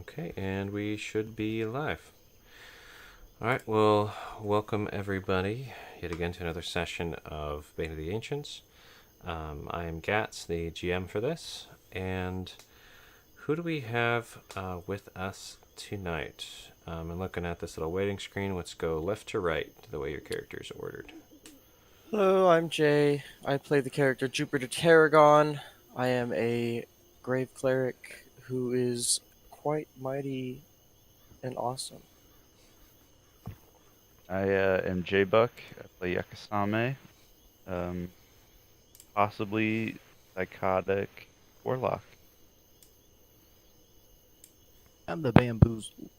Okay, and we should be live. All right, well, welcome everybody yet again to another session of Bane of the Ancients. I am Gats, the GM for this, and who do we have with us tonight? I'm looking at this little waiting screen. Let's go left to right the way your characters are ordered. Hello, I'm Jay. I play the character Jupiter Tarragon. I am a grave cleric who is quite mighty and awesome. I am J Buck. I play Yakasame. Um, Possibly psychotic warlock. I'm the bamboozled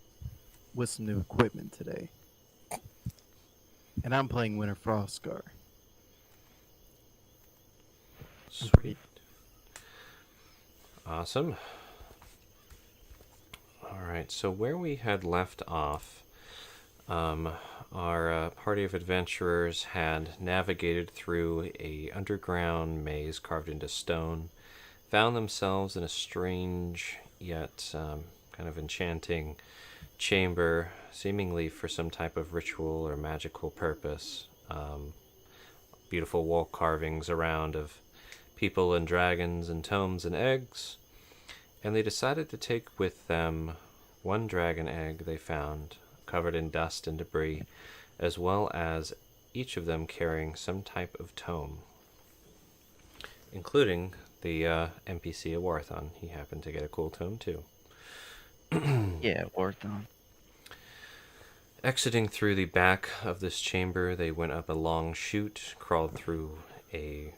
with some new equipment today. And I'm playing Winter Frostscar. Sweet. Awesome. All right, so where we had left off, our party of adventurers had navigated through a underground maze carved into stone, found themselves in a strange yet kind of enchanting chamber, seemingly for some type of ritual or magical purpose. Beautiful wall carvings around of people and dragons and tomes and eggs, and they decided to take with them one dragon egg they found covered in dust and debris, as well as each of them carrying some type of tome, including the NPC of Warthon. He happened to get a cool tome too. Yeah, Warthon. Exiting through the back of this chamber, they went up a long chute, crawled through a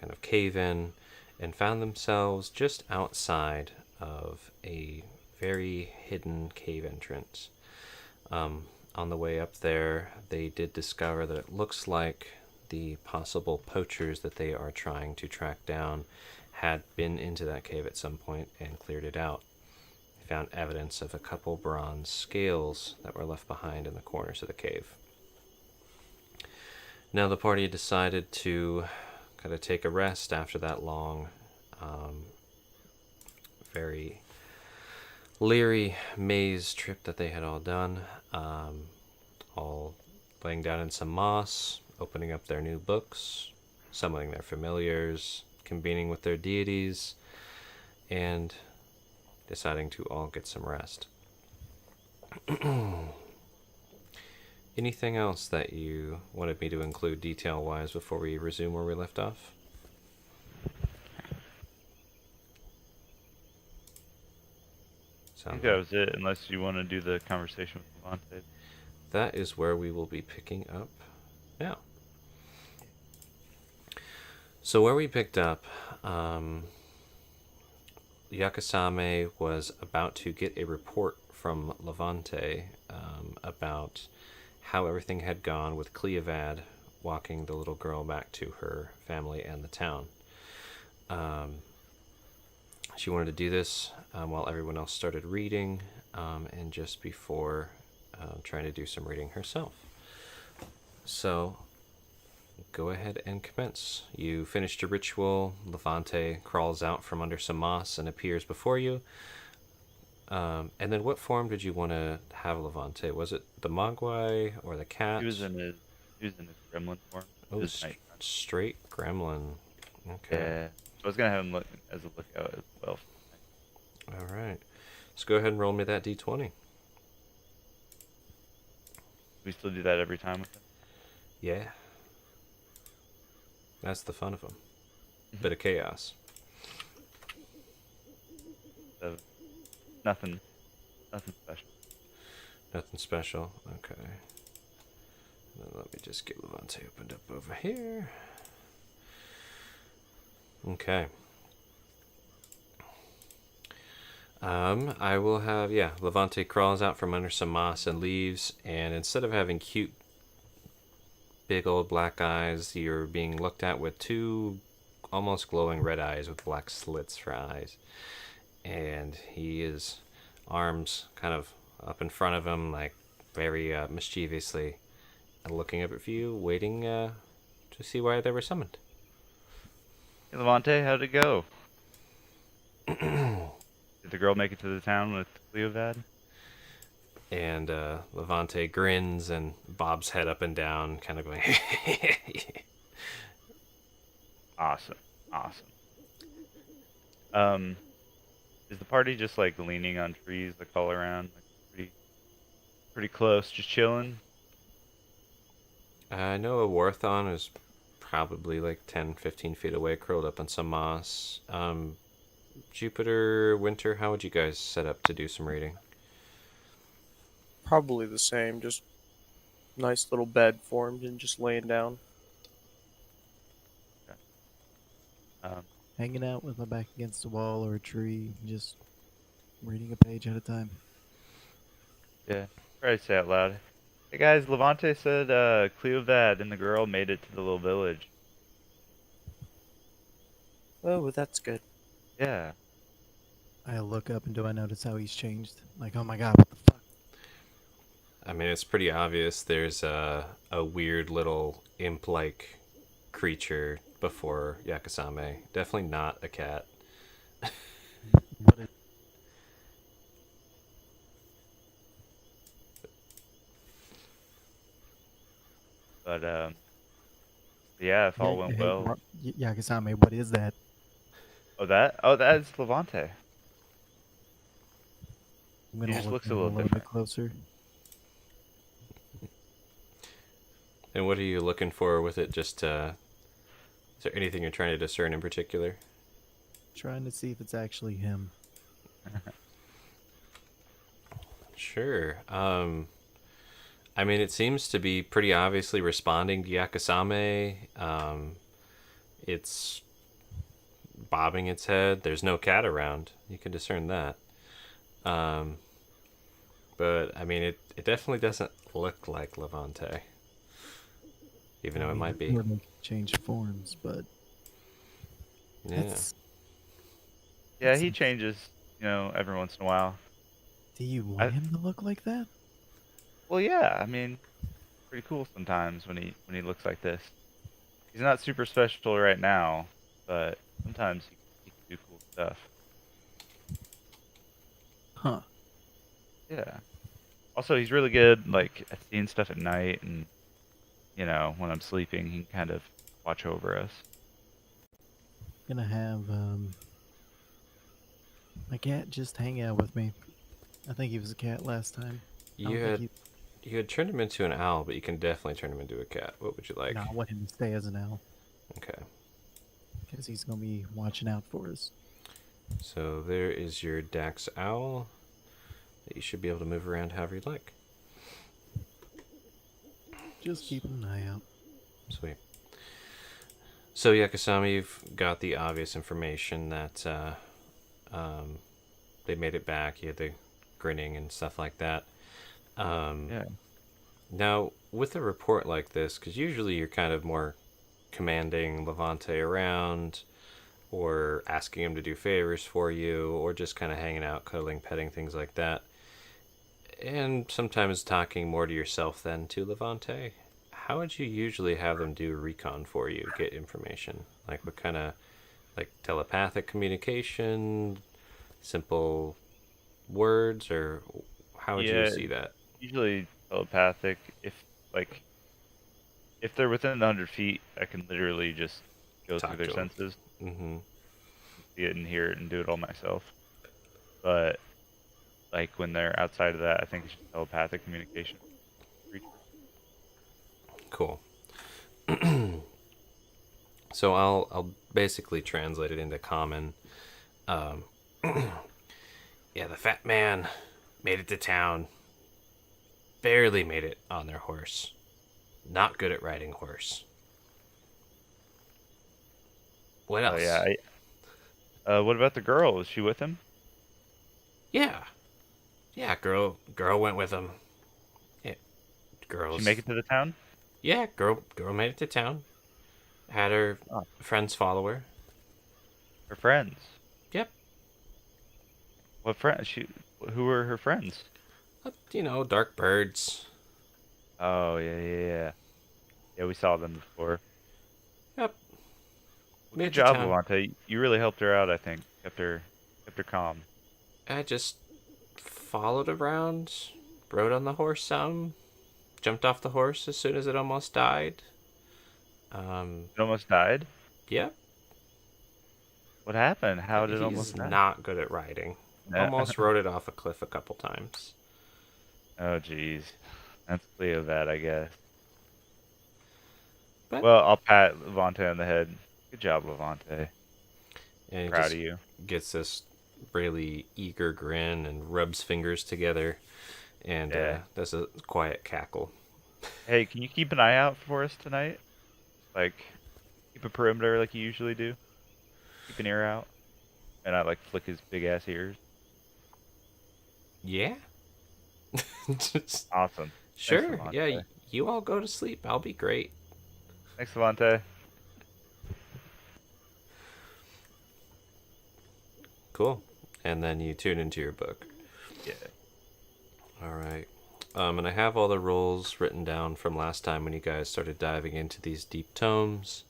kind of cave-in, and found themselves just outside of a very hidden cave entrance. On the way up there, they did discover that it looks like the possible poachers that they are trying to track down had been into that cave at some point and cleared it out. They found evidence of a couple bronze scales that were left behind in the corners of the cave. Now the party decided to kind of take a rest after that long, very leery maze trip that they had all done, all laying down in some moss, opening up their new books, summoning their familiars, convening with their deities, and deciding to all get some rest. Anything else that you wanted me to include detail-wise before we resume where we left off? I think that was it, unless you want to do the conversation with Levante. That is where we will be picking up now. So where we picked up, Yakasame was about to get a report from Levante about how everything had gone with Cleovad walking the little girl back to her family and the town. She wanted to do this while everyone else started reading, and just before trying to do some reading herself. So, go ahead and commence. You finished your ritual. Levante crawls out from under some moss and appears before you. And then what form did you want to have Levante? Was it the Mogwai or the cat? He was in his gremlin form. Oh, His night- straight gremlin. Okay. Yeah. I was gonna have him look as a lookout as well. All right. So go ahead and roll me that d20. We still do that every time with him. Yeah. That's the fun of them. Bit of chaos. So nothing special. Nothing special. Okay. Then let me just get Levante opened up over here. Okay. I will have, Levante crawls out from under some moss and leaves, and instead of having cute, big old black eyes, you're being looked at with two almost glowing red eyes with black slits for eyes. And he is arms kind of up in front of him, like very mischievously, looking up at you, waiting to see why they were summoned. Hey, Levante, how'd it go? Did the girl make it to the town with Cleovad? And Levante grins and bobs head up and down, kind of going. Awesome. Awesome. Um, is the party just like leaning on trees like all around, like pretty close, just chilling? I know a Warthon is probably like 10, 15 feet away, curled up on some moss. Jupiter, Winter, how would you guys set up to do some reading? Probably the same, just nice little bed formed and just laying down. Um, Hanging out with my back against a wall or a tree, just reading a page at a time. yeah. Probably say out loud. Hey guys, Levante said Cleovad and the girl made it to the little village. Oh, well, that's good. Yeah. I look up and do I notice how he's changed? Like, oh my god, what the fuck? I mean, it's pretty obvious there's a weird little imp-like creature before Yakasame. Definitely not a cat. What is But yeah, if all went well. Yakasame, what is that? Oh, that's Levante. I'm He gonna just look looks at a him little bit different. closer. And what are you looking for with it? Just, is there anything you're trying to discern in particular? Trying to see if it's actually him. Sure. I mean, it seems to be pretty obviously responding to Yakasame. It's bobbing its head. There's no cat around. You can discern that. But, I mean, it definitely doesn't look like Levante. Even though it might be. Or they change forms, but Yeah. that's. Yeah, that's he changes, every once in a while. Do you want him to look like that? Well, yeah, I mean, pretty cool sometimes when he looks like this. He's not super special right now, but sometimes he can do cool stuff. Huh. Yeah. Also, he's really good, like, at seeing stuff at night, and, when I'm sleeping, he can kind of watch over us. Gonna have my cat just hang out with me. I think he was a cat last time. You had turned him into an owl, but you can definitely turn him into a cat. What would you like? No, I want him to stay as an owl Okay. because he's gonna be watching out for us. So there is your Dax owl that you should be able to move around however you like. Just keeping an eye out. Sweet. So Yakasami, you've got the obvious information that they made it back. You had the grinning and stuff like that. Yeah. Now, with a report like this, because usually you're kind of more commanding Levante around, or asking him to do favors for you, or just kind of hanging out, cuddling, petting, things like that. And sometimes talking more to yourself than to Levante. How would you usually have them do recon for you, get information? Like what kind of, like telepathic communication, simple words, or how would you Yeah, see that? usually telepathic. If they're within 100 feet, I can literally just go Talk through their to 'em. senses, Mm-hmm. see it and hear it, and do it all myself. But like when they're outside of that, I think it's just telepathic communication. Cool. So I'll basically translate it into common. Um, yeah, the fat man made it to town. Barely made it on their horse. Not good at riding horse. What Oh else? yeah. What about the girl? Was she with him? Yeah. Yeah, girl went with him. Yeah, Did girls. she make it to the town? Yeah, girl made it to town. Had her Oh. friends follow her. Her friends. Yep. What friends? Who were her friends? Dark birds. Oh yeah. Yeah, we saw them before. Yep. Well, Made good it to job, town. Levante. You really helped her out. I think kept her calm. I just followed around, rode on the horse some, jumped off the horse as soon as it almost died. It almost died. Yep, What happened? How did it he's almost die? not good at riding. Yeah. Almost rode it off a cliff a couple times. Oh, jeez. That's Cleo bad, I guess. But Well, I'll pat Levante on the head. Good job, Levante. and he Proud just of you. gets this really eager grin and rubs fingers together and Yeah. does a quiet cackle. Hey, can you keep an eye out for us tonight? Like, keep a perimeter like you usually do. Keep an ear out. And I like flick his big ass ears. Yeah? Just- Awesome. sure. Levante. Yeah, you all go to sleep. I'll be great. Thanks, Levante. Cool. And then you tune into your book. Yeah. All right. And I have all the roles written down from last time when you guys started diving into these deep tomes.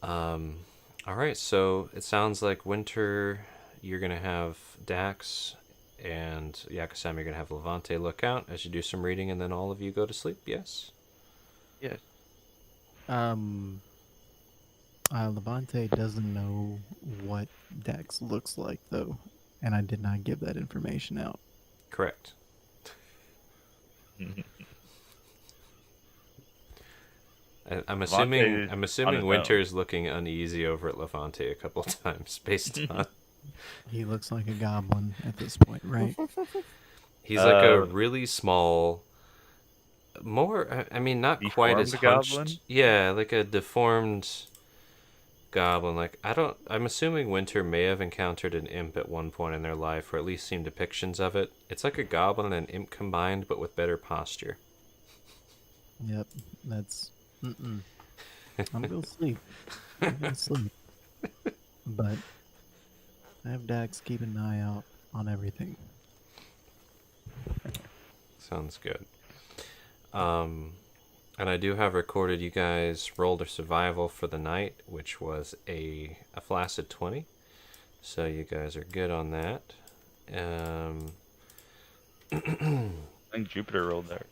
All right, so it sounds like Winter, you're going to have Dax, and Yakusam, you're going to have Levante look out as you do some reading, and then all of you go to sleep, yes? Yes. Levante doesn't know what Dax looks like, though, and I did not give that information out. Correct. I'm assuming on his own. Winter's looking uneasy over at Levante a couple of times based on He looks like a goblin at this point, right? he's like a really small, more I mean not quite as Deformed hunched. goblin? Yeah, like a deformed goblin. Like I'm assuming Winter may have encountered an imp at one point in their life, or at least seen depictions of it. It's like a goblin and an imp combined, but with better posture. Yep, that's. Mm-mm. I'm gonna sleep. I'm gonna sleep. But I have Dax keeping an eye out on everything. Sounds good. And I do have recorded you guys rolled a survival for the night, which was a flaccid 20. So you guys are good on that. I think Jupiter rolled there.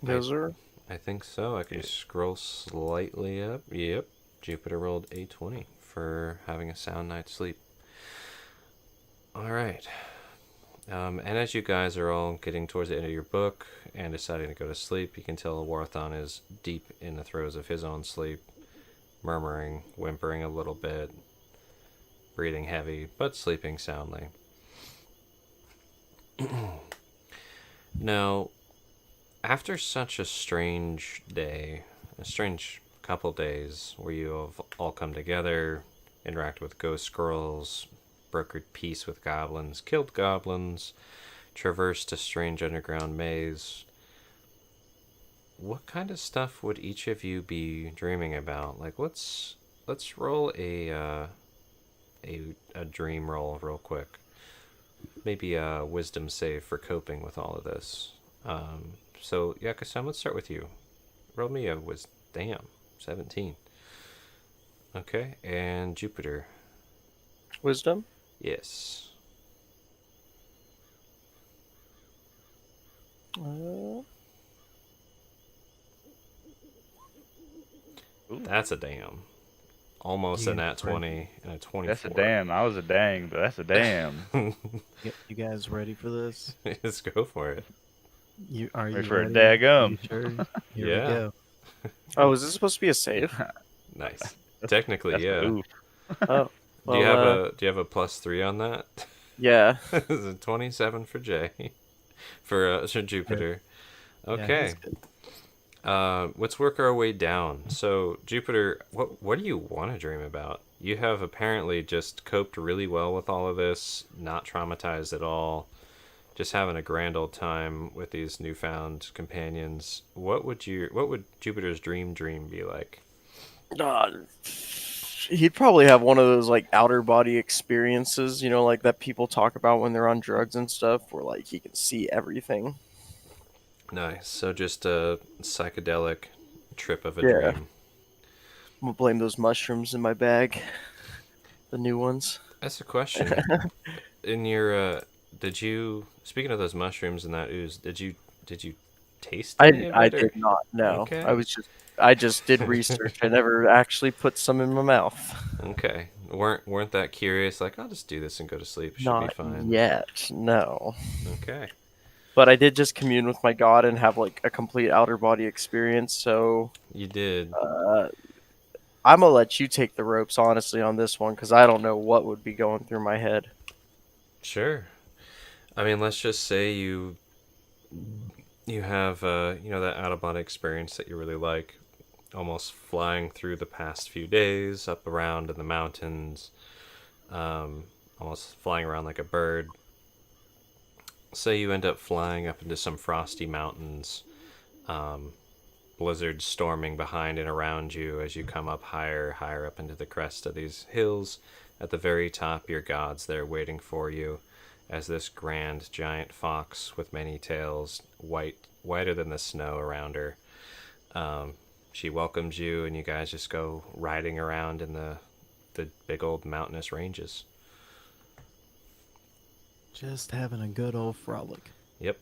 Those are I think so. I can scroll slightly up. Yep. Jupiter rolled a 20 for having a sound night's sleep. All right. And as you guys are all getting towards the end of your book and deciding to go to sleep, you can tell Warthon is deep in the throes of his own sleep, murmuring, whimpering a little bit, breathing heavy, but sleeping soundly. Now, after such a strange day, a strange couple days where you have all come together, interacted with ghost girls, brokered peace with goblins, killed goblins, traversed a strange underground maze, what kind of stuff would each of you be dreaming about? Like, let's roll a dream roll real quick. Maybe a wisdom save for coping with all of this. So, Yakusam, let's start with you. Roll me a damn, 17. Okay, and Jupiter. wisdom. Yes. Uh, Ooh, That's a damn. Almost a You nat ready? 20 and a 24. that's a damn. I was a dang, but that's a damn. You guys ready for this? Let's go for it. You are you Ready for a ready? daggum. You sure? Here Yeah. we go. oh, is this supposed to be a save? Nice. Technically, That's yeah. a oof. Oh, well, Do you have a +3 on that? yeah. It's a 27 for Jay. For Jupiter. Yeah, Okay. he's good. Let's work our way down. So, Jupiter, what do you want to dream about? You have apparently just coped really well with all of this, not traumatized at all, just having a grand old time with these newfound companions. What would Jupiter's dream be like? He'd probably have one of those like outer body experiences, you know, like that people talk about when they're on drugs and stuff, where like he can see everything. Nice. So just a psychedelic trip of a Yeah. dream. I'm gonna blame those mushrooms in my bag, the new ones. That's a question. in your did you speaking of those mushrooms and that ooze, did you taste any of I it or did not know. okay. I just did research. I never actually put some in my mouth. Okay. Weren't that curious like I'll just do this and go to sleep. It should be Not fine. yet, no. Okay. But I did just commune with my god and have like a complete outer body experience. So You did. uh, I'm gonna let you take the ropes, honestly, on this one because I don't know what would be going through my head. Sure. I mean, let's just say you have that out of body experience that you really like, almost flying through the past few days up around in the mountains, um, almost flying around like a bird. Say you end up flying up into some frosty mountains, um, blizzards storming behind and around you as you come up higher up into the crest of these hills. At the very top, your god's there waiting for you as this grand giant fox with many tails, whiter than the snow around her. Um, she welcomes you, and you guys just go riding around in the big old mountainous ranges. Just having a good old frolic. Yep,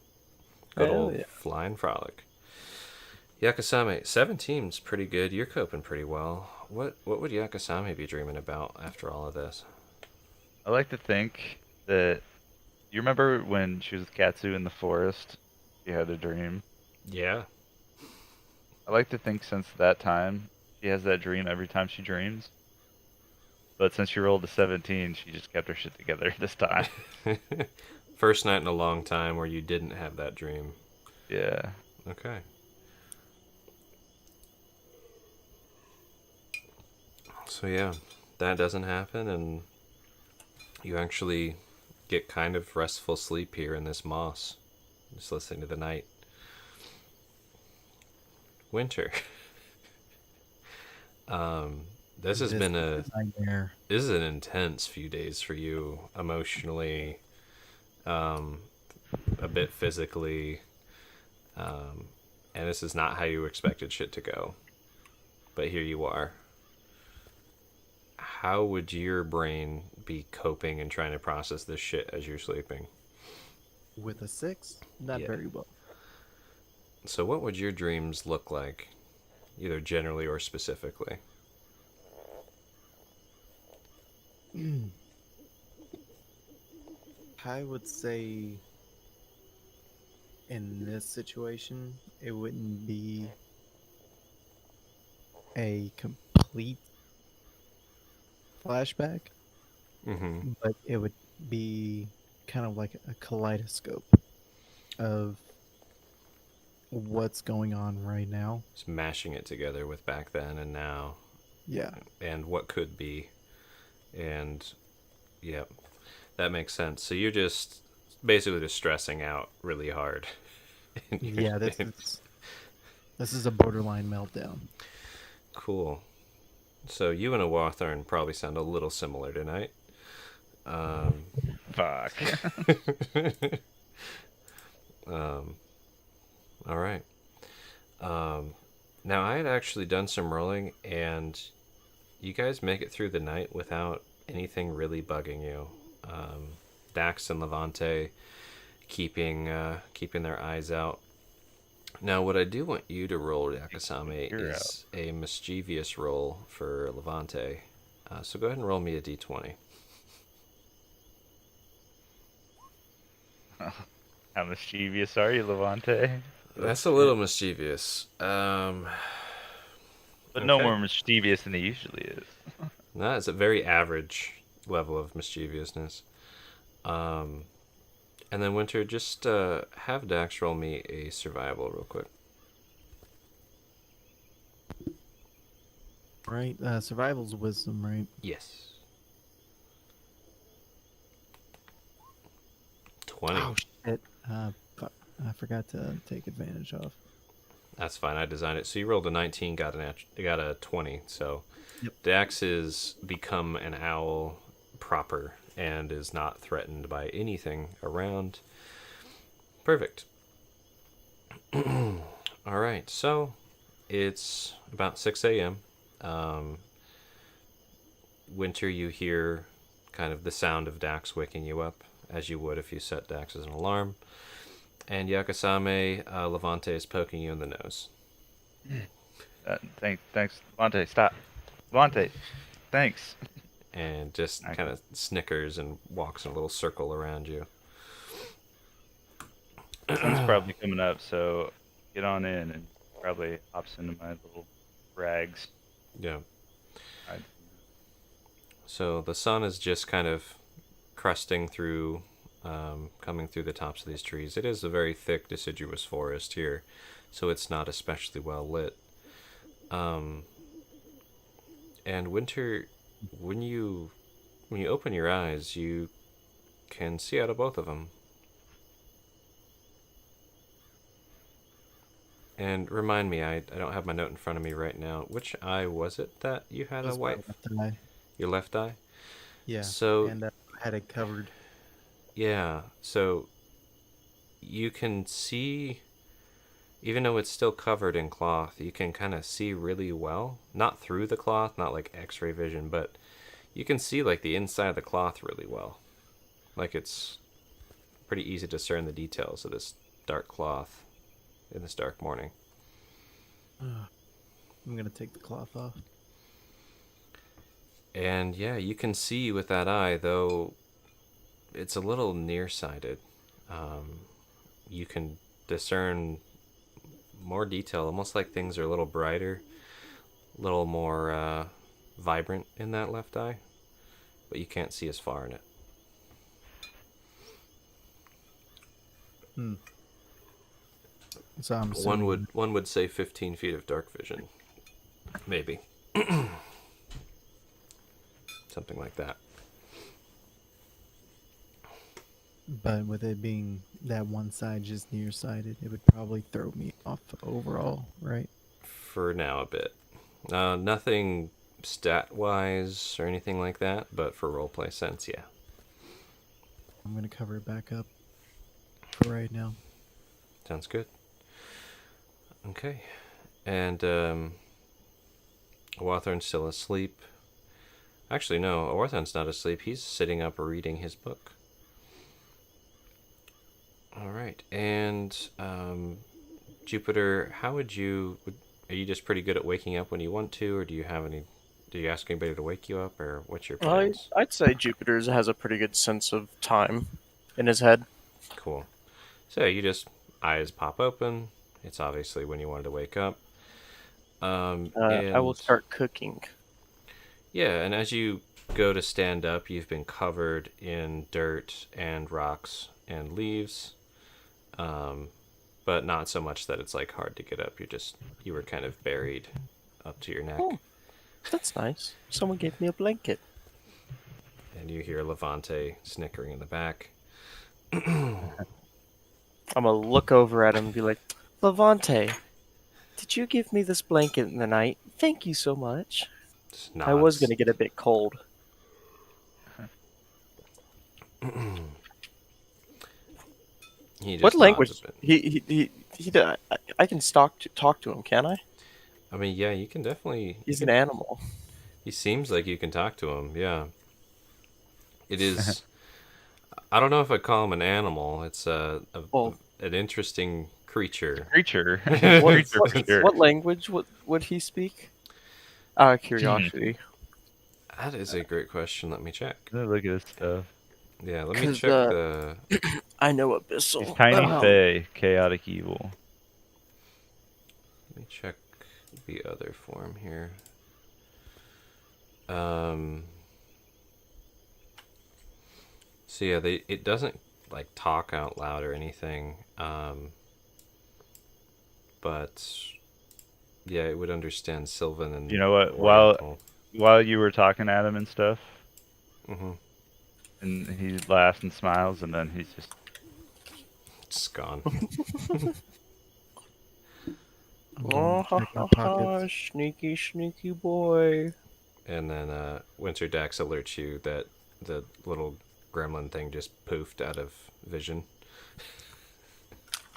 good Hell old yeah. flying frolic. Yakasame, 17's pretty good. You're coping pretty well. What would Yakasame be dreaming about after all of this? I like to think that you remember when she was with Katsu in the forest, she had a dream. Yeah. I like to think since that time she has that dream every time she dreams. But since she rolled a 17, she just kept her shit together this time. First night in a long time where you didn't have that dream. Yeah. Okay. So yeah, that doesn't happen, and you actually get kind of restful sleep here in this moss, just listening to the night. Winter. This has been a nightmare. this is an intense few days for you emotionally, a bit physically, and this is not how you expected shit to go. But here you are. How would your brain be coping and trying to process this shit as you're sleeping? With a 6, not Yeah. very well. So, what would your dreams look like, either generally or specifically? I would say in this situation, it wouldn't be a complete flashback, Mm-hmm. but it would be kind of like a kaleidoscope of what's going on right now. Just mashing it together with back then and now, Yeah. and what could be, and yeah, that makes sense. So you're just basically just stressing out really hard. Yeah, this is a borderline meltdown. Cool. So you and a Hawthorne probably sound a little similar tonight. Fuck. All right. Now I had actually done some rolling, and you guys make it through the night without anything really bugging you. Dax and Levante keeping their eyes out. Now, what I do want you to roll, Yakasame, You're is a mischievous roll for Levante. So go ahead and roll me a d20. How mischievous are you, Levante? That's a little mischievous. But no okay. more mischievous than he usually is. No, it's a very average level of mischievousness. And then Winter, just have Dax roll me a survival real quick. Right? Survival's wisdom, right? Yes. 20. Oh, shit. Fuck. I forgot to take advantage of. That's fine. I designed it. So you rolled a 19, got a 20. So Yep. Dax has become an owl proper and is not threatened by anything around. Perfect. All right. So it's about 6 a.m. Winter, you hear kind of the sound of Dax waking you up, as you would if you set Dax as an alarm. And Yakasame, Levante is poking you in the nose. Thanks, Levante. Stop, Levante. Thanks. And just Okay. kind of snickers and walks in a little circle around you. Sun's probably coming up, so get on in and probably hops into my little rags. Yeah. I- So the sun is just kind of crusting through, coming through the tops of these trees. It is a very thick, deciduous forest here, so it's not especially well lit. And Winter, when you open your eyes, you can see out of both of them. And remind me, I don't have my note in front of me right now. Which eye was it that you had a That's my white? left eye. Your left eye? Yeah. So, And I had it covered. yeah. So you can see, even though it's still covered in cloth, you can kind of see really well. Not through the cloth, not like x-ray vision, but you can see like the inside of the cloth really well. Like it's pretty easy to discern the details of this dark cloth in this dark morning. I'm gonna take the cloth off. And yeah, you can see with that eye, though it's a little nearsighted. You can discern more detail, almost like things are a little brighter, a little more vibrant in that left eye, but you can't see as far in it. So I'm One would say 15 feet of dark vision, maybe. Something like that. But with it being that one side just nearsighted, it would probably throw me off overall, right? For now, a bit. Nothing stat-wise or anything like that, but for roleplay sense, yeah. I'm gonna cover it back up for right now. Sounds good. Okay. And Awatharn's still asleep. Actually, no, Awatharn's not asleep. He's sitting up reading his book. All right. And Jupiter, how would you... Are you just pretty good at waking up when you want to, or do you have any... Do you ask anybody to wake you up, or what's your plans? I'd say Jupiter has a pretty good sense of time in his head. Cool. So you just... Eyes pop open. It's obviously when you wanted to wake up. I will And- start cooking. Yeah, and as you go to stand up, you've been covered in dirt and rocks and leaves, but not so much that it's like hard to get up. You were kind of buried up to your neck, Oh. That's nice. Someone gave me a blanket. and you hear Levante snickering in the back. I'm gonna look over at him and be like, Levante, did you give me this blanket in the night? Thank you so much. Just I was nods. gonna get a bit cold. He just What nods language? a bit. I can talk to him, can I? I mean, yeah, you can definitely. He's an animal. He seems like you can talk to him. Yeah. It is. I don't know if I'd call him an animal. It's Well- an interesting creature. Creature. What, Creature what, for sure. what language would he speak? Out of curiosity. That is a great question. Let me check. Look at this stuff. Yeah, let me 'Cause, check the. I know Abyssal. He's tiny Oh. fey, chaotic evil. Let me check the other form here. So yeah, it doesn't like talk out loud or anything. But yeah, it would understand Sylvan and. You know what? Oriental. While you were talking at him and stuff, Mhm. and he laughs and smiles, and then he's just It's gone. I'm Oh, gonna check my ha, pockets. sneaky, sneaky boy. And then Winter Dax alerts you that the little gremlin thing just poofed out of vision.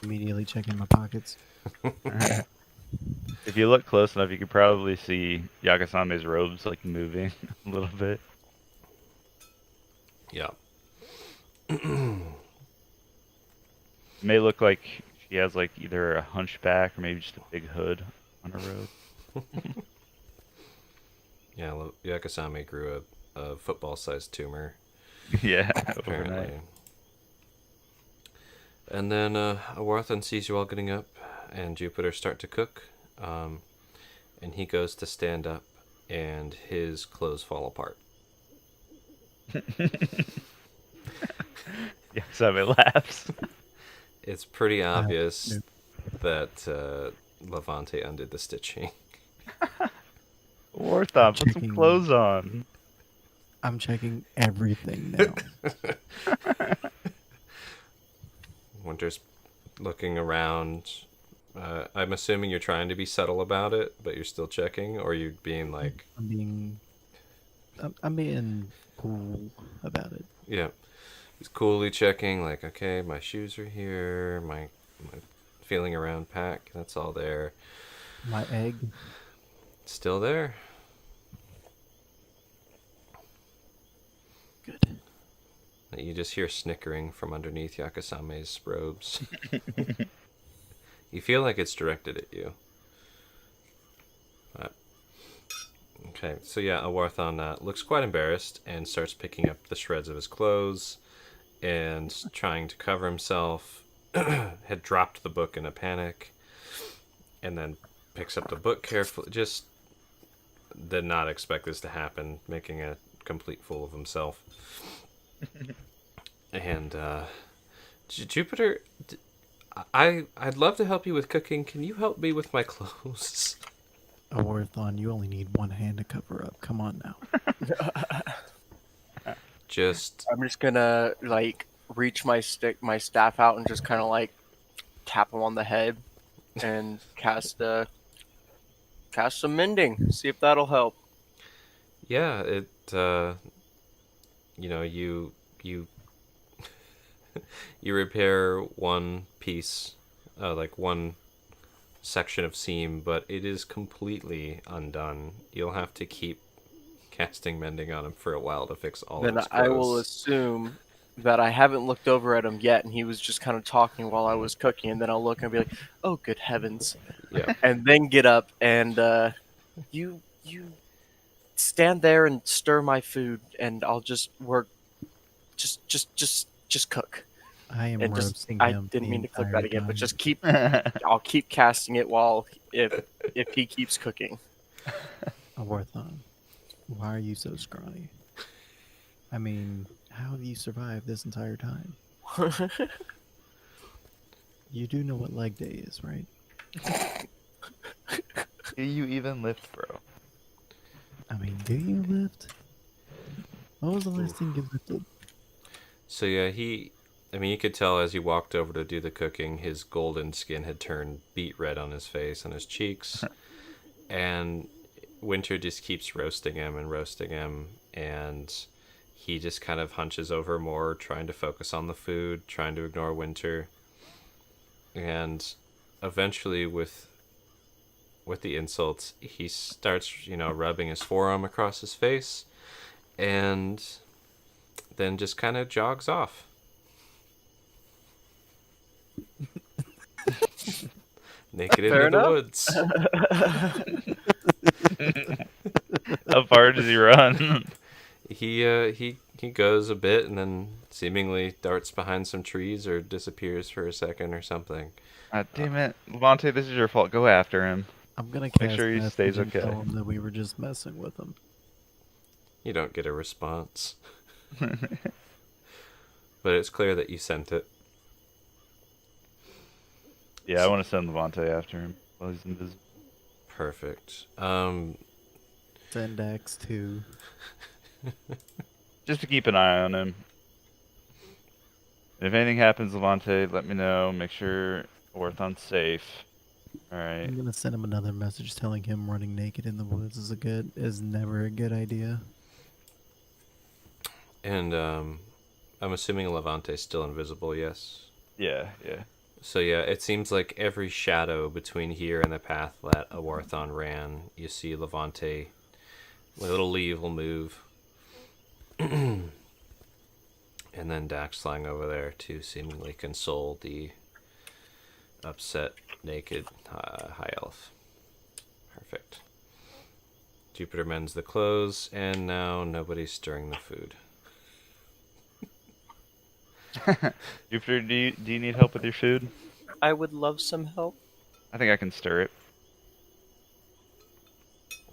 Immediately checking my pockets. if you look close enough, you could probably see Yakasame's robes like moving a little bit. Yeah. It may look like she has like either a hunchback or maybe just a big hood on her robe. Yeah, Yakasame grew a football-sized tumor, Yeah, apparently. overnight. And then Awarthan sees you all getting up, and Jupiter start to cook. And he goes to stand up, and his clothes fall apart. Yeah, so it laughs. It's pretty Uh, obvious nope. that Levante undid the stitching. Warthog, put some Checking- clothes on. I'm checking everything now. Winter's looking around. I'm assuming you're trying to be subtle about it, but you're still checking, or you being like, I'm being cool about it. yeah. He's coolly checking, like, okay, my shoes are here, my feeling around pack, that's all there. My egg. Still there. Good. You just hear snickering from underneath Yakasame's robes. You feel like it's directed at you. Okay, so yeah, Awarthon looks quite embarrassed and starts picking up the shreds of his clothes and trying to cover himself. Had dropped the book in a panic and then picks up the book carefully. Just did not expect this to happen, making a complete fool of himself. And Jupiter, I'd love to help you with cooking. Can you help me with my clothes? Awarthon, you only need one hand to cover up. Come on now. Just I'm just gonna like reach my staff out and just kind of like tap him on the head and cast some mending. See if that'll help. yeah, it you you repair one piece, like one section of seam, but it is completely undone. You'll have to keep casting mending on him for a while to fix all Then of his I will clothes. assume that I haven't looked over at him yet, and he was just kind of talking while I was cooking, and then I'll look and be like, "Oh, good heavens!" Yeah. And then get up and you stand there and stir my food, and I'll just work. Just cook. I am And just roasting I him. didn't the mean to click entire that again, but time. just keep. I'll keep casting it while if he keeps cooking. Awarthon, why are you so scrawny? I mean, how have you survived this entire time? You do know what leg day is, right? Do you even lift, bro? I mean, do you lift? What was the last thing you lifted? So yeah, you could tell as he walked over to do the cooking, his golden skin had turned beet red on his face and his cheeks. And Winter just keeps roasting him, and he just kind of hunches over more, trying to focus on the food, trying to ignore Winter. And eventually, with the insults, he starts, rubbing his forearm across his face, and then just kind of jogs off. Naked Fair into the enough. woods. How far does he run? He goes a bit and then seemingly darts behind some trees or disappears for a second or something. Damn it. Levante, this is your fault. Go after him. I'm gonna Make cast sure he message stays and okay. tell him that we were just messing with him. You don't get a response. But it's clear that you sent it. Yeah, I want to send Levante after him while he's invisible. Perfect. Send Dax to. Just to keep an eye on him. If anything happens, Levante, let me know. Make sure Orthon's safe. Alright. I'm gonna send him another message telling him running naked in the woods is never a good idea. And I'm assuming Levante's still invisible, yes? Yeah. So yeah, it seems like every shadow between here and the path that Awarthon ran, you see Levante, a little leave will move. And then Dax flying over there to seemingly console the upset, naked high elf. Perfect. Jupiter mends the clothes, and now nobody's stirring the food. Jupiter, do you need help with your food? I would love some help. I think I can stir it.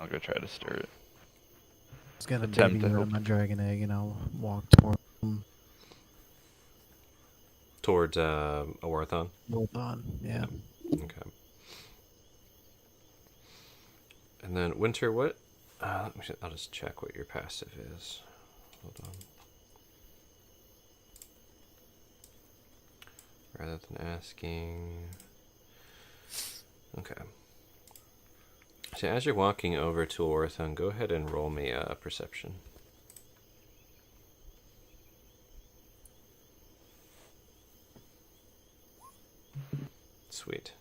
I'll go try to stir it. Just got a Attempt baby to rid help. of my dragon egg, and I'll walk toward him. Towards Awarthon. Both on, yeah. Okay. And then Winter, what? I'll just check what your passive is. Hold on. Rather than asking. Okay. So as you're walking over to Awarthon, go ahead and roll me a perception. Sweet.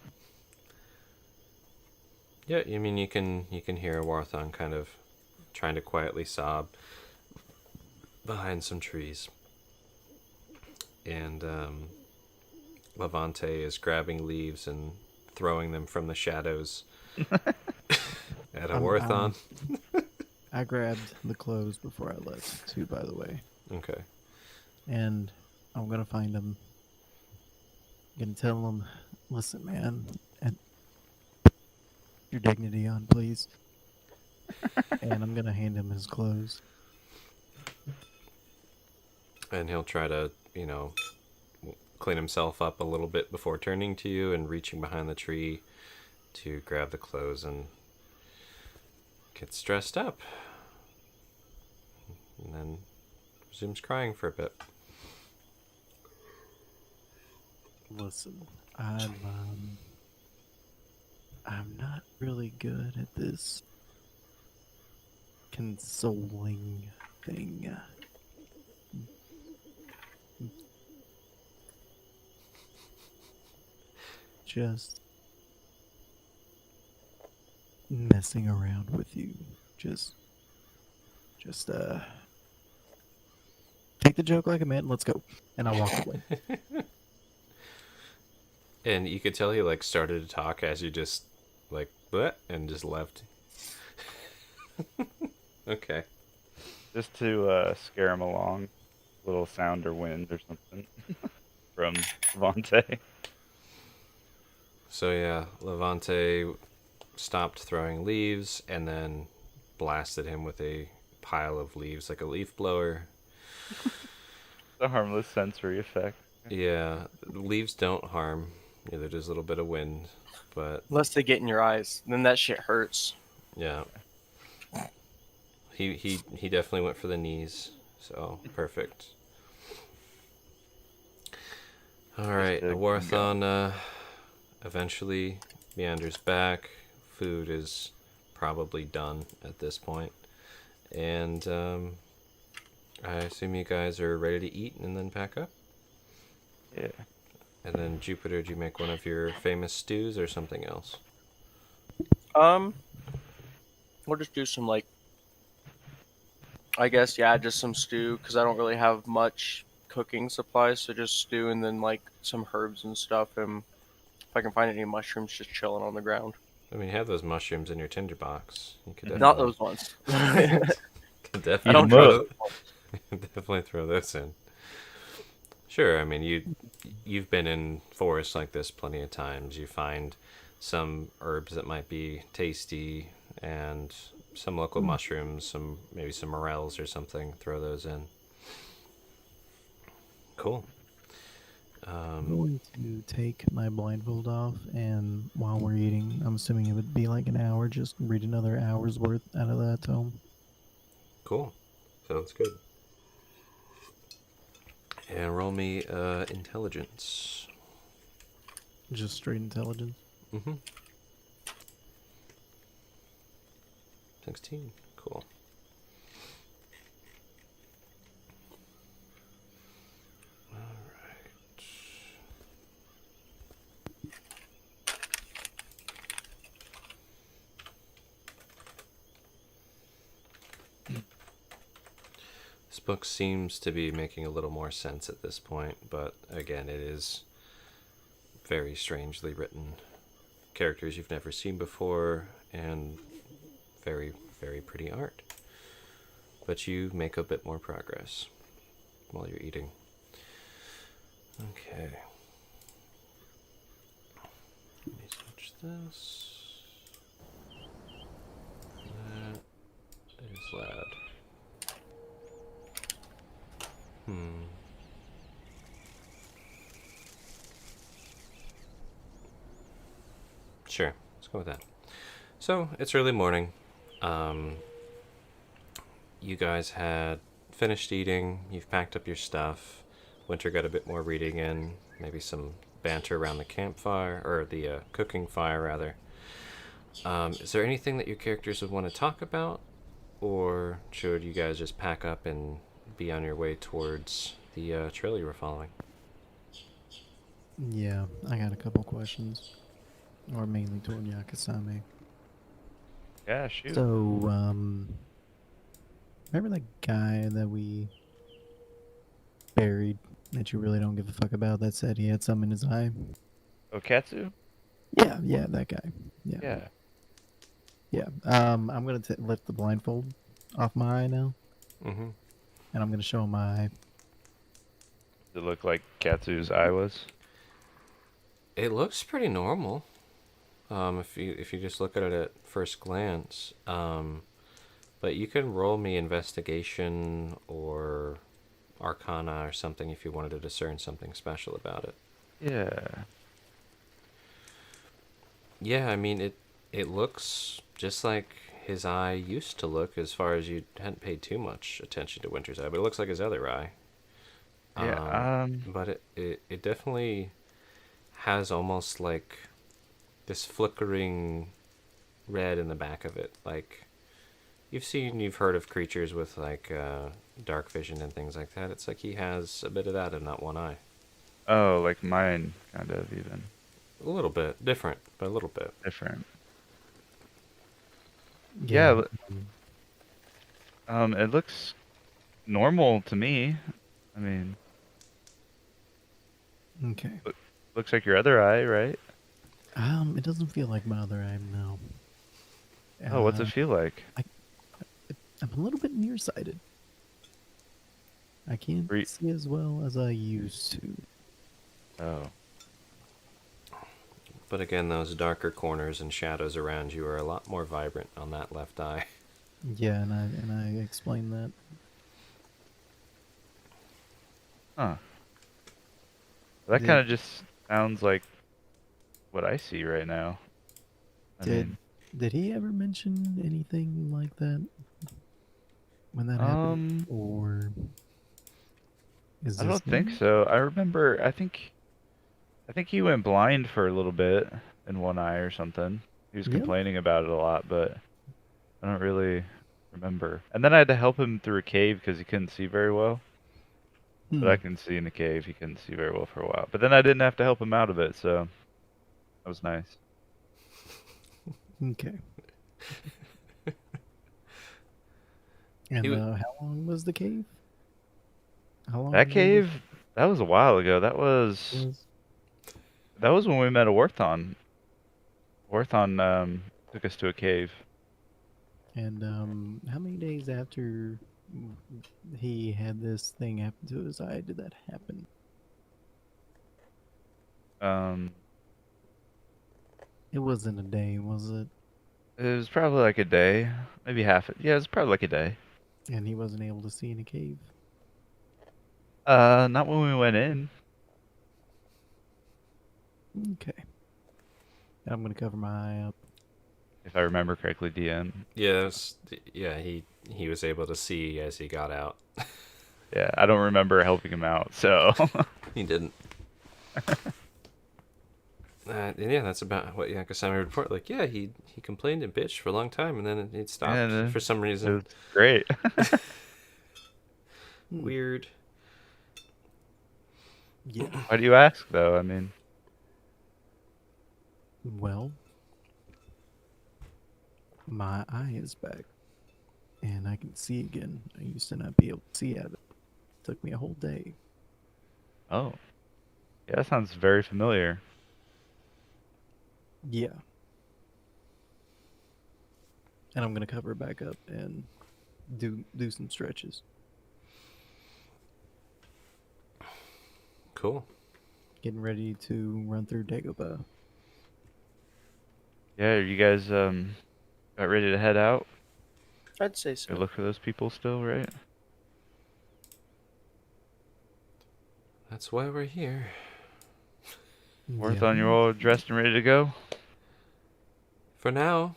Yeah, I mean you can hear Awarthon kind of trying to quietly sob behind some trees. And Levante is grabbing leaves and throwing them from the shadows at Awarthon. I grabbed the clothes before I left, too, by the way. Okay. And I'm gonna find him. Gonna tell him, listen, man, and your dignity on, please. And I'm gonna hand him his clothes. And he'll try to, clean himself up a little bit before turning to you and reaching behind the tree to grab the clothes and gets dressed up. And then resumes crying for a bit. Listen, I'm not really good at this consoling thing. Just messing around with you. Just take the joke like a man. Let's go. And I walk away. And you could tell he started to talk as you just bleh, and just left. Okay. Just to scare him along. A little sound or wind or something from Levante. So yeah, Levante stopped throwing leaves and then blasted him with a pile of leaves like a leaf blower. The harmless sensory effect. Yeah, leaves don't harm. Neither does a little bit of wind, but Unless they get in your eyes, then that shit hurts. yeah. He definitely went for the knees, so perfect. All right, a Awarthon eventually meanders back. Food is probably done at this point, and I assume you guys are ready to eat and then pack up. Yeah. And then Jupiter, did you make one of your famous stews or something else? We'll just do some I guess just some stew because I don't really have much cooking supplies, so just stew and then some herbs and stuff, and if I can find any mushrooms just chilling on the ground. I mean, you have those mushrooms in your tinderbox. You could Not definitely, those ones. could I definitely, don't throw, know. definitely throw this in. Sure, I mean, you've been in forests like this plenty of times. You find some herbs that might be tasty and some local mushrooms, maybe some morels or something. Throw those in. Cool. I'm going to take my blindfold off, and while we're eating, I'm assuming it would be like an hour, just read another hour's worth out of that tome. Cool. Sounds good. And roll me intelligence. Just straight intelligence. Mm-hmm. 16. Cool. Alright. This book seems to be making a little more sense at this point, but again, it is very strangely written. Characters you've never seen before, and very, very pretty art. But you make a bit more progress while you're eating. Okay. Let me switch this. That is loud. Sure, let's go with that. So, it's early morning. You guys had finished eating, you've packed up your stuff. Winter got a bit more reading in, maybe some banter around the campfire, or the cooking fire, rather. Is there anything that your characters would want to talk about? Or should you guys just pack up and be on your way towards the trail you were following? Yeah, I got a couple questions. Or mainly toward Yakasame. Yeah, shoot. So, remember that guy that we buried that you really don't give a fuck about that said he had something in his eye? Okatsu? Yeah, that guy. Yeah. Yeah. Yeah. I'm gonna lift the blindfold off my eye now, Mm-hmm. and I'm gonna show him my eye. Does it look like Katsu's eye was? It looks pretty normal. If you just look at it at first glance. But you can roll me investigation or arcana or something if you wanted to discern something special about it. Yeah. Yeah, I mean it looks just like his eye used to look, as far as you hadn't paid too much attention to Winter's eye, but it looks like his other eye. Yeah. But it definitely has almost like this flickering red in the back of it. Like you've heard of creatures with like dark vision and things like that. It's like he has a bit of that in that one eye. Oh, like mine, kind of even A little bit different, but a little bit. different. Yeah. It looks normal to me. I mean, Okay. looks like your other eye, right? It doesn't feel like my other eye now. Oh, what's it Uh, feel like? I'm a little bit nearsighted. I can't Re- see as well as I used to. Oh, But again, those darker corners and shadows around you are a lot more vibrant on that left eye. Yeah, and I explained that. huh. That Did- kind of just sounds like what I see right now. I Did mean, did he ever mention anything like that when that happened, or is I this don't think new? so. I remember. I think he went blind for a little bit in one eye or something. He was Yep. complaining about it a lot, but I don't really remember. And then I had to help him through a cave because he couldn't see very well. But I can see in the cave. He couldn't see very well for a while. But then I didn't have to help him out of it, so that was nice. Okay. And He how long was the cave? How long That ago cave, that was a while ago. was? That was when we met a Warthon. Warthon took us to a cave. And how many days after he had this thing happen to his eye did that happen? Um, It wasn't a day, was it? it was probably like a day, maybe half. Yeah, it was probably like a day. And he wasn't able to see in a cave. Not when we went in. Okay. I'm gonna cover my eye up. If I remember correctly, DM. Yeah, he was able to see as he got out. Yeah, I don't remember helping him out, so. He didn't. And yeah, that's about what Yakasami report. Like, yeah, he complained and bitched for a long time, and then it stopped Yeah, for some it reason. was great. Weird. Yeah. Why do you ask, though? I mean, Well, my eye is back. and I can see again. I used to not be able to see out of it. Took me a whole day. Oh, yeah, that sounds very familiar. Yeah. And I'm gonna cover back up and do some stretches. Cool. Getting ready to run through Dagobah. Yeah, are you guys got ready to head out? I'd say Or so. look for those people still, right? That's why we're here. Worth Yeah. on, you're all dressed and ready to go? For now.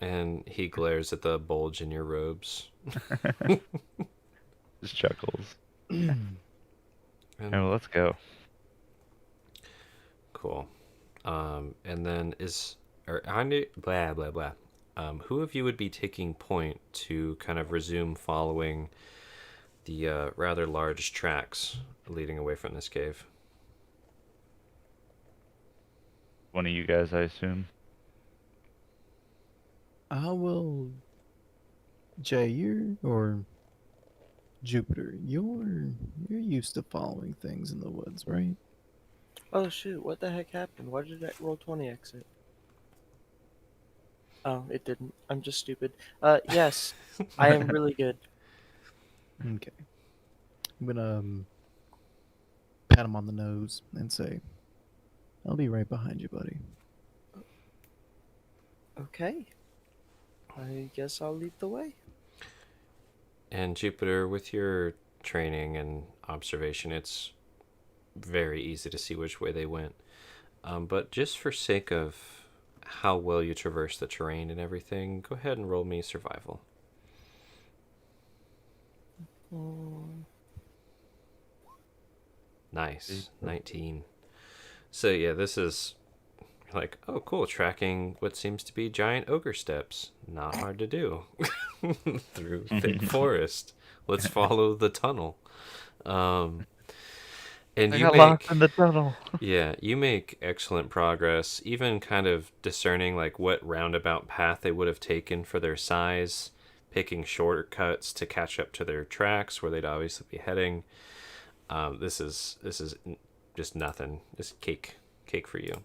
And he glares at the bulge in your robes. Just chuckles. And Alright, well, let's go. cool. And then or I knew, blah blah blah. Who of you would be taking point to kind of resume following the rather large tracks leading away from this cave? One of you guys, I assume. I will. Jay, or Jupiter, you're used to following things in the woods, right? Oh shoot, what the heck happened? Why did that roll 20 exit? Oh, it didn't. I'm just stupid. Yes, I am really good. Okay. I'm gonna pat him on the nose and say, "I'll be right behind you, buddy." Okay. I guess I'll lead the way. And Jupiter, with your training and observation, it's very easy to see which way they went. But just for sake of how well you traverse the terrain and everything, go ahead and roll me survival. Mm, Nice. 19. So yeah, this is like, oh cool, tracking what seems to be giant ogre steps. Not hard to do. Through thick forest. Let's follow the tunnel. Um, and I you got lost make in the tunnel. yeah, you make excellent progress, even kind of discerning like what roundabout path they would have taken for their size, picking shortcuts to catch up to their tracks where they'd obviously be heading. This is just nothing. Just cake for you.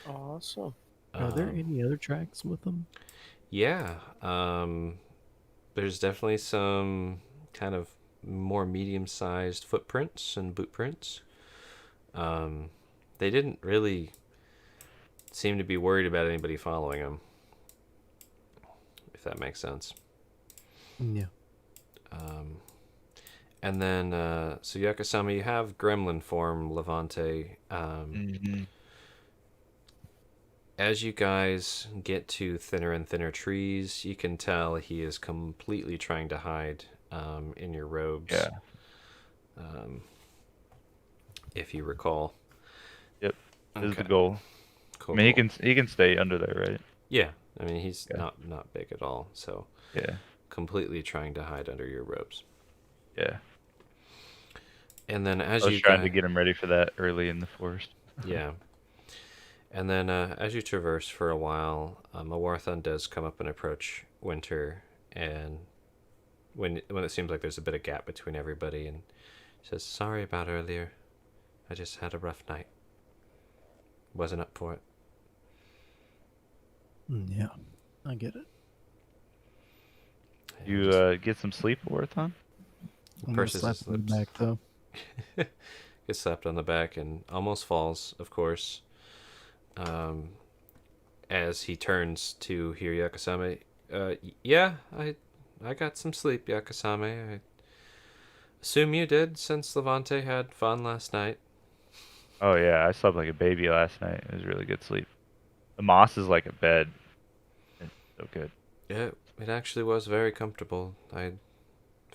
awesome. Are there Um, any other tracks with them? yeah, there's definitely some kind of more medium-sized footprints and boot prints. Um, they didn't really seem to be worried about anybody following them, if that makes sense. Yeah. Um, and then, so Yakasama, you have gremlin form, Levante. Mm-hmm. As you guys get to thinner and thinner trees, you can tell he is completely trying to hide in your robes. Yeah. Um, if you recall. Yep. This is the Okay. goal. Cool. I mean, Cool. he can stay under there, right? Yeah. I mean, he's Yeah. not big at all, so Yeah. completely trying to hide under your robes. Yeah. And then as I was you trying to guys, get him ready for that early in the forest. yeah. And then as you traverse for a while, a Warthon does come up and approach Winter, and when it seems like there's a bit of gap between everybody, and says, "Sorry about earlier. I just had a rough night. Wasn't up for it." Yeah. I get it. And You just get some sleep, Orthon? I'm gonna purses slap his him in lips. the back though. Gets slapped on the back and almost falls, of course. As he turns to hear Yakasame, yeah, I got some sleep, Yakasame. I assume you did, since Levante had fun last night. Oh yeah, I slept like a baby last night. It was really good sleep. The moss is like a bed. It's so good. Yeah, it actually was very comfortable. I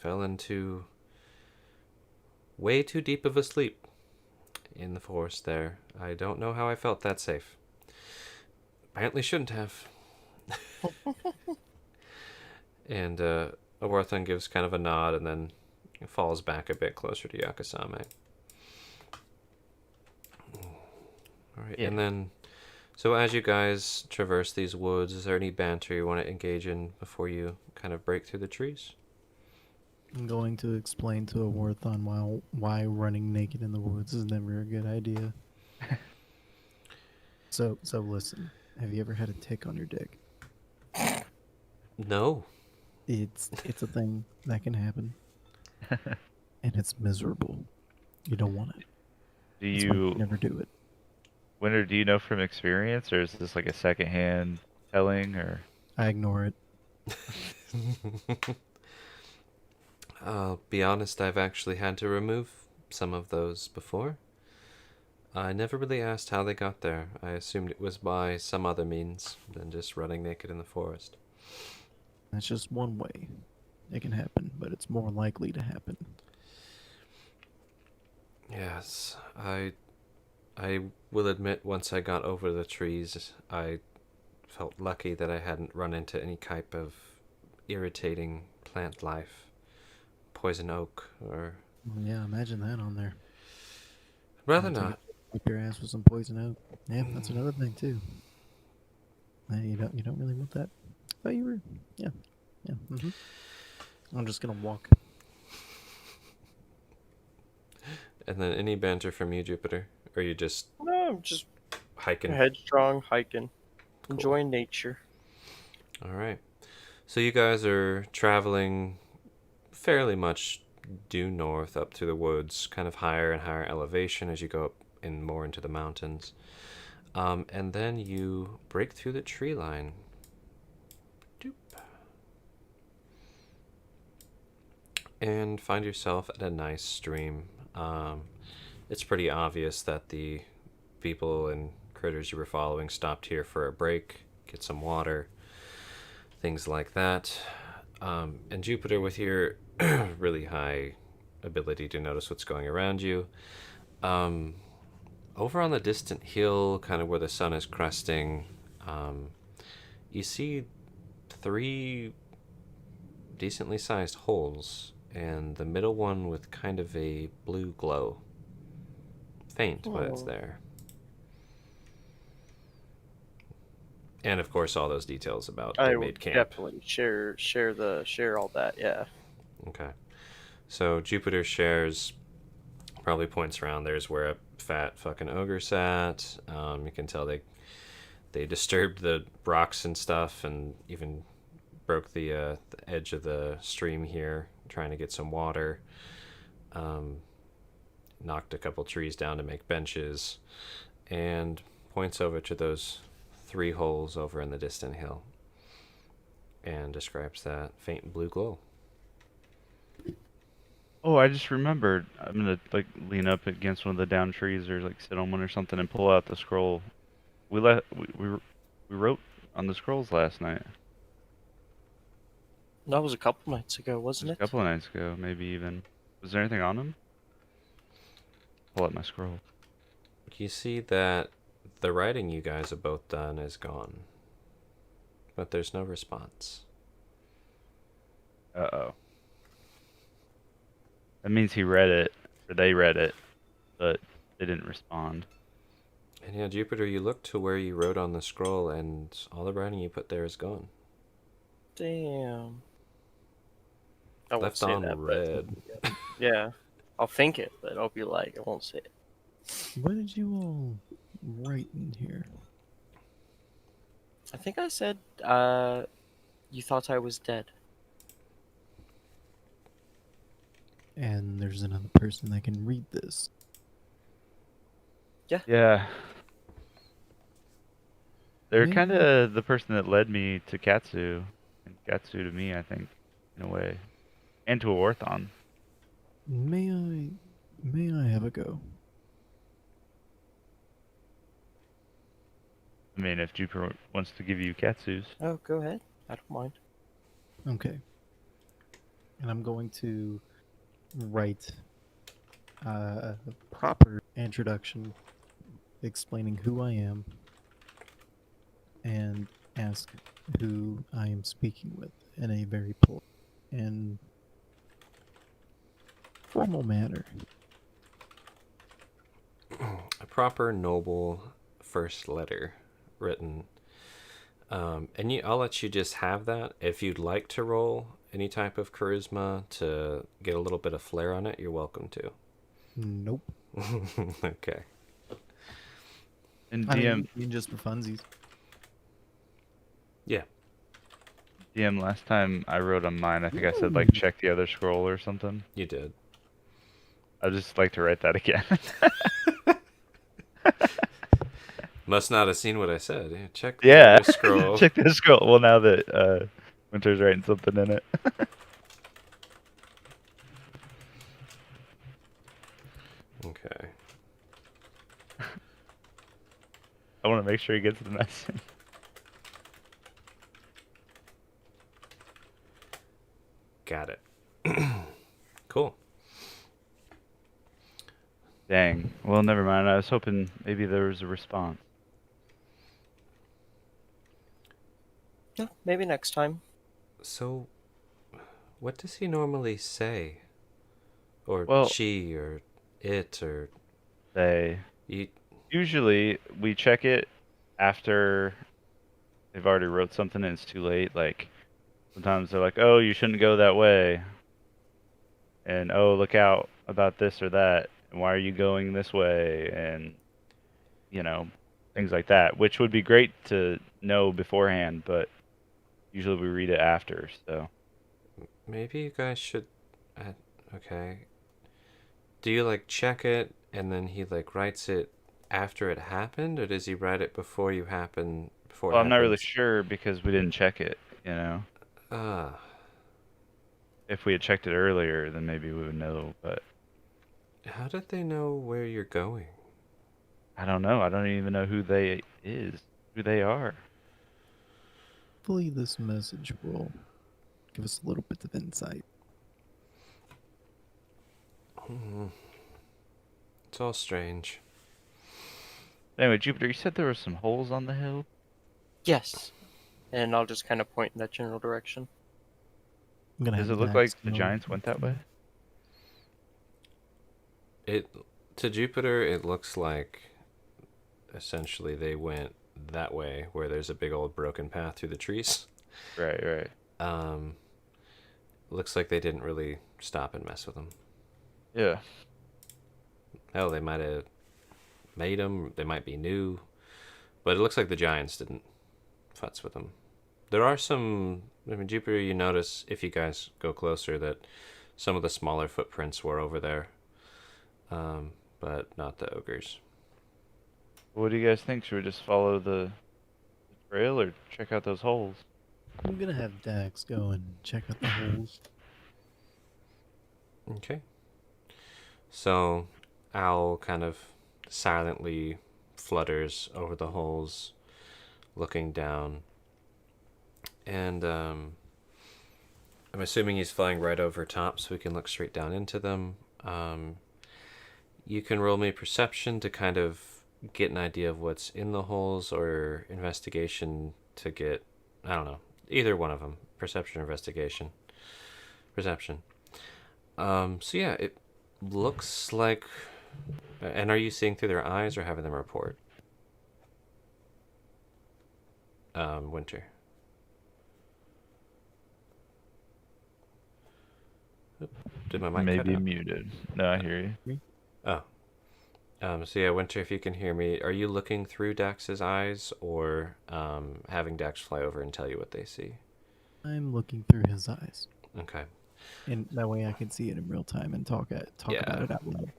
fell into way too deep of a sleep in the forest there. I don't know how I felt that safe. Apparently shouldn't have. And Awarthon gives kind of a nod and then falls back a bit closer to Yakasame. Alright, Yeah. and then, so as you guys traverse these woods, is there any banter you want to engage in before you kind of break through the trees? I'm going to explain to a Warthon why running naked in the woods is never a good idea. So listen. Have you ever had a tick on your dick? No. It's a thing that can happen, and it's miserable. You don't want it. Do That's why you you, never do it. Winter, do you know from experience, or is this like a secondhand telling, or? I ignore it. I'll be honest, I've actually had to remove some of those before. I never really asked how they got there. I assumed it was by some other means than just running naked in the forest. That's just one way it can happen, but it's more likely to happen. Yes, I will admit once I got over the trees, I felt lucky that I hadn't run into any type of irritating plant life, poison oak, or Well, yeah, imagine that on there. rather Take not. Whip your ass with some poison oak. Yeah, that's another thing too. You don't really want that. Thought you were. Yeah, yeah. I'm just gonna walk. And then any banter from you, Jupiter, or you just No, I'm just hiking? headstrong, hiking, Cool. enjoying nature. All right. So you guys are traveling fairly much due north up through the woods, kind of higher and higher elevation as you go up in more into the mountains. And then you break through the tree line. Doop. And find yourself at a nice stream. It's pretty obvious that the people and critters you were following stopped here for a break, get some water, things like that. And Jupiter, with your really high ability to notice what's going around you, over on the distant hill, kind of where the sun is cresting, you see 3 decently sized holes, and the middle one with kind of a blue glow. Faint, but it's Oh. there. And of course, all those details about I they would made camp. definitely share all that. Yeah. Okay. So Jupiter shares, probably points around. There's where a fat fucking ogre sat. You can tell they disturbed the rocks and stuff, and even broke the edge of the stream here, trying to get some water. Knocked a couple trees down to make benches, and points over to those 3 holes over in the distant hill, and describes that faint blue glow. Oh, I just remembered. I'm gonna like lean up against one of the down trees or like sit on one or something and pull out the scroll. We wrote on the scrolls last night. That was a couple nights ago, It was wasn't a it? couple of nights ago, maybe even. Was there anything on them? Pull out my scroll. You see that the writing you guys have both done is gone, but there's no response. Uh-oh. That means he read it, or they read it, but they didn't respond. And yeah, Jupiter, you look to where you wrote on the scroll, and all the writing you put there is gone. Damn. I won't Left say on that, but red. yeah, I'll think it, but I'll be like, I won't say it. What did you all write in here? I think I said, you thought I was dead. And there's another person that can read this. Yeah. They're Maybe- kind of the person that led me to Katsu, and Katsu to me, I think, in a way, and to a Orthon. May I have a go? I mean, if Jupiter wants to give you Katsu's. Oh, go ahead. I don't mind. Okay. And I'm going to write a proper introduction explaining who I am and ask who I am speaking with in a very polite and formal manner. A proper, noble first letter written. And I'll let you just have that. If you'd like to roll any type of charisma to get a little bit of flair on it, you're welcome to. Nope. Okay. And I DM, mean, you can just for funsies. Yeah. DM, last time I wrote on mine, I think I said like check the other scroll or something. You did. I'd just like to write that again. Must not have seen what I said. Yeah, check the Yeah, other scroll. check the scroll. Well, now that Winter's writing something in it. Okay. I want to make sure he gets the message. Got it. Cool. Dang. Well, never mind. I was hoping maybe there was a response. Yeah, maybe next time. So, what does he normally say? Or Well, she, or it, or they you? usually we check it after they've already wrote something and it's too late. Like sometimes they're like, "Oh, you shouldn't go that way," and "Oh, look out about this or that," and "Why are you going this way?" and you know, things like that, which would be great to know beforehand, but usually we read it after. So Maybe you guys should. Uh, okay. Do you like check it and then he like writes it after it happened, or does he write it before you happen? Before it well, I'm not really happens? sure because we didn't check it. You know, Ah. if we had checked it earlier, then maybe we would know. But How did they know where you're going? I don't know. I don't even know who they are. Hopefully, this message will give us a little bit of insight. Hmm. It's all strange. Anyway, Jupiter, you said there were some holes on the hill. Yes. And I'll just kind of point in that general direction. I'm gonna Does have it look Dax like the go Giants went that way? It to Jupiter, it looks like essentially they went that way, where there's a big old broken path through the trees. Right, right. Um, looks like they didn't really stop and mess with them. Yeah. Hell, they might have made them. They might be new, but it looks like the Giants didn't futz with them. There are some. I mean, Jupiter. You notice if you guys go closer that some of the smaller footprints were over there, but not the ogres. What do you guys think? Should we just follow the trail or check out those holes? I'm gonna have Dax go and check out the holes. Okay. So, Owl kind of silently flutters over the holes, looking down. And I'm assuming he's flying right over top so we can look straight down into them. You can roll me perception to kind of get an idea of what's in the holes, or investigation to get, I don't know, either one of them. Perception or investigation. Perception. So yeah, it looks like. And are you seeing through their eyes or having them report? Winter. Oop, did my mic cut Maybe out? muted. No, I hear you. Oh. So yeah, Winter, if you can hear me, are you looking through Dax's eyes, or having Dax fly over and tell you what they see? I'm looking through his eyes, Okay. and that way I can see it in real time and talk Yeah. about it out loud.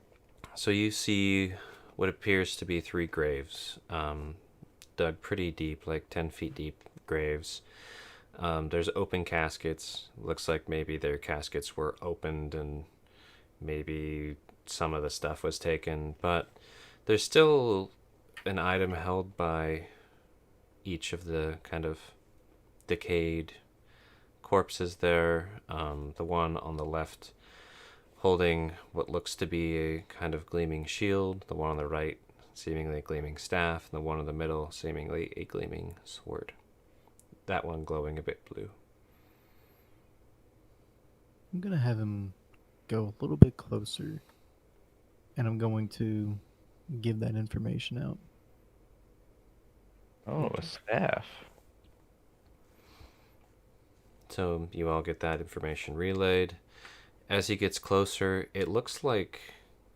So you see what appears to be three graves, dug pretty deep, like 10 feet deep graves. There's open caskets. Looks like maybe their caskets were opened and maybe some of the stuff was taken, but there's still an item held by each of the kind of decayed corpses there. The one on the left holding what looks to be a kind of gleaming shield, the one on the right seemingly a gleaming staff, and the one in the middle seemingly a gleaming sword. That one glowing a bit blue. I'm gonna have him go a little bit closer, and I'm going to give that information out. Oh, a staff. So you all get that information relayed. As he gets closer, it looks like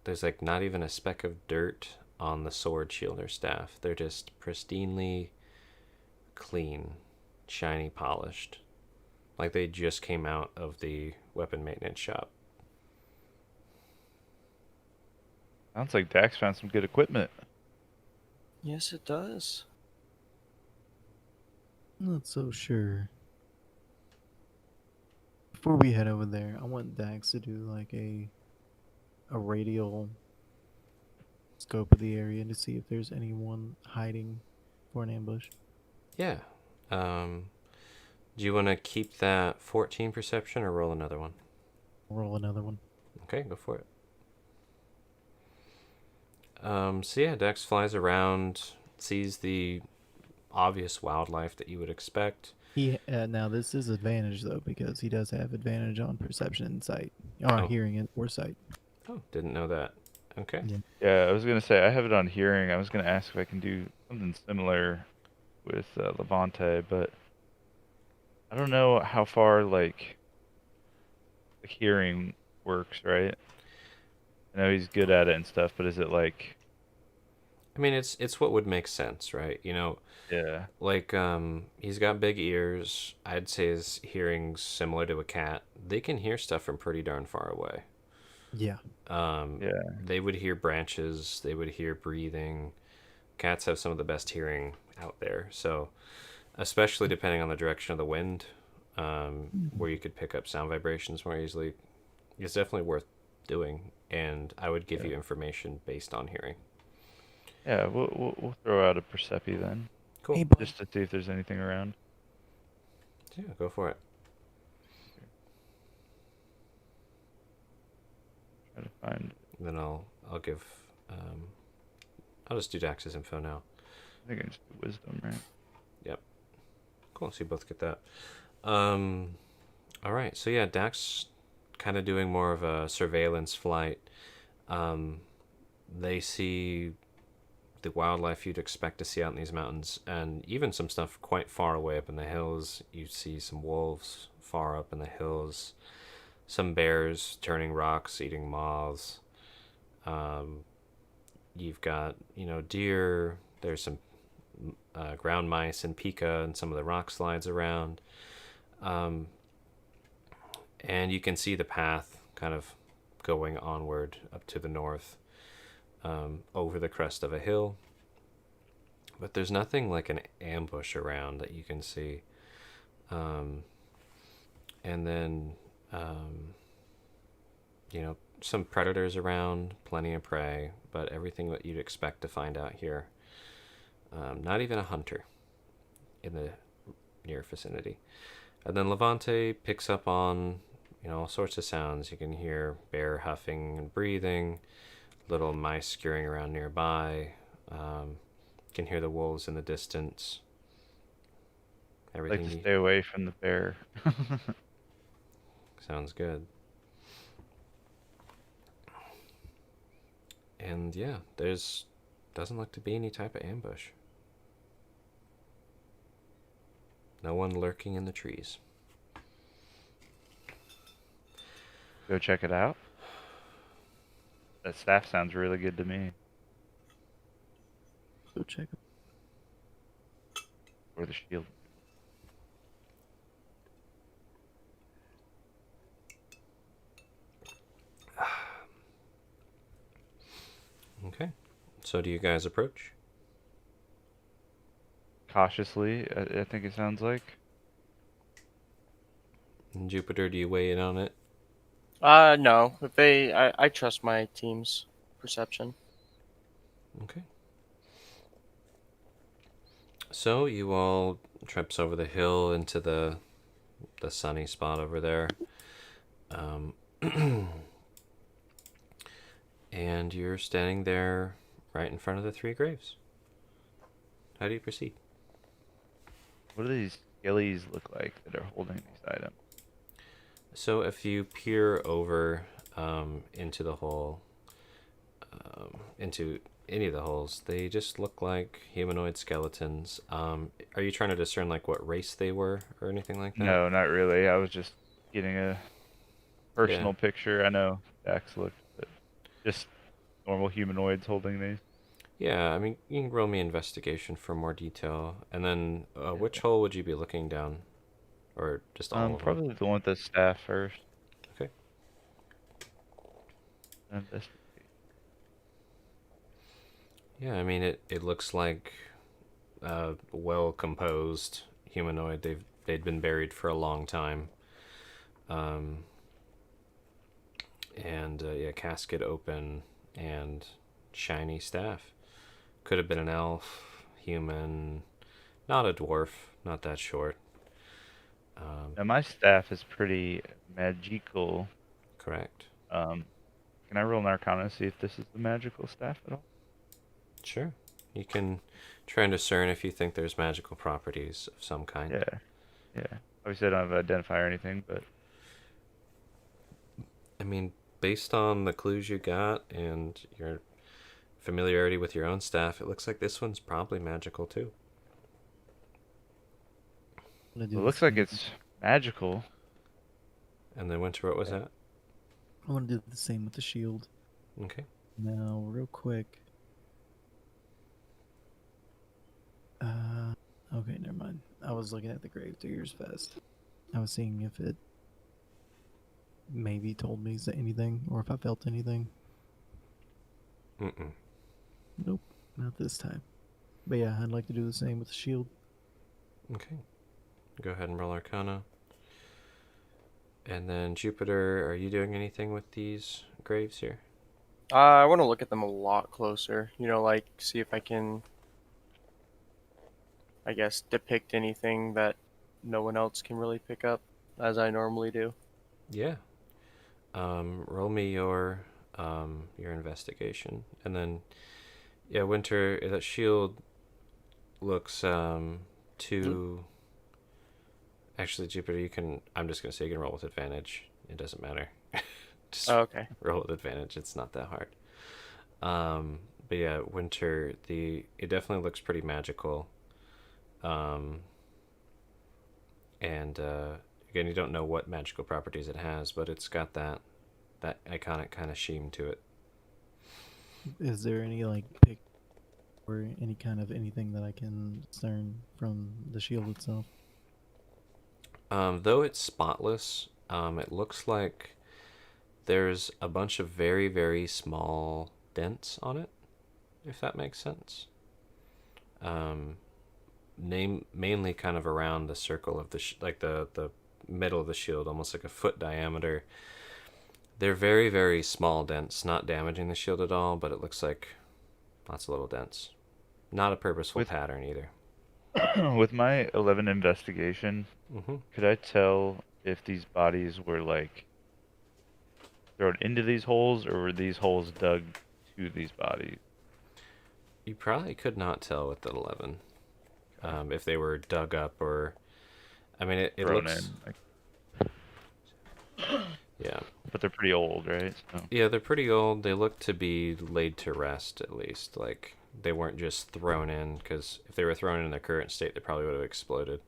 there's like not even a speck of dirt on the sword, shield, or staff. They're just pristinely clean, shiny, polished. Like they just came out of the weapon maintenance shop. Sounds like Dax found some good equipment. Yes, it does. Not so sure. Before we head over there, I want Dax to do like a radial scope of the area to see if there's anyone hiding for an ambush. Yeah. Do you want to keep that 14 perception or roll another one? Roll another one. Okay, go for it. So yeah, Dex flies around, sees the obvious wildlife that you would expect. He now this is advantage though because he does have advantage on perception and sight, or Oh. hearing it or sight. Oh, didn't know that. Okay. Yeah. Yeah, I was gonna say I have it on hearing. I was gonna ask if I can do something similar with Levante, but I don't know how far like the hearing works, right? I know he's good at it and stuff, but is it like, I mean, it's what would make sense, right? yeah, Like he's got big ears. I'd say his hearing's similar to a cat. They can hear stuff from pretty darn far away. Yeah. yeah, They would hear branches. They would hear breathing. Cats have some of the best hearing out there. So, especially depending on the direction of the wind, where you could pick up sound vibrations more easily, it's definitely worth doing. And I would give yeah, you information based on hearing. yeah. We'll throw out a Percepi then, Cool. Hey, bud. just to see if there's anything around. Yeah, go for it. Try to find. Then I'll give I'll just do Dax's info now. I think I just do wisdom, right? Yep. Cool. So you both get that. All right. So yeah, Dax kind of doing more of a surveillance flight. They see the wildlife you'd expect to see out in these mountains, and even some stuff quite far away up in the hills. You see some wolves far up in the hills, some bears turning rocks, eating moths. You've got deer. There's some ground mice and pika and some of the rock slides around. And you can see the path kind of going onward up to the north, over the crest of a hill. But there's nothing like an ambush around that you can see. And then, some predators around, plenty of prey, but everything that you'd expect to find out here. Not even a hunter in the near vicinity. And then Levante picks up on, all sorts of sounds. You can hear bear huffing and breathing, little mice scurrying around nearby. You can hear the wolves in the distance. I'd like Everything to stay away from the bear. sounds good. And yeah, there's doesn't look to be any type of ambush. No one lurking in the trees. Go check it out. That staff sounds really good to me. Go check. Or the shield. Okay. So do you guys approach? Cautiously, I think it sounds like. And Jupiter, do you weigh in on it? No. If I trust my team's perception. Okay. So you all trips over the hill into the sunny spot over there. And you're standing there right in front of the three graves. How do you proceed? What do these skillies look like that are holding these items? So if you peer over into the hole, into any of the holes. They just look like humanoid skeletons. Are you trying to discern like what race they were or anything like that? No, not really. I was just getting a Yeah. personal picture. I know Dax looked, but just normal humanoids holding these. Yeah, I mean, you can roll me investigation for more detail. And then, which hole would you be looking down? Or just all of them? Probably the one with the staff first. Okay. Investigate. Yeah, I mean, it looks like well composed humanoid. They'd been buried for a long time. Um, and yeah, casket open and shiny staff. Could have been an elf, human, not a dwarf, not that short. Now my staff is pretty magical. Correct. Can I roll an Arcana to see if this is the magical staff at all? Sure. You can try and discern if you think there's magical properties of some kind. Yeah, yeah. Obviously I don't have an identifier or anything, but I mean, based on the clues you got and your familiarity with your own staff, it looks like this one's probably magical too. I'm gonna do it the looks like same- it's magical. And then Winter, what was Yeah. that? I want to do the same with the shield. Okay. Now, real quick. Okay, never mind. I was looking at the grave diggers fast. I was seeing if it maybe told me anything or if I felt anything. Mm-mm. Nope, not this time. But yeah, I'd like to do the same with the shield. Okay. Go ahead and roll Arcana. And then Jupiter, are you doing anything with these graves here? I want to look at them a lot closer. Like see if I can, I guess, depict anything that no one else can really pick up, as I normally do. Yeah. Roll me your investigation, and then yeah, Winter. That shield looks too. Actually, Jupiter, you can. I'm just gonna say you can roll with advantage. It doesn't matter. Just Oh, okay. roll with advantage. It's not that hard. But yeah, Winter. It definitely looks pretty magical. And again, you don't know what magical properties it has, but it's got that iconic kind of sheen to it. Is there any like pick or any kind of anything that I can discern from the shield itself? Though it's spotless, it looks like there's a bunch of very, very small dents on it, if that makes sense. Mainly kind of around the circle of like the middle of the shield, almost like a foot diameter. They're very, very small dents, not damaging the shield at all, but it looks like lots of little dents. Not a purposeful With- pattern either. With my 11 investigation, Mm-hmm. could I tell if these bodies were like thrown into these holes or were these holes dug to these bodies? You probably could not tell with the 11 if they were dug up or. I mean, it Thrown looks. in, like, Yeah. but they're pretty old, right? So, Yeah, they're pretty old. They look to be laid to rest, at least. Like, they weren't just thrown in, because if they were thrown in their current state, they probably would have exploded.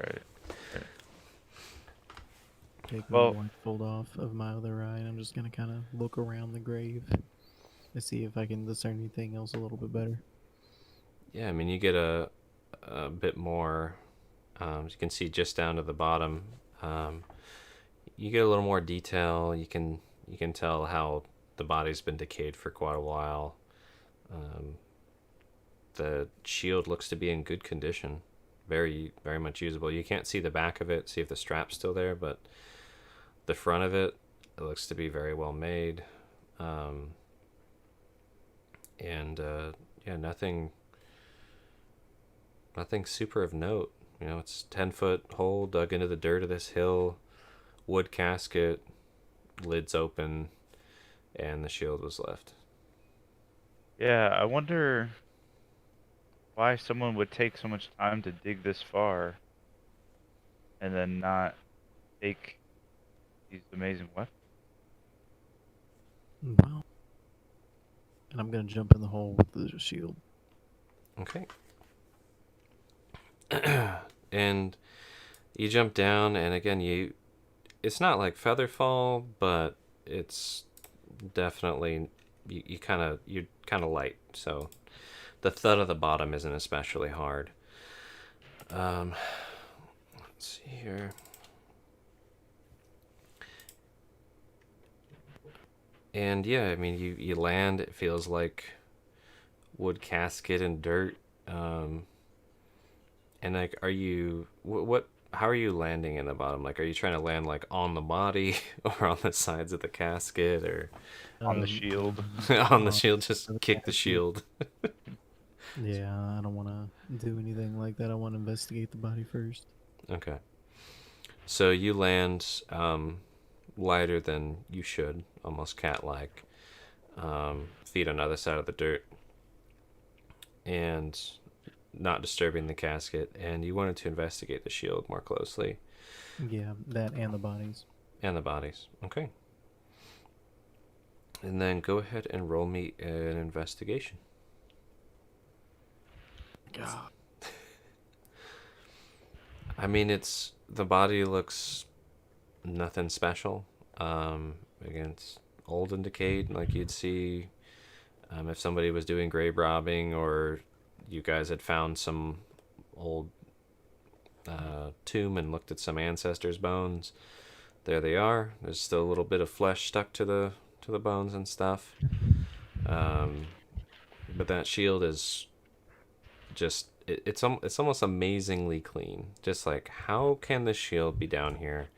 right. Take Well- my blindfold off of my other eye, and I'm just gonna kind of look around the grave to see if I can discern anything else a little bit better. Yeah, I mean, you get a bit more. You can see just down to the bottom. You get a little more detail. You can tell how the body's been decayed for quite a while. The shield looks to be in good condition, very, very much usable. You can't see the back of it, see if the strap's still there, but the front of it looks to be very well made. And yeah, nothing super of note. It's 10-foot hole dug into the dirt of this hill, wood casket, lids open, and the shield was left. Yeah, I wonder why someone would take so much time to dig this far and then not take these amazing weapons. Wow. and I'm gonna jump in the hole with the shield. Okay. And you jump down, and again, it's not like feather fall, but it's definitely you're kind of light, so the thud of the bottom isn't especially hard. Let's see here. And yeah, I mean, you land. It feels like wood casket and dirt. And like, are you what? How are you landing in the bottom? Like, are you trying to land like on the body or on the sides of the casket or On the shield. on the shield? For Just the kick the casket. shield. Yeah, I don't want to do anything like that. I want to investigate the body first. Okay. So you land lighter than you should, almost cat-like. Feet on either side of the dirt, and not disturbing the casket. And you wanted to investigate the shield more closely Yeah, that and the bodies. and the bodies. Okay. And then go ahead and roll me an investigation. God. I mean, the body looks nothing special. Again, it's old and decayed, like you'd see if somebody was doing grave robbing, or you guys had found some old tomb and looked at some ancestors' bones. There they are. There's still a little bit of flesh stuck to the bones and stuff. But that shield is just it's almost amazingly clean. Just like, how can this shield be down here,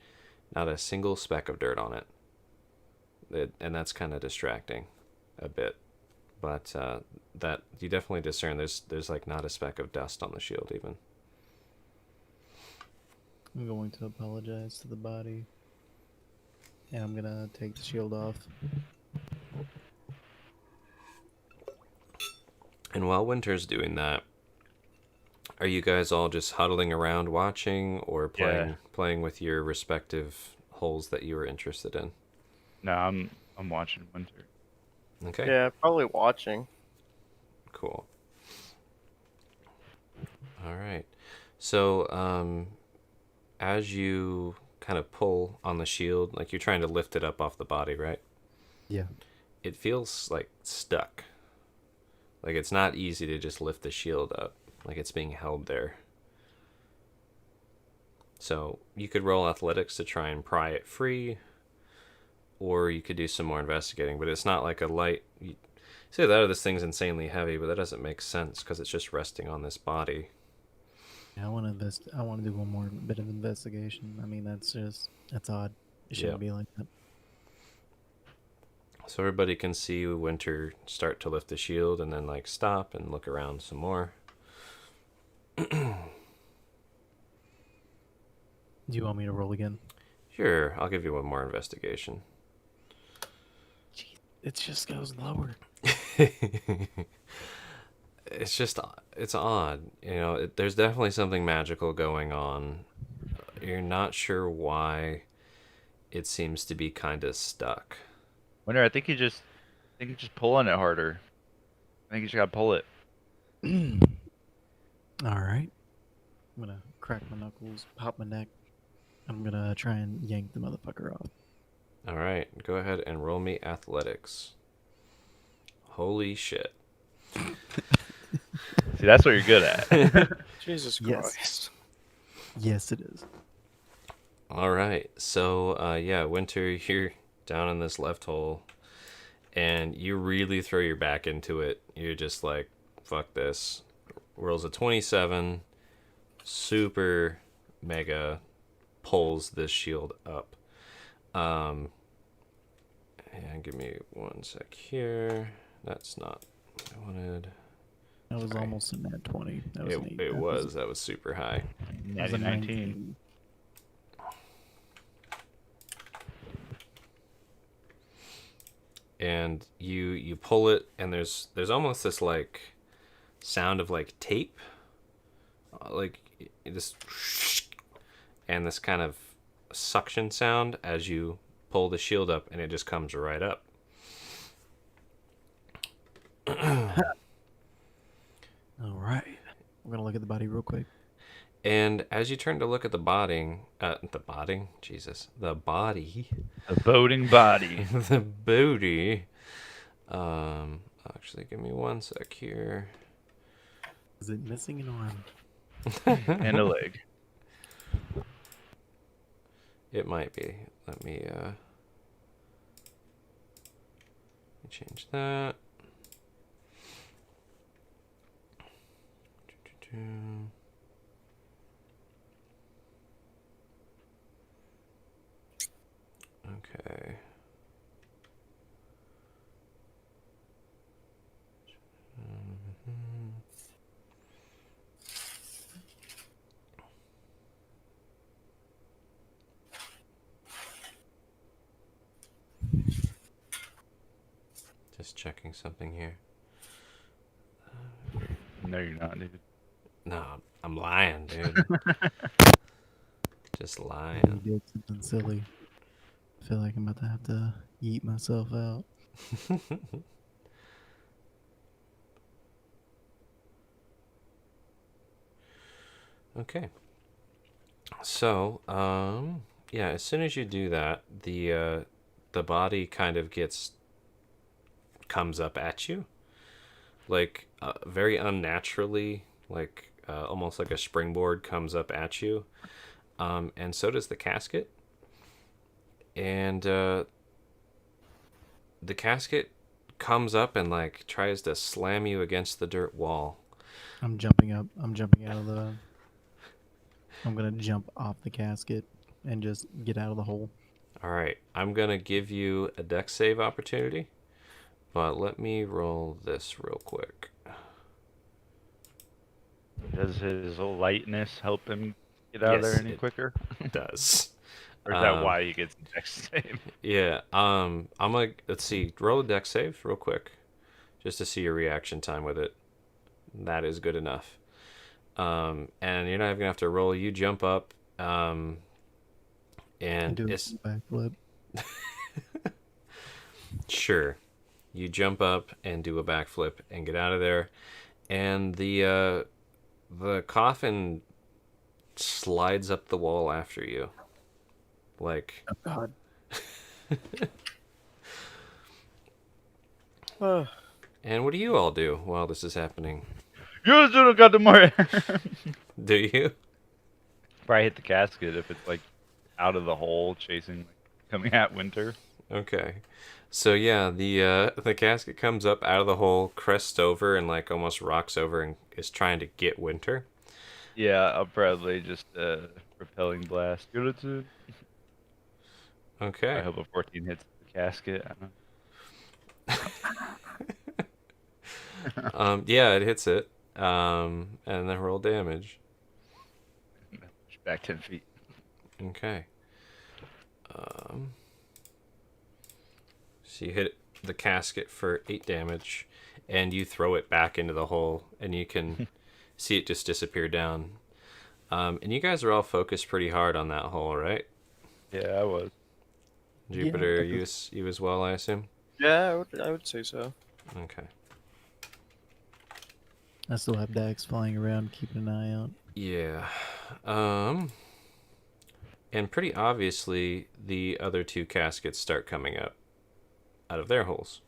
not a single speck of dirt on it? And that's kind of distracting a bit. But that you definitely discern there's like not a speck of dust on the shield even. I'm going to apologize to the body. And I'm gonna take the shield off. And while Winter's doing that, are you guys all just huddling around watching, or playing with your respective holes that you were interested in? No, I'm watching Winter. Okay. Yeah, probably watching. Cool. All right. So, as you kind of pull on the shield, like you're trying to lift it up off the body, right? Yeah. It feels like stuck. Like it's not easy to just lift the shield up. Like it's being held there. So you could roll athletics to try and pry it free, or you could do some more investigating. But it's not like a light. You say that, or this thing's insanely heavy, but that doesn't make sense because it's just resting on this body. Yeah, I want to I want to do one more bit of investigation. I mean, that's odd. It shouldn't be like that. So everybody can see Winter start to lift the shield and then like stop and look around some more. Do you want me to roll again? Sure, I'll give you one more investigation. It just goes lower. It's odd. You know, there's definitely something magical going on. You're not sure why it seems to be kind of stuck. Winter, I think you're just pulling it harder. I think you just gotta pull it. All right. I'm gonna crack my knuckles, pop my neck. I'm gonna try and yank the motherfucker off. All right, go ahead and roll me athletics. Holy shit. See, that's what you're good at. Jesus Yes. Christ. Yes, it is. All right, so yeah, Winter, you're down in this left hole, and you really throw your back into it. You're just like, fuck this. Rolls a 27, super mega pulls this shield up. And give me 1 sec here. That's not what I wanted. That was Sorry. almost a nat 20. That was an eight. That was super high. That was a 19. And you pull it, and there's almost this like sound of like tape, like this, and this kind of suction sound as you pull the shield up, and it just comes right up. All right. I'm gonna look at the body real quick. And as you turn to look at the body, Jesus, the body, The boating body. the booty. Actually, give me one sec here. Is it missing an arm? And a leg. It might be. Let me change that. Okay. Just checking something here. No, you're not, dude. No, I'm lying, dude. Just You lying. did something silly. I feel like I'm about to have to yeet myself out. Okay. So, yeah, as soon as you do that, the body kind of comes up at you, like very unnaturally, like almost like a springboard comes up at you, and so does the casket, and the casket comes up and like tries to slam you against the dirt wall. I'm jumping up. I'm jumping out of the. I'm gonna jump off the casket and just get out of the hole. All right, I'm gonna give you a dex save opportunity, but let me roll this real quick. Does his little lightness help him get out of there Yes, any it quicker? does. Or is that why he gets the dex save? Yeah. I'm gonna let's see. Roll a dex save real quick, just to see your reaction time with it. That is good enough. And you're not even gonna have to roll. You jump up. And And do a it's backflip. sure. You jump up and do a backflip and get out of there. And the coffin slides up the wall after you. Like Oh God. and what do you all do while this is happening? You should have got the more. Do you? Probably hit the casket if it's like out of the hole, chasing, like, coming at Winter. Okay. So yeah, the casket comes up out of the hole, crests over and like almost rocks over and is trying to get Winter. Yeah, I'll probably just repelling blast. Get it to. I Okay. hope a 14 hits the casket. I don't Yeah, it hits it. And then roll damage. know. Push back 10 feet. Okay. So you hit the casket for 8 damage, and you throw it back into the hole, and you can see it just disappear down. And you guys are all focused pretty hard on that hole, right? Yeah, I was. Jupiter, Yeah, you as well, I assume. Yeah, I would say so. Okay. I still have Dax flying around, keeping an eye out. Yeah. And pretty obviously, the other two caskets start coming up out of their holes.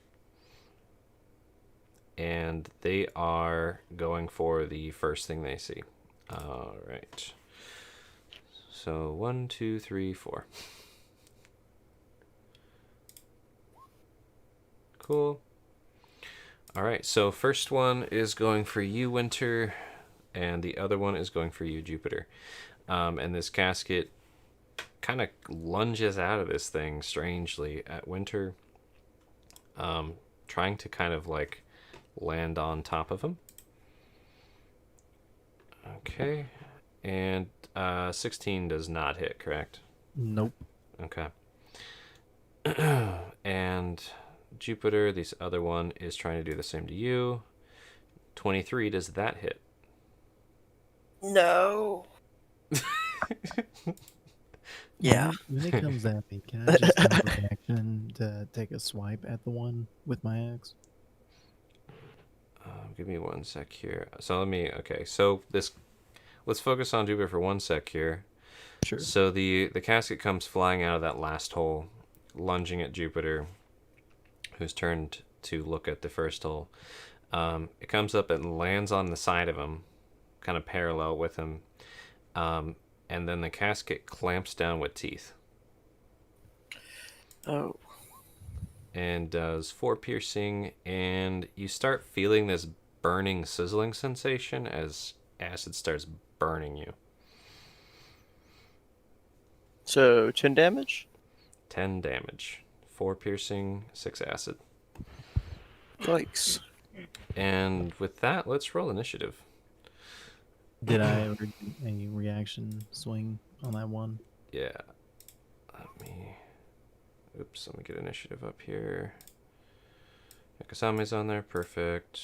And they are going for the first thing they see. All right. So 1, 2, 3, 4. Cool. All right. So first one is going for you, Winter, and the other one is going for you, Jupiter. And this casket kind of lunges out of this thing strangely at Winter, trying to kind of like land on top of him. Okay. And 16 does not hit, correct? Nope. Okay. And Jupiter, this other one, is trying to do the same to you. 23, does that hit? No. Yeah. When it comes at me, can I just have a reaction to take a swipe at the one with my axe? Give me 1 sec here. So okay, so let's focus on Jupiter for 1 sec here. Sure. So the casket comes flying out of that last hole, lunging at Jupiter, who's turned to look at the first hole. It comes up and lands on the side of him, kind of parallel with him, and then the casket clamps down with teeth Oh. and does 4 piercing, and you start feeling this burning, sizzling sensation as acid starts burning you. So 10 damage? 10 damage. 4 piercing, 6 acid. Yikes. And with that, let's roll initiative. Did I ever get a reaction swing on that one? Yeah. Let me get initiative up here. Kasami's on there. Perfect.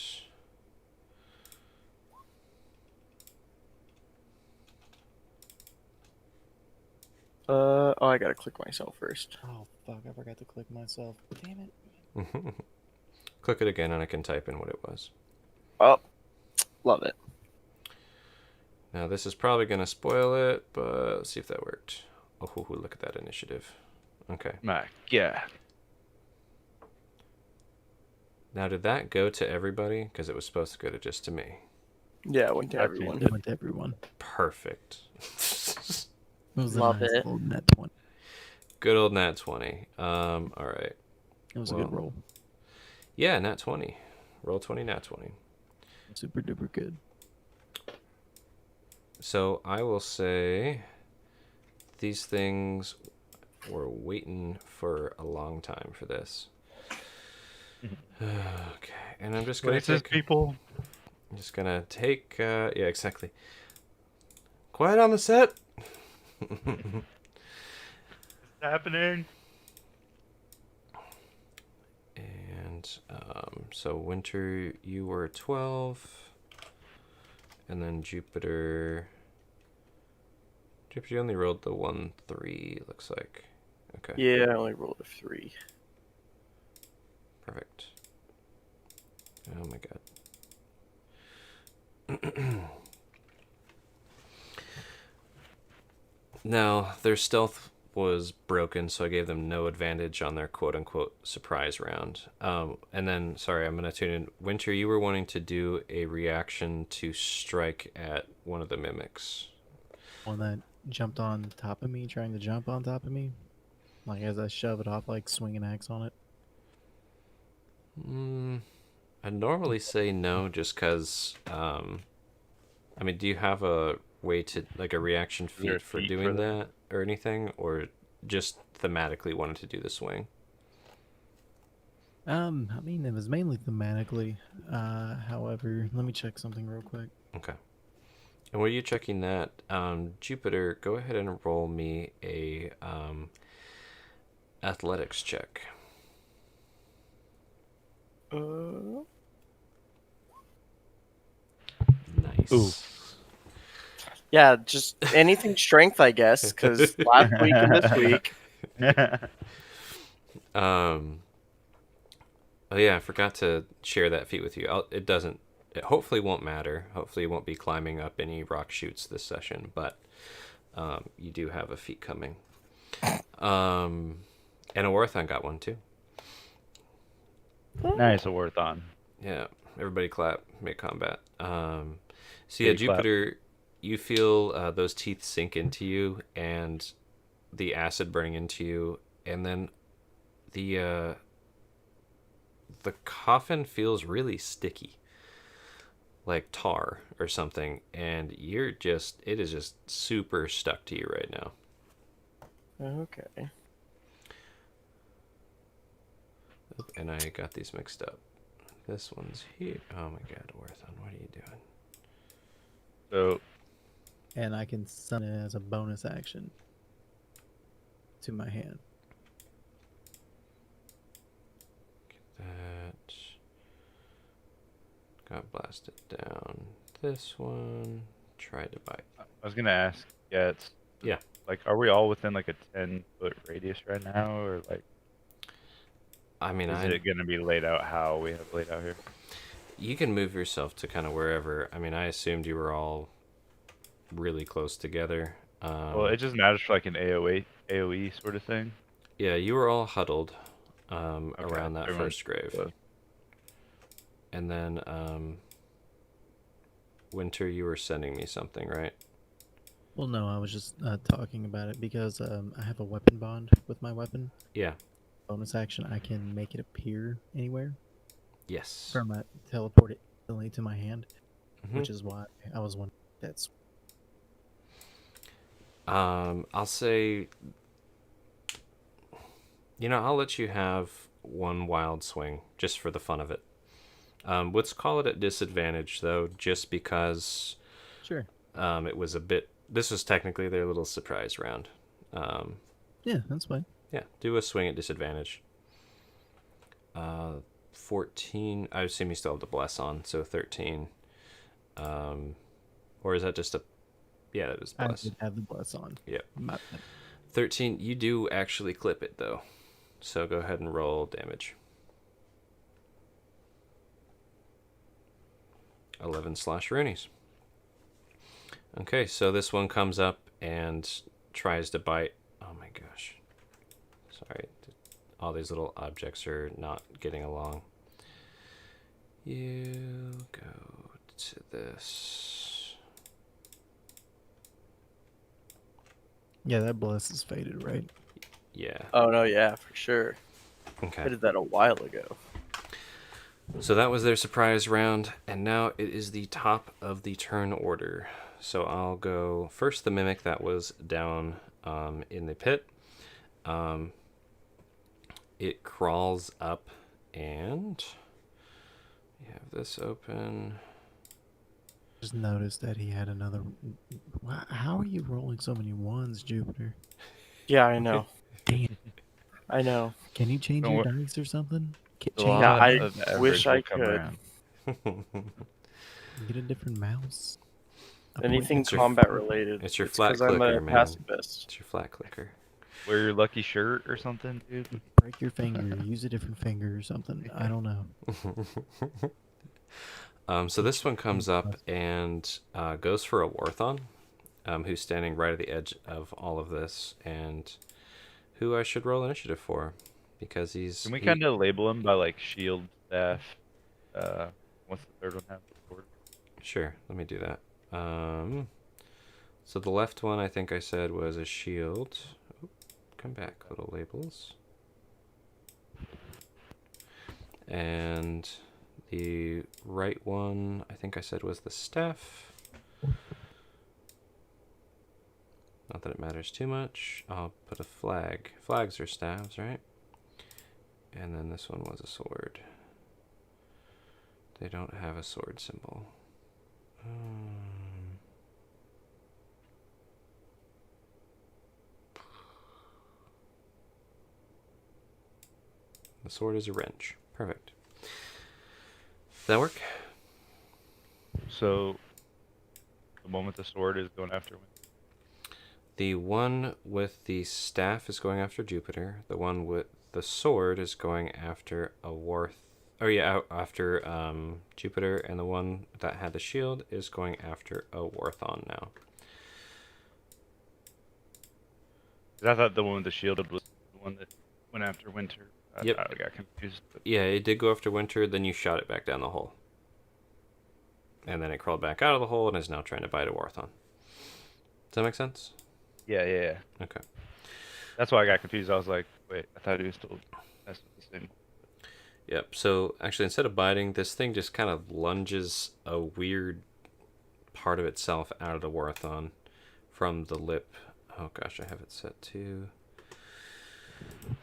I gotta click myself first. Oh fuck! I forgot to click myself. Damn it. Click it again and I can type in what it was. Oh, love it. Now this is probably going to spoil it, but let's see if that worked. Oh, look at that initiative. Okay. My God. Now did that go to everybody? Because it was supposed to go to just to me. Yeah, it went to I everyone. It went to everyone. Perfect. It was Love a nice it. old net 20. Good old nat 20. All right. It was a good roll. Yeah, nat 20. Roll 20, nat 20. Super duper good. So I will say these things were waiting for a long time for this. Okay, and I'm just gonna Racist people. I'm just gonna take. Yeah, exactly. Quiet on the set. What's happening? And so Winter, you were 12, and then Jupiter. Jupiter, you only rolled the 1-3. Looks like. Okay. Yeah, I only rolled a 3. Perfect. Oh my god. Now, their stealth was broken, so I gave them no advantage on their quote-unquote surprise round. And then, sorry, I'm going to tune in. Winter, you were wanting to do a reaction to strike at one of the mimics. One that jumped on top of me, trying to jump on top of me. Like as I shove it off, like swing an axe on it. I'd normally say no, just because, I mean, do you have a way to, like, a reaction there a feat for feat doing for that or anything? Or just thematically wanted to do the swing? I mean, it was mainly thematically. However, let me check something real quick. Okay. And while you're checking that, Jupiter, go ahead and roll me a athletics check. Nice. Ooh. Yeah, just anything strength, I guess, because last week and this week. Oh yeah, I forgot to share that feat with you. It hopefully won't matter. Hopefully you won't be climbing up any rock chutes this session, but you do have a feat coming. And a Warthon got one too. Nice, a Warthon. Yeah, everybody clap, make combat. So yeah, Big clap. Jupiter, you feel those teeth sink into you and the acid burning into you, and then the coffin feels really sticky, like tar or something, and it is just super stuck to you right now. Okay. Oop, and I got these mixed up. This one's here. Oh my god, Warthon, what are you doing? So, And I can summon it as a bonus action to my hand. That got blasted down. This one tried to bite. I was gonna ask. Yeah, Yeah. Like, are we all within like a 10-foot radius right now, or like, I mean, is it gonna be laid out how we have laid out here? You can move yourself to kind of wherever. I mean, I assumed you were all really close together. Well, it just matters for like an AOE sort of thing. Yeah, you were all huddled Okay, around that everyone's first grave. close. And then, Winter, you were sending me something, right? Well, no, I was just talking about it because I have a weapon bond with my weapon. Yeah. Bonus action, I can make it appear anywhere Yes. from a teleport it instantly to my hand, Mhm. which is why I was wondering. That's I'll say, I'll let you have one wild swing just for the fun of it. Let's call it at disadvantage, though, just because sure. it was a bit. This was technically their little surprise round. Yeah, that's fine. Yeah, do a swing at disadvantage. 14. I assume you still have the bless on, so 13. Or is that just a? Yeah, that was I bless. did have the bless on. Yep. My bad. 13. You do actually clip it though, so go ahead and roll damage. 11 slash Roonies. Okay, so this one comes up and tries to bite. Oh my gosh. Sorry. All these little objects are not getting along. You go to this. Yeah, that bless is faded, right? Yeah. Oh no, yeah, for sure. I Okay. did that a while ago. So that was their surprise round, and now it is the top of the turn order. So I'll go first the Mimic that was down in the pit. It crawls up, and you have this open. Just noticed that he had another. How are you rolling so many ones, Jupiter? Yeah, I know. Damn. I know. Can you change Don't your wor- dice or something? The Change Yeah, law I of average wish will I come could. around. Get a different mouse. A Anything It's your- combat related. it's your flat 'cause I'm clicker, a man. pacifist. It's your flat clicker. Wear your lucky shirt or something, dude. break your finger. Use a different finger or something. I don't know. So this one comes up and goes for a Warthon, who's standing right at the edge of all of this, and who I should roll initiative for, because Can we kind of label him by like shield, staff? What's the third one have? Sword? Sure, let me do that. So the left one I think I said was a shield. Oop, come back, little labels. And the right one I think I said was the staff. Not that it matters too much. I'll put a flag. Flags are staves, right? And then this one was a sword. They don't have a sword symbol. The sword is a wrench. Perfect. Does that work? So the one with the sword is going after Winter. The one with the staff is going after Jupiter. The one with the sword is going after a Warth. Oh yeah, after Jupiter, and the one that had the shield is going after a Warthon now. 'Cause I thought the one with the shield was the one that went after Winter. Yep. I got confused. But Yeah, it did go after Winter, then you shot it back down the hole. And then it crawled back out of the hole and is now trying to bite a Warthon. Does that make sense? yeah. Okay. That's why I got confused. I was like, wait, I thought he was still messing with the same. Yep, so actually instead of biting, this thing just kind of lunges a weird part of itself out of the Warthon from the lip. Oh gosh, I have it set to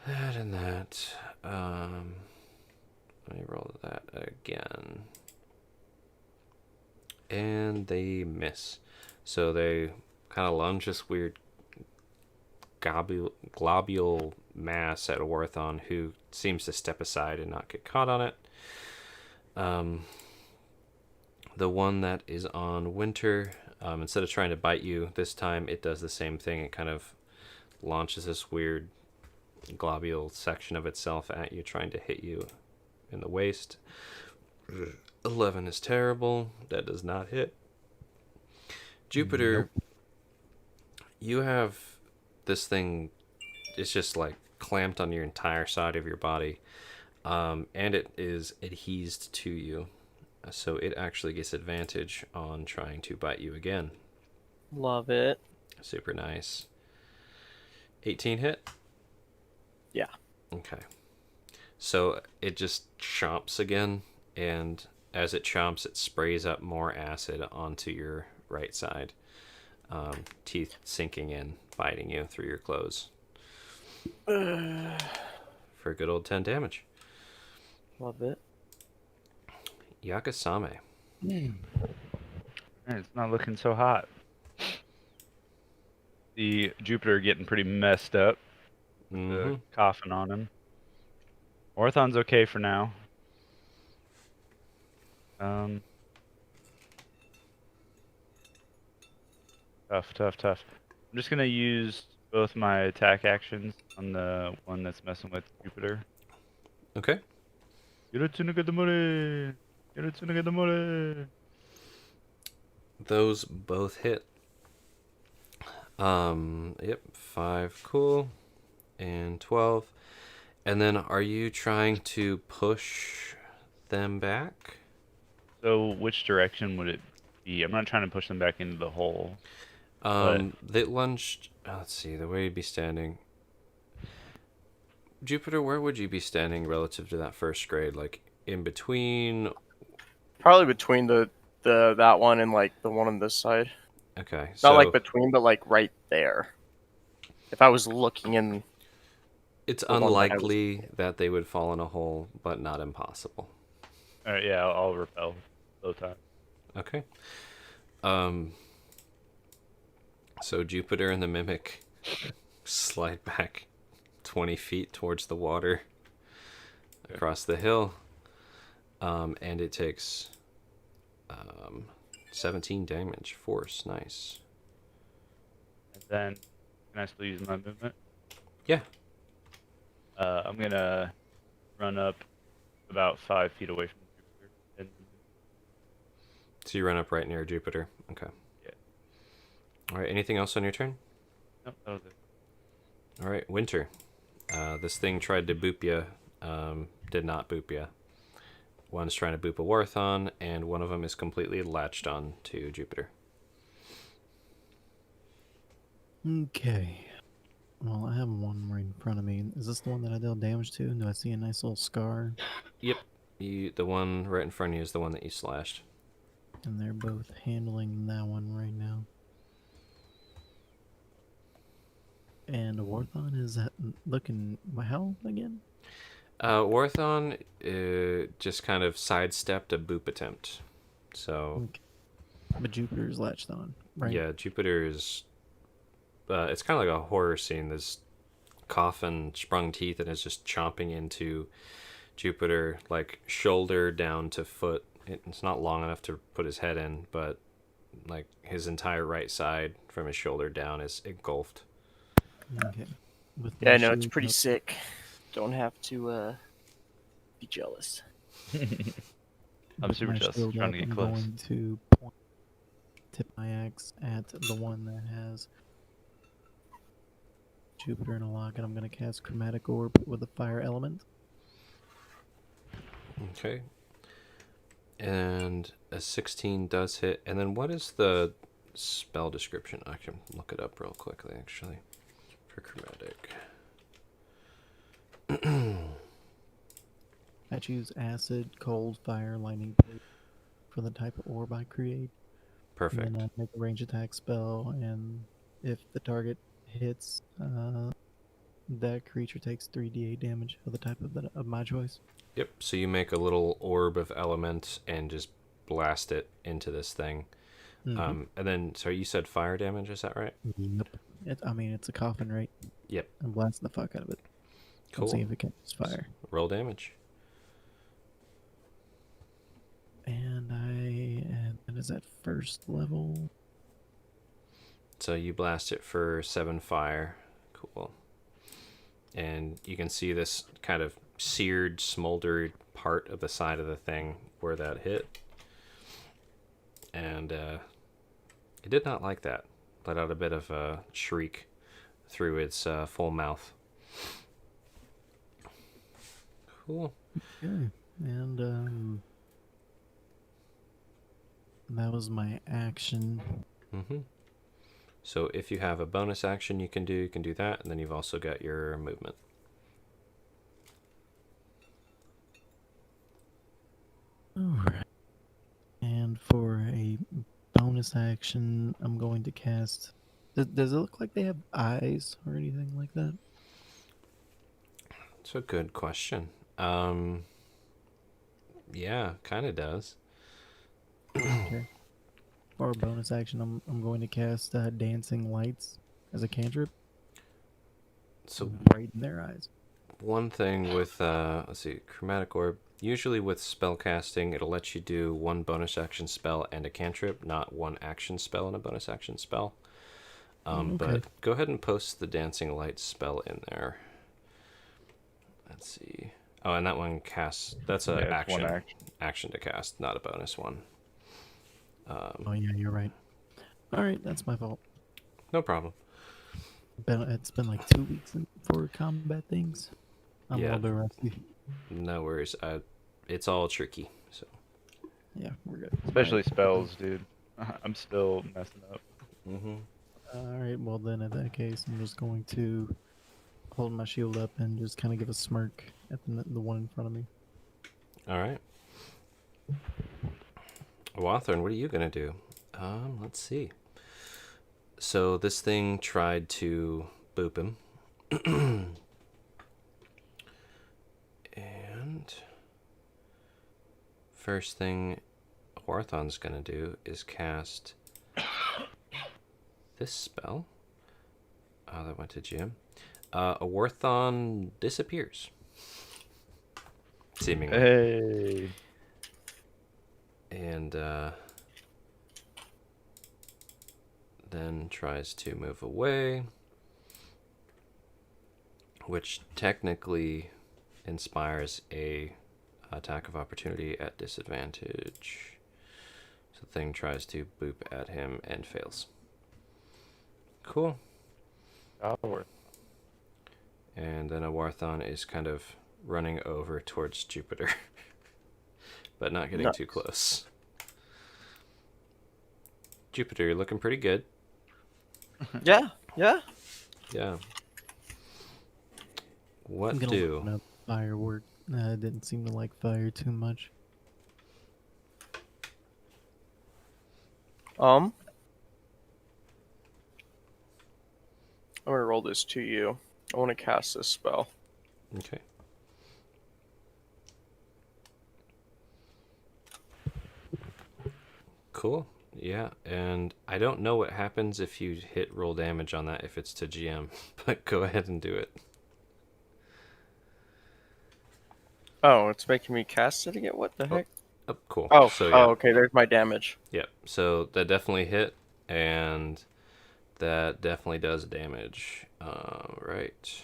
that and that. Let me roll that again. And they miss. So they kind of lunge this weird globule mass at a Warthon, who seems to step aside and not get caught on it. The one that is on Winter, instead of trying to bite you, this time it does the same thing. It kind of launches this weird globule section of itself at you, trying to hit you in the waist. 11 is terrible. That does not hit. Jupiter, Nope. you have this thing, it's just like clamped on your entire side of your body. And it is adhesed to you. So it actually gets advantage on trying to bite you again. Love it. Super nice. 18 hit? Yeah. Okay. So it just chomps again, and as it chomps, it sprays up more acid onto your right side. Teeth sinking in, biting you through your clothes. For a good old 10 damage. Love it. Yakasame. Man, it's not looking so hot. The Jupiter getting pretty messed up. The coughing on him. Orthon's okay for now. Tough. I'm just gonna use both my attack actions on the one that's messing with Jupiter. Okay. Those both hit. Yep, 5 cool and 12. And then are you trying to push them back? So which direction would it be? I'm not trying to push them back into the hole. But They lunged. Let's see, the way you'd be standing. Jupiter, where would you be standing relative to that first grade? Like in between? Probably between the that one and like the one on this side. Okay, Not so like between, but like right there. If I was looking in, it's the one that I was unlikely that they would fall in a hole, but not impossible. alright, yeah, I'll repel both times. Okay. So Jupiter and the Mimic slide back 20 feet towards the water across the hill. And it takes 17 damage. Force. Nice. And then can I still use my movement? Yeah. I'm gonna run up about 5 feet away from Jupiter. And So you run up right near Jupiter. Okay. Yeah. All right. Anything else on your turn? nope, that was it. All right. Winter. This thing tried to boop you. Did not boop you. One's trying to boop a Warthon, and one of them is completely latched on to Jupiter. Okay. Well, I have one right in front of me. Is this the one that I dealt damage to? Do I see a nice little scar? Yep. The one right in front of you is the one that you slashed. And they're both handling that one right now. And Warthon is looking how again? Warthon just kind of sidestepped a boop attempt. So, Okay. But Jupiter's latched on, right? yeah, Jupiter is... it's kind of like a horror scene. This coffin sprung teeth and is just chomping into Jupiter, like shoulder down to foot. It's not long enough to put his head in, but like his entire right side from his shoulder down is engulfed. Okay. With Yeah, my no, it's shield pretty up, sick. Don't have to be jealous. I'm with super my jealous. shield Trying up, to get I'm close. going to tip my axe at the one that has Jupiter in a lock, and I'm going to cast Chromatic Orb with a fire element. Okay. And a 16 does hit. And then what is the spell description? I can look it up real quickly, actually, for chromatic. I choose Acid, Cold, Fire, Lightning for the type of orb I create. Perfect. And then I make a range attack spell, and if the target hits, that creature takes 3d8 damage of the type of my choice. Yep. So you make a little orb of element and just blast it into this thing. Mm-hmm. And then, sorry, you said fire damage, is that right? Yep. It's a coffin, right? Yep. I'm blasting the fuck out of it. Cool. Let's see if it catches fire. Roll damage. And that is at first level. So you blast it for 7 fire. Cool. And you can see this kind of seared, smoldered part of the side of the thing where that hit. And it did not like that. Let out a bit of a shriek through its full mouth. Cool. Okay. And that was my action. Mm-hmm. So if you have a bonus action you can do that, and then you've also got your movement. Alright. And for a bonus action, I'm going to cast. Does it look like they have eyes or anything like that? It's a good question. Yeah, kind of does. Okay. For a bonus action, I'm going to cast Dancing Lights as a cantrip. So Brighten their eyes. one thing with let's see, chromatic orb. Usually with spell casting, it'll let you do one bonus action spell and a cantrip, not one action spell and a bonus action spell. Okay. But go ahead and post the dancing lights spell in there. Let's see. Oh, and that one casts. That's a Yeah, it's action. one action. Action to cast, not a bonus one. Oh yeah, you're right. All right, that's my fault. No problem. It's been like 2 weeks for combat things. I'm Yeah. a little bit rusty. No worries. It's all tricky. So. Yeah, we're good. Especially Alright. spells, dude. I'm still messing up. Mm-hmm. All right, well then in that case, I'm just going to hold my shield up and just kind of give a smirk at the one in front of me. All right. Wathorn, what are you gonna do? Let's see. So this thing tried to boop him. And first thing Warthon's gonna do is cast this spell. Oh, that went to Jim. A Warthon disappears. Seemingly. Hey. And then tries to move away, which technically inspires a attack of opportunity at disadvantage. So the thing tries to boop at him and fails. Cool. That'll work. And then a Warthon is kind of running over towards Jupiter, but not getting too close. Jupiter, you're looking pretty good. Yeah. Yeah. I'm What gonna do? open up firework. Didn't seem to like fire too much. I'm gonna roll this to you. I want to cast this spell. Okay. Cool. Yeah, and I don't know what happens if you hit roll damage on that if it's to GM, but go ahead and do it. Oh, it's making me cast it again. What the heck? Oh, cool. Oh, So yeah. okay. There's my damage. Yeah. So that definitely hit, and that definitely does damage. Right.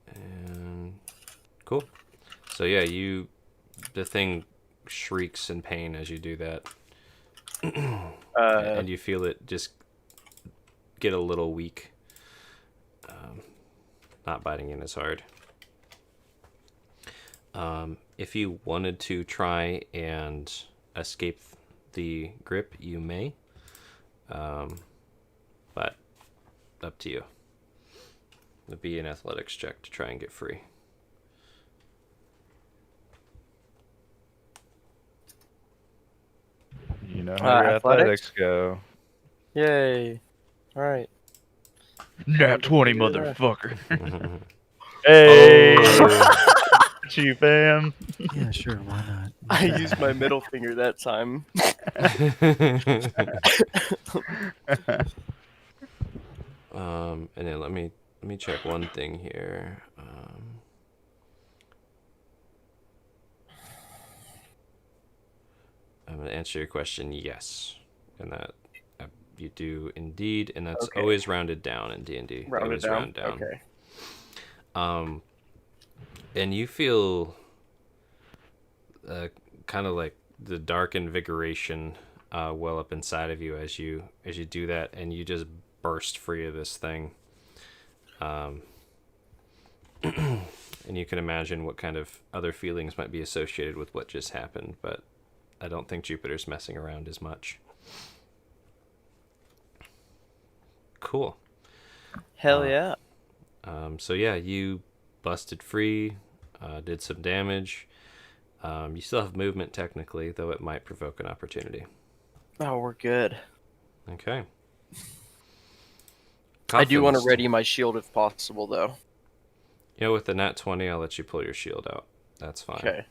And cool. So yeah, the thing shrieks in pain as you do that. And you feel it just get a little weak. Not biting in as hard. If you wanted to try and escape the grip, you may. But up to you. It'd be an athletics check to try and get free. You know how your athletics go. Yay! All right. Nat 20, Yeah. motherfucker. Hey! Oh. You, fam. Yeah, sure, why not? I used my middle finger that time. And then let me check one thing here. I'm gonna answer your question. Yes, and that you do indeed, and that's always rounded down in D&D. Rounded Always down. round down. Okay. And you feel kind of like the dark invigoration well up inside of you as you do that, and you just burst free of this thing. Um, and you can imagine what kind of other feelings might be associated with what just happened, but I don't think Jupiter's messing around as much. Cool. Hell Uh, yeah. So yeah, you busted free, did some damage. You still have movement technically, though it might provoke an opportunity. Oh, we're good. Okay. I do want to Coffin's- ready my shield if possible, though. You know, with the nat 20, I'll let you pull your shield out. That's fine. Okay.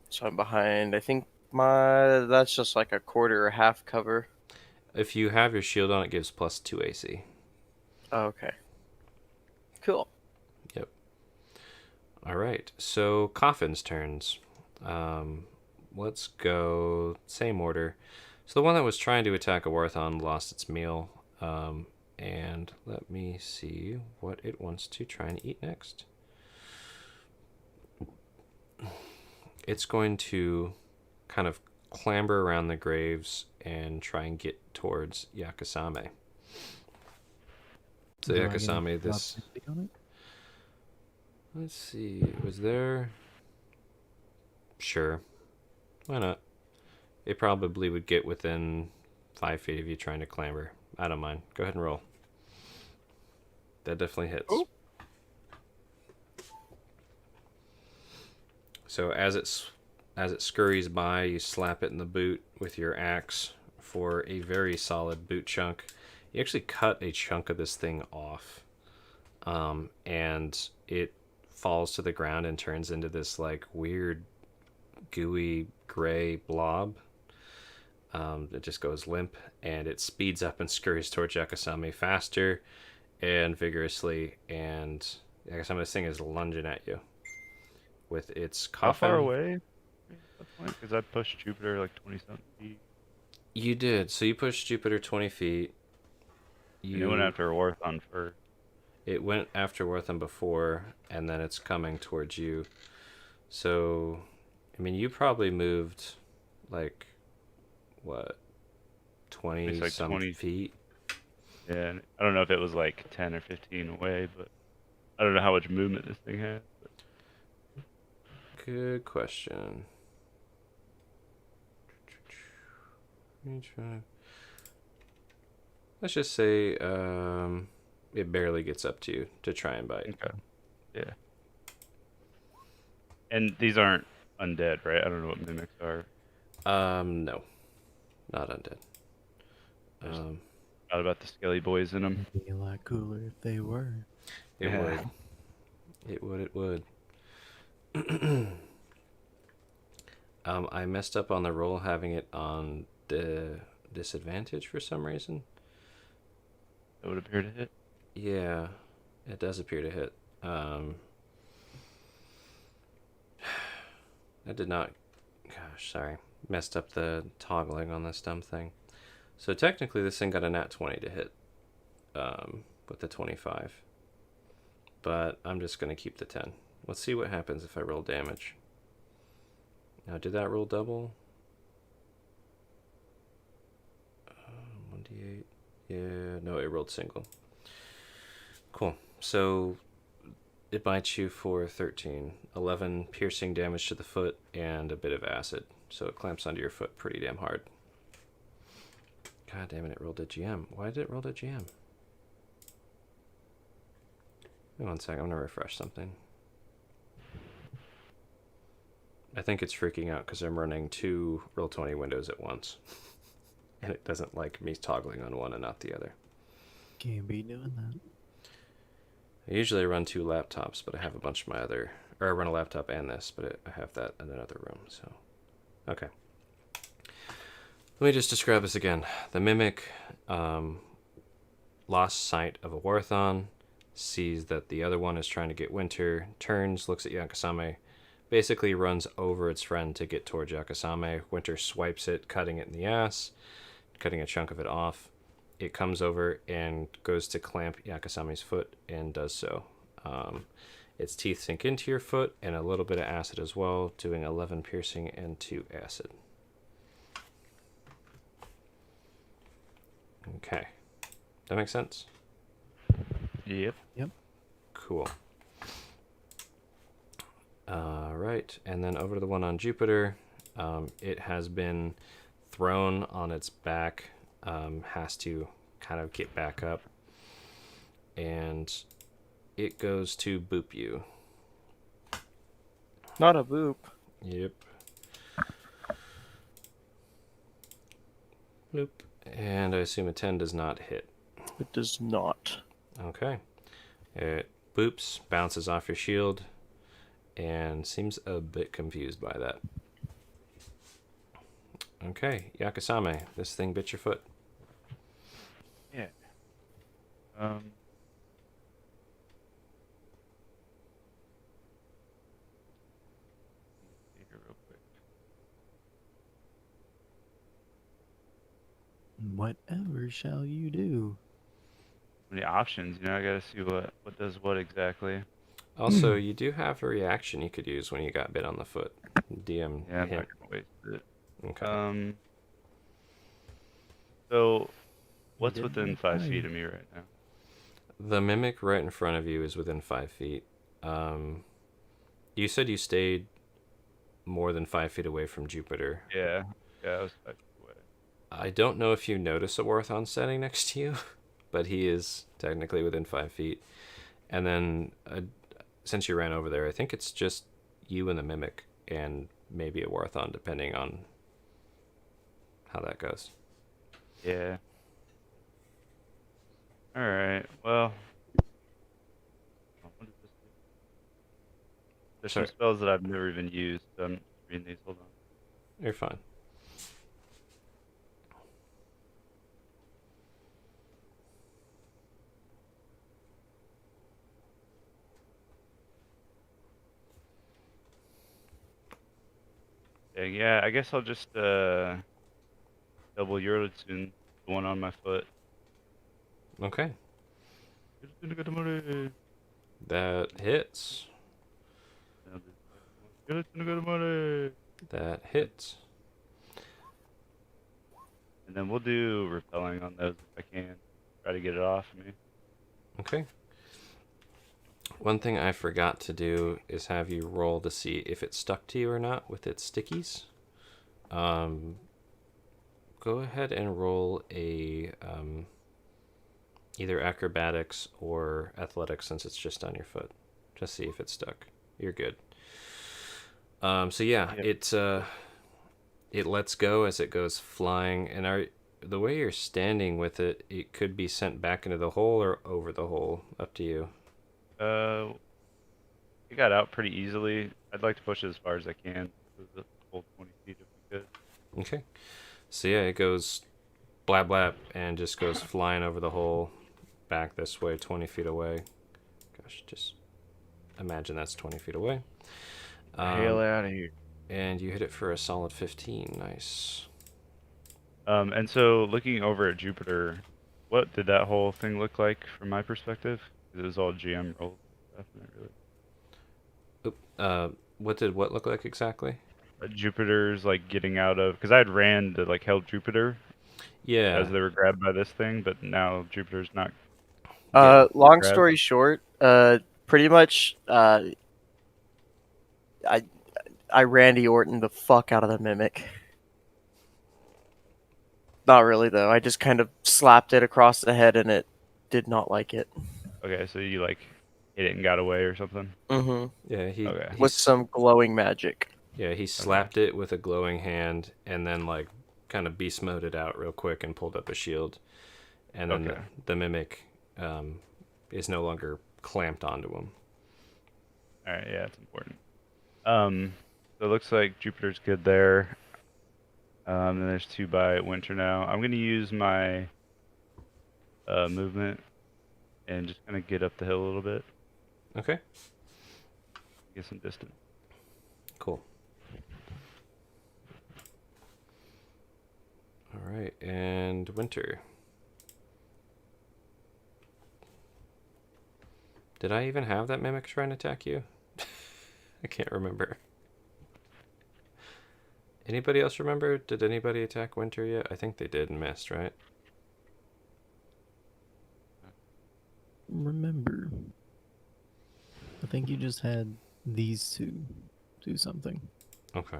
So I'm behind. I think that's just like a quarter or half cover. If you have your shield on, it gives plus 2 AC. Oh, okay. Cool. Yep. All right. So Coffin's turns. Let's go same order. So the one that was trying to attack a Warthon lost its meal. And let me see what it wants to try and eat next. It's going to kind of clamber around the graves and try and get towards Yakasame. So Do I get a Yakasame, drop this... 60 on it? Let's see, was there... Sure. Why not? It probably would get within 5 feet of you trying to clamber. I don't mind. Go ahead and roll. That definitely hits. Oh. So as it scurries by, you slap it in the boot with your axe for a very solid boot chunk. You actually cut a chunk of this thing off, and it falls to the ground and turns into this like weird, gooey gray blob. It just goes limp, and it speeds up and scurries towards Yakasame faster and vigorously, and Yakasame's thing is lunging at you with its coffin. How far away? Because I pushed Jupiter like 20-something feet. You did. So you pushed Jupiter 20 feet. You went after Orthon first. It went after Wortham before, and then it's coming towards you. So, I mean, you probably moved like, what, 20 It's like some 20 feet? Yeah, and I don't know if it was like 10 or 15 away, but I don't know how much movement this thing has. But... Good question. Let's just say it barely gets up to you to try and bite. Okay. Yeah. And these aren't undead, right? I don't know what mimics are. No. Not undead. Not about the skelly boys in them. It'd be a lot cooler if they were. It Yeah. would. It would, it would. I messed up on the roll having it on the disadvantage for some reason. That would appear to hit. Yeah, it does appear to hit. I did not... Gosh, sorry. Messed up the toggling on this dumb thing. So technically this thing got a nat 20 to hit with the 25. But I'm just going to keep the 10. Let's see what happens if I roll damage. Now, did that roll double? 1d8. Yeah, no, it rolled single. Cool. So it bites you for 13. 11 piercing damage to the foot and a bit of acid. So it clamps onto your foot pretty damn hard. God damn it, it rolled a GM. Why did it roll a GM? Wait 1 second, I'm going to refresh something. I think it's freaking out because I'm running 2 Roll20 windows at once. And it doesn't like me toggling on one and not the other. Can't be doing that. I usually run 2 laptops, but I have a bunch of my other... Or I run a laptop and this, but I have that in another room, so... Okay. Let me just describe this again. The Mimic lost sight of a Warthon, sees that the other one is trying to get Winter, turns, looks at Yakasame, basically runs over its friend to get towards Yakasame. Winter swipes it, cutting it in the ass, cutting a chunk of it off. It comes over and goes to clamp Yakasame's foot and does so. Its teeth sink into your foot, and a little bit of acid as well, doing 11 piercing and 2 acid. Okay. That makes sense? Yep. Yep. Cool. Right, and then over to the one on Jupiter. It has been thrown on its back, has to kind of get back up, and it goes to boop you. Not a boop. Yep. Bloop. And I assume a 10 does not hit. It does not. Okay. It boops, bounces off your shield, and seems a bit confused by that. Okay, Yakasame, this thing bit your foot. Yeah. See here real quick. Whatever shall you do? Many options, I gotta see what does what exactly. Also, you do have a reaction you could use when you got bit on the foot. DM Yeah, I'm hint. not gonna waste it. Okay. So what's didn't within make 5 mine. feet of me right now? The mimic right in front of you is within 5 feet. You said you stayed more than 5 feet away from Jupiter. Yeah, I was 5 feet away. I don't know if you notice a Warthon standing next to you, but he is technically within 5 feet. And then, since you ran over there, I think it's just you and the mimic, and maybe a Warthon, depending on how that goes. Yeah. Alright, well. What is this? There's Sorry. some spells that I've never even used, so I'm just reading these. Hold on. You're fine. Yeah, I guess I'll just double Eurotune, the one on my foot. Okay. That hits. That hits. And then we'll do repelling on those if I can. Try to get it off of me. Okay. One thing I forgot to do is have you roll to see if it stuck to you or not with its stickies. Go ahead and roll a either acrobatics or athletics, since it's just on your foot. Just see if it's stuck. You're good. So yeah, Yep. it lets go as it goes flying, and the way you're standing with it, it could be sent back into the hole or over the hole. Up to you. It got out pretty easily. I'd like to push it as far as I can. The whole 20 feet if we could. Okay. So yeah, it goes blap blap and just goes flying over the hole, back this way, 20 feet away. Gosh, just imagine that's 20 feet away. Hell out of here. And you hit it for a solid 15. Nice. And so looking over at Jupiter, what did that whole thing look like from my perspective? 'Cause it was all GM rolled stuff, and it really. What did what look like exactly? Jupiter's like getting out of, because I had ran to like help Jupiter Yeah. as they were grabbed by this thing, but now Jupiter's not. Long grab. story short, pretty much, I Randy Orton the fuck out of the mimic. Not really though. I just kind of slapped it across the head, and it did not like it. Okay, so you like hit it and got away or something. Mm-hmm. Yeah, Okay. With some glowing magic. Yeah, he slapped it with a glowing hand and then like kind of beast moded out real quick and pulled up a shield. And then Okay. the mimic is no longer clamped onto him. All right, yeah, it's important. So it looks like Jupiter's good there. And there's 2 by Winter now. I'm gonna use my movement and just kind of get up the hill a little bit, Okay, get some distance. cool. All right, and Winter. Did I even have that mimic trying to attack you? I can't remember. Anybody else remember? Did anybody attack Winter yet? I think they did and missed, right? Remember, I think you just had these two do something. Okay.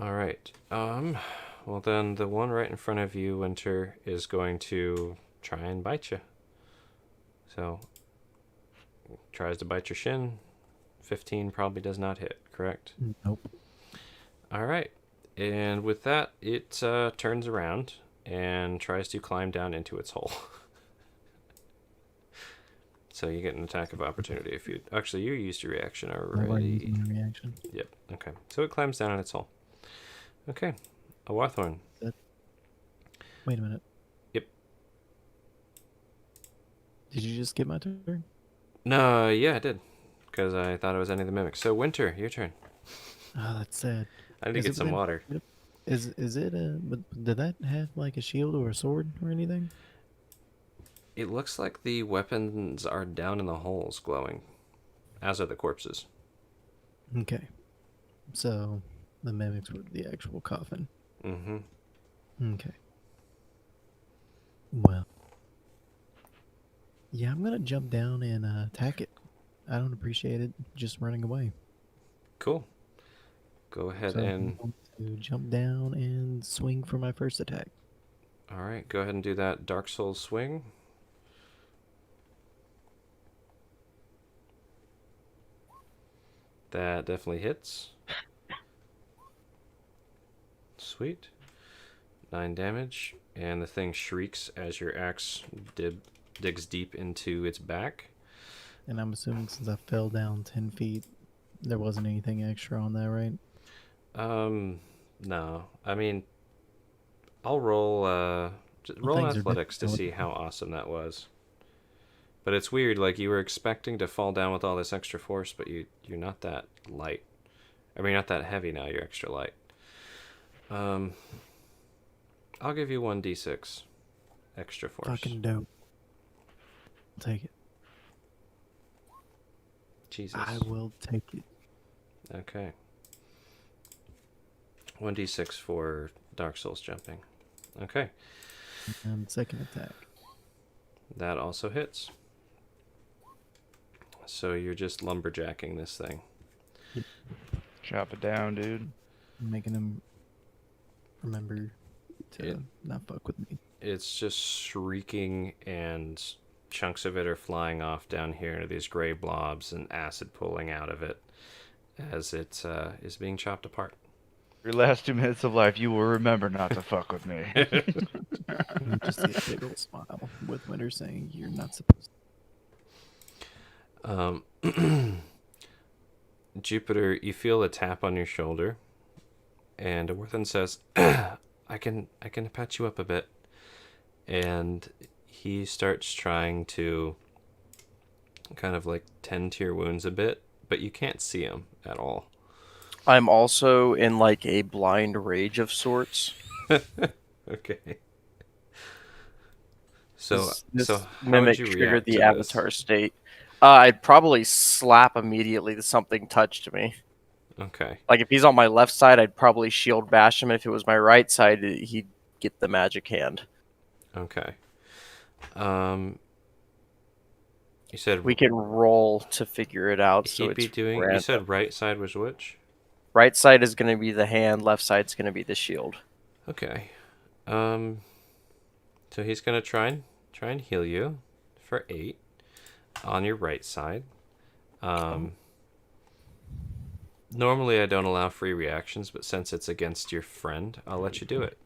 All right. Well then the one right in front of you, Winter, is going to try and bite you. So, tries to bite your shin. 15 probably does not hit, correct? Nope. All right. And with that, it turns around and tries to climb down into its hole. So you get an attack of opportunity if you... Actually, you used your reaction I've already already. used my reaction. Yep, okay. So it climbs down in its hole. Okay. A Wawthorn. Wait a minute. Yep. Did you just get my turn? No, yeah, I did. Because I thought it was any of the mimics. So, Winter, your turn. Oh, that's sad. I need to Is get it some within- water. Is it but did that have like a shield or a sword or anything? It looks like the weapons are down in the holes glowing, as are the corpses. Okay. So the mimics were the actual coffin. Mm-hmm. Okay. Well. Yeah, I'm gonna jump down and attack it. I don't appreciate it just running away. Cool. Go ahead So and... I'm going to jump down and swing for my first attack. All right, go ahead and do that Dark Souls swing. That definitely hits. Sweet. 9 damage. And the thing shrieks as your axe digs deep into its back. And I'm assuming since I fell down 10 feet, there wasn't anything extra on that, right? No. I mean, I'll roll, just roll things are athletics to see different. how awesome that was. But it's weird, like, you were expecting to fall down with all this extra force, but you're not that light. I mean, you're not that heavy now, you're extra light. I'll give you 1d6 extra force. Fucking dope. I'll take it. Jesus. I will take it. Okay. 1d6 for Dark Souls jumping. Okay. And second attack. That also hits. So you're just lumberjacking this thing. Chop it down, dude. Making him remember to not fuck with me. It's just shrieking, and chunks of it are flying off down here into these gray blobs and acid pulling out of it as it is being chopped apart. Your last 2 minutes of life, you will remember not to fuck with me. You just see a big old smile with Winter saying, "You're not supposed to." Jupiter, you feel a tap on your shoulder, and Worthen says, I can patch you up a bit. And he starts trying to kind of like tend to your wounds a bit, but you can't see him at all. I'm also in like a blind rage of sorts. Okay. So This how mimic would you triggered react the to this? avatar state. I'd probably slap immediately that something touched me. Okay. Like if he's on my left side, I'd probably shield bash him. If it was my right side, he'd get the magic hand. Okay. You said We can roll to figure it out. So he'd be it's doing. You random. said right side was which? Right side is going to be the hand. Left side's going to be the shield. Okay. So he's gonna try and heal you for 8 on your right side. Normally I don't allow free reactions, but since it's against your friend, I'll let you do it.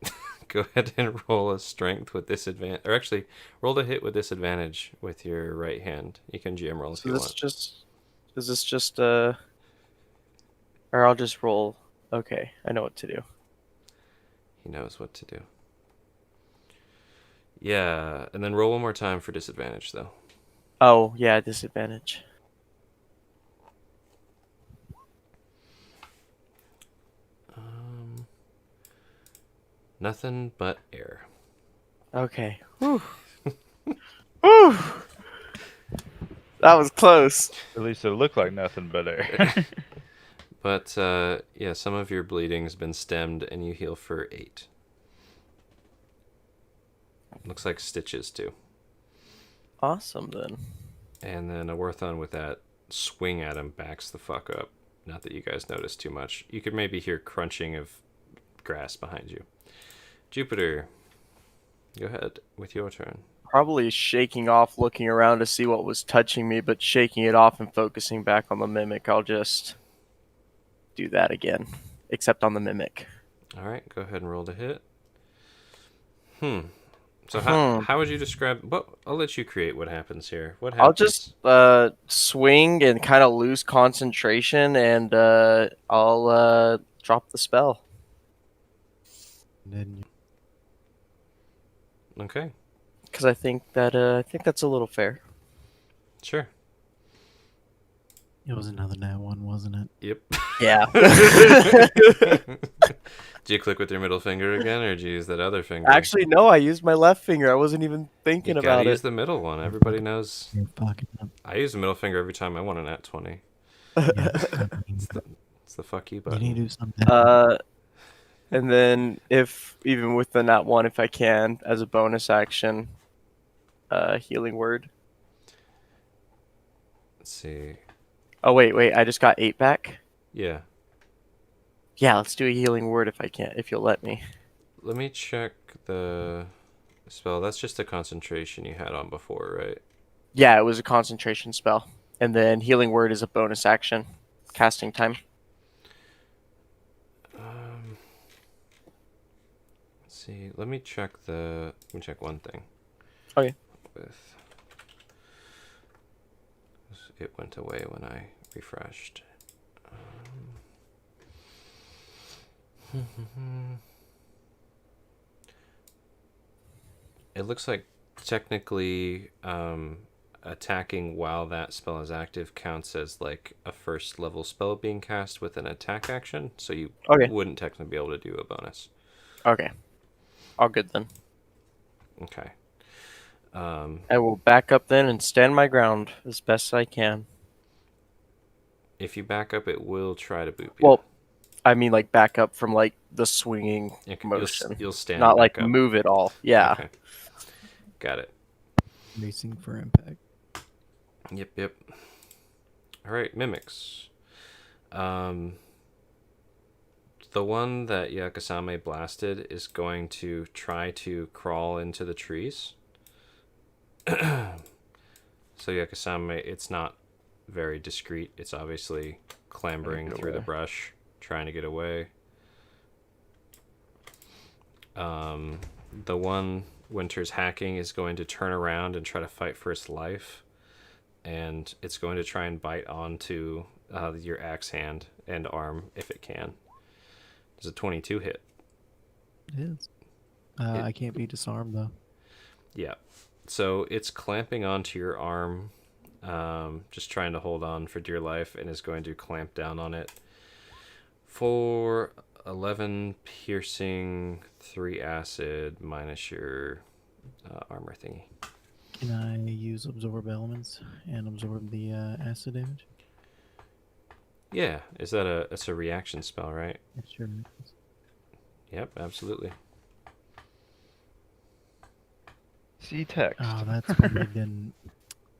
Go ahead and roll a strength with disadvantage, or actually roll to hit with disadvantage with your right hand. You can GM roll if So you this want. is this just or I'll just roll. Okay, I know what to do. He knows what to do. Yeah, and then roll one more time for disadvantage though. Oh yeah, disadvantage. Nothing but air. Okay. Whew. Whew. That was close. At least it looked like nothing but air. But yeah, some of your bleeding's been stemmed, and you heal for 8. Looks like stitches too. Awesome then. And then a Worthon with that swing at him backs the fuck up. Not that you guys notice too much. You could maybe hear crunching of grass behind you. Jupiter, go ahead with your turn. Probably shaking off, looking around to see what was touching me, but shaking it off and focusing back on the mimic. I'll just do that again, except on the mimic. All right, go ahead and roll to hit. So Hmm. how would you describe? What I'll let you create what happens here. What I'll happens? just swing and kind of lose concentration, and I'll drop the spell. And then Okay, Because I think that's a little fair. sure. it was another nat one, wasn't it? Yep. Yeah. Do you click with your middle finger again, or do you use that other finger? Actually, no. I used my left finger. I wasn't even you thinking gotta about use it. the middle one. Everybody knows. You're fucking up. I use the middle finger every time I want an at 20. Yeah, I mean, It's the fuck you you button. need to do something. And then if even with the nat one, if I can, as a bonus action, healing word. Let's see. Oh wait. I just got 8 back. Yeah. Yeah, let's do a healing word if I can, if you'll let me. Let me check the spell. That's just the concentration you had on before, right? Yeah, it was a concentration spell, and then healing word is a bonus action, casting time. Let's see. Let me check one thing. Okay. With it went away when I refreshed. It looks like technically attacking while that spell is active counts as like a first level spell being cast with an attack action, so you Okay. wouldn't technically be able to do a bonus. Okay. All good then. Okay. I will back up then and stand my ground as best I can. If you back up, it will try to boop you. Well, I mean like back up from like the swinging motion, You'll stand not like back up. move it all. Yeah. Okay. Got it. Racing for impact. Yep. All right, mimics. The one that Yakasame blasted is going to try to crawl into the trees. So Yakasame, it's not very discreet. It's obviously clambering through the brush, trying to get away. The one Winter's hacking is going to turn around and try to fight for its life, and it's going to try and bite onto your axe hand and arm if it can. Does a 22 hit? It is. I can't be disarmed though. Yeah. So it's clamping onto your arm, just trying to hold on for dear life, and is going to clamp down on it for 11 piercing, 3 acid, minus your armor thingy. Can I use absorb elements and absorb the acid damage? Yeah. It's a reaction spell, right? It sure is. Yep, absolutely. See text. Oh, that's what we didn't.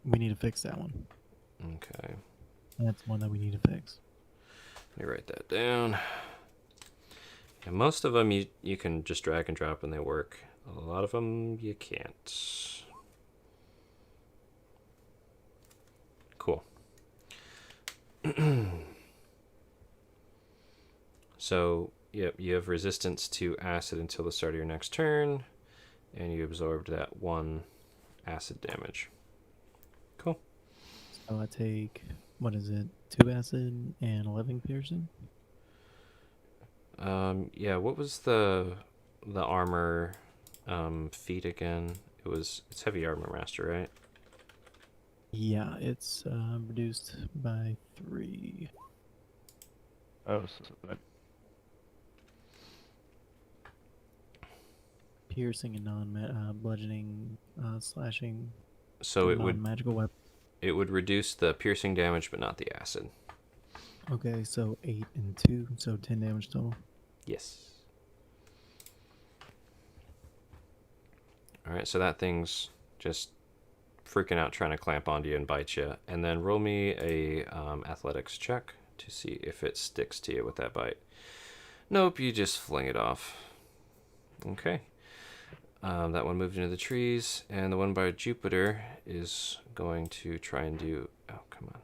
We need to fix that one. Okay. That's one that we need to fix. Let me write that down. And most of them you can just drag and drop and they work. A lot of them you can't. Cool. So, yep, you have resistance to acid until the start of your next turn, and you absorbed that 1 acid damage. Cool. So I take, what is it, 2 acid and 11 piercing? Yeah, what was the armor feat again? It's heavy armor master, right? Yeah, it's reduced by 3. Oh, so Piercing and non bludgeoning, slashing. So it would magical weapon. It would reduce the piercing damage, but not the acid. Okay, so 8 and 2, so 10 damage total. Yes. Alright, so that thing's just freaking out trying to clamp onto you and bite you. And then roll me a athletics check to see if it sticks to you with that bite. Nope, you just fling it off. Okay. That one moved into the trees, and the one by Jupiter is going to try and do... Oh, come on.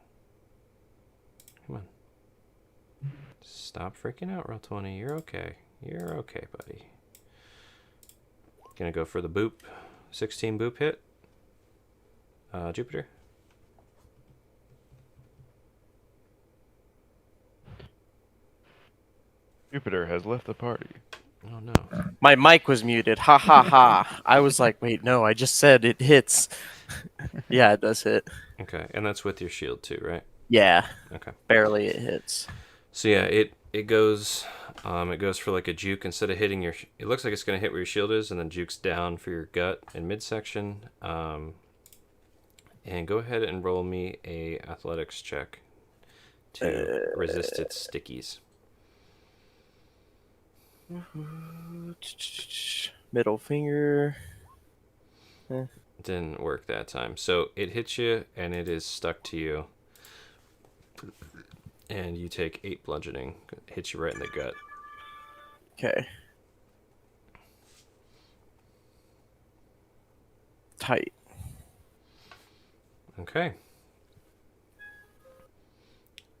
Come on. Stop freaking out, Roll20. You're okay. You're okay, buddy. Gonna go for the boop. 16 boop hit. Jupiter. Jupiter has left the party. Oh, no. My mic was muted. Ha ha ha. I was like, wait, no, I just said it hits. Yeah, it does hit. Okay, and that's with your shield too, right? Yeah, Okay. barely it hits. So yeah, it goes for like a juke instead of hitting your. It looks like it's gonna hit where your shield is, and then jukes down for your gut and midsection. And go ahead and roll me a athletics check to resist its stickies. Middle finger. Didn't work that time. So it hits you, and it is stuck to you. And you take 8 bludgeoning. Hits you right in the gut. Okay. Tight. Okay.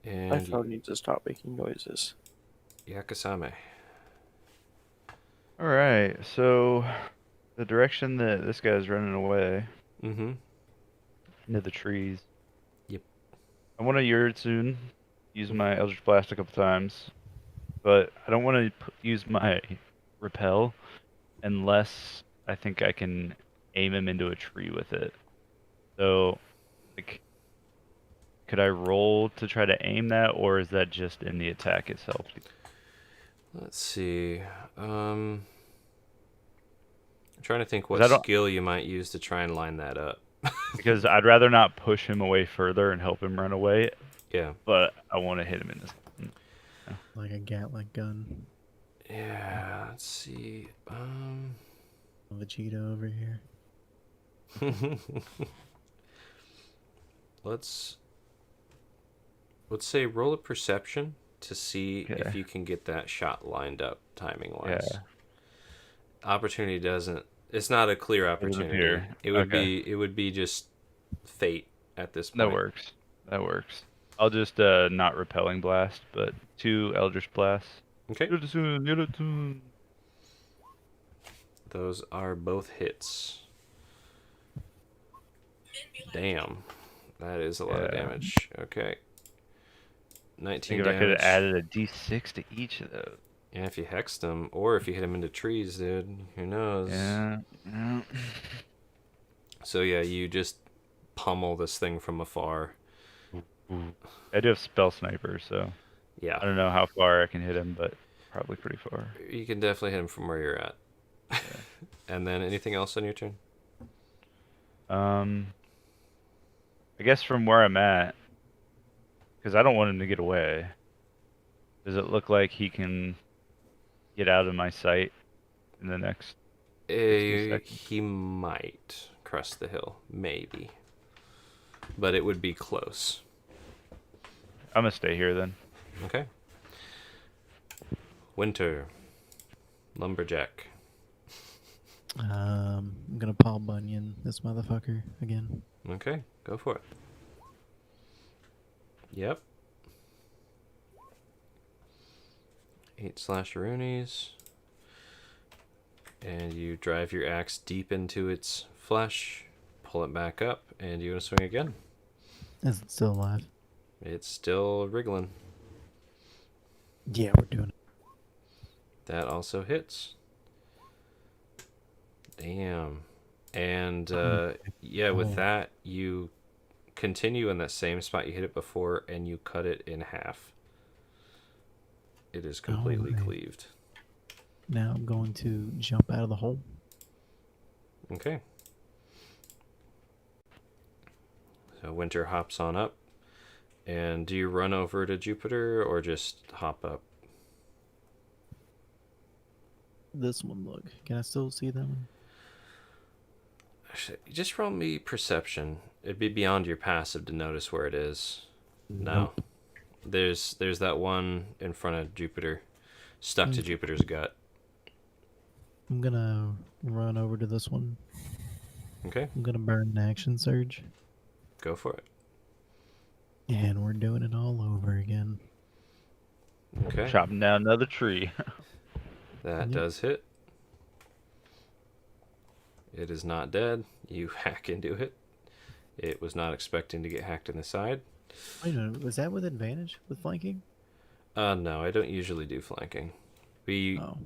My And phone needs to stop making noises. Yakasame. All right, so the direction that this guy's running away Mm-hmm. into the trees. Yep. I want to Yuritsun, use my Eldritch Blast a couple times, but I don't want to use my Repel unless I think I can aim him into a tree with it. So, like, could I roll to try to aim that, or is that just in the attack itself? Let's see. I'm trying to think what I don't- skill you might use to try and line that up. Because I'd rather not push him away further and help him run away, Yeah. but I want to hit him in this. Like a Gatling gun. Yeah. Let's see. Vegeta over here. Let's say roll a perception to see if Okay. you can get that shot lined up timing wise. Yeah. Opportunity doesn't. It's not a clear opportunity. appear. It would Okay. be. It would be just fate at this point. That works. That works. I'll just not repelling blast, but 2 Eldritch blasts. Okay. Yuritsun. Those are both hits. Damn. That is a lot of Yeah. damage. Okay. I 19 think if I could have damage. added a D6 to each of those. Yeah, if you hexed them, or if you hit them into trees, dude. Who knows? Yeah. So yeah, you just pummel this thing from afar. I do have spell sniper, so I Yeah. don't know how far I can hit him, but probably pretty far. You can definitely hit him from where you're at. And then anything else on your turn? I guess from where I'm at, because I don't want him to get away. Does it look like he can get out of my sight in the next 60 seconds? He might crest the hill, maybe. But it would be close. I'm gonna stay here then. Okay. Winter. Lumberjack. I'm gonna Paul Bunyan this motherfucker again. Okay, go for it. Yep. 8 slasheroonies. And you drive your axe deep into its flesh, pull it back up, and you're going to swing again. Is it still alive? It's still wriggling. Yeah, we're doing it. That also hits. Damn. And yeah, with Oh. that, you continue in that same spot you hit it before, and you cut it in half. It is completely Alright. cleaved. Now I'm going to jump out of the hole. So Winter hops on up. And do you run over to Jupiter or just hop up? This one, look. Can I still see that one? Actually, just roll me perception. It'd be beyond your passive to notice where it is. No. Nope. There's that one in front of Jupiter, stuck to Jupiter's gut. I'm gonna run over to this one. Okay, I'm gonna burn an action surge. go for it. And we're doing it all over again. Okay, Chopping down another tree. that Yep. does hit. It is not dead. You hack into it. It was not expecting to get hacked in the side. Wait a minute, was that with advantage with flanking? No, I don't usually do flanking. Oh.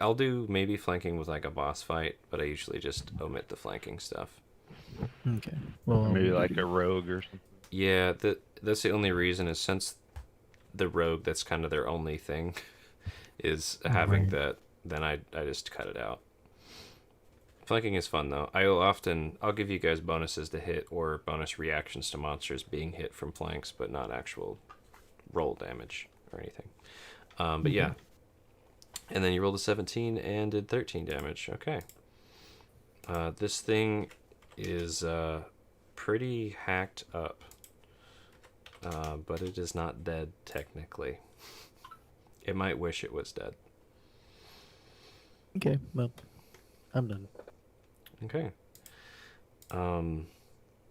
I'll do maybe flanking with like a boss fight, but I usually just omit the flanking stuff. Okay. Well, Maybe like a rogue or something. Yeah, that's the only reason is since the rogue, that's kind of their only thing, is having Right. that. Then I just cut it out. Flanking is fun though. I'll give you guys bonuses to hit or bonus reactions to monsters being hit from flanks, but not actual roll damage or anything. But yeah. And then you rolled a 17 and did 13 damage. Okay. This thing is pretty hacked up, but it is not dead technically. It might wish it was dead. Okay, well, I'm done. Okay.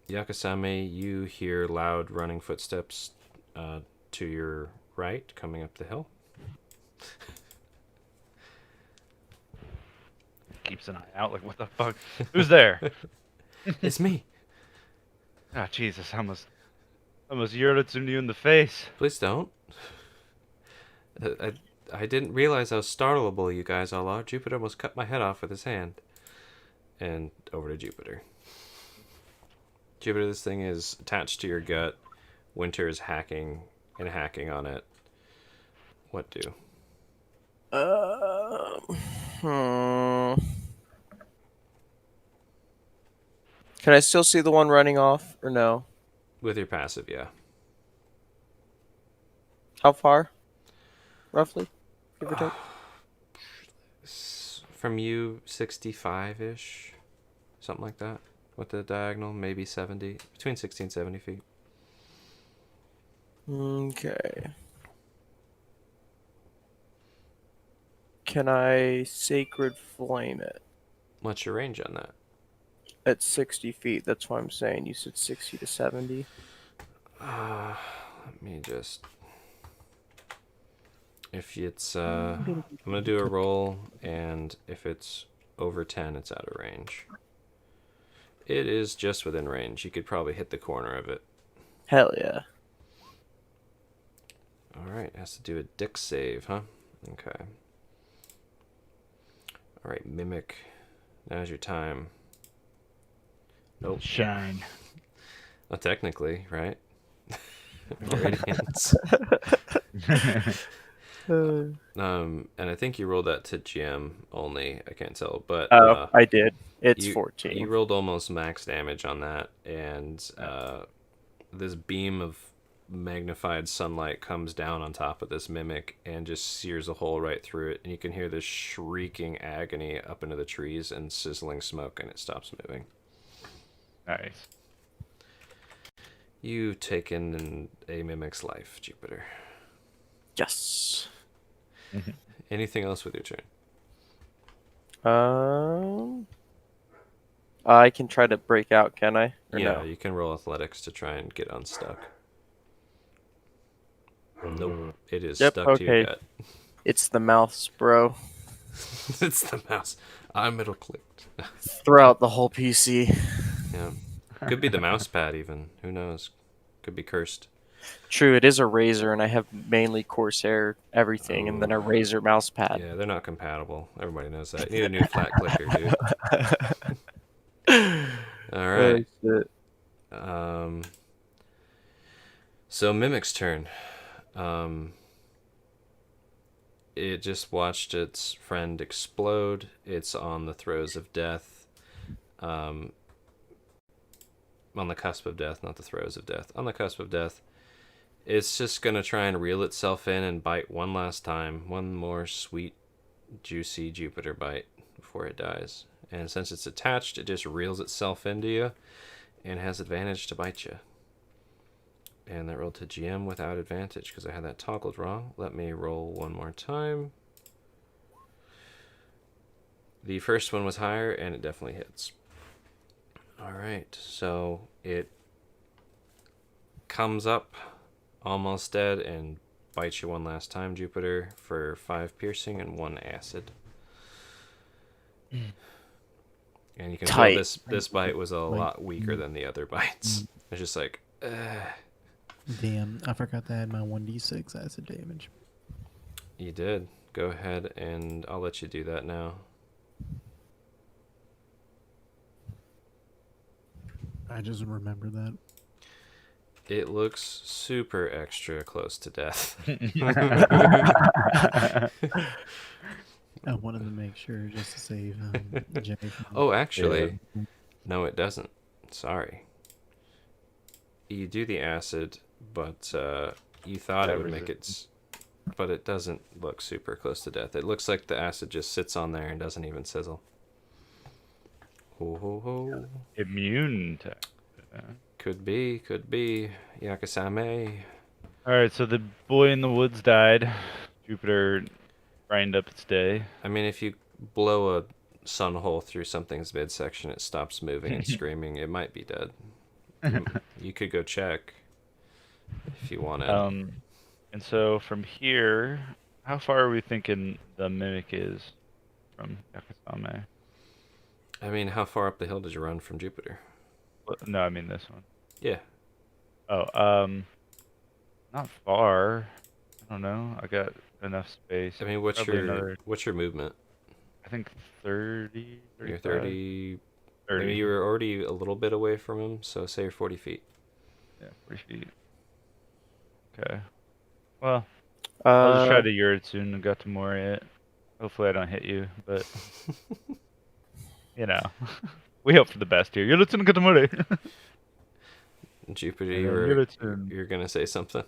Yakasame, you hear loud running footsteps to your right coming up the hill. Keeps an eye out, like, what the fuck? Who's there? It's me. Ah, Jesus, I almost Yuritsum you in the face. Please don't. I didn't realize how startleable you guys all are. Jupiter almost cut my head off with his hand. And over to Jupiter. Jupiter, this thing is attached to your gut. Winter is hacking on it. What do? Hmm. Can I still see the one running off, or no? With your passive, yeah. How far? Roughly? Give or take? From you, 65-ish. Something like that. With the diagonal, maybe 70. Between 60 and 70 feet. Okay. Can I Sacred Flame it? What's your range on that? At 60 feet, that's why I'm saying you said 60 to 70. Let me just... If it's... I'm going to do a roll, and if it's over 10, it's out of range. It is just within range. You could probably hit the corner of it. Hell yeah. Alright, has to do a dex save, huh? Okay. Alright, Mimic. Now's your time. Nope. Shine. Well, technically, right? Radiance. And I think you rolled that to GM only. I can't tell, but I did. It's you, 14. You rolled almost max damage on that, and this beam of magnified sunlight comes down on top of this mimic and just sears a hole right through it, and you can hear this shrieking agony up into the trees and sizzling smoke, and it stops moving. Nice. You've taken a mimic's life, Jupiter. Yes. Anything else with your turn? I can try to break out, can I? Or Yeah, no? you can roll athletics to try and get unstuck. Nope, it is Yep, stuck to your okay. gut. It's the mouths, bro. It's the mouse. I middle clicked. Throughout the whole PC. Yeah, could be the mouse pad even. Who knows? Could be cursed. True, it is a Razer, and I have mainly Corsair everything, and then a Razer mouse pad. Yeah, they're not compatible. Everybody knows that. You need a new flat clicker, dude. All right. So Mimic's turn. It just watched its friend explode. It's on the throes of death. Well, on the cusp of death, not the throes of death. On the cusp of death, it's just gonna try and reel itself in and bite one last time, one more sweet, juicy Jupiter bite before it dies. And since it's attached, it just reels itself into you and has advantage to bite you. And that rolled to GM without advantage because I had that toggled wrong. Let me roll one more time. The first one was higher, and it definitely hits. All right, so it comes up almost dead and bites you one last time, Jupiter, for 5 piercing and 1 acid. And you can Tight. feel this bite was a lot weaker than the other bites. Mm. It's just like, Damn, I forgot to add my 1d6 acid damage. you did. Go ahead, and I'll let you do that now. I just remember that. It looks super extra close to death. I wanted to make sure just to save Jay from Oh, actually, no, it doesn't. Sorry. You do the acid, but you thought it would make it, but it doesn't look super close to death. It looks like the acid just sits on there and doesn't even sizzle. Ho ho ho. Immune to. Could be, could be. Yakasame. Alright, so the boy in the woods died. Jupiter grind up its day. I mean, if you blow a sun hole through something's midsection, it stops moving and screaming. It might be dead. You could go check if you want to. And so from here, how far are we thinking the mimic is from Yakasame? I mean, how far up the hill did you run from Jupiter? No, I mean this one. Yeah. Oh, not far. I don't know. I got enough space. I mean, what's Probably your another, what's your movement? I think 30, You're 35? 30. 30. Maybe you were already a little bit away from him, so say you're 40 feet. Yeah, 40 feet. Okay. Well, I'll just try Uh, to Yuritsun and got to Mori it. Hopefully I don't hit you, but you know, we hope for the best here. Yuritsun got to Mori. Jupiter, And then Yuritsun. you're gonna say something.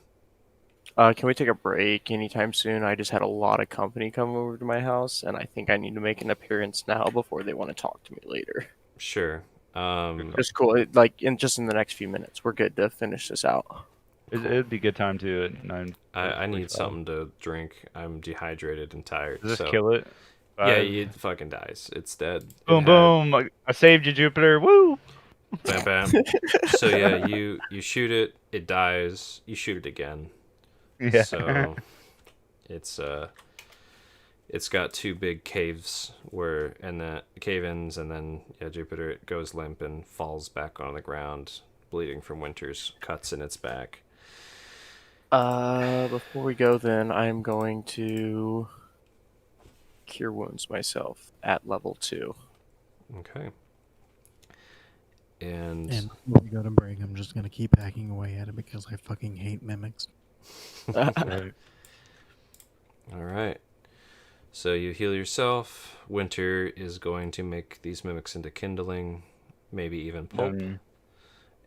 can we take a break anytime soon? I just had a lot of company come over to my house, and I think I need to make an appearance now before they want to talk to me later. Sure. Just cool. Like in the next few minutes, we're good to finish this out. It'd be a good time to at 9. I need something to drink. I'm dehydrated and tired. Does this so kill it? yeah, 5? it fucking dies. It's dead. Boom, boom! I saved you, Jupiter. Woo! Bam, bam. So yeah, you shoot it. It dies. You shoot it again. Yeah. So it's got 2 big caves and that cave-ins, and then Jupiter, it goes limp and falls back on the ground, bleeding from Winter's cuts in its back. Before we go, then I'm going to cure wounds myself at level 2. Okay. And before we go to break, I'm just gonna keep hacking away at it because I fucking hate mimics. Right. all right. So you heal yourself. Winter is going to make these mimics into kindling, maybe even pulp.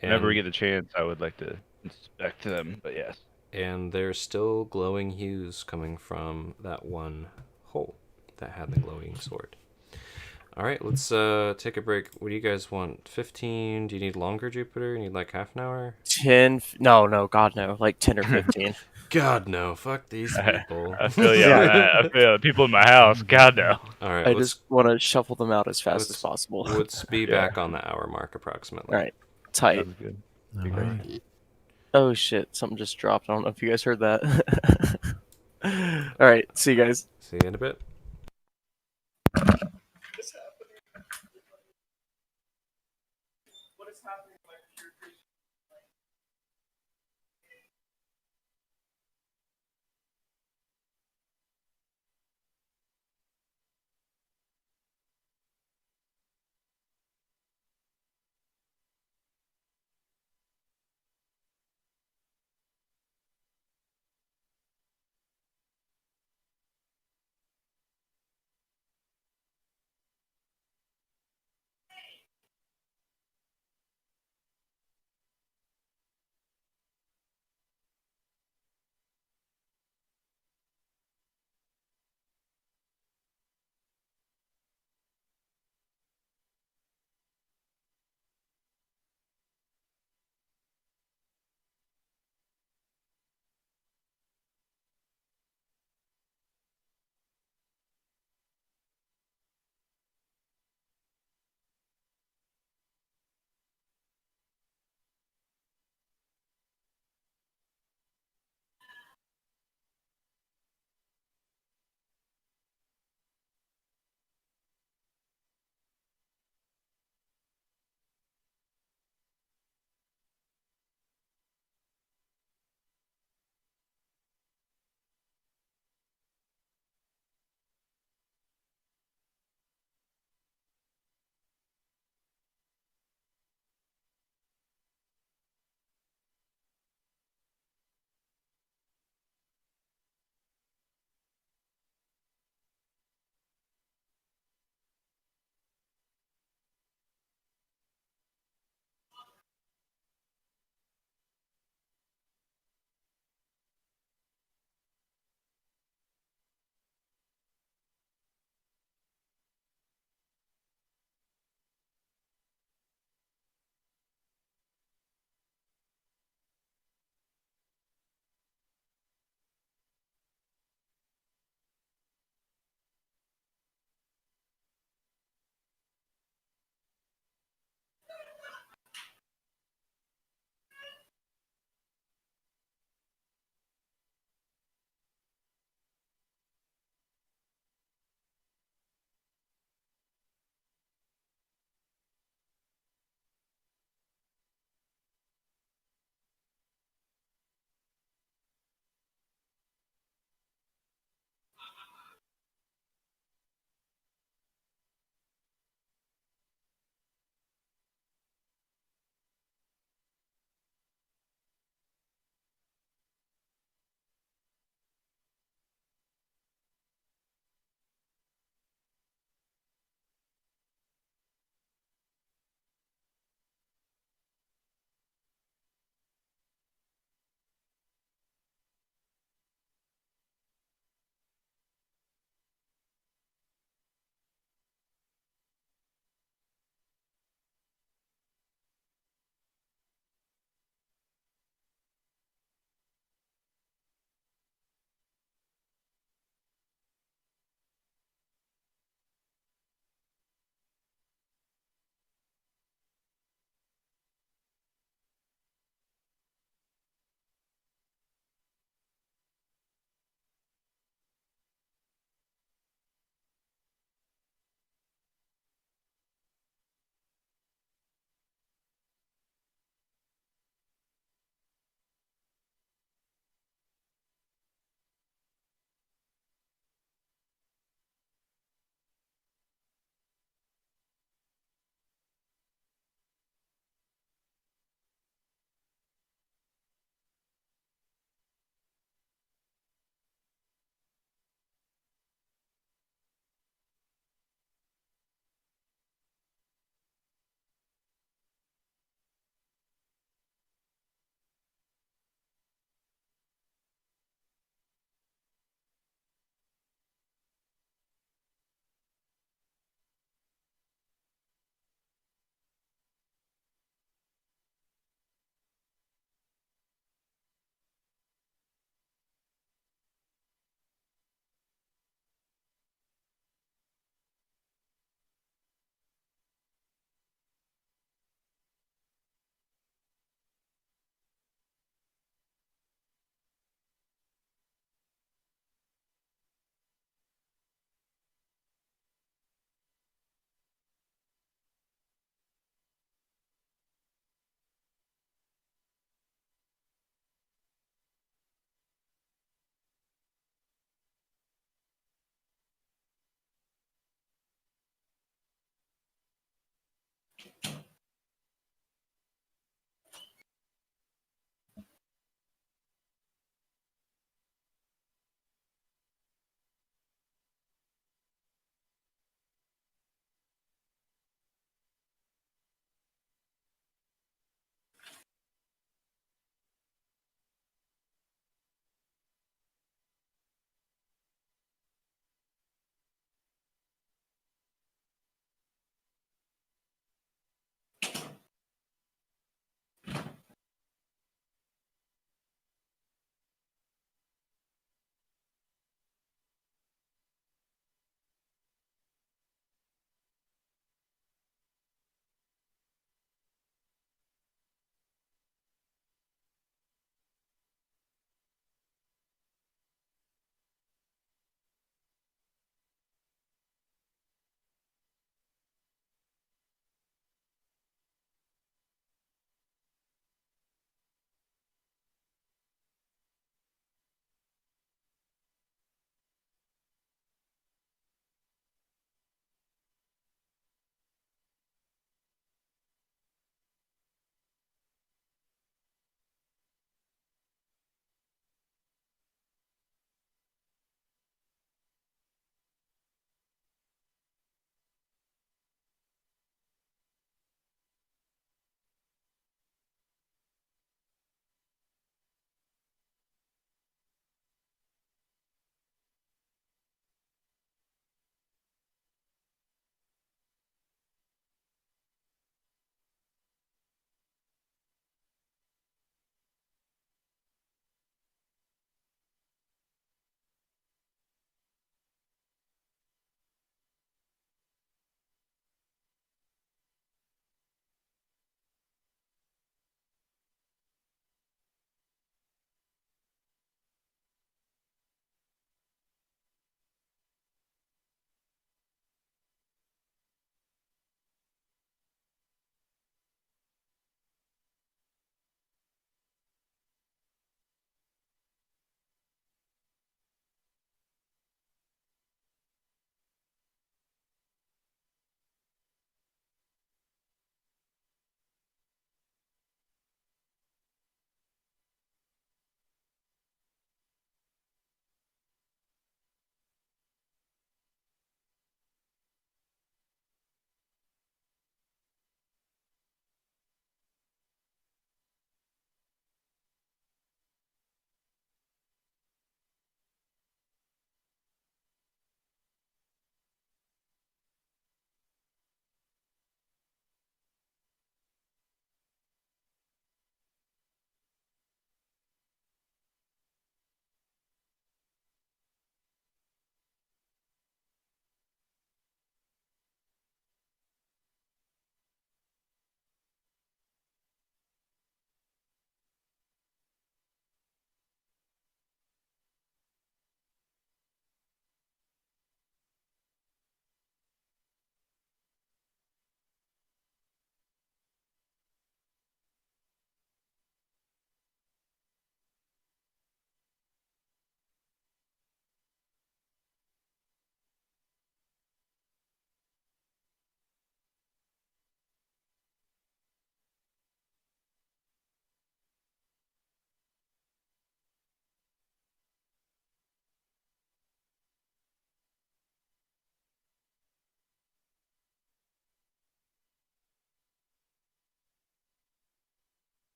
Whenever we get the chance, I would like to inspect them, but yes. And there's still glowing hues coming from that one hole that had the glowing sword. All right, let's take a break. What do you guys want? 15? Do you need longer, Jupiter? You need like half an hour? 10? No, God no, like 10 or 15. God no, fuck these people. I feel you on that. I feel people in my house. God no. All right, I just want to shuffle them out as fast as possible. Let's be Yeah. back on the hour mark approximately. All right, tight. Sounds good. Alright. Oh shit, something just dropped. I don't know if you guys heard that. All right, see you guys. See you in a bit.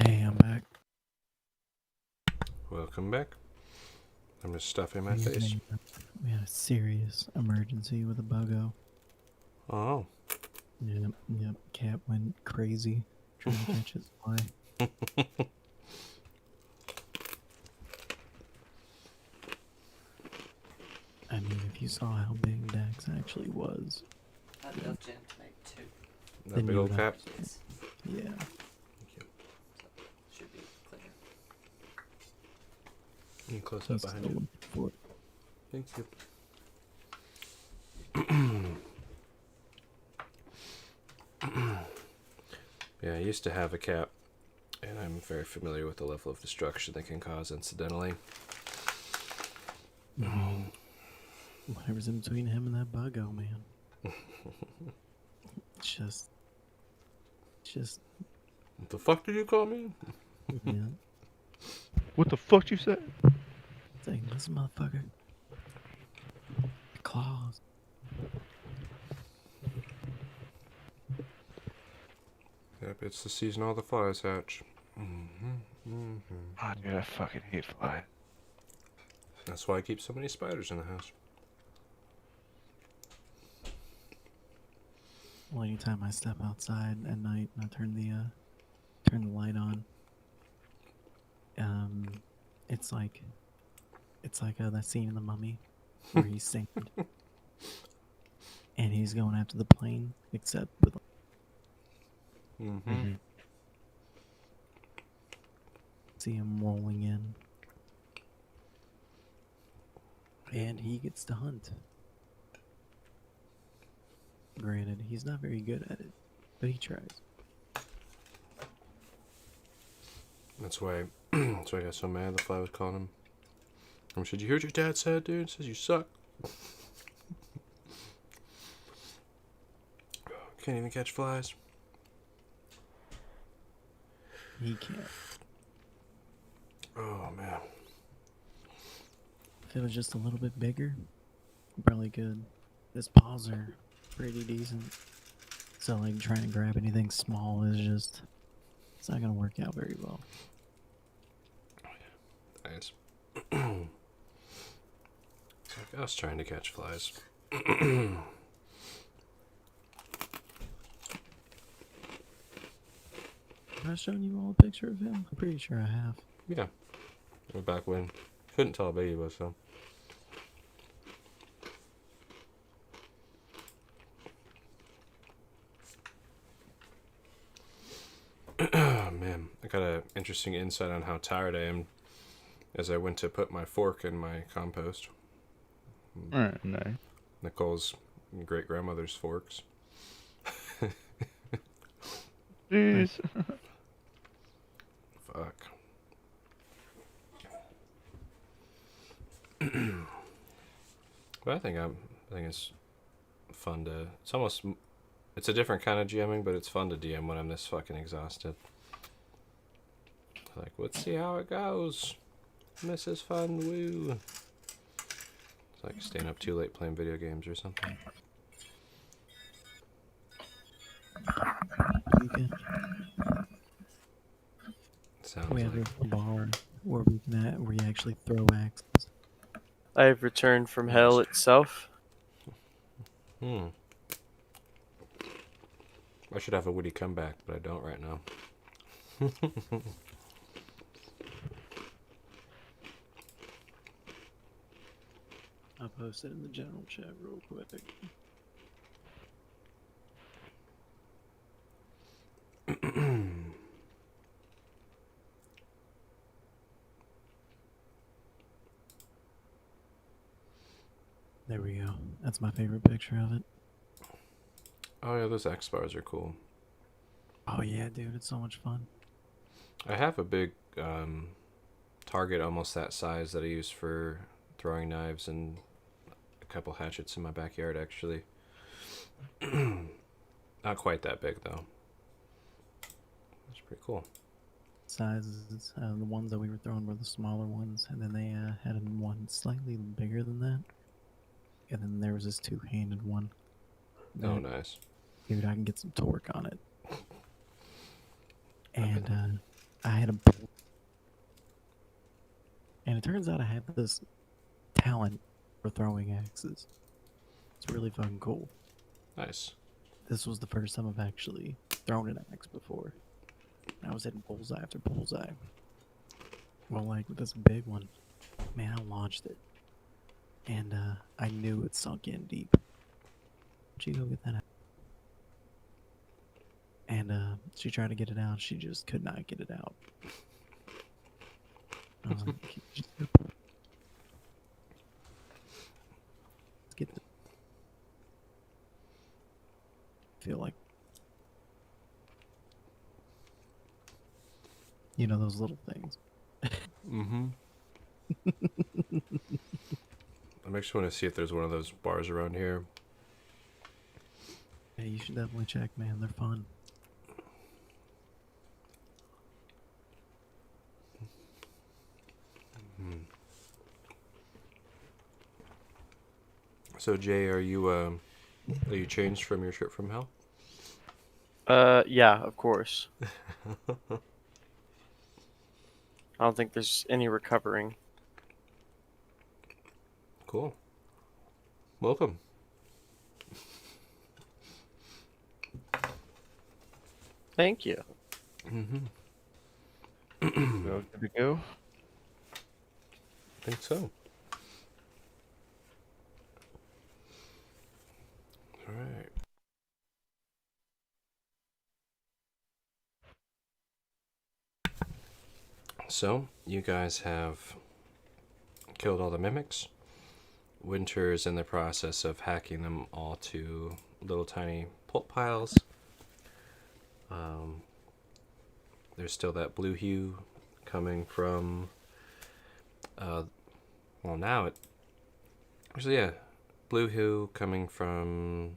Hey, I'm back. Welcome back. I'm just stuffing my We had face. we had a serious emergency with a buggo. Oh. Yep, yep. Cat went crazy trying to catch its fly. I mean, if you saw how big Dax actually was, I love gin tonight too. That then big you old would cap. understand. Yeah. Thank you. Should be clear. You can close up He's behind still you. looking for it. Thank you. Yeah, I used to have a cat, and I'm very familiar with the level of destruction they can cause incidentally. I mean, whatever's in between him and that buggo, man. It's just, What the fuck did you call me? yeah. What the fuck you said? It's like, listen, motherfucker. Claws. Yep, it's the season all the flies hatch. Oh, dude, I fucking hate flies. That's why I keep so many spiders in the house. Well, anytime I step outside at night and I turn the light on, it's like that scene in The Mummy where he's sinking and he's going after the plane, except with Mm-hmm. see him rolling in, and he gets to hunt. Granted, he's not very good at it, but he tries. That's why I got so mad the fly was calling him. Said, you heard your dad said, dude? Says you suck. Can't even catch flies. He can't. Oh man. If it was just a little bit bigger, he probably could. His paws are pretty decent. So, like, trying to grab anything small is just, it's not going to work out very well. Nice. It's like us trying to catch flies. Have I shown you all a picture of him? I'm pretty sure I have. Yeah. We're back when couldn't tell how big he was, so. Oh man, I got an interesting insight on how tired I am as I went to put my fork in my compost. Alright, nice. Nicole's great grandmother's forks. Jeez. Fuck. But I think it's fun to. It's a different kind of DMing, but it's fun to DM when I'm this fucking exhausted. Like, let's see how it goes. This is fun, woo. It's like staying up too late playing video games or something. We can. Sounds We have like. a bar where we actually throw axes. I have returned from hell itself. I should have a witty comeback, but I don't right now. I'll post it in the general chat real quick. There we go. That's my favorite picture of it. Oh yeah, those X bars are cool. Oh yeah, dude, it's so much fun. I have a big target almost that size that I use for throwing knives and a couple hatchets in my backyard actually. Not quite that big though. It's pretty cool. Sizes, the ones that we were throwing were the smaller ones, and then they had one slightly bigger than that. And then there was this two-handed one. Oh, nice. Dude, I can get some torque on it. And I had a, and it turns out I had this talent for throwing axes. It's really fucking cool. Nice. This was the first time I've actually thrown an axe before. I was hitting bullseye after bullseye. Well, like this big one, man, I launched it, and I knew it sunk in deep. She go get that out. And she tried to get it out. She just could not get it out. I was like, just let's get the feel like those little things. Mm-hmm. I actually want to see if there's one of those bars around here. Yeah, you should definitely check, man. They're fun. So Jay, are you changed from your trip from hell? Yeah, of course. I don't think there's any recovering. Cool. Welcome. Thank you. Mm-hmm. Well, good to go. I think so. All right. So, you guys have killed all the mimics. Winter's in the process of hacking them all to little tiny pulp piles. There's still that blue hue coming from. Well, now it. Actually, yeah, blue hue coming from.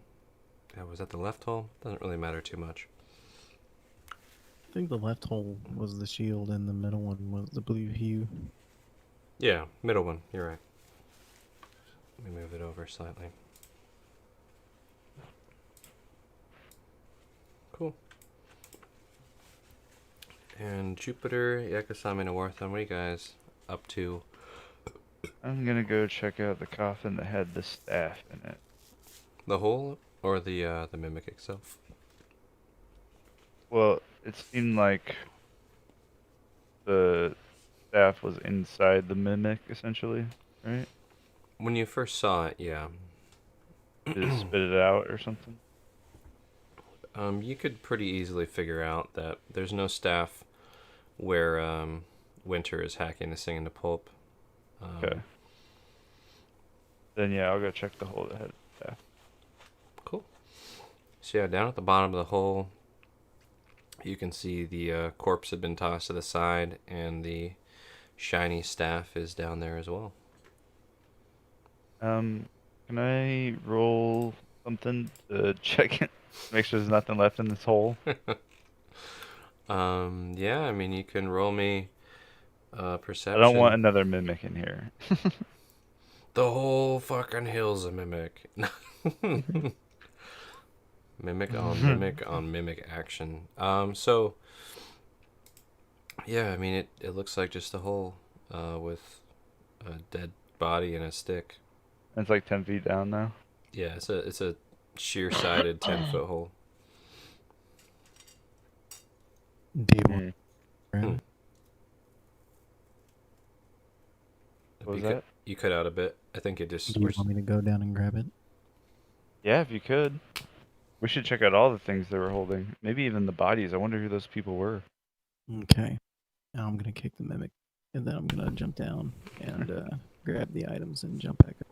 Was that the left hole? Doesn't really matter too much. I think the left hole was the shield, and the middle one was the blue hue. Yeah, middle one. You're right. Let me move it over slightly. Cool. And Jupiter, Yakasami, and Awartham, what are you guys up to? I'm gonna go check out the coffin that had the staff in it. The hole or the mimic itself? Well, it seemed like the staff was inside the mimic, essentially, right? When you first saw it, yeah. Did it spit it out or something? You could pretty easily figure out that there's no staff where Winter is hacking this thing into pulp. Okay. Then yeah, I'll go check the hole that had the staff. Cool. So yeah, down at the bottom of the hole, you can see the corpse had been tossed to the side, and the shiny staff is down there as well. Can I roll something to check it? Make sure there's nothing left in this hole? Yeah, I mean, you can roll me perception. I don't want another mimic in here. The whole fucking hill's a mimic. Mimic on mimic action. So yeah, I mean, it looks like just a hole with a dead body and a stick. It's like 10 feet down now. Yeah, it's a sheer-sided 10-foot hole. Do you want Hmm. What was that? You cut out a bit. I think it just. Do you want me to go down and grab it? Yeah, if you could. We should check out all the things they were holding. Maybe even the bodies. I wonder who those people were. Okay. Now I'm gonna kick the mimic, and then I'm gonna jump down and grab the items and jump back up.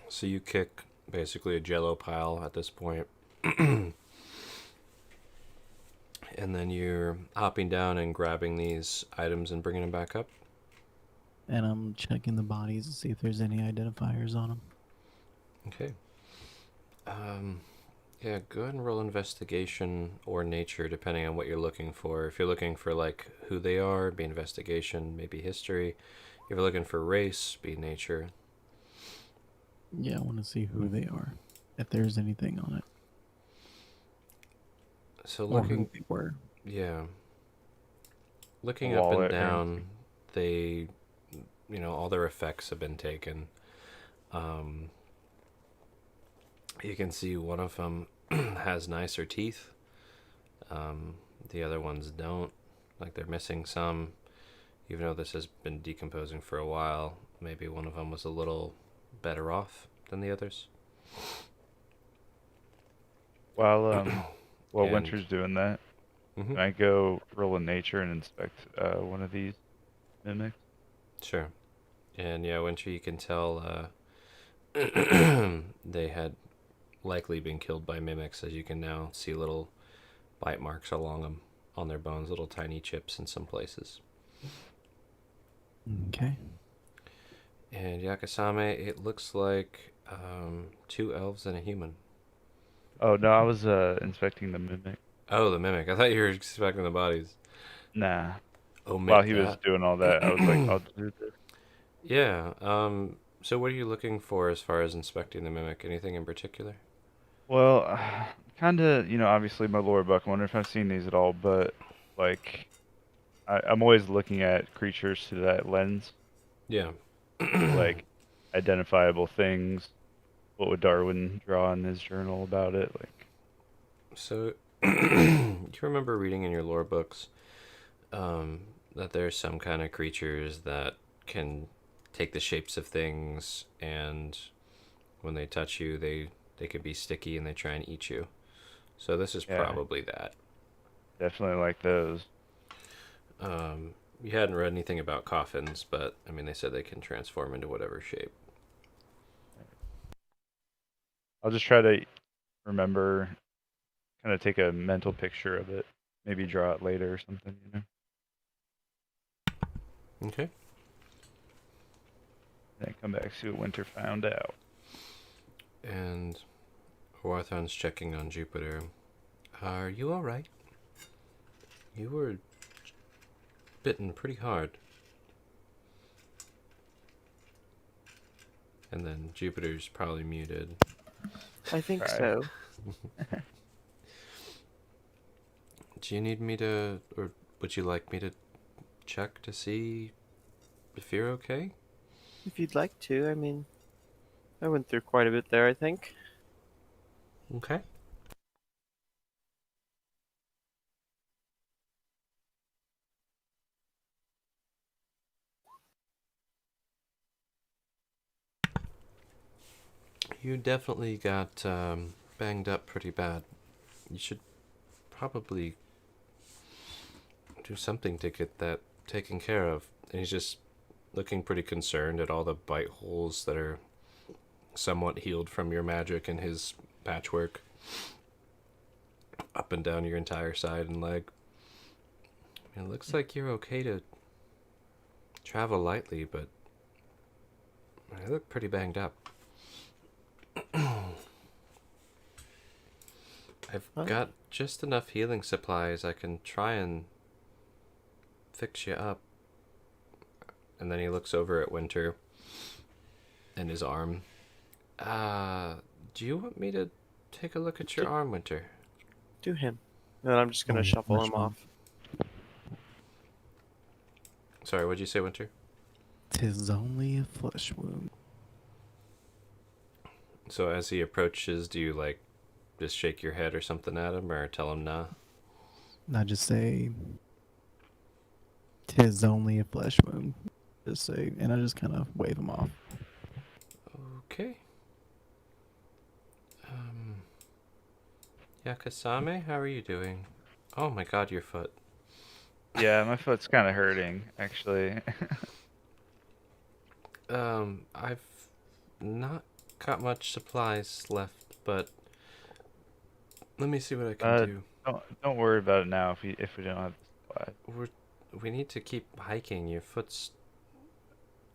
So you kick basically a jello pile at this point. And then you're hopping down and grabbing these items and bringing them back up. And I'm checking the bodies to see if there's any identifiers on them. Okay. Yeah, go ahead and roll investigation or nature, depending on what you're looking for. If you're looking for, like, who they are, be investigation, maybe history. If you're looking for race, be nature. Yeah, I want to see who they are, if there's anything on it, So or who looking, they were. yeah. a looking up and wallet or anything? down, they, all their effects have been taken. Um, you can see one of them has nicer teeth. The other ones don't. Like they're missing some. Even though this has been decomposing for a while, maybe one of them was a little better off than the others. While while And Winter's doing that, mhm, can I go roll in nature and inspect one of these mimics? sure. And yeah, Winter, you can tell they had likely been killed by mimics, as you can now see little bite marks along them on their bones, little tiny chips in some places. Okay. And Yakasame, it looks like two elves and a human. Oh no, I was inspecting the mimic. Oh, the mimic. I thought you were expecting the bodies. Nah. While Omit he was that. doing all that, I was like, I'll do this. Yeah. So what are you looking for as far as inspecting the mimic? Anything in particular? Well, kind of, obviously my lore book. I wonder if I've seen these at all, but like, I'm always looking at creatures through that lens, Yeah. like identifiable things. What would Darwin draw in his journal about it? Like, So, do you remember reading in your lore books um, that there's some kind of creatures that can take the shapes of things, and when they touch you, they can be sticky and they try and eat you. So this is yeah, probably that. definitely like those. Um, you hadn't read anything about coffins, but I mean, they said they can transform into whatever shape. I'll just try to remember, kind of take a mental picture of it, maybe draw it later or something. Okay. And then come back see what Winter found out. And Warthon's checking on Jupiter. Are you all right? You were bitten pretty hard. And then Jupiter's probably muted. I think Right. so. Do you need me to, or would you like me to check to see if you're okay? If you'd like to, I mean, I went through quite a bit there, I think. Okay. You definitely got banged up pretty bad. You should probably do something to get that taken care of. And he's just looking pretty concerned at all the bite holes that are somewhat healed from your magic and his patchwork up and down your entire side and leg. It looks like you're okay to travel lightly, but you look pretty banged up. I've Huh? got just enough healing supplies. I can try and fix you up. And then he looks over at Winter and his arm. Do you want me to take a look at your arm, Winter? Do him. And then I'm just gonna Only a shuffle flesh him wound. off. Sorry, what'd you say, Winter? 'Tis only a flesh wound. So as he approaches, do you like just shake your head or something at him, or tell him nah? I just say, 'tis only a flesh wound. Just say, and I just kind of wave him off. Okay. Yakasame, how are you doing? Oh my god, your foot. Yeah, my foot's kind of hurting, actually. I've not got much supplies left, but let me see what I can uh, do. don't worry about it now if we don't have the supplies. We need to keep hiking. Your foot's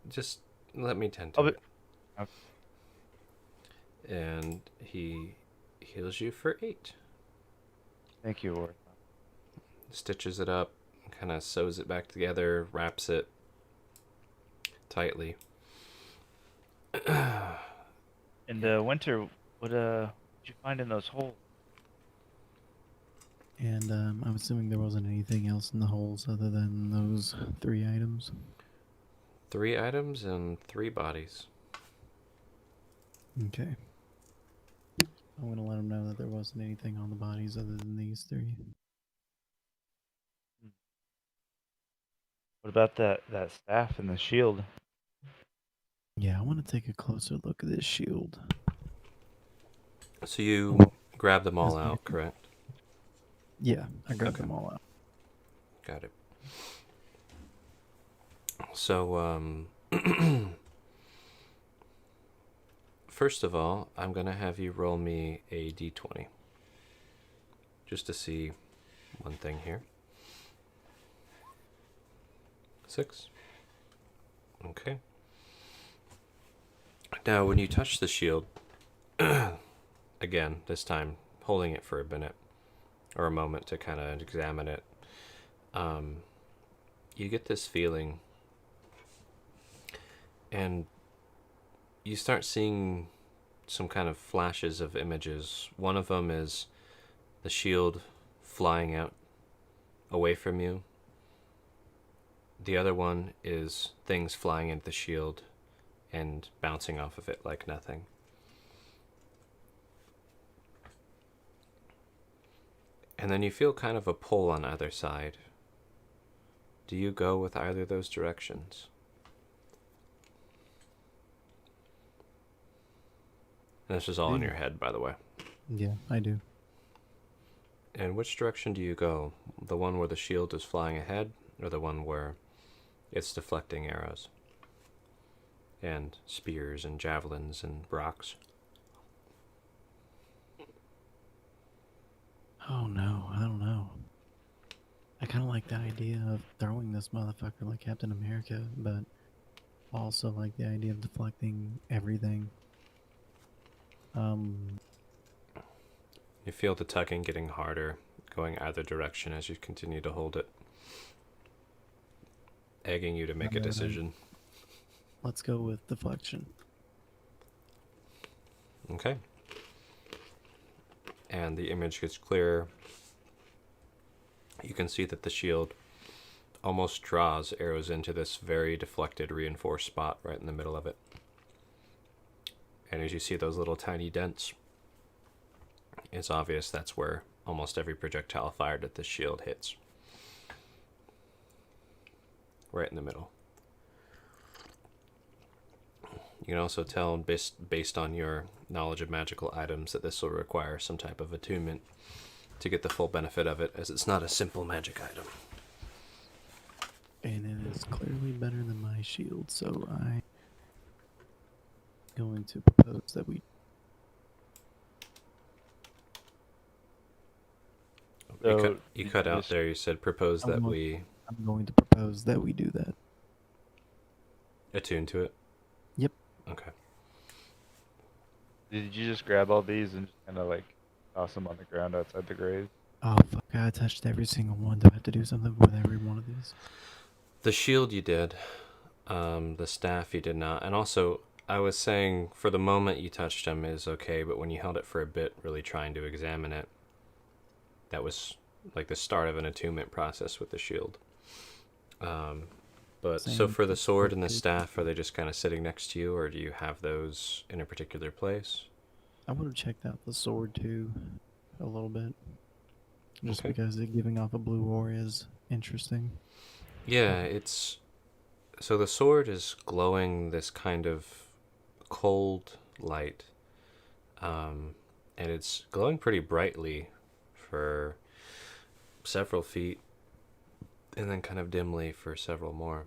just let me tend I'll to be, it. okay. And he heals you for 8. Thank you, Ward. Stitches it up, kind of sews it back together, wraps it tightly. And Winter, what did you find in those holes? And I'm assuming there wasn't anything else in the holes other than those 3 items. 3 items and 3 bodies. Okay. I'm gonna let them know that there wasn't anything on the bodies other than these 3. What about that staff and the shield? Yeah, I want to take a closer look at this shield. So you Well, grab them all as out, correct? Yeah, I grabbed Okay. them all out. Got it. So, first of all, I'm going to have you roll me a d20. Just to see one thing here. 6. Okay. Now, when you touch the shield, again, this time holding it for a minute or a moment to kind of examine it, you get this feeling, and you start seeing some kind of flashes of images. One of them is the shield flying out away from you. The other one is things flying into the shield and bouncing off of it like nothing. And then you feel kind of a pull on either side. Do you go with either of those directions? And this is all in your head, by the way. Yeah, I do. And which direction do you go? The one where the shield is flying ahead, or the one where it's deflecting arrows? And spears and javelins and rocks? Oh no, I don't know. I kind of like the idea of throwing this motherfucker like Captain America, but also like the idea of deflecting everything. You feel the tugging getting harder, going either direction as you continue to hold it, egging you to make a decision. Let's go with deflection. Okay. And the image gets clearer. You can see that the shield almost draws arrows into this very deflected, reinforced spot right in the middle of it. And as you see those little tiny dents, it's obvious that's where almost every projectile fired at this shield hits. Right in the middle. You can also tell, based on your knowledge of magical items, that this will require some type of attunement to get the full benefit of it, as it's not a simple magic item. And it is clearly better than my shield, so I'm going to propose that we... So You cut out there. You said propose that we I'm going to propose that we do that. attune to it. Yep. Okay. Did you just grab all these and just kind of like toss them on the ground outside the grave? Oh fuck, I touched every single one. Do I have to do something with every one of these? The shield you did. The staff you did not. And also, I was saying, for the moment you touched him is okay, but when you held it for a bit, really trying to examine it, that was like the start of an attunement process with the shield. But so for the sword and the staff, are they just kind of sitting next to you, or do you have those in a particular place? I would have checked out the sword too, a little bit. Just Okay. because it giving off a blue aura is interesting. Yeah, so the sword is glowing this kind of cold light, and it's glowing pretty brightly for several feet, and then kind of dimly for several more.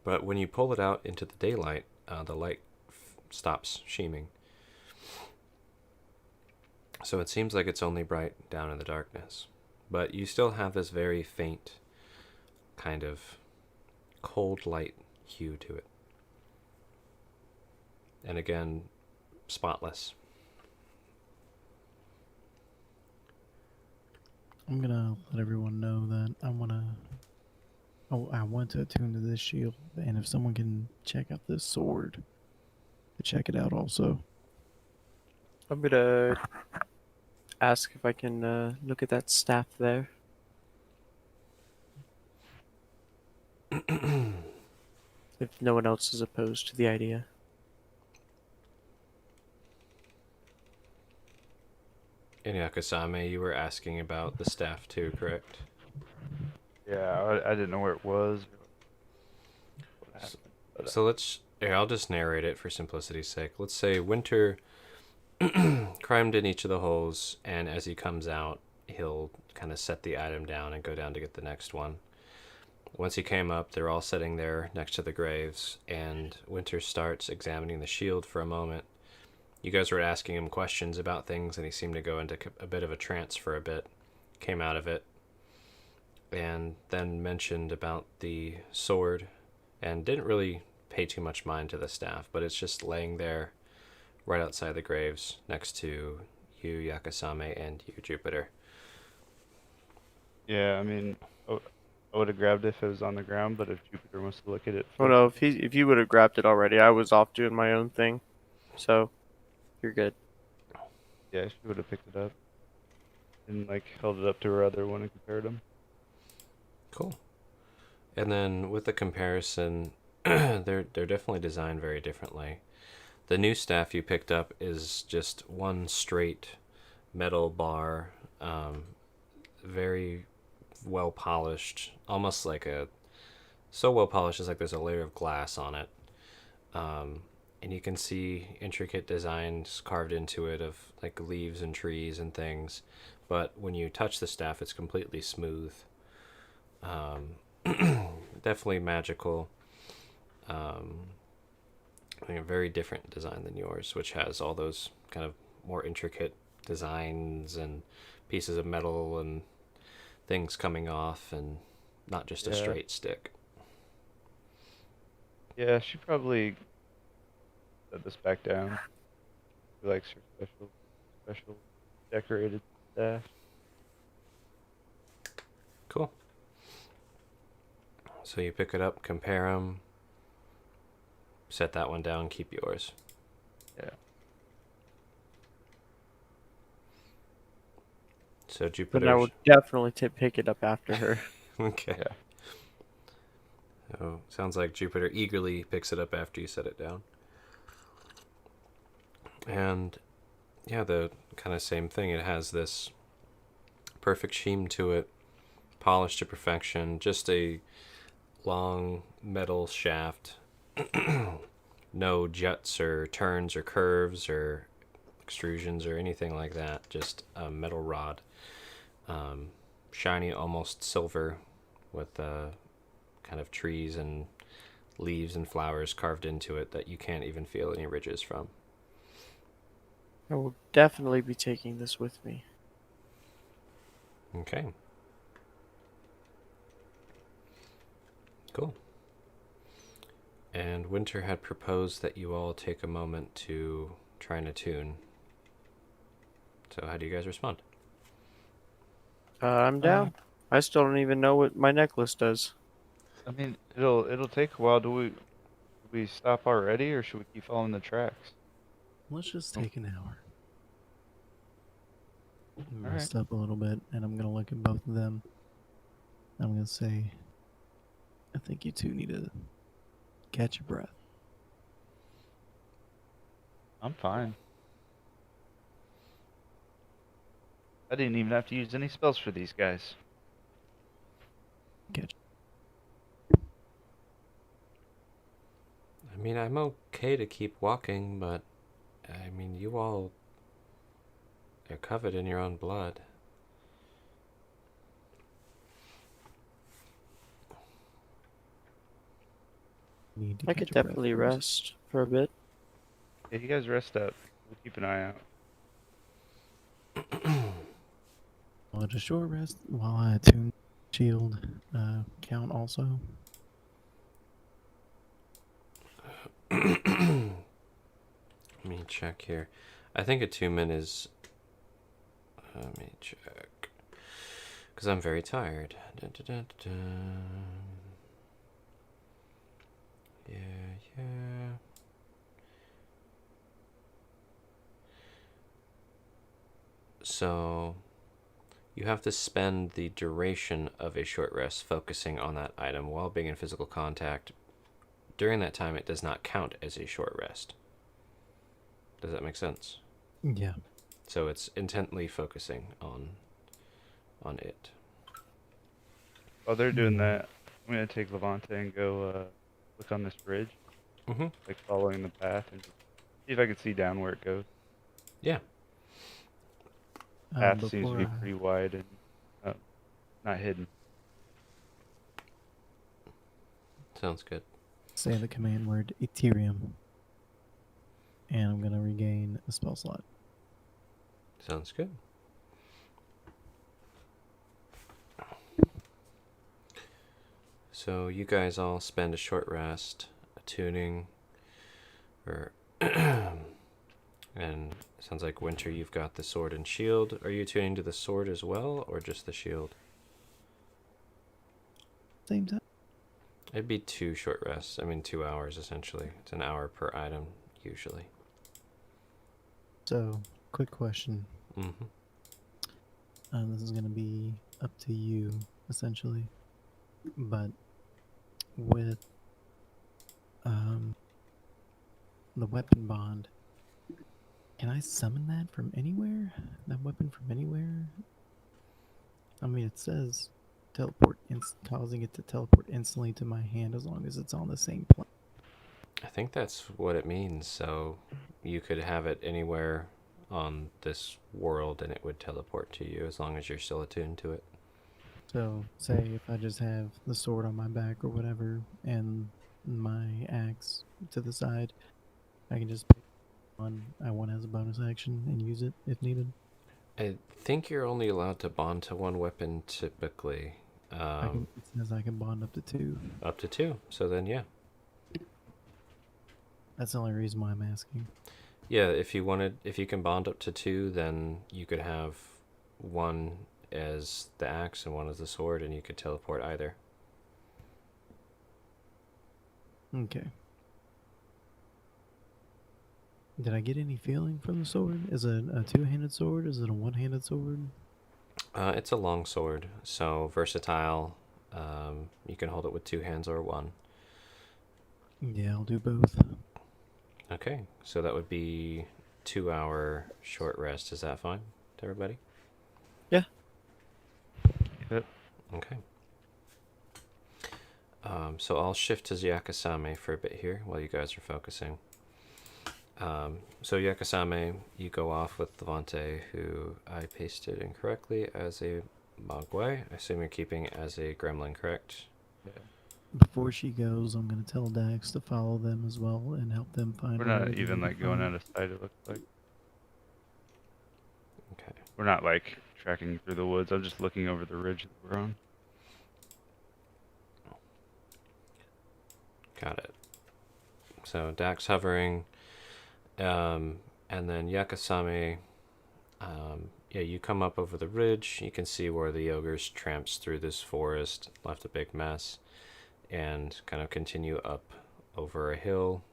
But when you pull it out into the daylight, the light stops sheaming. So it seems like it's only bright down in the darkness. But you still have this very faint kind of cold light hue to it. And again, spotless. I'm gonna let everyone know that I want to attune to this shield, and if someone can check out this sword, to check it out also. I'm gonna ask if I can look at that staff there. If no one else is opposed to the idea. In Yakasame, you were asking about the staff too, correct? Yeah, I didn't know where it was. What S- happened, but, So let's. Here, I'll just narrate it for simplicity's sake. Let's say Winter climbed in each of the holes, and as he comes out, he'll kind of set the item down and go down to get the next one. Once he came up, they're all sitting there next to the graves, and Winter starts examining the shield for a moment. You guys were asking him questions about things, and he seemed to go into a bit of a trance for a bit. Came out of it, and then mentioned about the sword, and didn't really pay too much mind to the staff, but it's just laying there right outside the graves next to you, Yakasame, and you, Jupiter. yeah, I mean, I would have grabbed it if it was on the ground, but if Jupiter wants to look at it Oh first, no, if you would have grabbed it already, I was off doing my own thing. So you're good. yeah, she would have picked it up and like held it up to her other one and compared them. Cool. And then with the comparison, they're definitely designed very differently. The new staff you picked up is just one straight metal bar, very well polished, almost like a so well polished it's like there's a layer of glass on it. And you can see intricate designs carved into it of like leaves and trees and things. But when you touch the staff, it's completely smooth. Um, Definitely magical. I think a very different design than yours, which has all those kind of more intricate designs and pieces of metal and things coming off, and not just a Yeah, straight stick. yeah, she probably set this back down. She likes her special decorated staff. Cool. So you pick it up, compare them, set that one down, keep yours. Yeah. So But Jupiter. I would definitely pick it up after her. Okay. Yeah. Oh, sounds like Jupiter eagerly picks it up after you set it down. And yeah, the kind of same thing. It has this perfect sheen to it, polished to perfection, just a long metal shaft. No juts or turns or curves or extrusions or anything like that. Just a metal rod. Shiny, almost silver, with kind of trees and leaves and flowers carved into it that you can't even feel any ridges from. I will definitely be taking this with me. Okay. Cool. And Winter had proposed that you all take a moment to try and attune. So how do you guys respond? I'm down. I still don't even know what my necklace does. I mean, it'll take a while. Do we stop already, or should we keep following the tracks? Let's just Oh. take an hour. I'm All right. rest up a little bit, and I'm gonna look at both of them. I'm gonna say, I think you two need to catch your breath. I'm fine. I didn't even have to use any spells for these guys. Catch. I mean, I'm okay to keep walking, but I mean, you all are covered in your own blood. Need to I catch could your breath definitely first. rest for a bit. Yeah, you guys rest up. We'll keep an eye out. Well, just short rest while I attune shield count also. Let me check here. I think attunement is. Let me check. Because I'm very tired. Dun, dun, dun, dun, dun. Yeah. So you have to spend the duration of a short rest focusing on that item while being in physical contact. During that time, it does not count as a short rest. Does that make sense? Yeah. So it's intently focusing on it. While they're doing Yeah. that, I'm gonna take Levante and go look on this bridge, Mm-hmm. like following the path, and just see if I can see down where it goes. Yeah. Path seems to Before be I pretty wide and uh, not hidden. Sounds good. say the command word Ethereum, and I'm gonna regain a spell slot. Sounds good. So you guys all spend a short rest, attuning, or and it sounds like Winter, you've got the sword and shield. Are you attuning to the sword as well, or just the shield? Same time. It'd be 2 short rests. I mean, 2 hours essentially. It's an hour per item usually. So, quick question. Mm-hmm. This is gonna be up to you, essentially. But with um, the weapon bond, can I summon that from anywhere? That weapon from anywhere? I mean, it says teleport, causing it to teleport instantly to my hand as long as it's on the same plane. I think that's what it means. So you could have it anywhere on this world and it would teleport to you as long as you're still attuned to it. So, say if I just have the sword on my back or whatever, and my axe to the side, I can just pick one I want as a bonus action and use it if needed. I think you're only allowed to bond to one weapon typically. It says I can bond up to 2. Up to 2. So then, yeah. That's the only reason why I'm asking. Yeah, if you can bond up to 2, then you could have one as the axe and one as the sword, and you could teleport either. Okay. Did I get any feeling from the sword? Is it a two-handed sword? Is it a one-handed sword? It's a long sword, so versatile. You can hold it with 2 hands or 1. Yeah, I'll do both. Okay, so that would be 2-hour short rest. Is that fine to everybody? Yeah. Yep. Okay. So I'll shift to Yakasame for a bit here while you guys are focusing. So Yakasame, you go off with Levante, who I pasted incorrectly as a Mogwai. I assume you're keeping as a gremlin, correct? Yeah. Before she goes, I'm gonna tell Dax to follow them as well and help them find We're whatever not they even need like to going find. out of sight, it looks like. Okay. We're not like tracking through the woods. I'm just looking over the ridge that we're on. Got it. So Dax hovering, and then Yakasame. Yeah, you come up over the ridge. You can see where the ogres tramps through this forest, left a big mess, and kind of continue up over a hill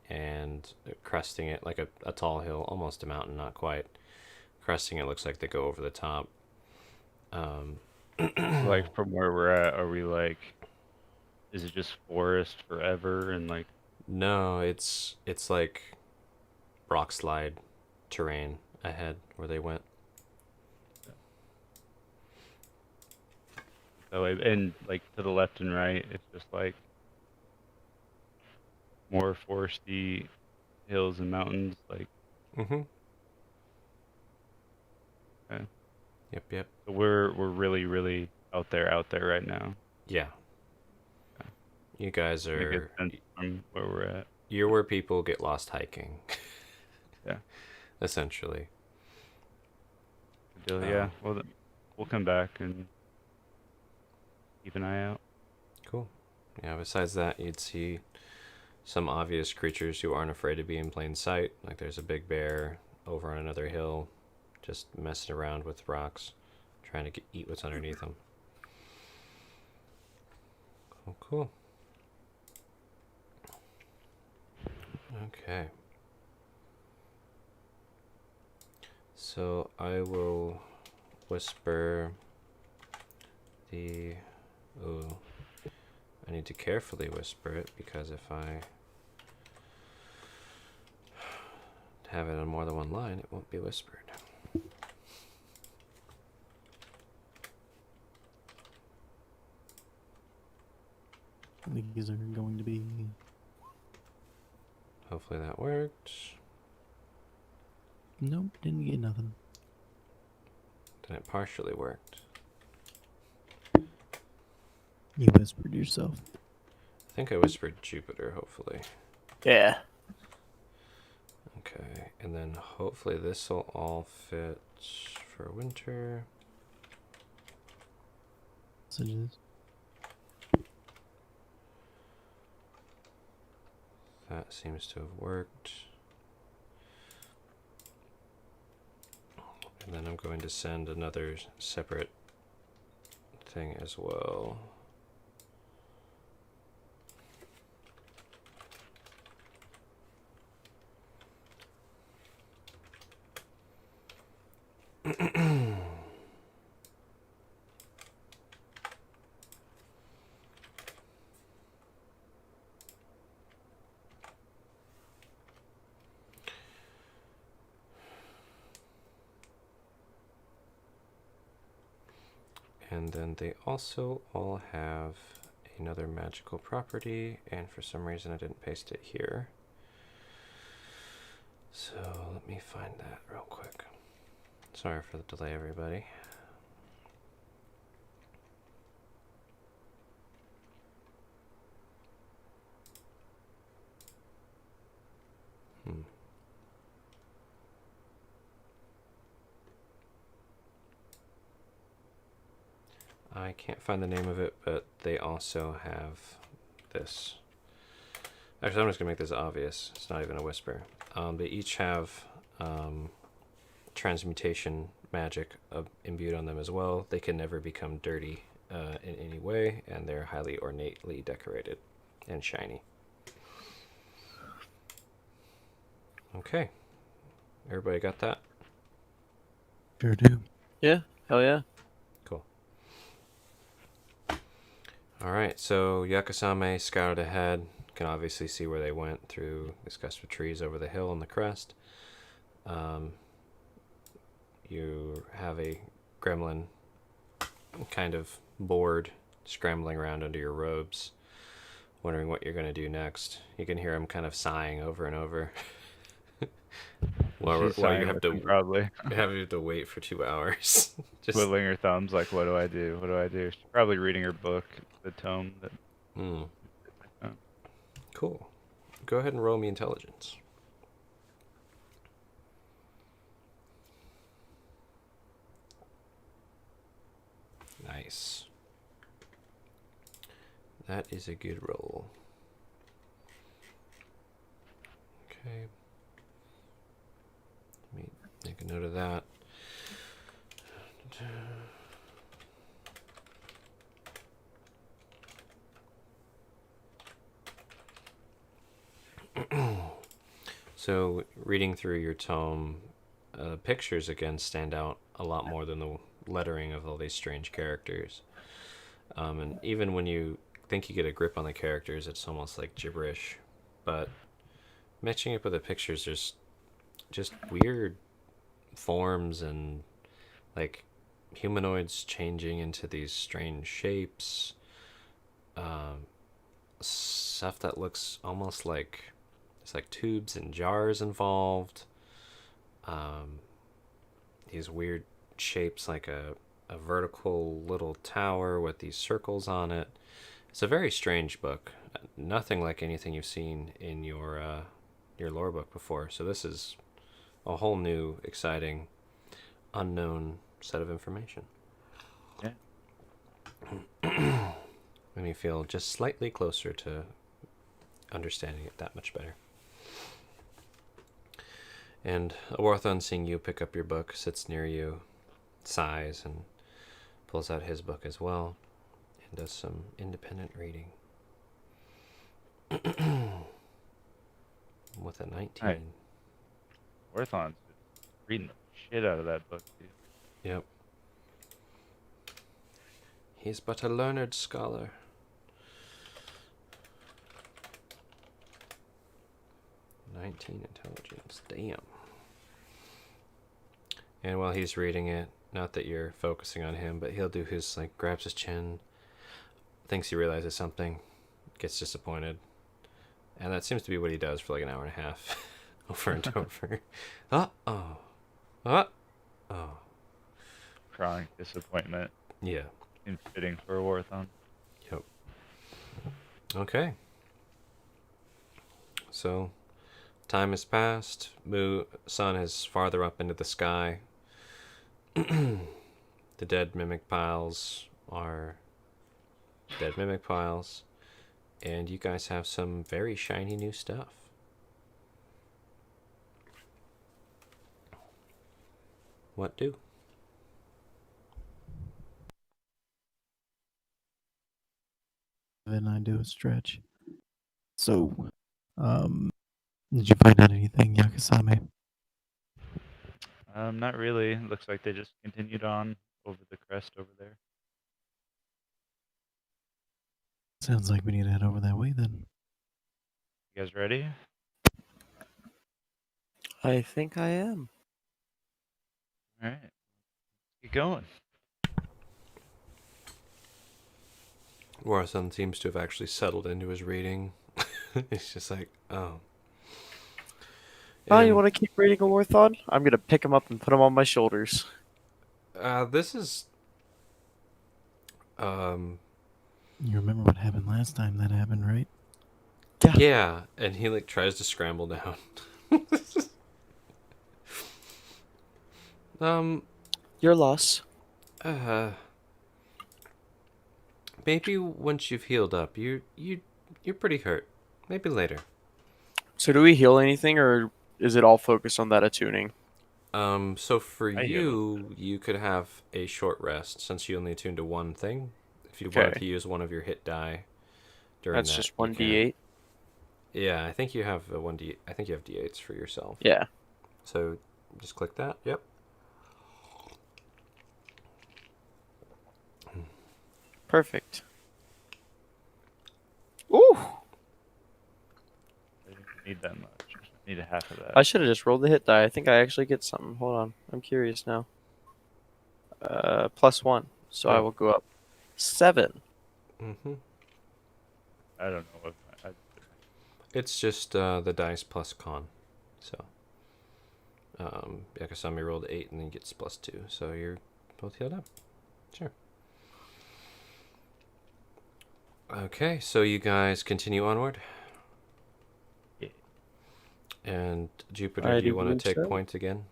and cresting it like a tall hill, almost a mountain, not quite. Cresting it looks like they go over the top. Like from where we're at, are we like, is it just forest forever and like? No, it's like rock slide terrain ahead where they went. Oh, and like to the left and right, it's just like more foresty hills and mountains. Like, Mm-hmm. okay. Yep. So we're really out there right now. Yeah. Okay. You guys Get a good are. sense from where we're at. You're where people get lost hiking. Yeah. Essentially. Good deal. Yeah. Well, then we'll come back and keep an eye out. Cool. Yeah, besides that, you'd see some obvious creatures who aren't afraid to be in plain sight. Like there's a big bear over on another hill, just messing around with rocks, trying to eat what's underneath them. Cool. Okay. So I will whisper the... Ooh. I need to carefully whisper it, because if I have it on more than one line, it won't be whispered. These are going to be. Hopefully that worked. Nope, didn't get nothing. Then it partially worked. You whispered yourself. I think I whispered Jupiter, hopefully. Yeah. Okay, and then hopefully this will all fit for winter. Messages. That seems to have worked. And then I'm going to send another separate thing as well. And then they also all have another magical property, and for some reason I didn't paste it here. So let me find that real quick. Sorry for the delay, everybody. I can't find the name of it, but they also have this. Actually, I'm just going to make this obvious. It's not even a whisper. They each have transmutation magic imbued on them as well. They can never become dirty in any way, and they're highly ornately decorated and shiny. Okay. Everybody got that? Sure do. Yeah. Hell yeah. Cool. Alright, so Yakasame scouted ahead. You can obviously see where they went through these cusp of trees over the hill and the crest. You have a gremlin kind of bored, scrambling around under your robes, wondering what you're going to do next. You can hear him kind of sighing over and over. while She's you sighing have with to him, probably have to wait for 2 hours. Just twiddling her thumbs like, what do I do? What do I do? She's probably reading her book, the tome. That. Oh. Cool. Go ahead and roll me intelligence. Nice. That is a good roll. Okay. Let me make a note of that. So, reading through your tome, pictures again stand out a lot more than the lettering of all these strange characters. And even when you think you get a grip on the characters, it's almost like gibberish. But matching up with the pictures, there's just weird forms and like humanoids changing into these strange shapes. Stuff that looks almost like it's like tubes and jars involved. These weird shapes like a vertical little tower with these circles on it. It's a very strange book. Nothing like anything you've seen in your lore book before. So this is a whole new, exciting, unknown set of information. Yeah. And you feel just slightly closer to understanding it that much better. And Awarthon, seeing you pick up your book, sits near you, sighs, and pulls out his book as well, and does some independent reading. With a 19. Right. Orthon's reading the shit out of that book, dude. Yep. He's but a learned scholar. 19 intelligence. Damn. And while he's reading it, not that you're focusing on him, but he'll do his, like, grabs his chin, thinks he realizes something, gets disappointed. And that seems to be what he does for like an hour and a half. Over and over. Uh-oh. Uh-oh. Chronic disappointment. Yeah. Seems fitting for a warathon. Yep. Okay. So, time has passed. Sun is farther up into the sky. The dead mimic piles are dead mimic piles. And you guys have some very shiny new stuff. What do? Then I do a stretch. So, did you find out anything, Yakasame? Not really. Looks like they just continued on over the crest over there. Sounds like we need to head over that way then. You guys ready? I think I am. All right. Get going. Warathon seems to have actually settled into his reading. It's just like, oh. Oh, you And, want to keep reading a Warthon? I'm gonna pick him up and put him on my shoulders. this is um You remember what happened last time that happened, right? yeah, and he like tries to scramble down. um Your loss. Maybe once you've healed up, you're pretty hurt. Maybe later. So do we heal anything, or is it all focused on that attuning? So for I healed. you could have a short rest since you only attune to one thing. If you Okay. wanted to use one of your hit die during That's that, just you one can. d8. Yeah, I think you have a 1d. I think you have d8s for yourself. Yeah. So just click that. Yep. Perfect. Ooh! I didn't need that much. I need a half of that. I should have just rolled the hit die. I think I actually get something. Hold on. I'm curious now. +1. So I Yeah. will go up 7. Mm-hmm. I don't know what. It's just the dice plus con. So Yakasami rolled 8 and then gets +2. So you're both healed up. Sure. Okay, so you guys continue onward. Yeah. And Jupiter, I do you do want to believe take so. points again?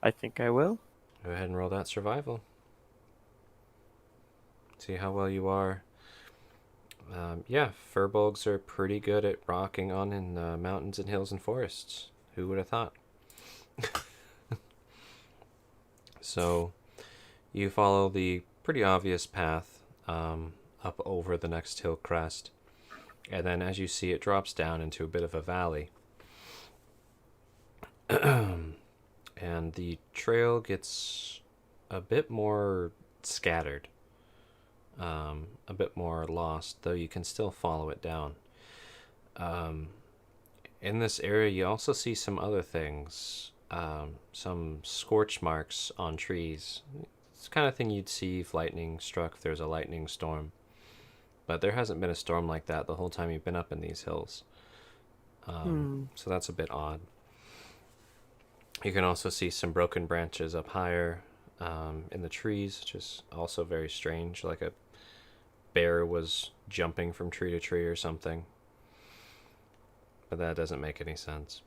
I think I will. Go ahead and roll that survival. See how well you are. Yeah, furbolgs are pretty good at rocking on in mountains and hills and forests. Who would have thought? So, you follow the pretty obvious path up over the next hill crest. And then as you see, it drops down into a bit of a valley. And the trail gets a bit more scattered. A bit more lost, though you can still follow it down. In this area, you also see some other things. Some scorch marks on trees. It's the kind of thing you'd see if lightning struck, if there's a lightning storm. But there hasn't been a storm like that the whole time you've been up in these hills. So that's a bit odd. You can also see some broken branches up higher in the trees, which is also very strange, like a bear was jumping from tree to tree or something. But that doesn't make any sense.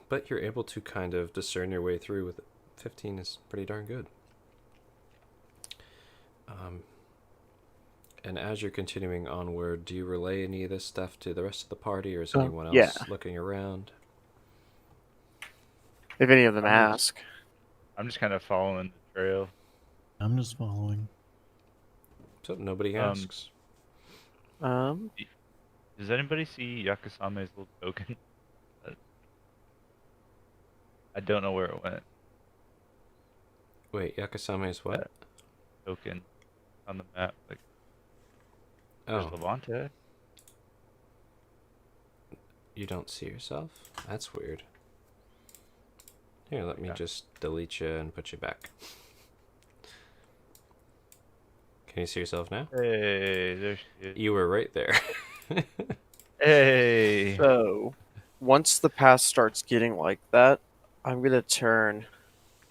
But you're able to kind of discern your way through with it. 15 is pretty darn good. And as you're continuing onward, do you relay any of this stuff to the rest of the party, or is anyone else yeah. looking around? If any of them I'm ask. I'm just kind of following the trail. I'm just following. So nobody Um, asks. Does anybody see Yakasame's little token? I don't know where it went. Wait, Yakasame is what? That token on the map. Like, there's Oh, Levante. you don't see yourself? That's weird. Here, let me Yeah. just delete you and put you back. Can you see yourself now? Hey, there she is. You were right there. Hey. So, once the path starts getting like that, I'm gonna turn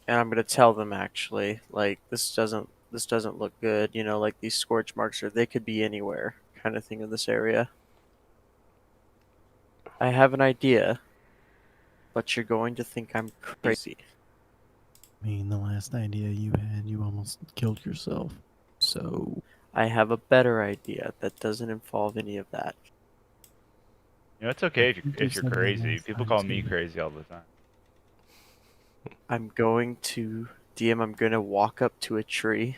and I'm gonna tell them actually, like this doesn't look good. You know, like these scorch marks are they could be anywhere, kind of thing in this area. I have an idea, but you're going to think I'm crazy. I mean, the last idea you had, you almost killed yourself. So, I have a better idea that doesn't involve any of that. You know, it's okay if think you you're said that crazy. last People time, call me Steven. crazy all the time. I'm going to I'm gonna walk up to a tree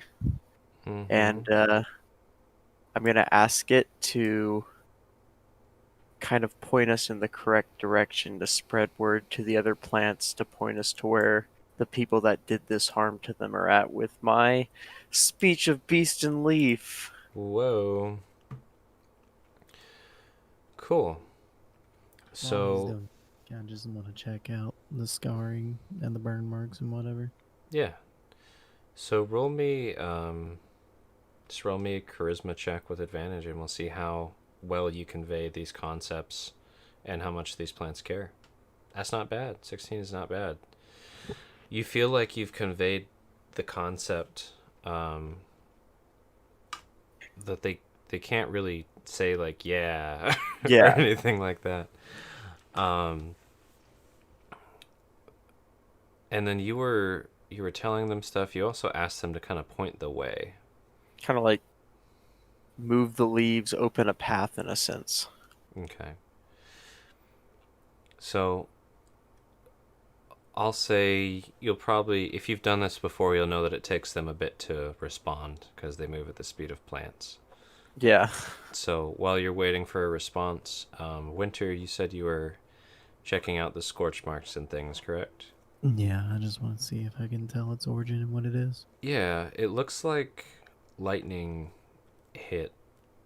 Mhm. and I'm gonna ask it to kind of point us in the correct direction to spread word to the other plants to point us to where the people that did this harm to them are at with my speech of beast and leaf. Whoa. Cool. While he's So, doing, I just want to check out the scarring and the burn marks and whatever. yeah. So just roll me a charisma check with advantage, and we'll see how well you convey these concepts and how much these plants care. That's not bad. 16 is not bad. You feel like you've conveyed the concept that they can't really say like yeah or Yeah. anything like that. And then you were telling them stuff. You also asked them to kind of point the way. Kind of like move the leaves, open a path in a sense. Okay. So I'll say you'll probably, if you've done this before, you'll know that it takes them a bit to respond because they move at the speed of plants. Yeah. So while you're waiting for a response, Winter, you said you were checking out the scorch marks and things, correct? Yeah, I just want to see if I can tell its origin and what it is. Yeah, it looks like lightning hit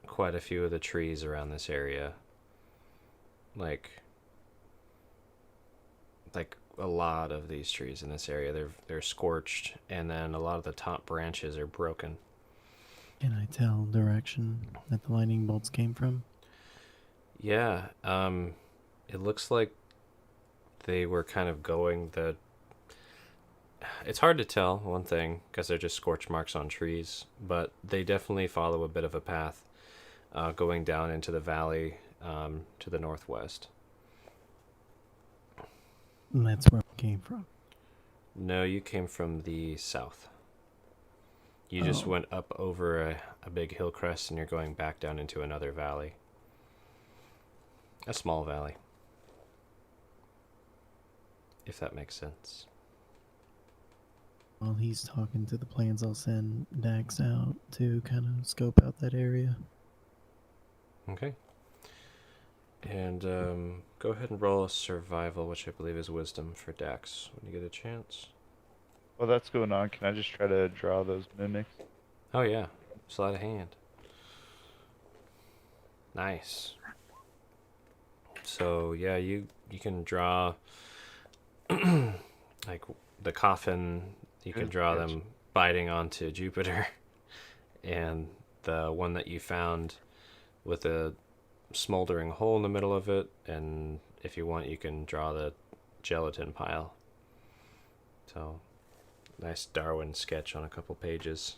quite a few of the trees around this area. Like a lot of these trees in this area, they're scorched, and then a lot of the top branches are broken. Can I tell direction that the lightning bolts came from? Yeah, it looks like they were kind of going the. It's hard to tell, one thing, because they're just scorch marks on trees, but they definitely follow a bit of a path going down into the valley to the northwest. And that's where it came from. No, you came from the south. You just Oh. went up over a big hill crest and you're going back down into another valley. A small valley. If that makes sense. While he's talking to the plants, I'll send Dax out to kind of scope out that area. Okay. And go ahead and roll a survival, which I believe is wisdom for Dax when you get a chance. While that's going on, can I just try to draw those mimics? Oh yeah, sleight of hand. Nice. So yeah, you can draw like the coffin. You can draw them biting onto Jupiter, and the one that you found with a smoldering hole in the middle of it. And if you want, you can draw the gelatin pile. So nice Darwin sketch on a couple pages.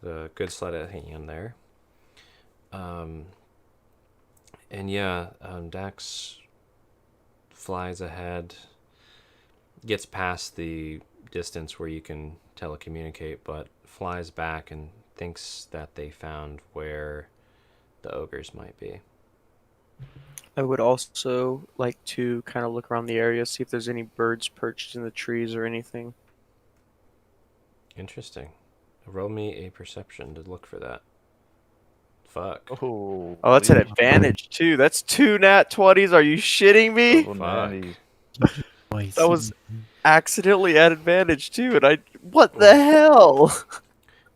The good sleight of hand there. And yeah, Dax flies ahead, gets past the distance where you can telecommunicate, but flies back and thinks that they found where the ogres might be. I would also like to kind of look around the area, see if there's any birds perched in the trees or anything. Interesting. Roll me a perception to look for that. Fuck. Oh, Oh, that's an leaf. advantage too. That's two nat 20s. Are you shitting me? Double Fuck. natties. Twice. That was accidentally at advantage too, and what the hell?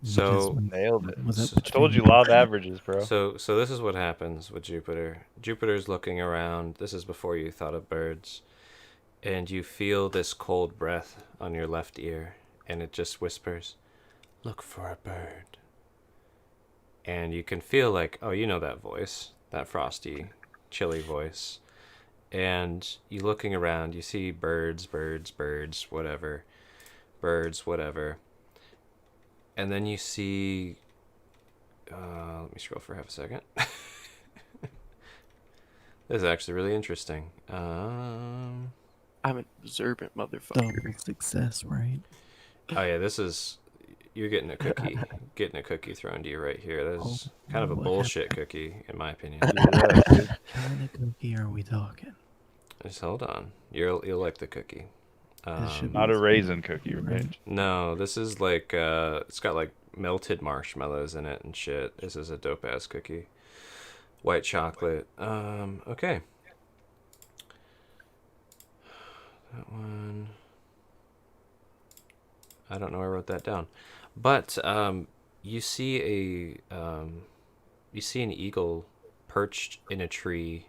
So- Nailed it. Was that I I told you law of averages, bro. So this is what happens with Jupiter. Jupiter's looking around. This is before you thought of birds. And you feel this cold breath on your left ear, and it just whispers, "Look for a bird." And you can feel like, oh, you know that voice, that frosty, chilly voice. And you looking around, you see birds, whatever. Birds, whatever. And then you see, let me scroll for half a second. This is actually really interesting. I'm an observant motherfucker. Double success, right? Oh yeah, this is, you're getting a cookie, thrown to you right here. That's kind of a what bullshit cookie, in my opinion. Yeah, dude. What kind of cookie are we talking? Just hold on, you'll like the cookie. This should be Not a spoon, raisin cookie, right? right? No, this is like it's got like melted marshmallows in it and shit. This is a dope ass cookie. White chocolate. Okay. That one. I don't know. I wrote that down, but you see you see an eagle perched in a tree,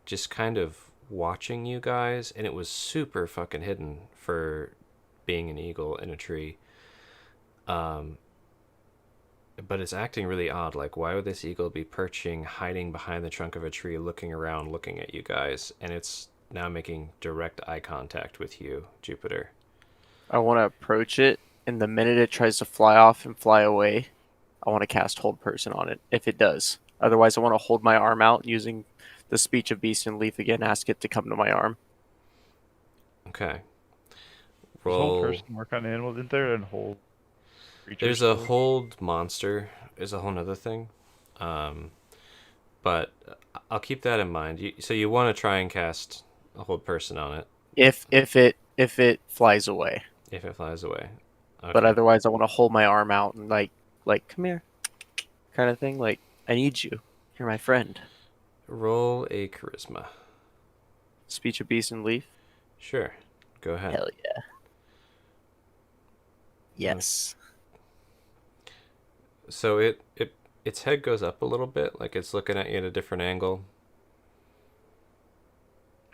just kind of watching you guys, and it was super fucking hidden for being an eagle in a tree. But it's acting really odd. Like, why would this eagle be perching, hiding behind the trunk of a tree, looking around, looking at you guys? And it's now making direct eye contact with you, Jupiter. I want to approach it, and the minute it tries to fly off and fly away, I want to cast Hold Person on it, if it does. Otherwise, I want to hold my arm out using the Speech of Beast and Leaf again, ask it to come to my arm. Okay. Does whole Roll. person work on animals? Isn't there a whole creature? There's a still? hold monster is a whole nother thing. But I'll keep that in mind. So you want to try and cast a hold person on it If it flies away. if it flies away. Okay. But otherwise, I want to hold my arm out and like come here, kind of thing. Like, I need you. You're my friend. Roll a charisma. Speech of Beast and Leaf. Sure. Go ahead. Hell yeah. Yes. So its head goes up a little bit, like it's looking at you at a different angle.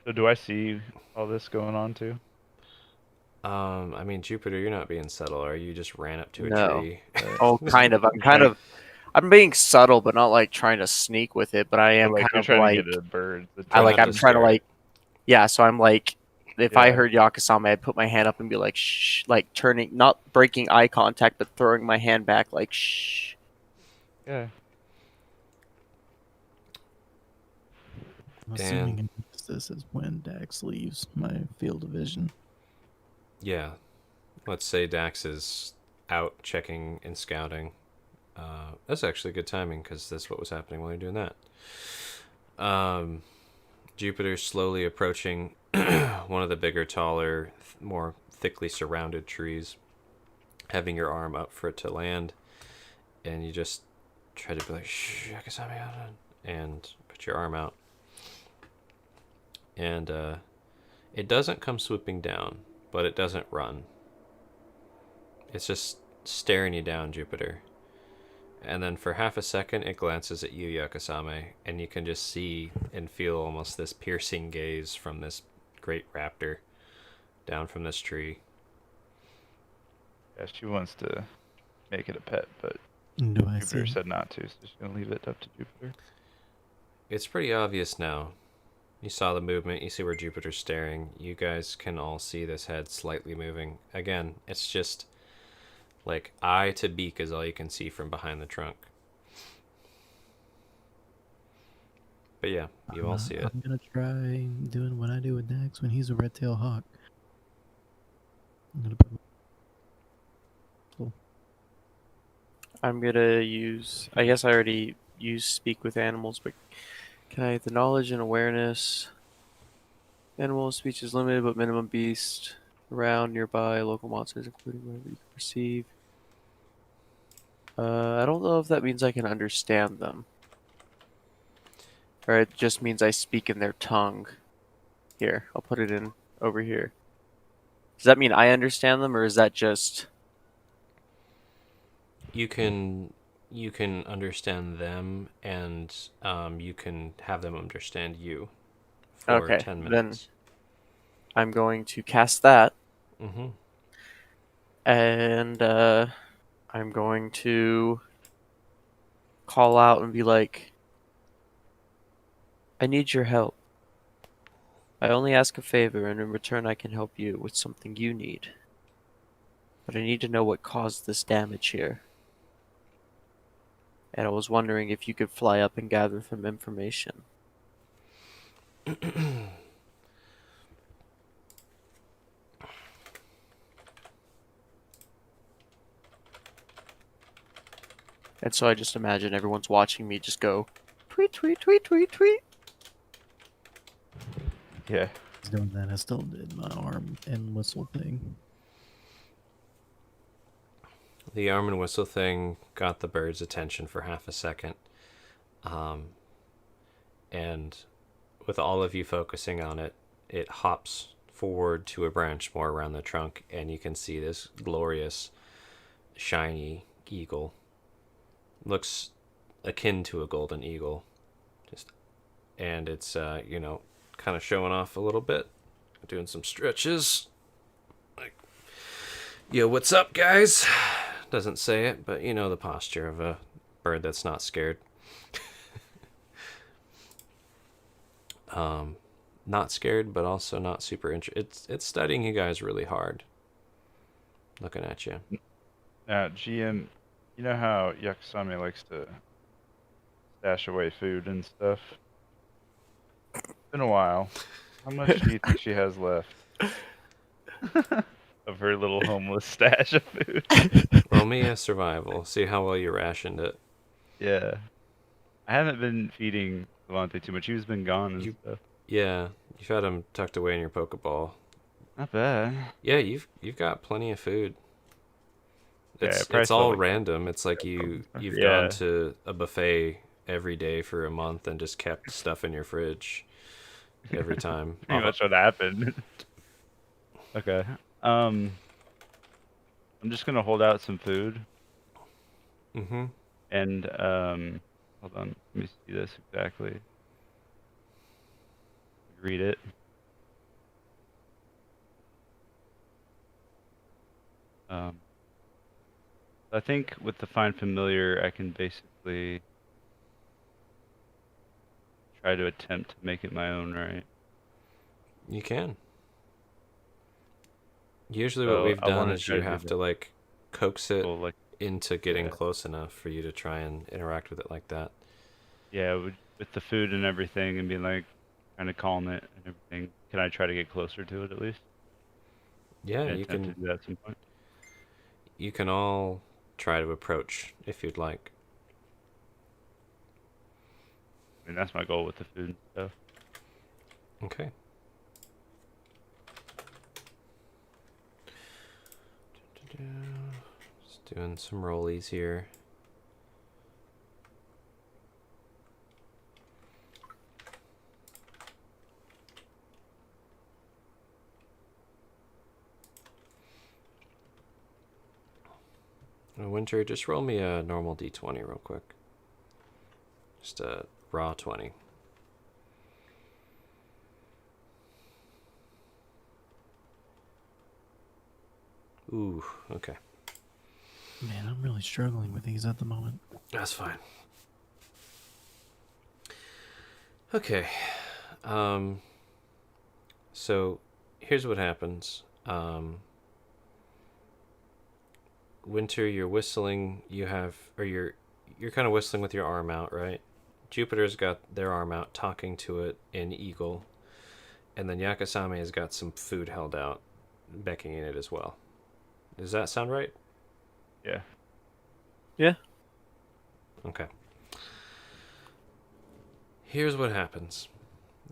So do I see all this going on too? I mean, Jupiter, you're not being subtle, or you just ran up to a No. tree. Oh, kind of. I'm being subtle, but not like trying to sneak with it. But I am Or, like kind you're of trying like to get a bird. Try not I'm to trying to scare like, yeah. So I'm like, if I Yeah. heard Yakasame, I'd put my hand up and be like, shh, like turning, not breaking eye contact, but throwing my hand back, like, shh. Yeah. I'm assuming this is when Dax leaves my field of vision. Yeah. Let's say Dax is out checking and scouting. That's actually good timing because that's what was happening while you're doing that. Jupiter's slowly approaching one of the bigger, taller, more thickly surrounded trees, having your arm up for it to land, and you just try to be like, "Shh, Yakasami," and put your arm out. And it doesn't come swooping down, but it doesn't run. It's just staring you down, Jupiter. And then for half a second, it glances at you, Yakasame, and you can just see and feel almost this piercing gaze from this great raptor down from this tree. Yeah, she wants to make it a pet, but Do I see? Jupiter said not to, so she's gonna leave it up to Jupiter. It's pretty obvious now. You saw the movement, you see where Jupiter's staring. You guys can all see this head slightly moving. Again, it's just like eye to beak is all you can see from behind the trunk. But yeah, you all see it. I'm gonna try doing what I do with Dax when he's a red-tailed hawk. I'm gonna put I'm gonna use. I guess I already used Speak with Animals, but can I the knowledge and awareness? Animal speech is limited, but minimum beast around nearby local monsters, including whatever you can perceive. I don't know if that means I can understand them, or it just means I speak in their tongue. Here, I'll put it in over here. Does that mean I understand them, or is that just... You can understand them, and you can have them understand you for Okay, 10 then minutes. I'm going to cast that, Mm-hmm. and I'm going to call out and be like, I need your help. I only ask a favor, and in return I can help you with something you need. But I need to know what caused this damage here. And I was wondering if you could fly up and gather some information. And so I just imagine everyone's watching me just go, tweet, tweet, tweet, tweet, tweet. Yeah. I was doing that. I still did my arm and whistle thing. The arm and whistle thing got the bird's attention for half a second. And with all of you focusing on it, it hops forward to a branch more around the trunk, and you can see this glorious, shiny eagle. Looks akin to a golden eagle. And it's, kind of showing off a little bit. Doing some stretches. Like, yo, what's up, guys? Doesn't say it, but you know the posture of a bird that's not scared. Not scared, but also not super interested. It's studying you guys really hard. Looking at you. Now, GM, you know how Yakusame likes to stash away food and stuff? It's been a while. How much do you think she has left of her little homeless stash of food? Roll me a survival. See how well you rationed it. Yeah. I haven't been feeding Levante too much. He's been gone and stuff. Yeah, you've had him tucked away in your Pokeball. Not bad. Yeah, you've got plenty of food. Yeah, It's all random. It's like you've Yeah. gone to a buffet every day for a month and just kept stuff in your fridge every time. Pretty much what happened. Okay. I'm just gonna hold out some food Mm-hmm. and hold on, let me see this exactly. Read it. I think with the Find Familiar, I can basically try to attempt to make it my own, right? You can. Usually what So we've I done wanna is try you to do have to that. like coax it Well, like, into getting yeah. close enough for you to try and interact with it like that. yeah, with the food and everything, and being like trying to calm it and everything. Can I try to get closer to it at least? Yeah, And you attempt to can do that at some point. you can all try to approach if you'd like. I mean, that's my goal with the food and stuff. Okay. Just doing some rollies here. Winter, just roll me a normal d20 real quick. Just a raw 20. Ooh, okay. Man, I'm really struggling with these at the moment. That's fine. Okay. So here's what happens. Winter, you're whistling. You're kind of whistling with your arm out, right? Jupiter's got their arm out, talking to it in Eagle, and then Yakasame has got some food held out, beckoning it as well. Does that sound right? Yeah. Yeah. Okay. Here's what happens.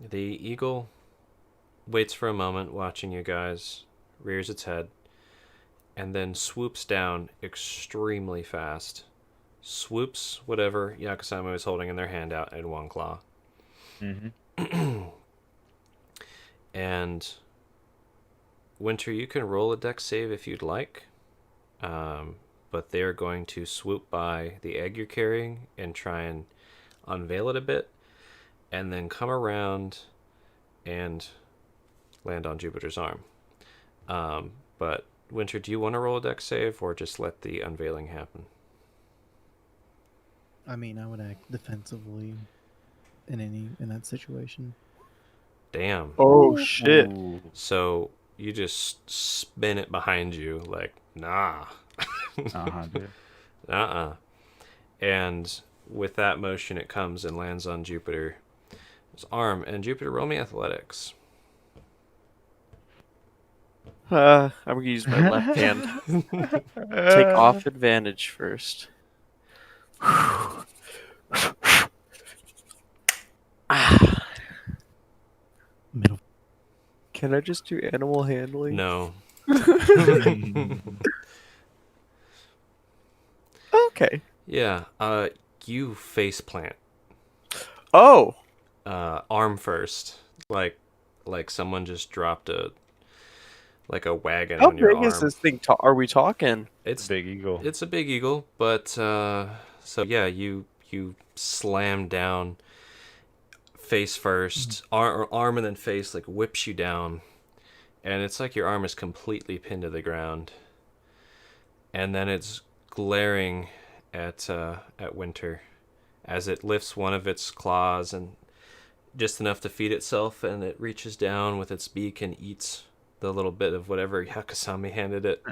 The eagle waits for a moment, watching you guys, rears its head, and then swoops down extremely fast. Swoops whatever Yakasama was holding in their hand out in one claw. Mm-hmm. And Winter, you can roll a dex save if you'd like, but they're going to swoop by the egg you're carrying and try and unveil it a bit, and then come around and land on Jupiter's arm. But Winter, do you want to roll a dex save or just let the unveiling happen? I mean, I would act defensively in that situation. Damn. Oh shit! Ooh. So you just spin it behind you like, nah. Dude. Uh-uh. And with that motion, it comes and lands on Jupiter's arm. And Jupiter, roll me athletics. I'm gonna use my left hand. Take off advantage first. Middle. Can I just do animal handling? No. Okay. Yeah. You face plant. Oh. Arm first. Like someone just dropped a wagon How on your big is arm. this thing? Are we talking? It's Big eagle. It's a big eagle, but so yeah, you slam down face first, arm and then face, like whips you down, and it's like your arm is completely pinned to the ground, and then it's glaring at Winter as it lifts one of its claws and just enough to feed itself, and it reaches down with its beak and eats the little bit of whatever Yakasami handed it.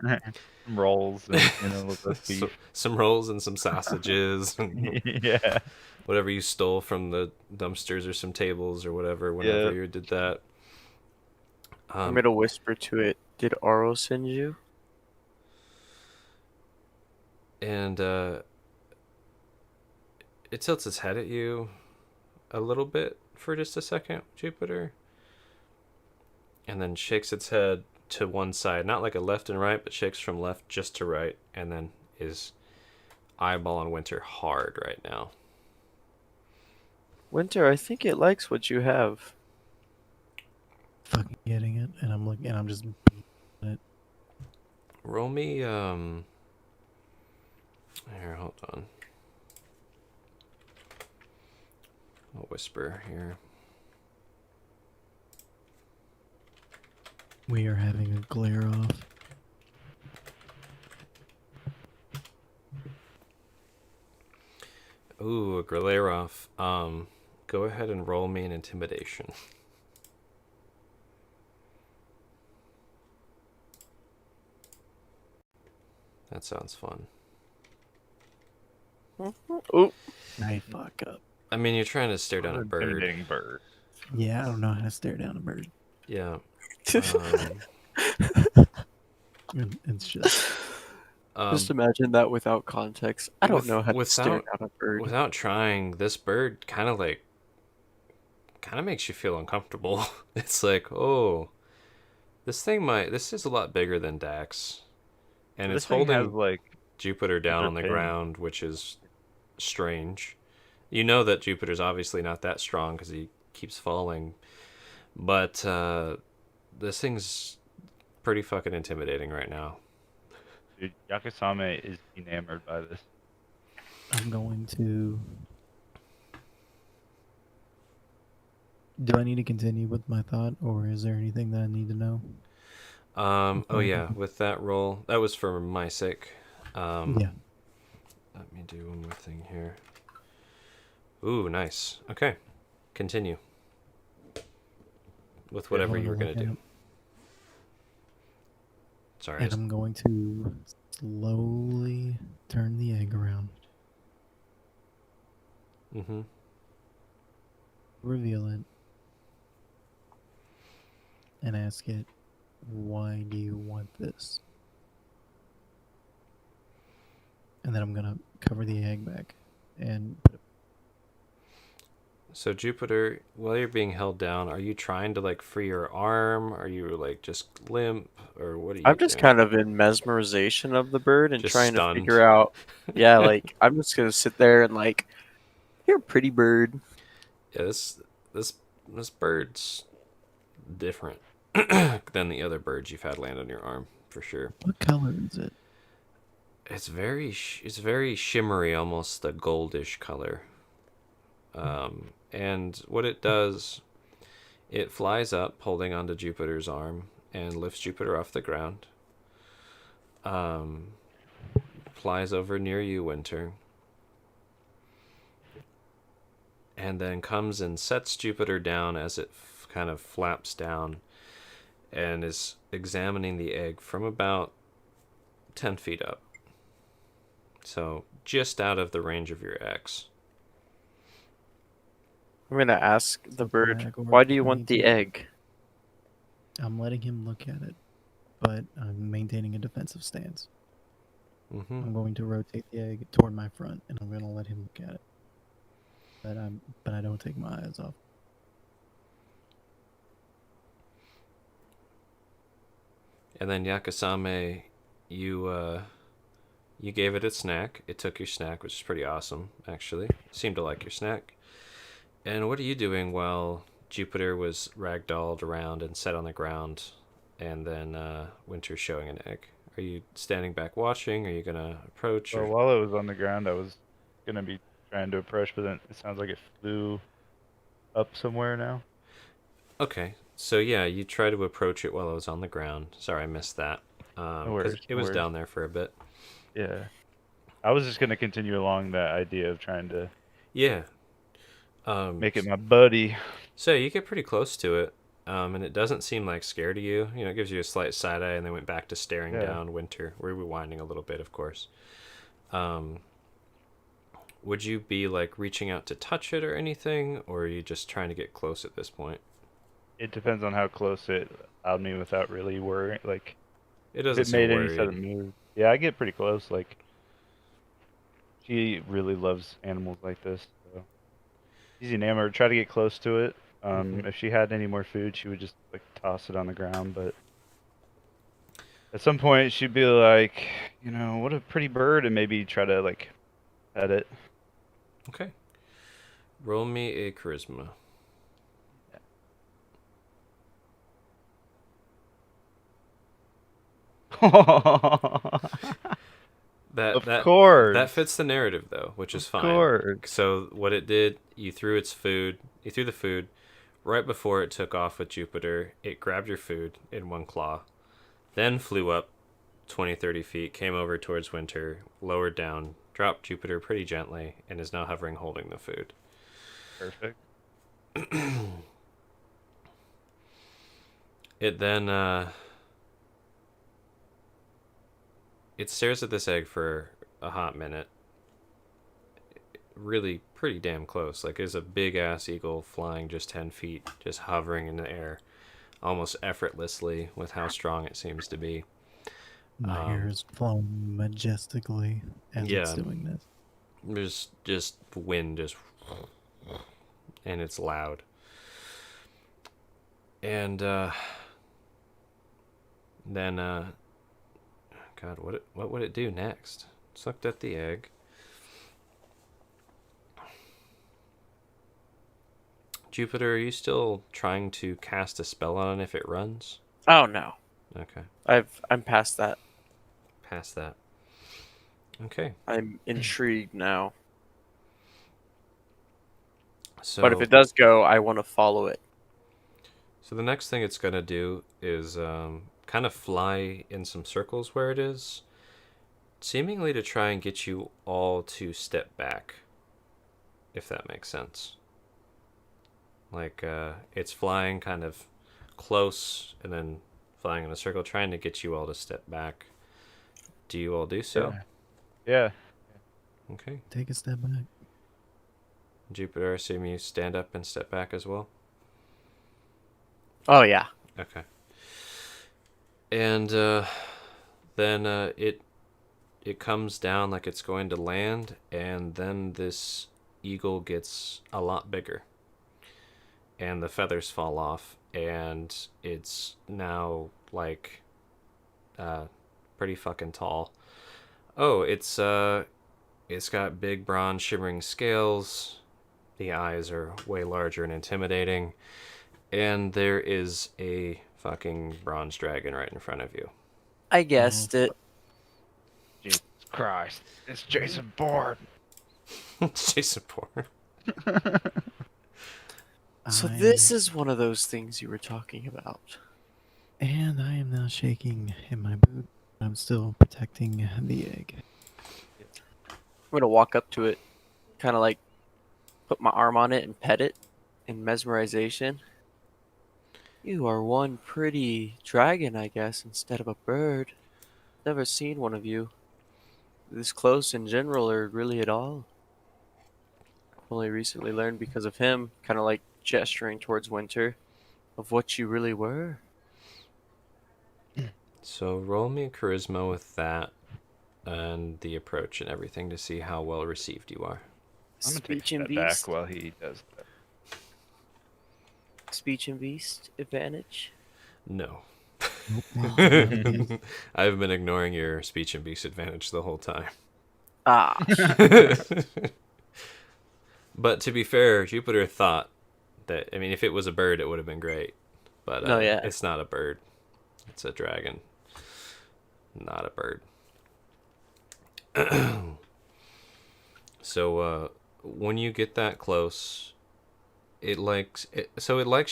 Rolls and with the beef. Some rolls and some sausages and Yeah. whatever you stole from the dumpsters or some tables or whatever whenever you did that. I'm gonna whisper to it. Did Aro send you? And it tilts its head at you a little bit for just a second, Jupiter, and then shakes its head to one side, not like a left and right, but shakes from left just to right, and then is eyeballing Winter hard right now. Winter, I think it likes what you have. Fucking getting it, and I'm looking, and I'm just beating it. Roll me, here, hold on. I'll whisper here. We are having a glare off. Ooh, a Grilleroff. Go ahead and roll me an intimidation. That sounds fun. Oh, I fuck up. I mean, you're trying to stare down a bird. Intimidating bird. Yeah, I don't know how to stare down a bird. Yeah. It's just just imagine that without context. I don't know how to stare down a bird. Without trying, this bird kind of makes you feel uncomfortable. It's like, oh, this is a lot bigger than Dax. And This it's thing holding has, like, Jupiter down on the pin. ground, which is strange. You know that Jupiter's obviously not that strong because he keeps falling. But this thing's pretty fucking intimidating right now. Dude, Yakasame is enamored by this. I'm going to. Do I need to continue with my thought, or is there anything that I need to know? Oh yeah, with that roll, that was for my sake. Yeah. Let me do one more thing here. Ooh, nice. Okay, continue with whatever you were gonna do. Sorry. And I'm going to slowly turn the egg around. Mm-hmm. Reveal it. And ask it, why do you want this? And then I'm going to cover the egg back and put it. So Jupiter, while you're being held down, are you trying to like free your arm? Are you like just limp, or what are you I'm just doing? kind of in mesmerization of the bird and Just trying stunned. to figure out. Yeah, like I'm just gonna sit there and like, you're a pretty bird. Yeah, this bird's different. than the other birds you've had land on your arm, for sure. What color is it? It's very shimmery, almost a goldish color. And what it does, it flies up, holding onto Jupiter's arm, and lifts Jupiter off the ground. Flies over near you, Winter, and then comes and sets Jupiter down as it kind of flaps down, and is examining the egg from about 10 feet up. So just out of the range of your X. I'm gonna ask the bird, Brag or why do you want the anything. egg? I'm letting him look at it, but I'm maintaining a defensive stance. Mm-hmm. I'm going to rotate the egg toward my front, and I'm going to let him look at it. But I don't take my eyes off. And then Yakasame, you gave it a snack. It took your snack, which is pretty awesome, actually. Seemed to like your snack. And what are you doing while Jupiter was ragdolled around and set on the ground, and then Winter's showing an egg? Are you standing back watching? Are you gonna approach? Well, Or... while it was on the ground, I was gonna be trying to approach, but then it sounds like it flew up somewhere now. Okay, so yeah, you try to approach it while it was on the ground. Sorry, I missed that. 'Cause worries, it no was worries. down there for a bit. Yeah. I was just gonna continue along that idea of trying to Yeah. make it my buddy. So you get pretty close to it, and it doesn't seem like scared of you. You know, it gives you a slight side eye, and then went back to staring Yeah. down. Winter, we're rewinding a little bit, of course. Would you be like reaching out to touch it or anything, or are you just trying to get close at this point? It depends on how close it allowed me without really worrying. Like, It if doesn't it seem made any worried. sudden move. Yeah, I get pretty close. Like, she really loves animals like this. So. She's enamored. Try to get close to it. Mhm. If she had any more food, she would just like toss it on the ground. But at some point, she'd be like, what a pretty bird, and maybe try to like pet it. Okay. Roll me a charisma. Of That course. fits the narrative though, which is Of fine. course. So what it did, you threw the food right before it took off with Jupiter. It grabbed your food in one claw, then flew up 20, 30 feet, came over towards Winter, lowered down, dropped Jupiter pretty gently, and is now hovering holding the food. Perfect. It then it stares at this egg for a hot minute. Really pretty damn close. Like, there's a big ass eagle flying just 10 feet, just hovering in the air, almost effortlessly with how strong it seems to be. My hair is flowing majestically as Yeah. it's doing this. There's just wind, and it's loud. And then God, what would it do next? It's looked at the egg. Jupiter, are you still trying to cast a spell on it if it runs? Oh no, Okay, I'm past that. past that. Okay, I'm intrigued now. so But if it does go, I want to follow it. So the next thing it's gonna do is kind of fly in some circles where it is, seemingly to try and get you all to step back, if that makes sense. Like, it's flying kind of close and then flying in a circle, trying to get you all to step back. Do you all do so? Yeah. Okay. Take a step back. Jupiter, I assume you stand up and step back as well? Oh yeah. Okay. And then it comes down like it's going to land, and then this eagle gets a lot bigger. And the feathers fall off, and it's now like pretty fucking tall. Oh, it's got big bronze shimmering scales. The eyes are way larger and intimidating. And there is a fucking bronze dragon right in front of you. I guessed it. Jesus Christ. It's Jason Bourne. It's Jason Bourne. So I- this is one of those things you were talking about. And I am now shaking in my boot. I'm still protecting the egg. I'm gonna walk up to it, kind of like put my arm on it and pet it in mesmerization. You are one pretty dragon, I guess, instead of a bird. Never seen one of you this close in general or really at all. Only recently learned because of him, kind of like gesturing towards Winter, of what you really were. So roll me a charisma with that and the approach and everything to see how well received you are. I'm going to take a Speech and step back beast. while he does that. Speech and beast advantage. No. Nope, not these. I've been ignoring your speech and beast advantage the whole time. Ah, But to be fair, Jupiter thought that, I mean, if it was a bird, it would have been great. But No, yeah. it's not a bird. It's a dragon. Not a bird. So when you get that close, it likes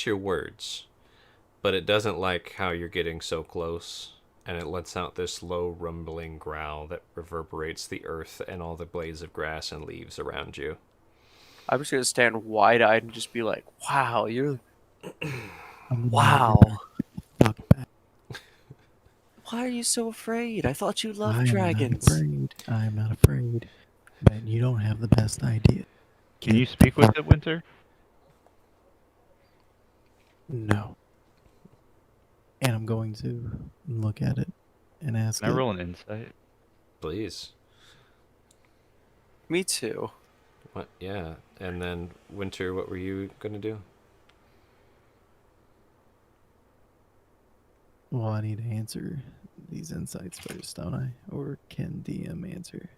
your words, but it doesn't like how you're getting so close, and it lets out this low rumbling growl that reverberates the earth and all the blades of grass and leaves around you. I'm just gonna stand wide-eyed and just be like, "Wow, you're I'm wow. Fuck back. Why are you so afraid? I thought you I loved am dragons." not afraid. I am not afraid. But you don't have the best idea. Can you speak with it, Winter? No. And I'm going to look at it and ask Can I it. roll an insight? Please. Me too. What? Yeah. And then Winter, what were you gonna do? Well, I need to answer these insights first, don't I? Or can DM answer?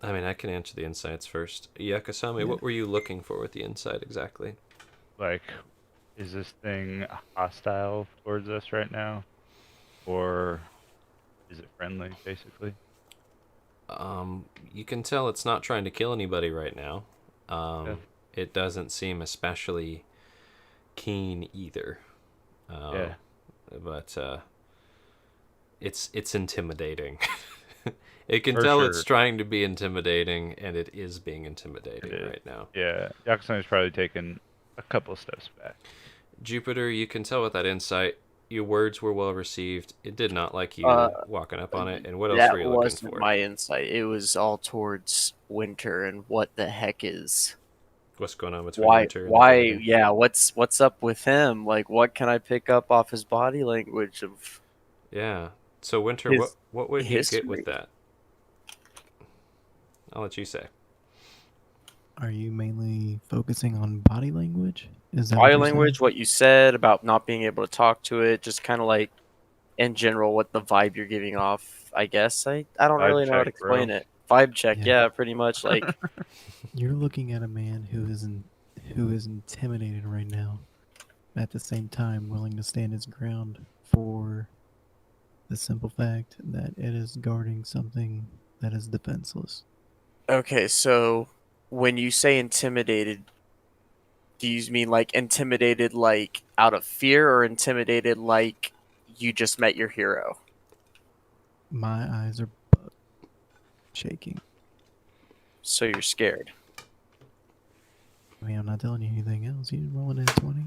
I mean, I can answer the insights first. Yakasami, Yeah. what were you looking for with the insight exactly? Like, is this thing hostile towards us right now? Or is it friendly, basically? You can tell it's not trying to kill anybody right now. Yeah. It doesn't seem especially keen either. Yeah. But it's intimidating. It can For tell sure. it's trying to be intimidating, and it is being intimidating It is. right now. Yeah. Yakusami's probably taken a couple steps back. Jupiter, you can tell with that insight, your words were well received. It did not like you walking up on it. And what else were That you looking wasn't for? my insight. It was all towards Winter and what the heck is What's going on between why Winter and the why dragon? yeah, what's up with him? Like what can I pick up off his body language of Yeah. So Winter, his what would he get history? with that? I'll let you say. Are you mainly focusing on body language? Is that what Body you're saying? language, what you said about not being able to talk to it, just kind of like in general what the vibe you're giving off. I guess I don't Vibe really know how to check, bro. explain it. Vibe check, Yeah. yeah, pretty much like You're looking at a man who is intimidated right now, at the same time willing to stand his ground for the simple fact that it is guarding something that is defenseless. okay, so when you say intimidated, do you mean like intimidated like out of fear or intimidated like you just met your hero? My eyes are shaking. So you're scared. I mean, I'm not telling you anything else. You didn't roll an 20.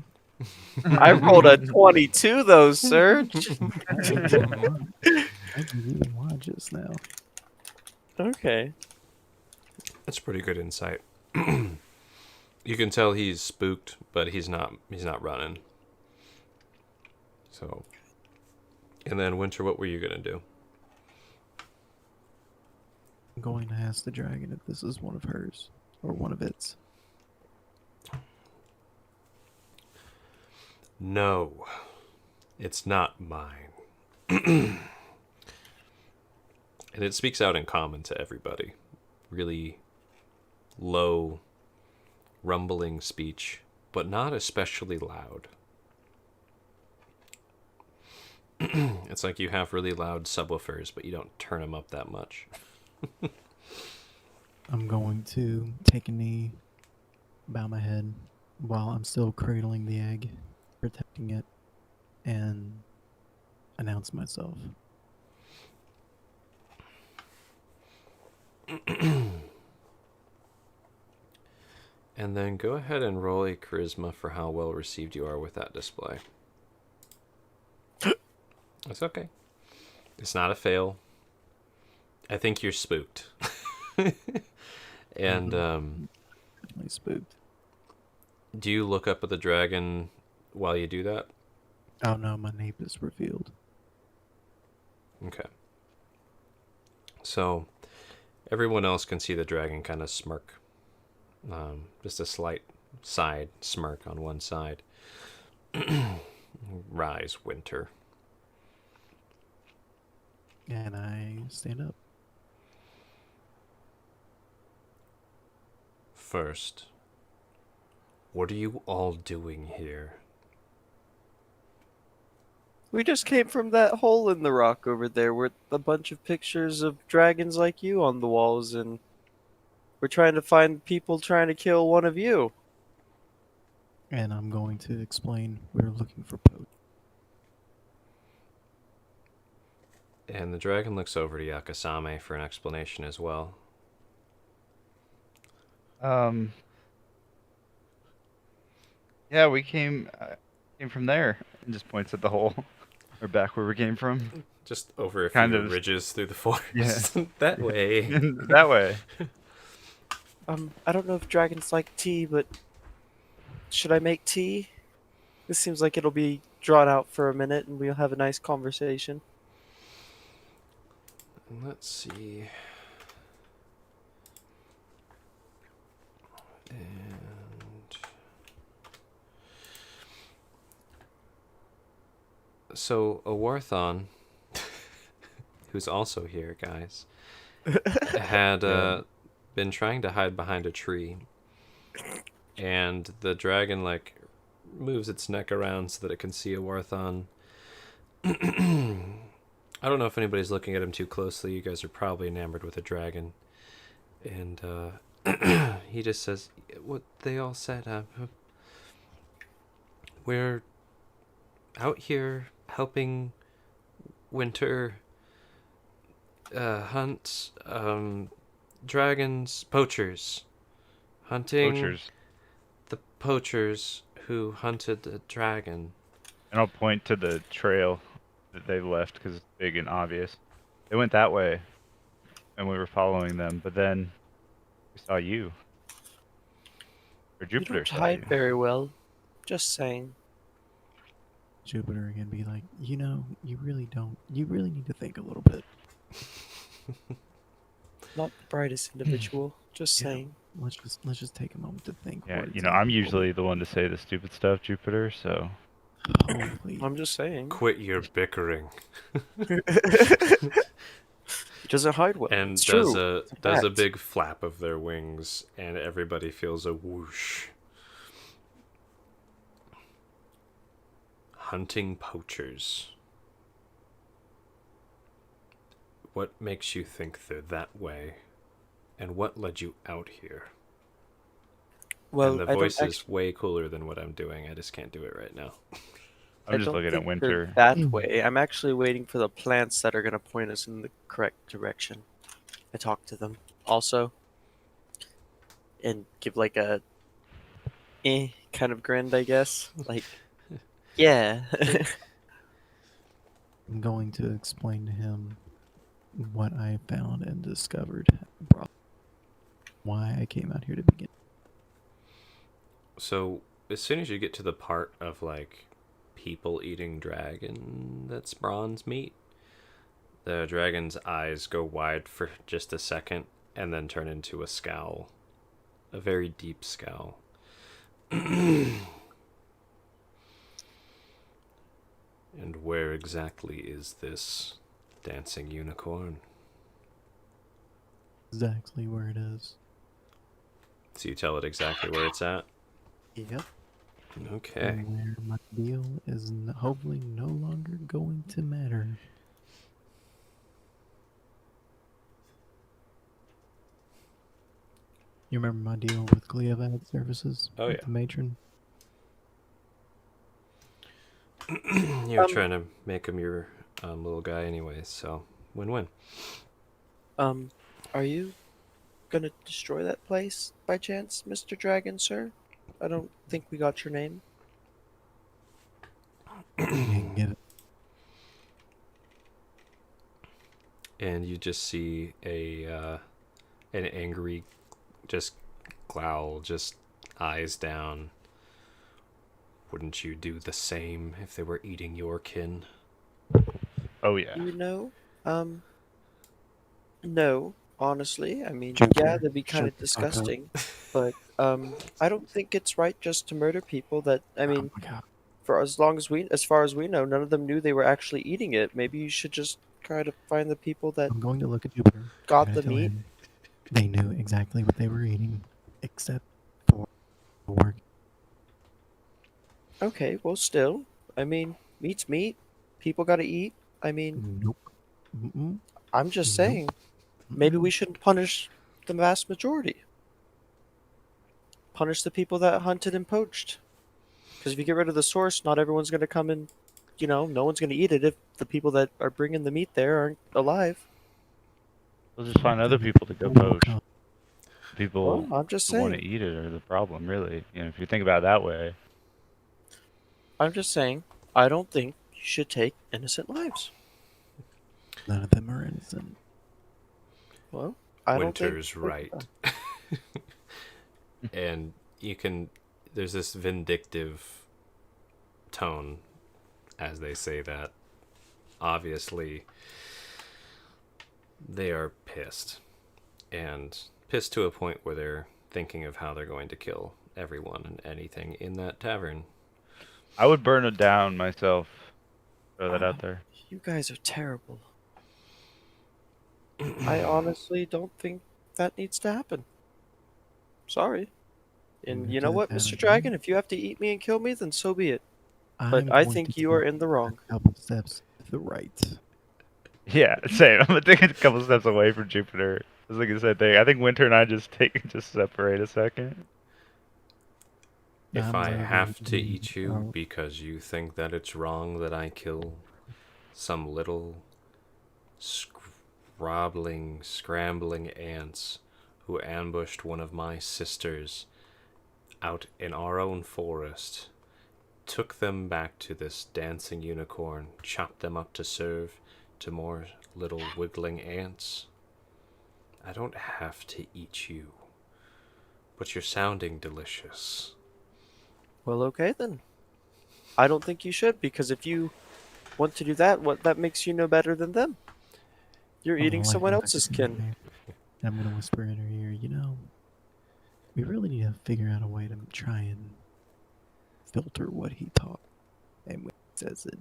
I rolled a 22 though, sir. I didn't even watch just now. Okay. That's pretty good insight. You can tell he's spooked, but he's not running. So, and then Winter, what were you gonna do? I'm going to ask the dragon if this is one of hers or one of its. No, it's not mine. And it speaks out in common to everybody. Really low, rumbling speech, but not especially loud. It's like you have really loud subwoofers, but you don't turn them up that much. I'm going to take a knee, bow my head while I'm still cradling the egg, protecting it, and announce myself. And then go ahead and roll a charisma for how well received you are with that display. It's okay. It's not a fail. I think you're spooked. And Definitely spooked. do you look up at the dragon while you do that? Oh no, my nape is revealed. Okay. So everyone else can see the dragon kind of smirk. Just a slight side smirk on one side. Rise, Winter. And I stand up. First, what are you all doing here? We just came from that hole in the rock over there with a bunch of pictures of dragons like you on the walls, and we're trying to find people trying to kill one of you. And I'm going to explain we're looking for Poach. And the dragon looks over to Yakasame for an explanation as well. Yeah, we came from there, and just points at the hole, or back where we came from. Just over a Kind few of- ridges through the forest. Yeah. That way. That way. I don't know if dragons like tea, but should I make tea? This seems like it'll be drawn out for a minute, and we'll have a nice conversation. Let's see. And so Awarthon, who's also here, guys, had been trying to hide behind a tree, and the dragon like moves its neck around so that it can see Awarthon. I don't know if anybody's looking at him too closely. You guys are probably enamored with a dragon. And he just says what they all said. We're out here helping Winter hunt dragons, poachers. Hunting Poachers. the poachers who hunted the dragon. And I'll point to the trail that they left because it's big and obvious. They went that way, and we were following them. But then we saw you, or You Jupiter don't saw hide you. very well. Just saying. Jupiter can be like, you know, you really need to think a little bit. Not the brightest individual. Just Yeah. saying. Let's just take a moment to think. Yeah, words you know, out I'm before we- usually the one to say the stupid stuff, Jupiter. So Holy. I'm just saying. Quit your bickering. He doesn't hide well. And it's does true. a It's does a fact. big flap of their wings, and everybody feels a whoosh. Hunting poachers. What makes you think they're that way? And what led you out here? Well, And the I don't voice actually, is way cooler than what I'm doing. I just can't do it right now. I I'm just don't looking think at Winter. they're that way. I'm actually waiting for the plants that are going to point us in the correct direction. I talk to them also, and give like a kind of grin, I guess. Like, yeah. I'm going to explain to him what I found and discovered, why I came out here to begin. So as soon as you get to the part of like people eating dragon that's bronze meat, the dragon's eyes go wide for just a second and then turn into a scowl, a very deep scowl. And where exactly is this dancing unicorn? Exactly where it is. So you tell it exactly where it's at. Yep. Okay. Where my deal is hopefully no longer going to matter. You remember my deal with Cleovad Services Oh, with yeah. the matron? You're trying to make him your little guy anyway, so win-win. Are you gonna destroy that place by chance, Mr. Dragon, sir? I don't think we got your name. You can get it. And you just see an angry, just growl, just eyes down. Wouldn't you do the same if they were eating your kin? Oh yeah. You know, um, no, honestly. I mean, yeah, Jupiter, that'd be kind shut of the fuck up. disgusting, but I don't think it's right just to murder people that, I Oh mean, my god. for as far as we know, none of them knew they were actually eating it. Maybe you should just try to find the people that I'm going to look at Jupiter. I'm got going the to tell meat. him they knew exactly what they were eating, except for work. Okay, well, still, I mean, meat's meat. People gotta eat. I mean, Nope. Mm-mm. I'm just Nope. saying, maybe Mm-mm. we shouldn't punish the vast majority. Punish the people that hunted and poached. Because if you get rid of the source, not everyone's gonna come and, no one's gonna eat it if the people that are bringing the meat there aren't alive. We'll just find other Then the people to go people will poach. come. People Well, I'm just who want to saying. eat it are the problem, really. You know, if you think about it that way. I'm just saying. I don't think you should take innocent lives. None of them are innocent. Well, I don't think. Winter's right. And there's this vindictive tone as they say that. Obviously, they are pissed. And pissed to a point where they're thinking of how they're going to kill everyone and anything in that tavern. I would burn it down myself. Throw that out there. You guys are terrible. I honestly don't think that needs to happen. Sorry. And Move you to know the what, Mr. tavern. Dragon? If you have to eat me and kill me, then so be it. But I'm I going to think you take are in the wrong. a couple steps to the right. Yeah, same. I'm gonna take a couple steps away from Jupiter. I was thinking the same thing. I think Winter and I just separate a second. If I'm I gonna have to be eat you because you think that it's wrong that I kill some little scrambling ants who ambushed one of my sisters out in our own forest, took them back to this dancing unicorn, chopped them up to serve to more little wiggling ants. I don't have to eat you, but you're sounding delicious. Well, okay then. I don't think you should, because if you want to do that, what that makes you no better than them. You're I'm eating gonna light someone my else's cigarette kin. there, and I'm gonna whisper in her ear, we really need to figure out a way to try and filter what he taught. And when he says it,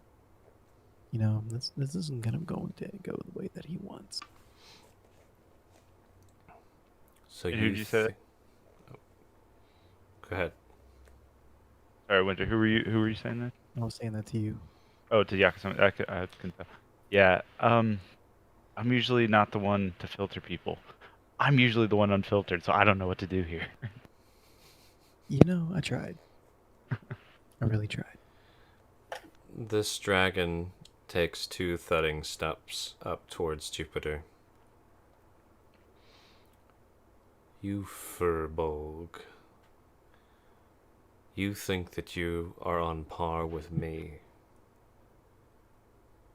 this isn't gonna going to go the way that he wants. So And who you did you say that? Go ahead. Sorry, Winter. Who were you saying that? I was saying that to you. Oh, to Yakuza. I can tell. Yeah. I'm usually not the one to filter people. I'm usually the one unfiltered, so I don't know what to do here. I tried. I really tried. This dragon takes 2 thudding steps up towards Jupiter. You furbolg. You think that you are on par with me.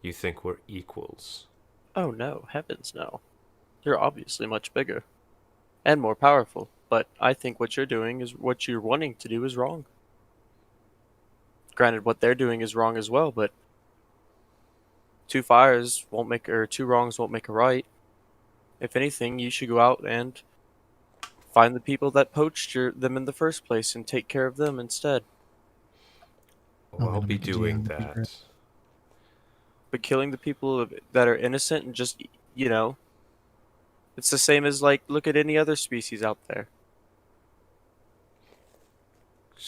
You think we're equals. Oh no, heavens no. You're obviously much bigger. And more powerful. But I think what you're wanting to do is wrong. Granted, what they're doing is wrong as well, but two wrongs won't make a right. If anything, you should go out and find the people that poached them in the first place and take care of them instead. Well, I'll gonna be make a deal doing with you, that. Chris. But killing the people that are innocent and just, it's the same as, like, look at any other species out there.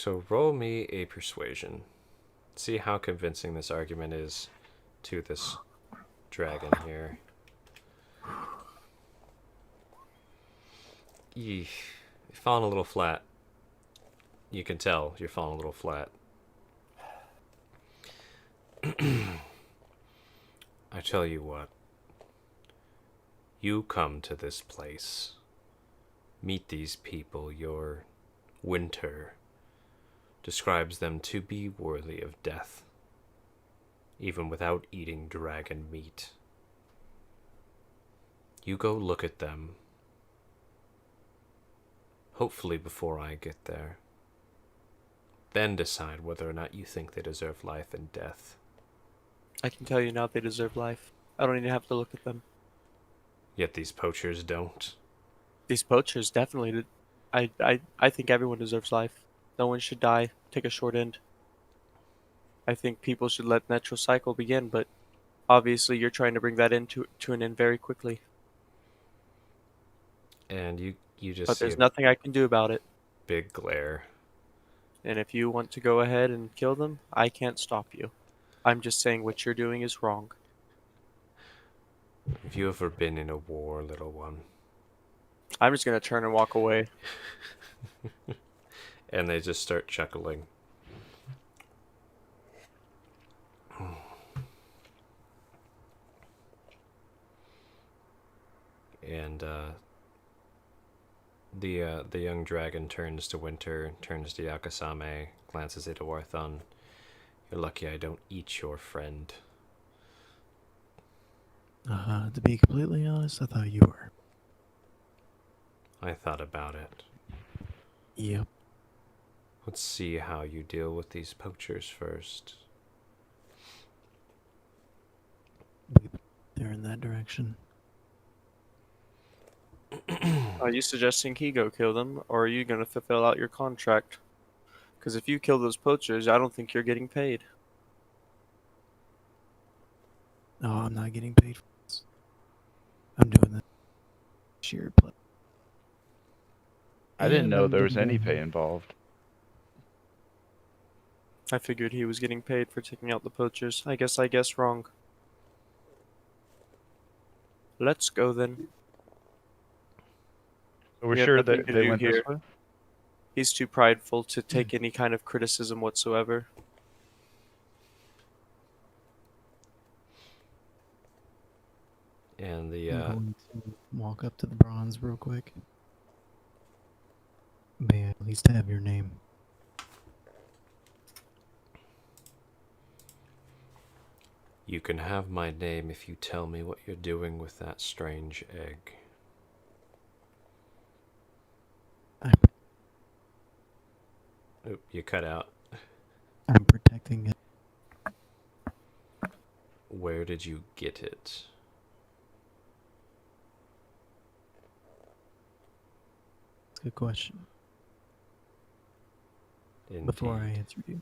So roll me a persuasion. See how convincing this argument is to this dragon here. You're falling a little flat. You can tell you're falling a little flat. I tell you what. You come to this place. Meet these people. Your winter describes them to be worthy of death, even without eating dragon meat. You go look at them. Hopefully before I get there. Then decide whether or not you think they deserve life and death. I can tell you now they deserve life. I don't even have to look at them. Yet these poachers don't. These poachers definitely did. I think everyone deserves life. No one should die. Take a short end. I think people should let natural cycle begin, but obviously you're trying to bring that into to an end very quickly. And you just But see there's a nothing I can do about it. big glare. And if you want to go ahead and kill them, I can't stop you. I'm just saying what you're doing is wrong. Have you ever been in a war, little one? I'm just gonna turn and walk away. And they just start chuckling. And the young dragon turns to Winter, turns to Yakasame, glances at Orthon. You're lucky I don't eat your friend. To be completely honest, I thought you were. I thought about it. Yep. Let's see how you deal with these poachers first. They're in that direction. Are you suggesting he go kill them, or are you gonna fulfill out your contract? Because if you kill those poachers, I don't think you're getting paid. No, I'm not getting paid for this. I'm doing the sheer play. I didn't And know I'm there was any gonna- pay involved. I figured he was getting paid for taking out the poachers. I guess wrong. Let's go then. So we're We have sure nothing that to they do went here. this way? He's too prideful to take any kind of criticism whatsoever. And the I'm going to walk up to the bronze real quick. May I at least have your name? you can have my name if you tell me what you're doing with that strange egg. Oop, you cut out. I'm protecting it. Where did you get it? That's a good question. Indeed. Before I answer you.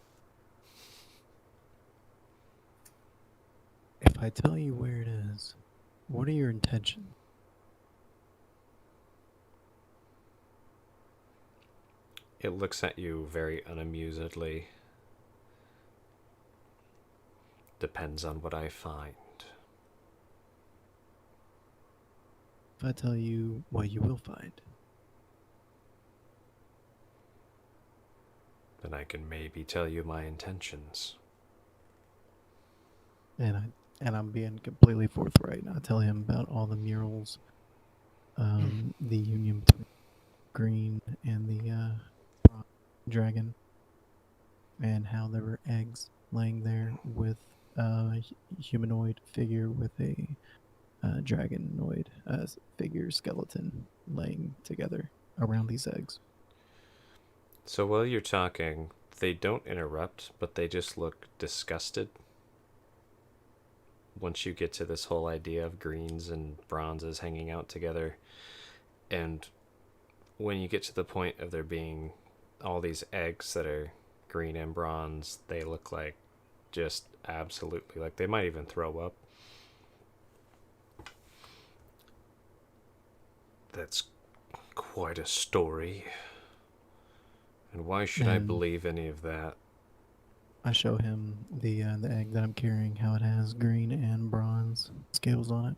If I tell you where it is, what are your intentions? It looks at you very unamusedly. Depends on what I find. If I tell you what you will find, Then I can maybe tell you my intentions. and I'm being completely forthright. I tell him about all the murals, the union between Green and the dragon, and how there were eggs laying there with a humanoid figure with a dragonoid figure skeleton laying together around these eggs. So while you're talking, they don't interrupt, but they just look disgusted. Once you get to this whole idea of greens and bronzes hanging out together, and when you get to the point of there being all these eggs that are green and bronze, they look like just absolutely, like they might even throw up. That's quite a story. And why should I And believe any of that? I show him the egg that I'm carrying, how it has green and bronze scales on it.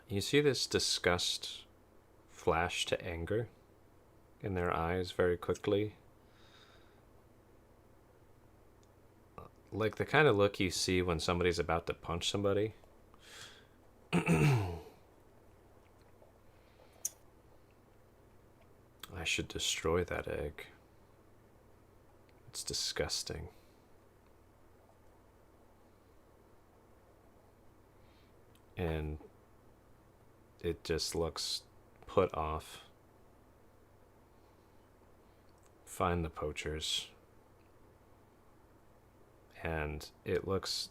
You see this disgust flash to anger in their eyes very quickly. Like the kind of look you see when somebody's about to punch somebody. I should destroy that egg. It's disgusting. And it just looks put off. Find the poachers. And it looks...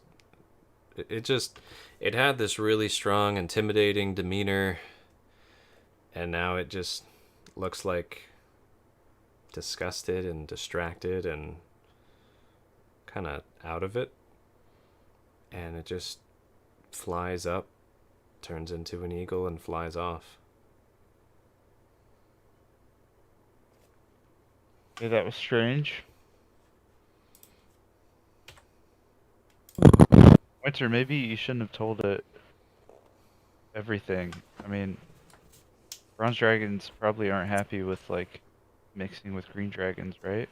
It had this really strong, intimidating demeanor. And now it just looks like disgusted and distracted and kind of out of it. And it just flies up, turns into an eagle, and flies off. Yeah, that was strange. Winter, maybe you shouldn't have told it everything. I mean, bronze dragons probably aren't happy with, like, mixing with green dragons, right?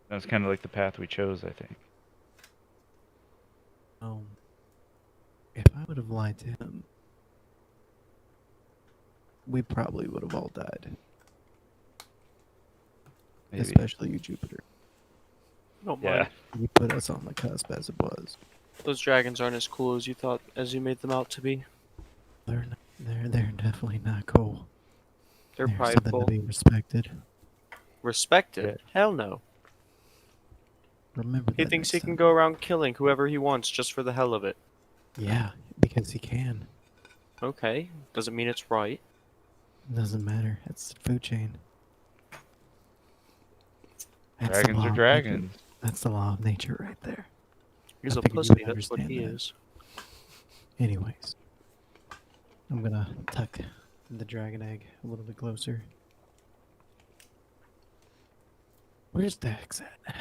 That's kind of like the path we chose, I think. If I would have lied to him, we probably would have all died. Maybe. Especially you, Jupiter. Don't Yeah. mind. You put us on the cusp as it was. Those dragons aren't as cool as you thought, as you made them out to be. They're definitely not cool. They're They're something prideful. to be respected. Respected? Yeah. Hell no. Remember He that thinks next he can time. go around killing whoever he wants just for the hell of it. Yeah, because he can. Okay, doesn't mean it's right. Doesn't matter. It's the food chain. That's the Dragons law are of dragons. nature. That's the law of nature right there. He's I a figured you pussy, would that's what understand he that. is. Anyways, I'm gonna tuck the dragon egg a little bit closer. Where's Dax at?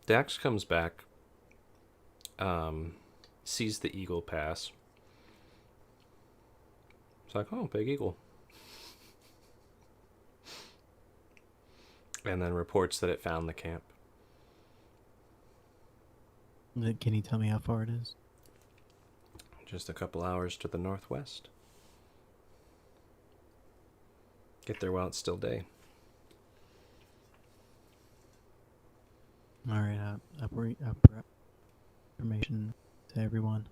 Dax comes back, sees the eagle pass. It's like, oh, big eagle. And then reports that it found the camp. Can you tell me how far it is? Just a couple hours to the northwest. Get there while it's still day. Alright, I'll bring information to everyone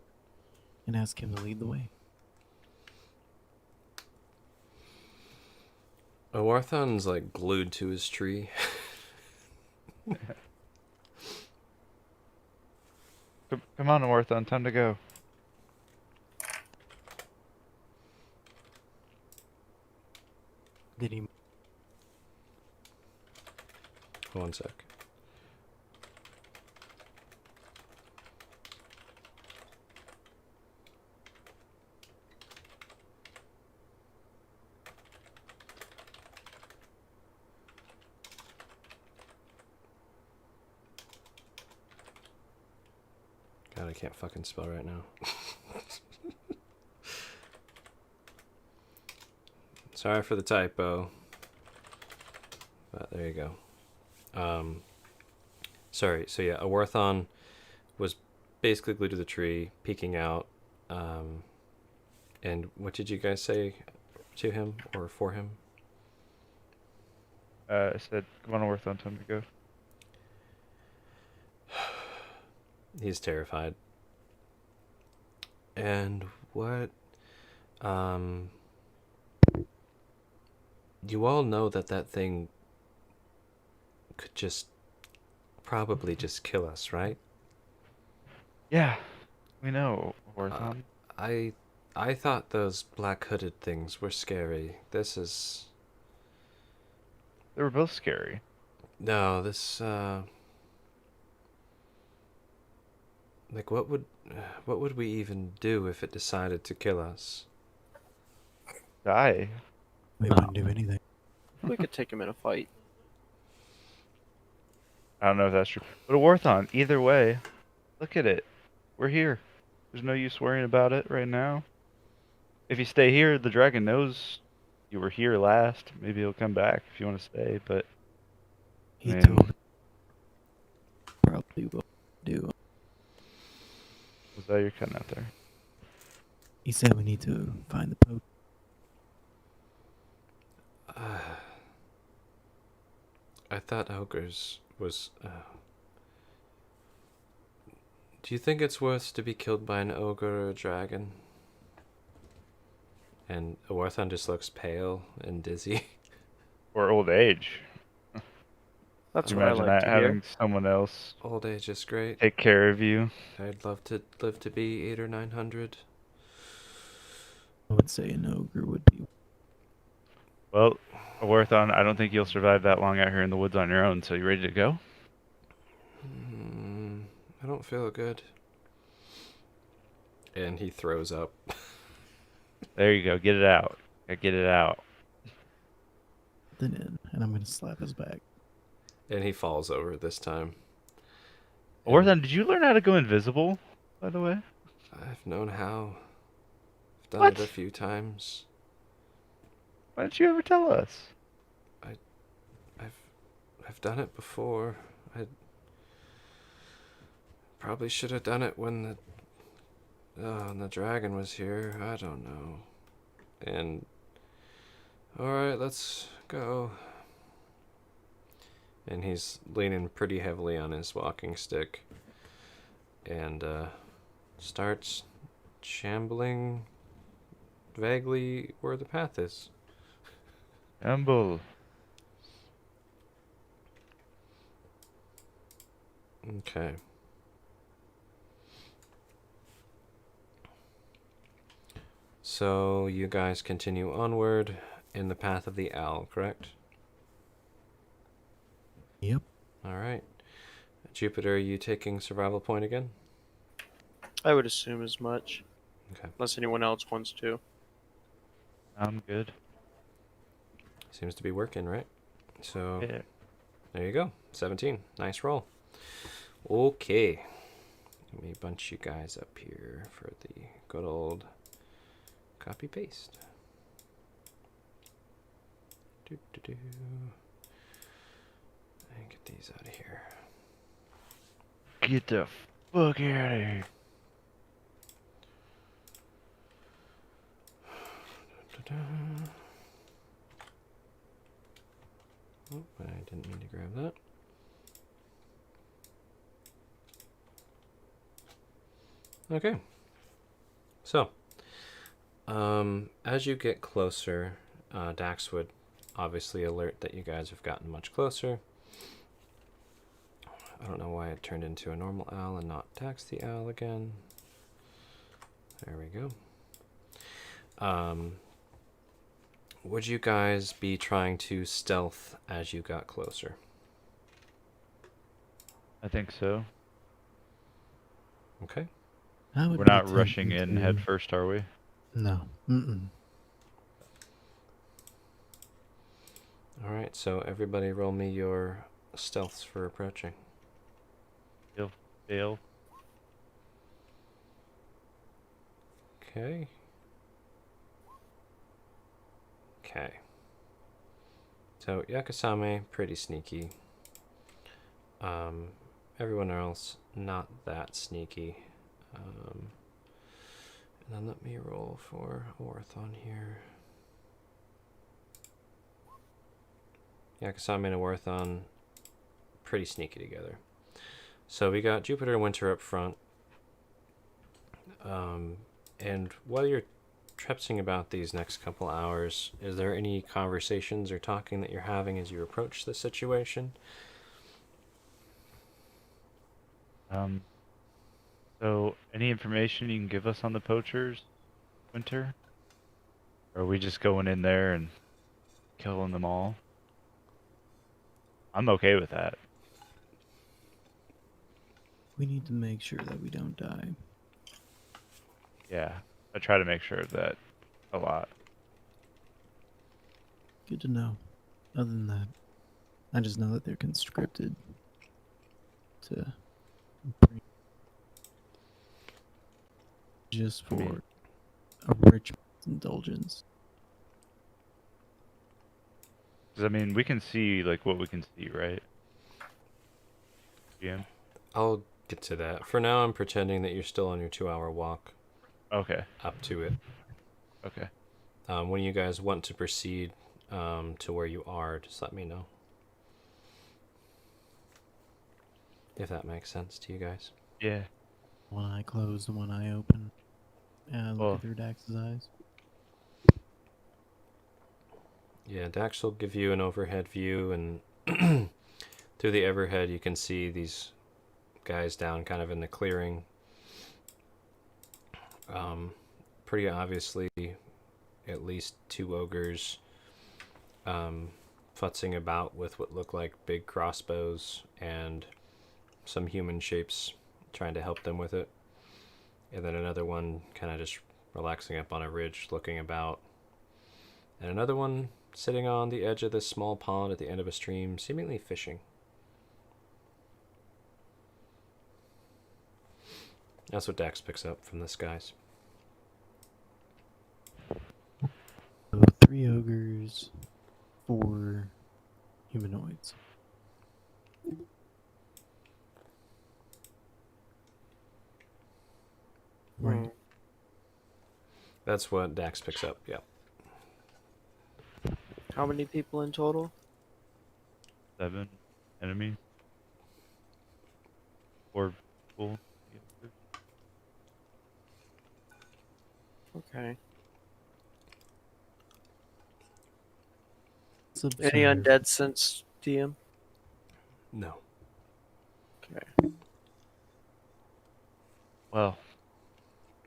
and ask him to lead the way. Oarthon's like glued to his tree. Come on, Orthon, time to go. Did he? One sec. God, I can't fucking spell right now. Sorry for the typo. But there you go. Sorry, so yeah, Awarthon was basically glued to the tree, peeking out. And what did you guys say to him or for him? I said, come on, Orthon, time to go. He's terrified. And what? You all know that thing could probably just kill us, right? Yeah, we know, Orthon. I thought those black hooded things were scary. This is... They were both scary. No, this, like, what would we even do if it decided to kill us? die. We No. wouldn't do anything. We could take him in a fight. I don't know if that's true. But a Warthon, either way, look at it. We're here. There's no use worrying about it right now. If you stay here, the dragon knows you were here last. Maybe he'll come back if you want to stay, but He Man. told us probably what to do. was that your cutting out there? He said we need to find the Pope. I thought ogres was. Do you think it's worth to be killed by an ogre or a dragon? And Orthon just looks pale and dizzy. Or old age. That's You what I imagine like that to having hear. someone else Old age is great. take care of you. I'd love to live to be 800 or 900. I would say an ogre would be. Well, Warthon, I don't think you'll survive that long out here in the woods on your own. So you ready to go? I don't feel good. And he throws up. There you go. Get it out. Get it out. Then in, and I'm gonna slap his back. And he falls over this time. And Warthon, did you learn how to go invisible, by the way? I've known how. I've done What? it a few times. Why didn't you ever tell us? I've done it before. I probably should have done it when the dragon was here. I don't know. And alright, let's go. And he's leaning pretty heavily on his walking stick. And starts shambling vaguely where the path is. Amble. Okay. So you guys continue onward in the path of the owl, correct? Yep. Alright. Jupiter, are you taking survival point again? I would assume as much. Okay. Unless anyone else wants to. I'm good. Seems to be working, right? So Yeah. there you go. 17. Nice roll. Okay. Let me bunch you guys up here for the good old copy paste. And get these out of here. Get the fuck out of here. Oh, I didn't mean to grab that. Okay. So, as you get closer, Dax would obviously alert that you guys have gotten much closer. I don't know why it turned into a normal owl and not Dax the owl again. There we go. Would you guys be trying to stealth as you got closer? I think so. Okay. I would We're be not rushing tempted in to- head first, are we? No. Mm-mm. All right. So everybody, roll me your stealths for approaching. Fail. Okay. Okay. So Yakasame, pretty sneaky. Everyone else, not that sneaky. And then let me roll for Orthon here. Yakasame and Orthon, pretty sneaky together. So we got Jupiter and Winter up front. And while you're trepsing about these next couple hours, is there any conversations or talking that you're having as you approach the situation? So, any information you can give us on the poachers, Winter? Or are we just going in there and killing them all? I'm okay with that. We need to make sure that we don't die. Yeah, I try to make sure of that a lot. Good to know. Other than that, I just know that they're conscripted to bring just I mean- for a rich man's indulgence. 'Cause, I mean, we can see like what we can see, right? Yeah. I'll get to that. For now, I'm pretending that you're still on your 2-hour walk Okay. up to it. Okay. When you guys want to proceed to where you are, just let me know. If that makes sense to you guys. Yeah. One eye closed and one eye open. And I look Well- at through Dax's eyes. Yeah, Dax will give you an overhead view, and through the overhead, you can see these guys down kind of in the clearing. Pretty obviously, at least 2 ogres futzing about with what look like big crossbows and some human shapes trying to help them with it. And then another one kind of just relaxing up on a ridge looking about. And another one sitting on the edge of this small pond at the end of a stream, seemingly fishing. That's what Dax picks up from the skies. So 3 ogres, 4 humanoids. Right. That's what Dax picks up, yeah. How many people in total? 7 enemies. 4 people. Okay. Let's Any observe. undead since DM? No. Okay. Well,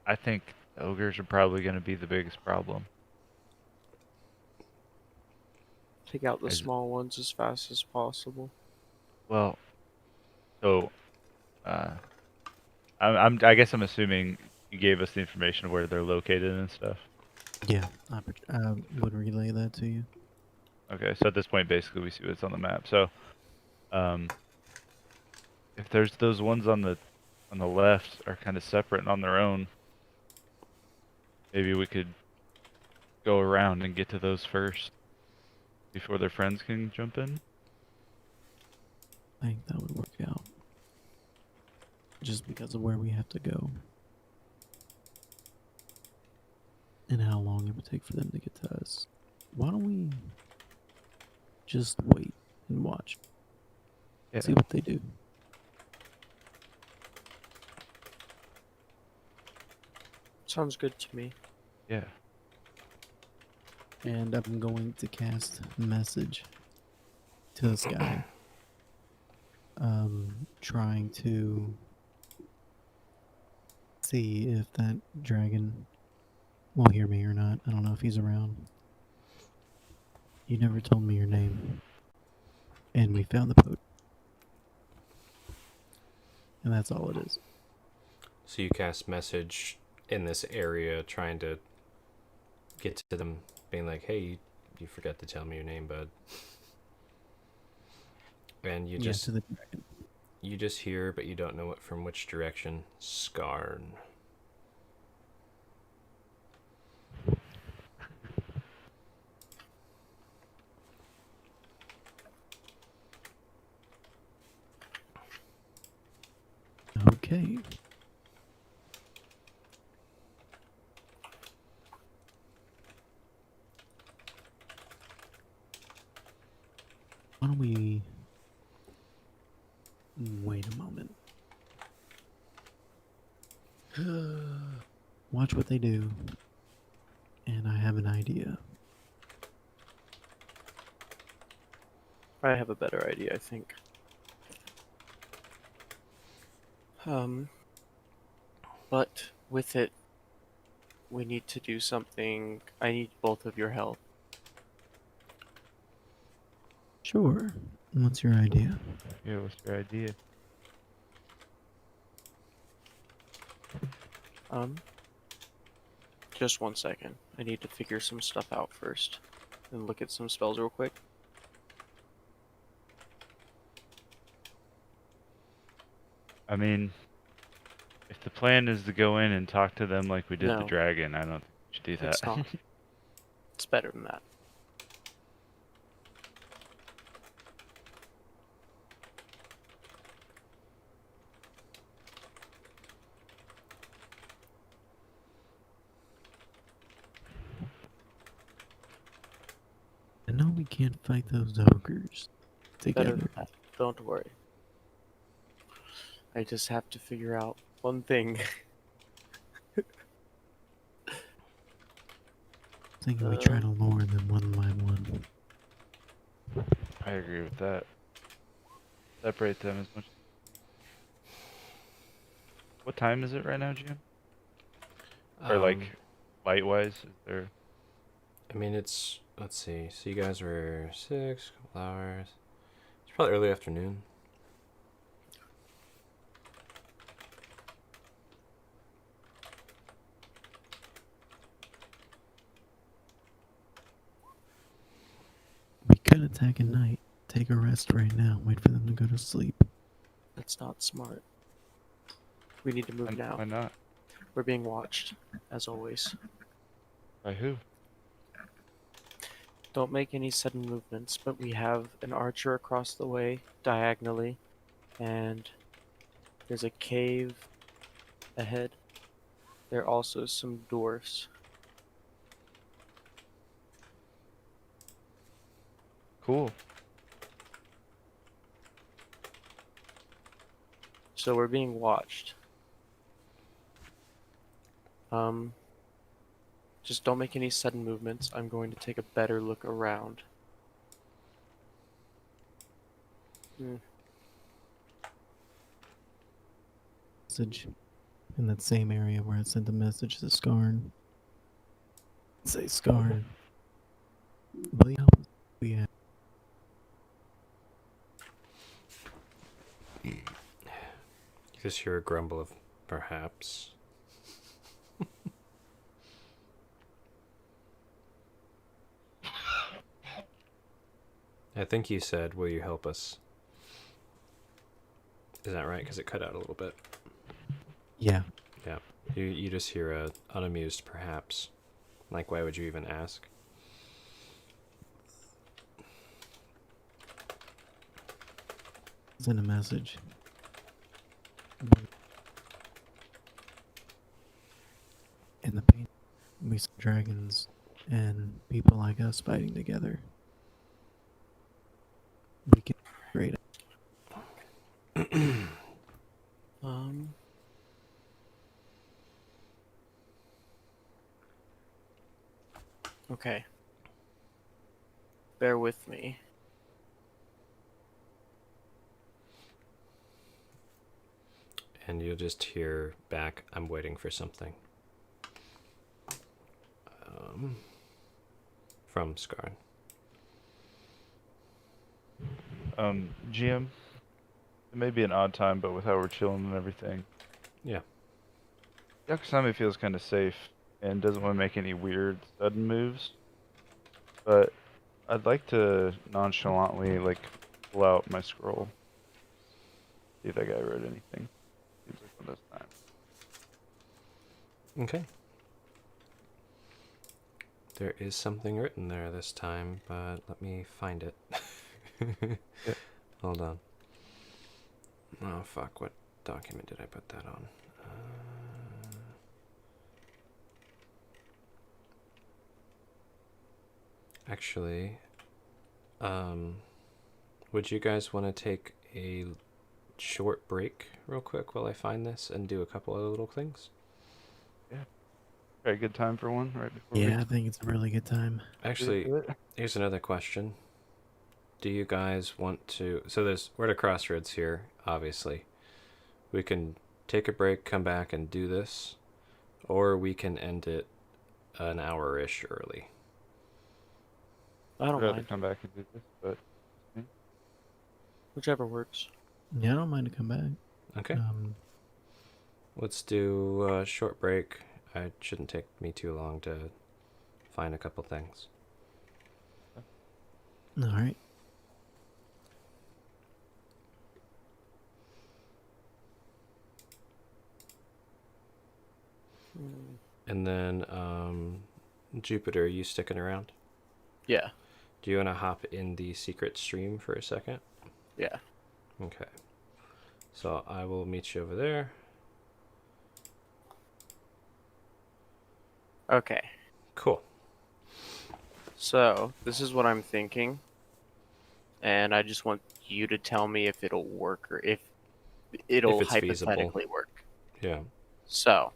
I think ogres are probably going to be the biggest problem. Take out the Is- small ones as fast as possible. Well, so I guess I'm assuming you gave us the information of where they're located and stuff. Yeah, I would relay that to you. Okay, so at this point, basically, we see what's on the map. So, if there's those ones on the left are kind of separate and on their own, maybe we could go around and get to those first before their friends can jump in. I think that would work out. Just because of where we have to go. And how long it would take for them to get to us. Why don't we just wait and watch? Yeah. See what they do. Sounds good to me. Yeah. And I'm going to cast message to this guy. Trying to see if that dragon will hear me or not. I don't know if he's around. You never told me your name. And we found the poach. And that's all it is. So you cast message in this area trying to get to them, being like, hey, you forgot to tell me your name, bud. And you Yeah, to the dragon. you just hear, but you don't know it from which direction. Skarn. Okay. Why don't we wait a moment? Watch what they do. And I have an idea. I have a better idea, I think. But with it, we need to do something. I need both of your help. Sure. What's your idea? Yeah. What's your idea? Just 1 second. I need to figure some stuff out first. and look at some spells real quick? I mean, if the plan is to go in and talk to them like we did the No. dragon, I don't think we should do that. It's not. It's better than that. I know we can't fight those ogres Better together. than that. Don't worry. I just have to figure out one thing. Thinking we try to lure them one by one. I agree with that. Separate them as much. What time is it right now, Jim? Or like, light-wise, is there? I mean, it's, let's see. So you guys were 6, couple hours. It's probably early afternoon. We could attack at night, take a rest right now, wait for them to go to sleep. That's not smart. We need to move now. Why not? We're being watched, as always. By who? Don't make any sudden movements, but we have an archer across the way, diagonally, and there's a cave ahead. There are also some dwarfs. Cool. So we're being watched. Just don't make any sudden movements. I'm going to take a better look around. Message in that same area where I sent the message to Skarn. Say Skarn. Will you help us? Yeah. You just hear a grumble of perhaps. I think you said, will you help us? Is that right? Because it cut out a little bit. Yeah. Yeah. You just hear a unamused perhaps. Like, why would you even ask? Send a message. In the paint, we see dragons and people like us fighting together. We can great. Okay. Bear with me. And you'll just hear back, I'm waiting for something. From Skarn. GM, it may be an odd time, but with how we're chilling and everything, Yeah. Yakusami feels kind of safe and doesn't want to make any weird sudden moves. But I'd like to nonchalantly, like, pull out my scroll. See if that guy wrote anything. Seems like one does not. Okay. There is something written there this time, but let me find it. Yeah. Hold on. Oh, fuck. What document did I put that on? Actually, would you guys want to take a short break real quick while I find this and do a couple other little things? Very good time for one, right before Yeah, I think it's a really good time. Actually, do it. here's another question. Do you guys want to... So we're at a crossroads here, obviously. We can take a break, come back, and do this. Or we can end it an hour-ish early. I I'd don't rather mind. come back and do this, but Whichever works. Yeah, I don't mind to come back. Okay. Let's do a short break. It shouldn't take me too long to find a couple things. All right. And then, Jupiter, you sticking around? Yeah. Do you want to hop in the secret stream for a second? Yeah. Okay. So I will meet you over there. Okay. Cool. So this is what I'm thinking, and I just want you to tell me if it'll work or if it'll it's feasible. hypothetically work. Yeah. So,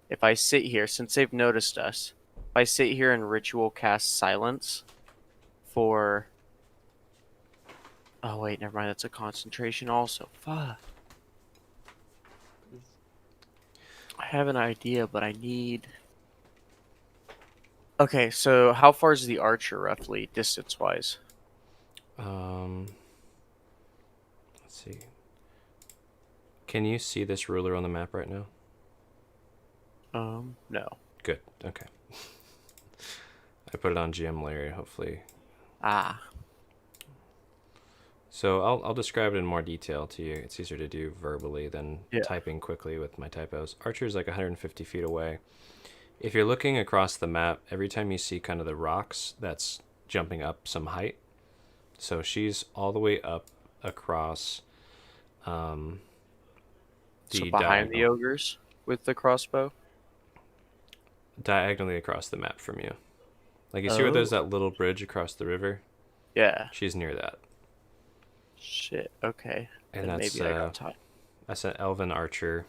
if I sit here, since they've noticed us, if I sit here and ritual cast silence for... Oh wait, never mind, that's a concentration also. Fuck. I have an idea, but I need... Okay, so how far is the archer roughly, distance-wise? Let's see. Can you see this ruler on the map right now? No. Good. Okay. I put it on GM layer, hopefully. Ah. So I'll describe it in more detail to you. It's easier to do verbally than Yeah. typing quickly with my typos. Archer's like 150 feet away. If you're looking across the map, every time you see kind of the rocks, that's jumping up some height. So she's all the way up across the So behind the ogres with the crossbow? diagonally across the map from you. Like you see where there's that little bridge across the river? Yeah. She's near that. Shit, okay. And then that's maybe I got time. That's an elven archer.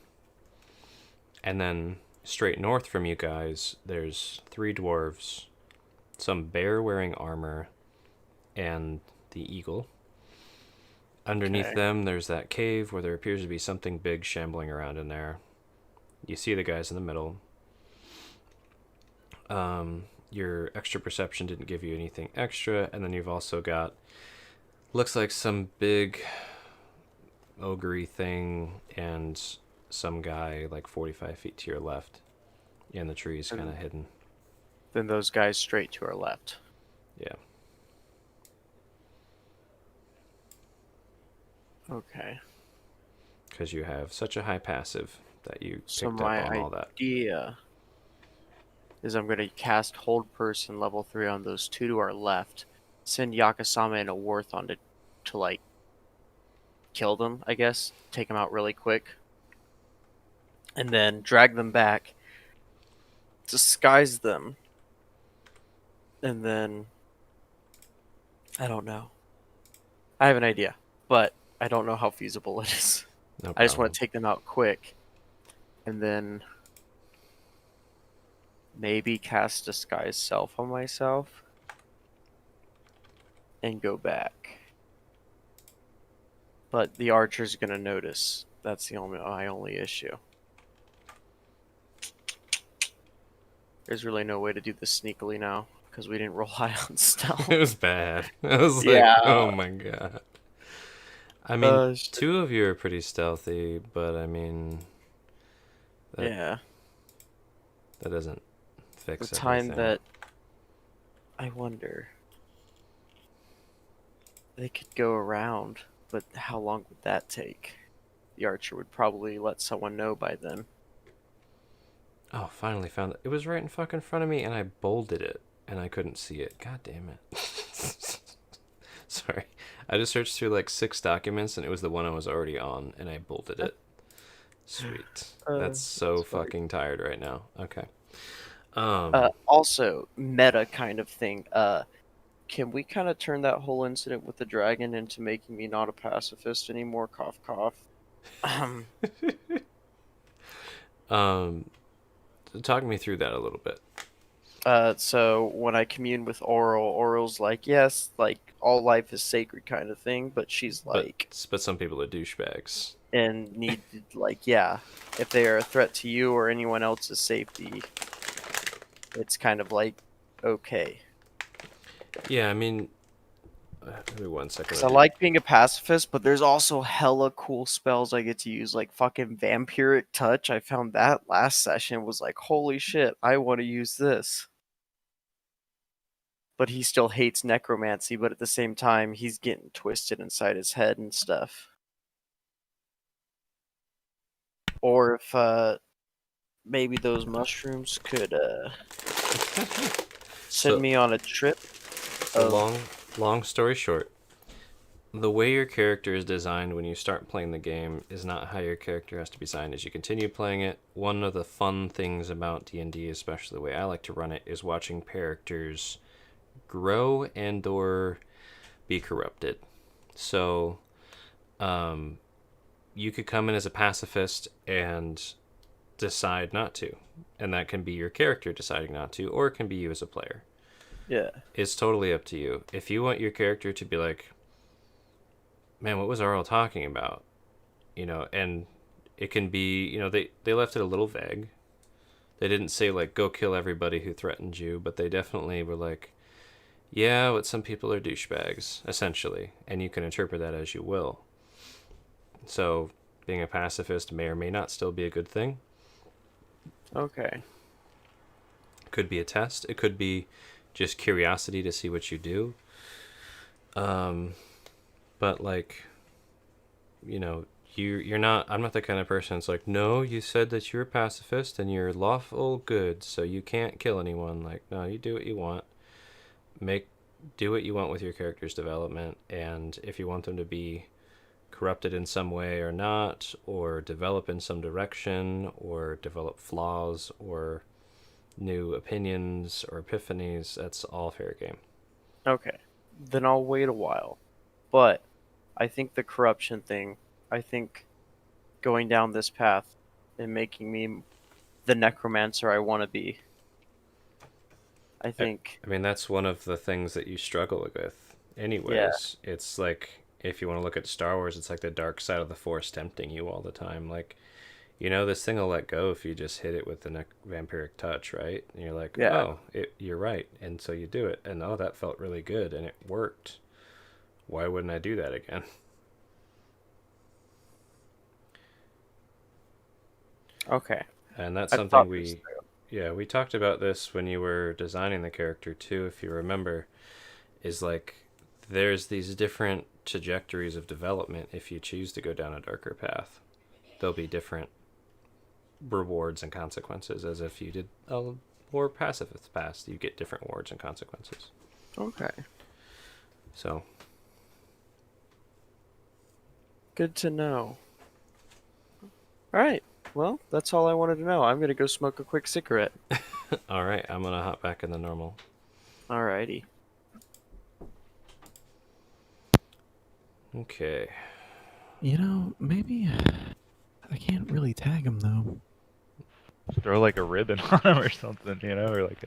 And then straight north from you guys, there's 3 dwarves, some bear wearing armor, and the eagle. Underneath them, there's that cave where there appears to be something big shambling around in there. You see the guys in the middle. Your extra perception didn't give you anything extra, and then you've also got, looks like some big ogre thing and some guy like 45 feet to your left in the trees, kind of hidden. Then those guys straight to our left. Yeah. Okay. Because you have such a high passive that you So picked up on all that. idea is I'm going to cast Hold Person level 3 on those 2 to our left, send Yakasama and a Warthon to like, kill them, I guess, take them out really quick, and then drag them back, disguise them, and then... I don't know. I have an idea, but I don't know how feasible it is. No I just problem. want to take them out quick, and then maybe cast Disguise Self on myself, and go back. But the archer's gonna notice. That's my only issue. There's really no way to do this sneakily now, because we didn't roll high on stealth. It was bad. I was like, Yeah. oh my god. I mean, Shit. 2 of you are pretty stealthy, but I mean, Yeah. that doesn't fix The time everything. that... I wonder... They could go around, but how long would that take? The archer would probably let someone know by then. Oh, finally found it. It was right in fucking front of me, and I bolded it, and I couldn't see it. God damn it. Sorry. I just searched through like 6 documents, and it was the one I was already on, and I bolded it. Sweet. That's so that's funny. fucking tired right now. Okay. Also, meta kind of thing. Can we kind of turn that whole incident with the dragon into making me not a pacifist anymore? Cough, cough. Talk me through that a little bit. So when I commune with Oral's like, yes, like all life is sacred kind of thing, but she's like, But some people are douchebags. and need like, yeah, if they are a threat to you or anyone else's safety, it's kind of like, okay. Yeah, I mean, give me 1 second. Because I like being a pacifist, but there's also hella cool spells I get to use, like fucking Vampiric Touch. I found that last session, was like, holy shit, I want to use this. but he still hates necromancy, but at the same time he's getting twisted inside his head and stuff. Or if maybe those mushrooms could send So- me on a trip. So long story short, the way your character is designed when you start playing the game is not how your character has to be designed as you continue playing it. One of the fun things about D&D, especially the way I like to run it, is watching characters grow and or be corrupted. So you could come in as a pacifist and decide not to, and that can be your character deciding not to, or it can be you as a player. Yeah. It's totally up to you. If you want your character to be like, man, what was Arl talking about? And it can be, they left it a little vague. They didn't say, like, go kill everybody who threatened you, but they definitely were like, yeah, but some people are douchebags, essentially, and you can interpret that as you will. So, being a pacifist may or may not still be a good thing. Okay. Could be a test. It could be just curiosity to see what you do. But, like, you're not, I'm not the kind of person that's like, no, you said that you're a pacifist and you're lawful good, so you can't kill anyone. Like, no, you do what you want. Do what you want with your character's development, and if you want them to be corrupted in some way or not, or develop in some direction, or develop flaws, or new opinions or epiphanies, that's all fair game. Okay. Then I'll wait a while. But I think the corruption thing, I think going down this path and making me the necromancer I want to be. I think. I mean, that's one of the things that you struggle with anyways. Yeah. It's like, if you want to look at Star Wars, it's like the dark side of the Force tempting you all the time. Like, this thing will let go if you just hit it with the vampiric touch, right? And you're like, Yeah. oh, you're right. And so you do it. And oh, that felt really good. And it worked. Why wouldn't I do that again? Okay. And that's I something thought this through. we talked about this when you were designing the character too, if you remember, is like, there's these different trajectories of development if you choose to go down a darker path. There'll be different rewards and consequences, as if you did a more pacifist path, you get different rewards and consequences. Okay. So, Good to know. Alright. Well, that's all I wanted to know. I'm going to go smoke a quick cigarette. all right, I'm gonna hop back in the normal. Alrighty. Okay. Maybe I can't really tag him though. Just throw like a ribbon on him or something, or like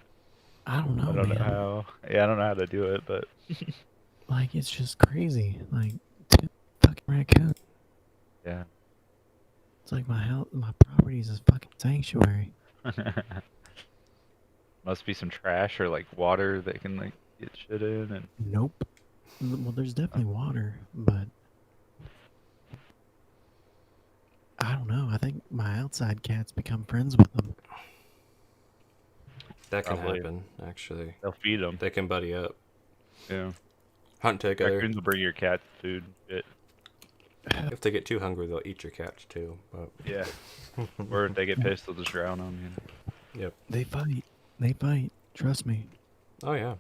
I don't know, I don't know man. how. Yeah, I don't know how to do it, but Like, it's just crazy. Like, two fucking raccoons. yeah. It's like my house, my property is a fucking sanctuary. Must be some trash or like water that can like get shit in and Nope. Well, there's definitely water, but I don't know. I think my outside cats become friends with them. That can Probably. happen, actually. they'll feed them. They can buddy up. Yeah. Hunt together. Raccoons will bring your cat food. Shit. If they get too hungry, they'll eat your cats too. But Yeah. Or if they get pissed, they'll just drown them. yep. They fight. They fight. Trust me. Oh yeah.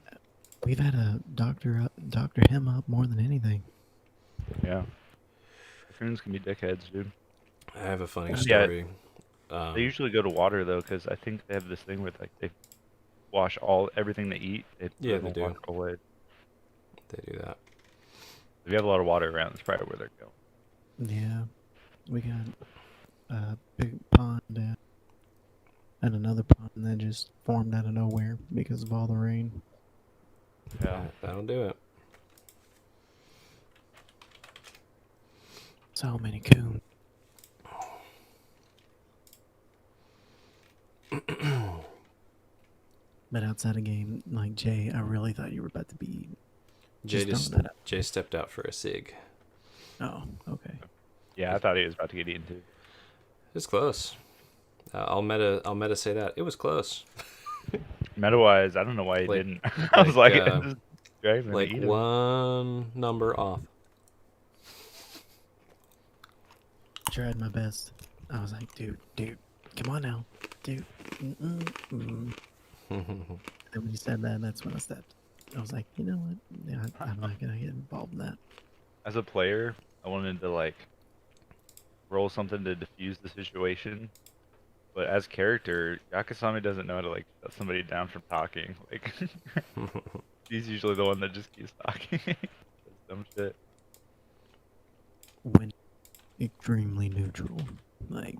We've had a doctor him up more than anything. Yeah. Raccoons can be dickheads, dude. I have a funny Yeah. story. They usually go to water though, because I think they have this thing where like they wash everything they eat. Yeah, put it they in do. water away. They do that. If you have a lot of water around, that's probably where they're going. Yeah. We got a big pond and another pond that just formed out of nowhere because of all the rain. Yeah. That'll do it. So many coons. But outside of game, like Jay, I really thought you were about to be Jay just throwing that out. Jay stepped out for a cig. Oh, okay. Yeah, I thought he was about to get eaten too. It's close. I'll meta say that it was close. meta-wise, I don't know why he Like- didn't. I was like, like, just drag him and Like eat him. one number off. Tried my best. I was like, dude, come on now, dude. Mm. And when he said that, that's when I stepped. I was like, you know what? Yeah, I'm not gonna get involved in that. As a player, I wanted to like roll something to diffuse the situation. But as character, Yakasami doesn't know how to like shut somebody down from talking. Like he's usually the one that just keeps talking. Does dumb shit. When extremely neutral, like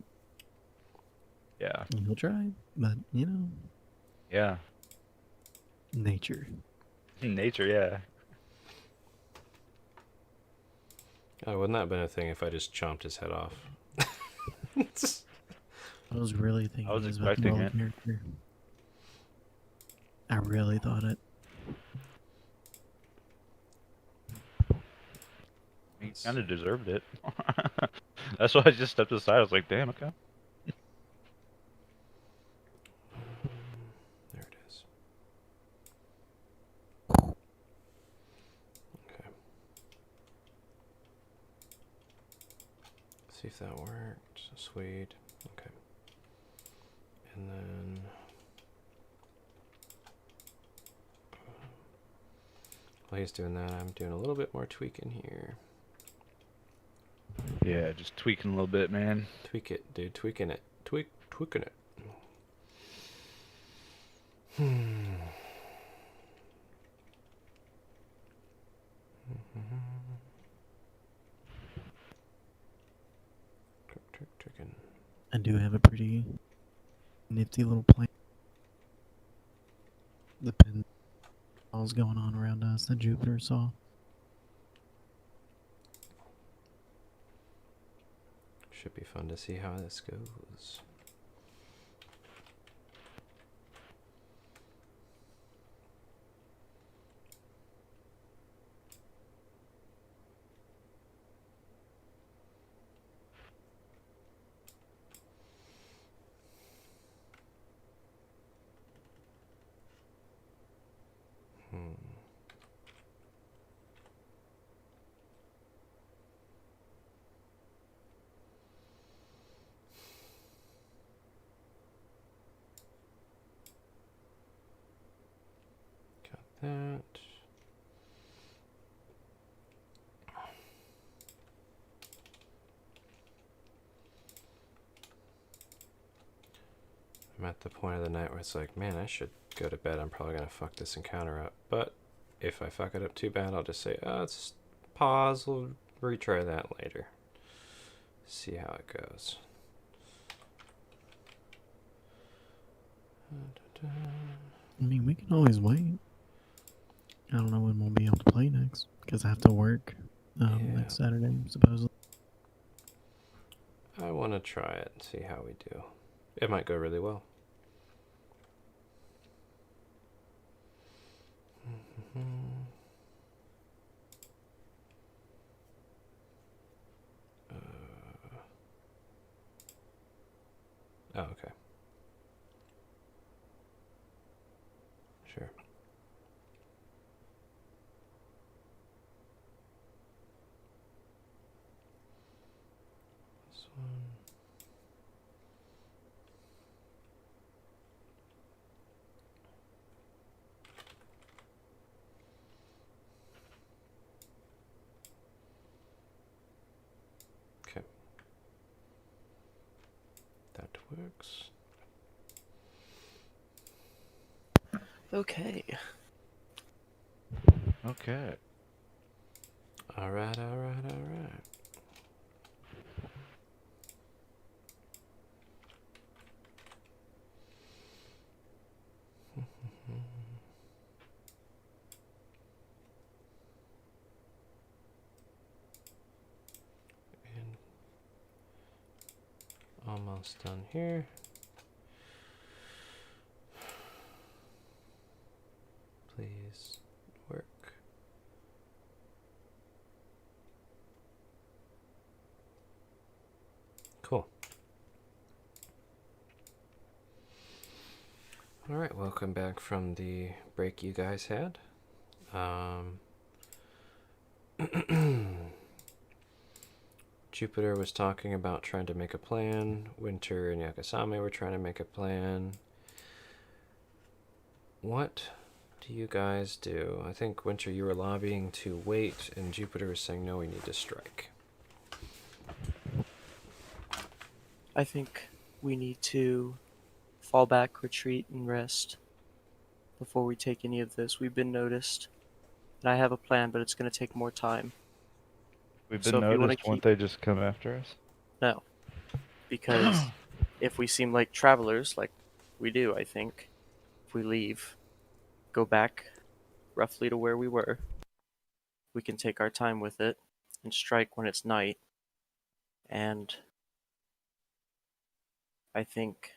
Yeah. he'll try, but you know, Yeah. nature. Nature, yeah. Oh, wouldn't that have been a thing if I just chomped his head off? I was really thinking I was he was about to expecting roll a it. character. I really thought it. He kind of deserved it. That's why I just stepped aside. I was like, damn, okay. There it is. Okay. See if that worked. Sweet. Okay. And then while he's doing that, I'm doing a little bit more tweaking here. Yeah, just tweaking a little bit, man. Tweak it, dude. Tweaking it. Tweaking it. Tweaking. I do have a pretty nifty little plan. The pinballs going on around us that Jupiter saw. Should be fun to see how this goes. Got that. I'm at the point of the night where it's like, man, I should go to bed. I'm probably going to fuck this encounter up. But if I fuck it up too bad, I'll just say, let's pause. We'll retry that later. See how it goes. I mean, we can always wait. I don't know when we'll be able to play next because I have to work Yeah. next Saturday, supposedly. I want to try it and see how we do. It might go really well. Oh, okay. Sure. This one. Okay. That works. Okay. Okay. Alright. And almost done here. Please work. Cool. All right, welcome back from the break you guys had. Jupiter was talking about trying to make a plan. Winter and Yakasame were trying to make a plan. What do you guys do? I think, Winter, you were lobbying to wait, and Jupiter was saying, no, we need to strike. I think we need to fall back, retreat, and rest before we take any of this. We've been noticed, and I have a plan, but it's going to take more time. We've So been if you want to noticed. Won't keep... they just come after us? No, because if we seem like travelers, like we do, I think, if we leave, go back roughly to where we were, we can take our time with it and strike when it's night. And I think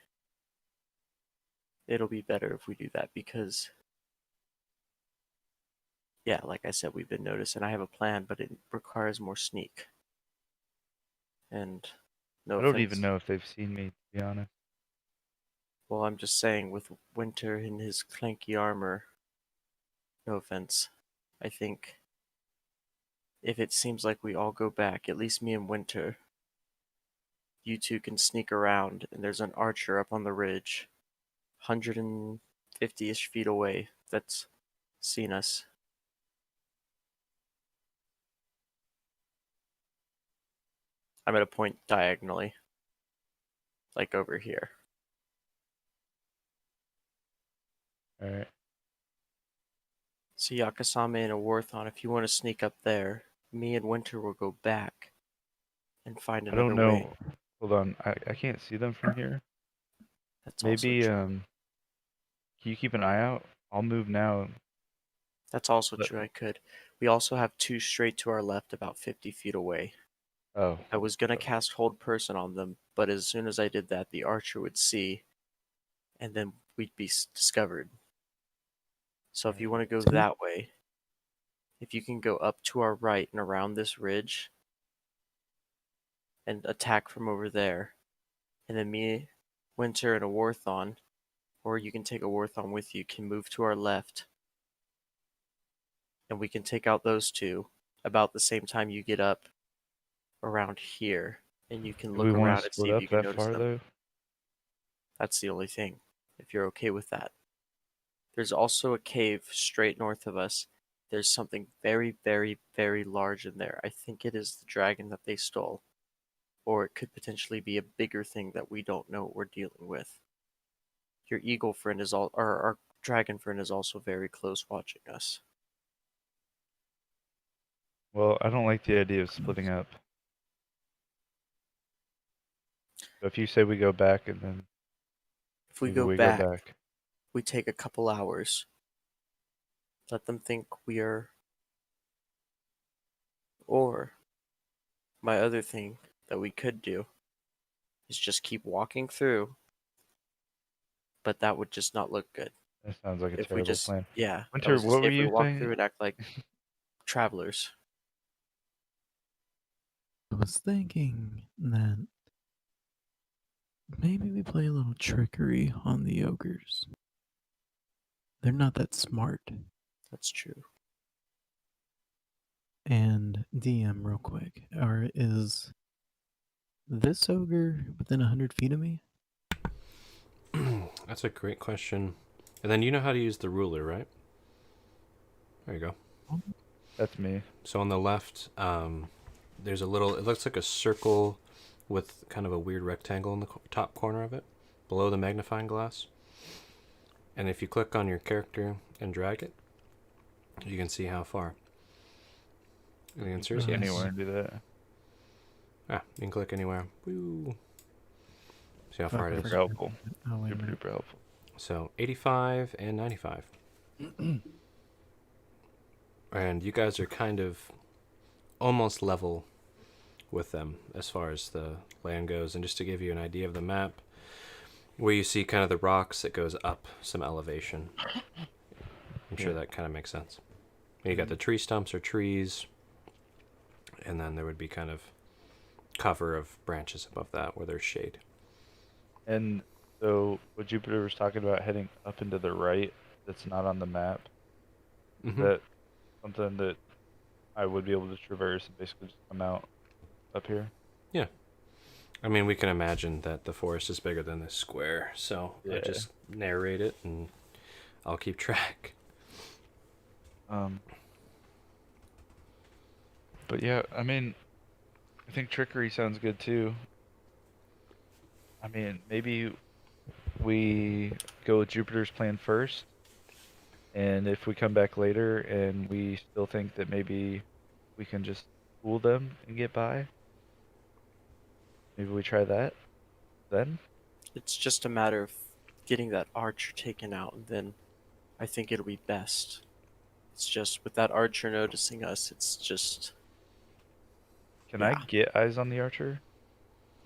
it'll be better if we do that because, yeah, like I said, we've been noticed and I have a plan, but it requires more sneak. And no I don't offense. even know if they've seen me, to be honest. Well, I'm just saying, with Winter in his clanky armor, no offense, I think if it seems like we all go back, at least me and Winter, you two can sneak around, and there's an archer up on the ridge, 150-ish feet away, that's seen us. I'm at a point diagonally, like over here. Alright. So Yakasame and Awarthon, if you want to sneak up there, me and Winter will go back and find I another don't way. know. Hold on. I can't see them from here. That's also Maybe, true. can you keep an eye out? I'll move now. That's also But, true, I could. We also have two straight to our left, about 50 feet away. oh. I was gonna cast Hold Person on them, but as soon as I did that, the archer would see, and then we'd be discovered. So if you want to go Sweet. that way, if you can go up to our right and around this ridge, and attack from over there, and then me, Winter, and Awarthon, or you can take Awarthon with you, can move to our left, and we can take out those two about the same time you get up around here, and you can Do we look want around to and split see if up you can that notice far, them. though? That's the only thing, if you're okay with that. There's also a cave straight north of us. There's something very, very, very large in there. I think it is the dragon that they stole. Or it could potentially be a bigger thing that we don't know what we're dealing with. Your eagle friend is all, or our dragon friend is also very close watching us. Well, I don't like the idea of splitting up. So if you say we go back and then If we maybe go we go back, back. we take a couple hours. Let them think we are. Or my other thing that we could do is just keep walking through, but that would just not look good. That sounds like a If we terrible just, plan. yeah, I Winter, was just what were if we you walk saying? through and act like travelers. I was thinking that maybe we play a little trickery on the ogres. They're not that smart. That's true. And DM real quick, or is this ogre within 100 feet of me? That's a great question. And then you know how to use the ruler, right? There you go. That's me. So on the left, there's a little, it looks like a circle with kind of a weird rectangle in the top corner of it, below the magnifying glass. And if you click on your character and drag it, you can see how far. And the answer is yes. Anywhere and do that. You can click anywhere. Woo. See how far it Super is. helpful. Oh, wait a Super minute. duper helpful. So 85 and 95. And you guys are kind of almost level with them as far as the land goes. And just to give you an idea of the map, where you see kind of the rocks, it goes up some elevation. I'm sure that kind of makes sense. You got the tree stumps or trees, and then there would be kind of cover of branches above that where there's shade. And So what Jupiter was talking about heading up and to the right, that's not on the map. Is Mhm. that something that I would be able to traverse and basically just come out up here? Yeah. I mean, we can imagine that the forest is bigger than this square, so I Yeah. just narrate it and I'll keep track. But yeah, I mean, I think trickery sounds good too. I mean, maybe we go with Jupiter's plan first, and if we come back later and we still think that maybe we can just fool them and get by, maybe we try that then. It's just a matter of getting that archer taken out, and then I think it'll be best. It's just with that archer noticing us, it's just Can I yeah. get eyes on the archer?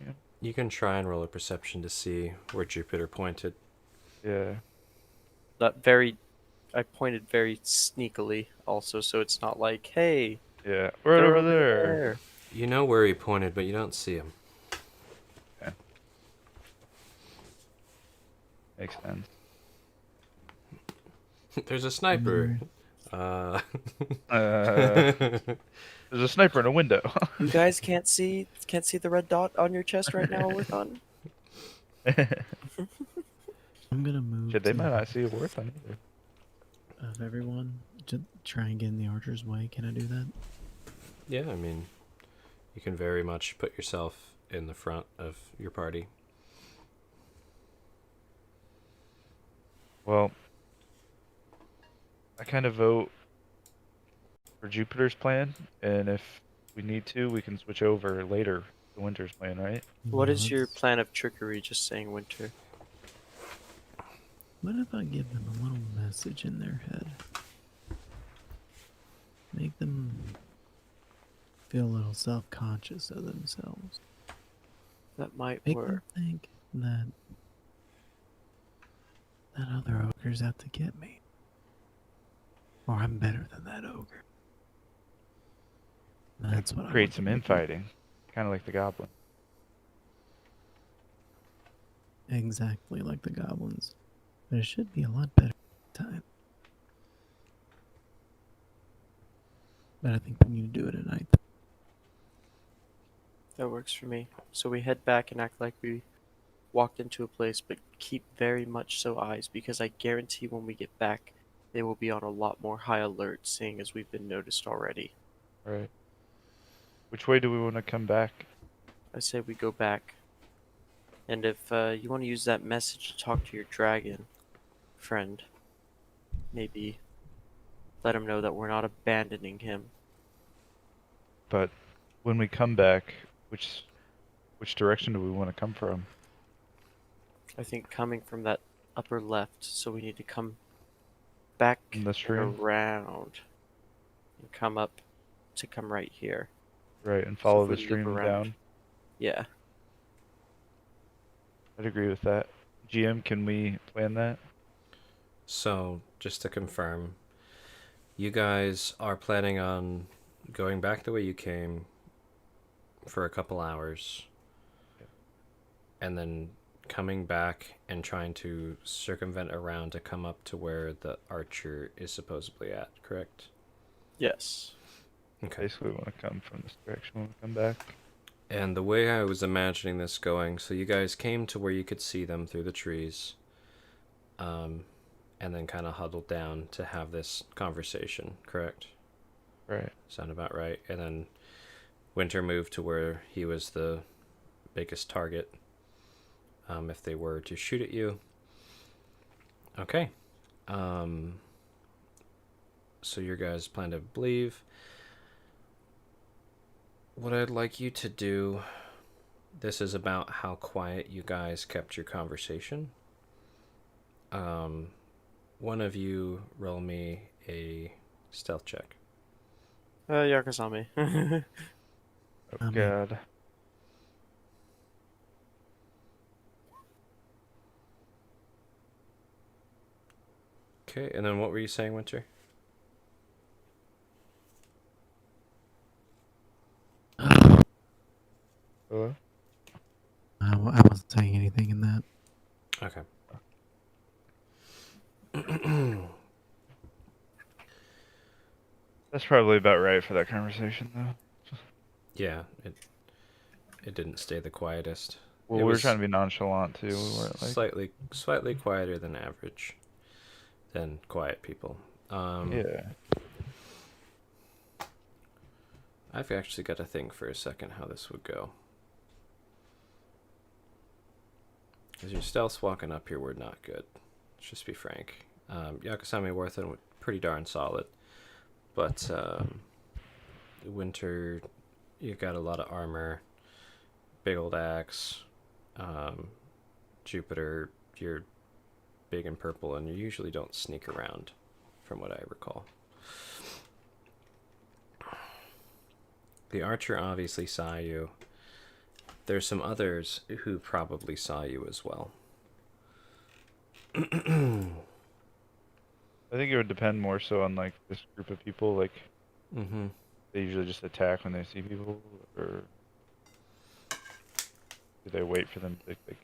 Yeah. You can try and roll a perception to see where Jupiter pointed. Yeah. That very I pointed very sneakily also, so it's not like, hey, Yeah. Right they're over over there. there. You know where he pointed, but you don't see him. Okay. Makes sense. There's a sniper. Uh, there's a sniper in a window. You guys can't see the red dot on your chest right now, Orthon? I'm gonna move Shit, they to might not see a worth on either. of everyone to try and get in the archer's way. Can I do that? Yeah, I mean, you can very much put yourself in the front of your party. Well, I kind of vote for Jupiter's plan, and if we need to, we can switch over later to Winter's plan, right? What Yeah, is your let's- plan of trickery, just saying Winter? What if I give them a little message in their head? Make them feel a little self-conscious of themselves. That might Make work. them think that that other ogre's out to get me. Or I'm better than that ogre. That's what I Create want some them to do. infighting, kind of like the goblin. Exactly like the goblins. But it should be a lot better time. But I think we need to do it at night. That works for me. So we head back and act like we walked into a place, but keep very much so eyes, because I guarantee when we get back, they will be on a lot more high alert, seeing as we've been noticed already. Right. Which way do we want to come back? I say we go back. And if you want to use that message to talk to your dragon friend, maybe let him know that we're not abandoning him. But when we come back, which direction do we want to come from? I think coming from that upper left, so we need to come back From the and stream? around and come up to come right here. Right, and So follow if we the loop stream around- down. Yeah. I'd agree with that. GM, can we plan that? So, just to confirm, you guys are planning on going back the way you came for a couple hours, and then coming back and trying to circumvent around to come up to where the archer is supposedly at, correct? Yes. Okay. Basically, we want to come from this direction when we come back. And the way I was imagining this going, so you guys came to where you could see them through the trees, and then kind of huddled down to have this conversation, correct? Right. Sound about right. And then Winter moved to where he was the biggest target, if they were to shoot at you. Okay. So your guys plan to leave. What I'd like you to do, this is about how quiet you guys kept your conversation. One of you roll me a stealth check. Yakasami. Oh, mean- God. Okay, and then what were you saying, Winter? Hello? I wasn't saying anything in that. Okay. That's probably about right for that conversation, though. Yeah, it didn't stay the quietest. Well, It we were was trying to be nonchalant too. We weren't like, slightly quieter than average, than quiet people. yeah. I've actually got to think for a second how this would go. Because your stealth's walking up here were not good. Let's just be frank. Yakasami Worthen was pretty darn solid. But Winter, you got a lot of armor, big old axe. Jupiter, you're big and purple, and you usually don't sneak around, from what I recall. The archer obviously saw you. There's some others who probably saw you as well. I think it would depend more so on like this group of people. Like, Mm-hmm. they usually just attack when they see people, or do they wait for them to like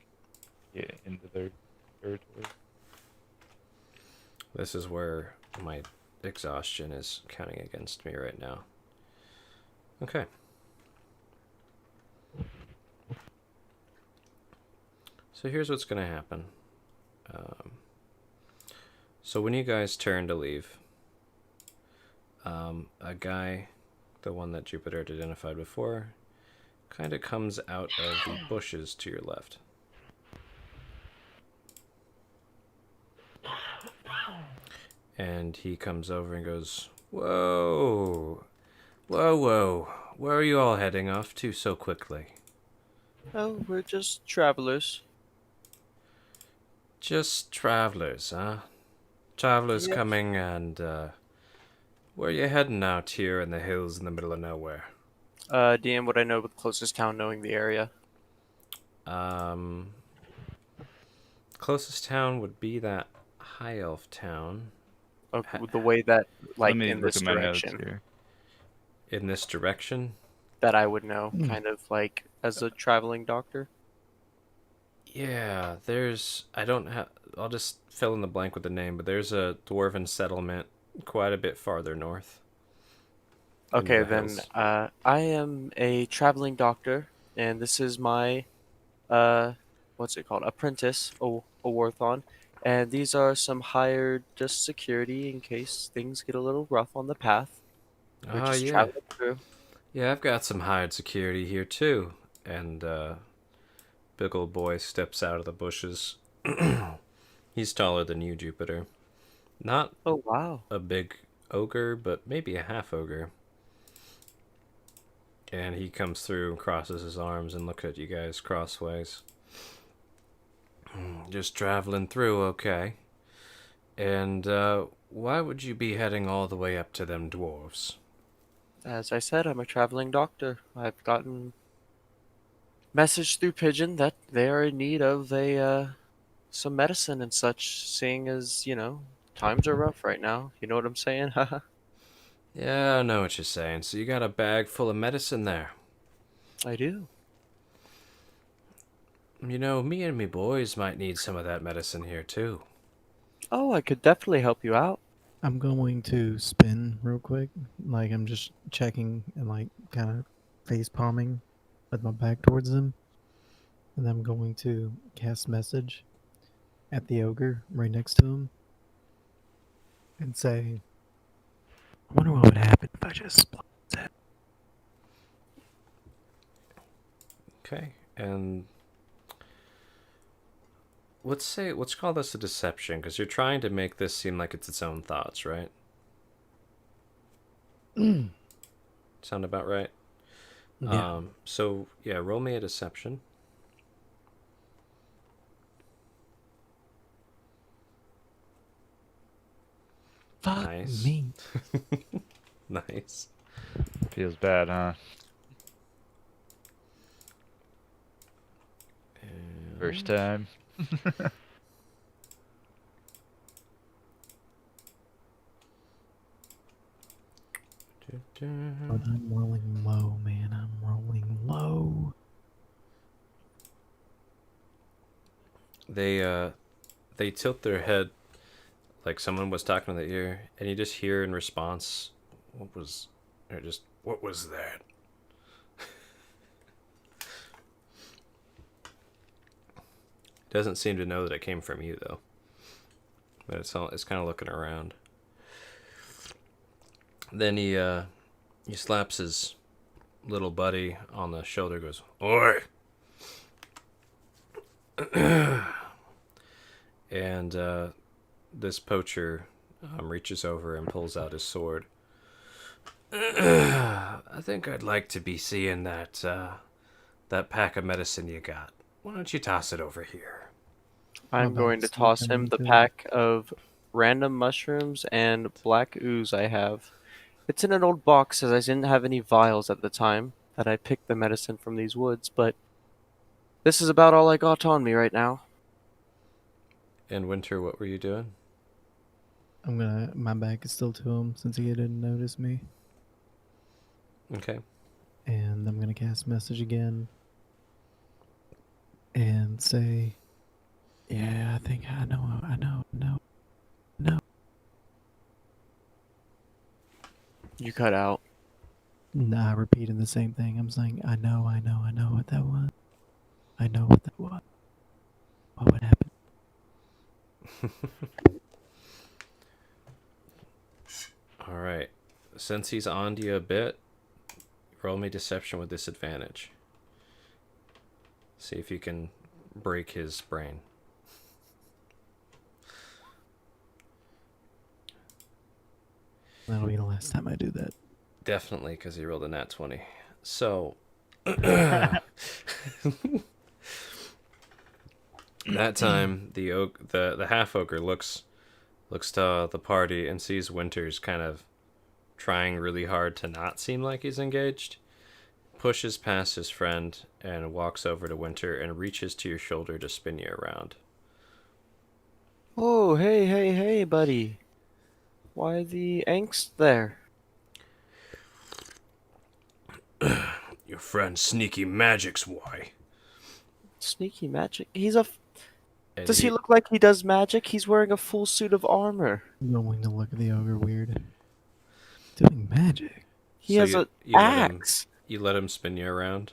get into their territory? This is where my exhaustion is counting against me right now. Okay. So here's what's going to happen. So when you guys turn to leave, a guy, the one that Jupiter had identified before, kind of comes out of the bushes to your left. And he comes over and goes, "Whoa, whoa, whoa, where are you all heading off to so quickly?" Oh, we're just travelers. "Just travelers, huh? Travelers Yep. coming and, where are you heading out here in the hills in the middle of nowhere?" DM, would I know the closest town knowing the area? Um, Closest town would be that high elf town. Oh, the way that, Let like, me in look this at my notes direction, here. In this direction? that I would know, Hmm. kind of like as a traveling doctor. Yeah, there's. I don't have. I'll just fill in the blank with the name, but there's a dwarven settlement quite a bit farther north. Into Okay, the then, hills. I am a traveling doctor, and this is my, what's it called? Apprentice, a Warthon. And these are some hired just security in case things get a little rough on the path. We're Oh, just yeah. traveling through. Yeah, I've got some hired security here, too. And, big old boy steps out of the bushes. He's taller than you, Jupiter. Not Oh, wow. a big ogre, but maybe a half ogre. And he comes through and crosses his arms and looks at you guys crossways. Just traveling through, okay. And, why would you be heading all the way up to them dwarves? As I said, I'm a traveling doctor. I've gotten message through Pigeon that they are in need of some medicine and such, seeing as, times are rough right now. You know what I'm saying? Haha. Yeah, I know what you're saying. So you got a bag full of medicine there. I do. You know, me and me boys might need some of that medicine here, too. Oh, I could definitely help you out. I'm going to spin real quick. Like I'm just checking and like kind of face palming with my back towards them. And I'm going to cast message at the ogre right next to him and say, I wonder what would happen if I just split his head. Okay, and let's call this a deception, because you're trying to make this seem like it's its own thoughts, right? Sound about right? Yeah. So yeah, roll me a deception. Fuck Nice. me. Nice. Feels bad, huh? First time. But I'm rolling low, man. I'm rolling low. they tilt their head like someone was talking in the ear, and you just hear in response, what was that? Doesn't seem to know that it came from you though. But it's kind of looking around. Then he slaps his little buddy on the shoulder, goes, "Oi!" And this poacher reaches over and pulls out his sword. I think I'd like to be seeing that pack of medicine you got. Why don't you toss it over here? I'm about going to sneak toss him the underneath him? pack of random mushrooms and black ooze I have. It's in an old box as I didn't have any vials at the time that I picked the medicine from these woods, but this is about all I got on me right now. And Winter, what were you doing? My back is still to him since he didn't notice me. Okay. And I'm gonna cast message again. And say, yeah, I think I know. You cut out. Nah, repeating the same thing. I'm saying, I know what that was. I know what that was. What would happen? All right. Since he's on to you a bit, roll me deception with disadvantage. See if you can break his brain. That'll be the last time I do that. Definitely, because he rolled a nat 20. So, that time, the half ogre looks to the party and sees Winters kind of trying really hard to not seem like he's engaged. Pushes past his friend and walks over to Winter and reaches to your shoulder to spin you around. Oh, hey, buddy. Why the angst there? Your friend Sneaky Magic's why. Sneaky magic? He's a. And Does he look like he does magic? He's wearing a full suit of armor. I'm going to look at the ogre weird. Doing magic. He So has you- an you let him- axe. You let him spin you around?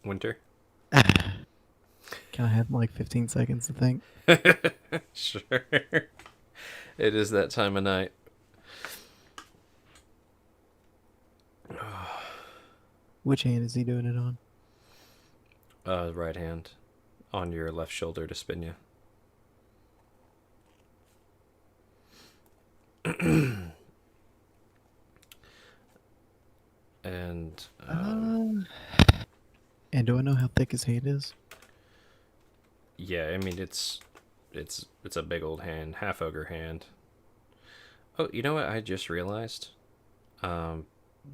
Winter? Can I have like 15 seconds to think? Sure. It is that time of night. Which hand is he doing it on? Right hand on your left shoulder to spin you. And And do I know how thick his hand is? yeah, I mean it's a big old hand, half ogre hand. Oh, you know what I just realized?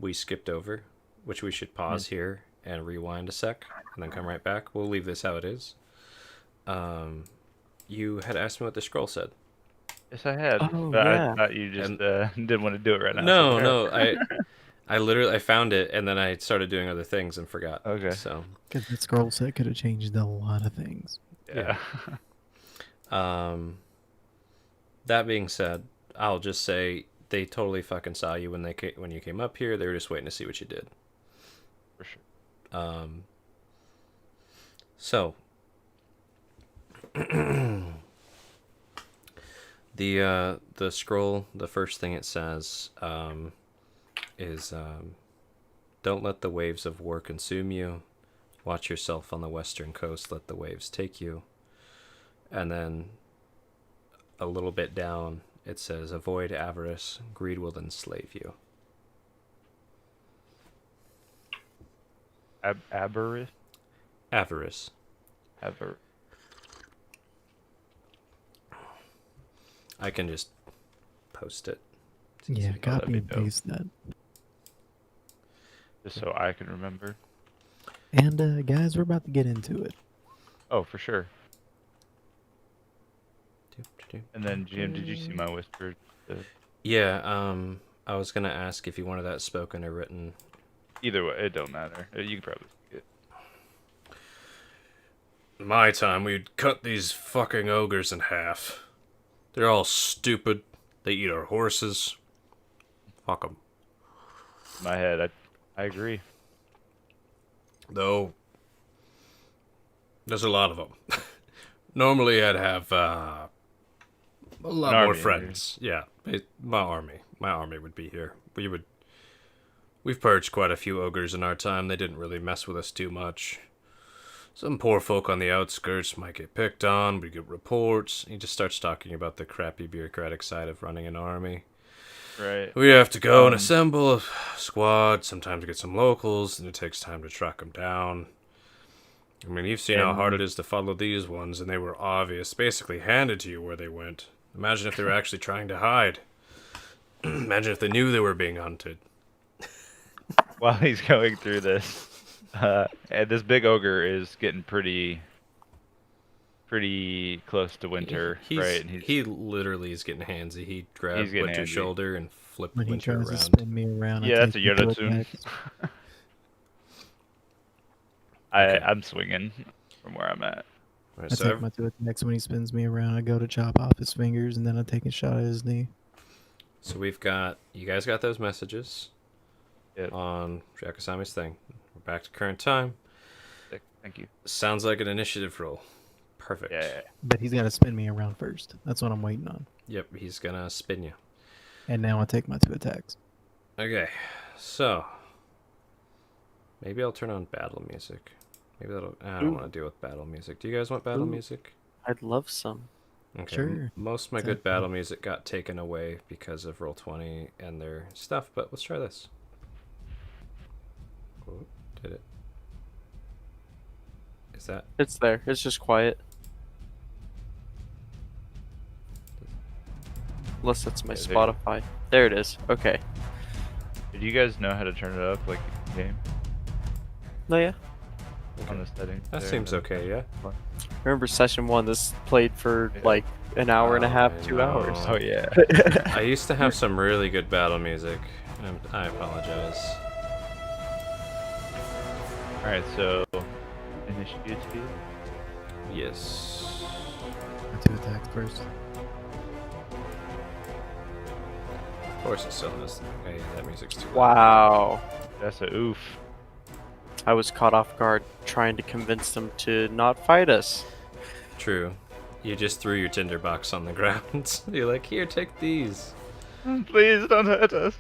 We skipped over, which we should pause here and rewind a sec and then come right back. We'll leave this how it is. You had asked me what the scroll said. Yes, I had. Oh, But yeah. I thought you just didn't want to do it right now. No, so- no, I literally I found it and then I started doing other things and forgot. Okay. So, Because that scroll set could have changed a lot of things. Yeah. that being said, I'll just say they totally fucking saw you when you came up here. They were just waiting to see what you did. For sure. So the scroll, the first thing it says is don't let the waves of war consume you. Watch yourself on the western coast, let the waves take you. And then a little bit down it says avoid avarice, greed will enslave you. Avarice? Avarice. I can just post it. It's easy. Yeah, that'd copy be and dope. paste that. Just so I can remember. And guys, we're about to get into it. Oh, for sure. And then, GM, did you see my whisper? Yeah, I was gonna ask if you wanted that spoken or written. Either way, it don't matter. You can probably see it. In my time, we'd cut these fucking ogres in half. They're all stupid. They eat our horses. Fuck them. In my head, I agree. Though, there's a lot of them. Normally, I'd have a lot An more army, friends. Yeah, my army would be here. We've purged quite a few ogres in our time. They didn't really mess with us too much. Some poor folk on the outskirts might get picked on. We get reports. He just starts talking about the crappy bureaucratic side of running an army. Right. We have to go and assemble a squad. Sometimes get some locals, and it takes time to track them down. I mean, you've seen how hard it is to follow these ones, and they were obvious, basically handed to you where they went. Imagine if they were actually trying to hide. Imagine if they knew they were being hunted. While he's going through this, and this big ogre is getting pretty close to Winter, right? And He literally is getting handsy. He grabbed He's getting Winter's handsy. shoulder and flipped When he Winter tries to around. spin me around, Yeah, I that's take a him to Yoda attacks. I'm swinging from where I'm at. Right, I so take my 2 attacks when he spins me around. I go to chop off his fingers, and then I take a shot at his knee. So we've got, you guys got those messages Yep. on Jakasami's thing. We're back to current time. Sick. Thank you. Sounds like an initiative roll. Perfect. Yeah. But he's got to spin me around first. That's what I'm waiting on. Yep, he's gonna spin you. And now I take my 2 attacks. Okay, so maybe I'll turn on battle music. Maybe that'll. I don't Ooh. want to deal with battle music. Do you guys want battle Ooh. music? I'd love some. Okay. Sure. Most of my Sounds good good. battle music got taken away because of Roll20 and their stuff, but let's try this. Oh, did it? Is that? It's there. It's just quiet. Unless that's my Yeah, there- Spotify. There it is. Okay. Did you guys know how to turn it up like in game No, yeah. on the settings? That there, seems then- okay, yeah. Remember session 1, this played for Yeah. like an hour and a half, I 2 know. hours. Oh yeah. I used to have some really good battle music. And I apologize. All right, so initiative. Yes. My 2 attacks first. Of course, it's still this. Okay, that music's too loud. Wow. That's a oof. I was caught off guard trying to convince them to not fight us. True. You just threw your tinderbox on the ground. You're like, here, take these. Please don't hurt us.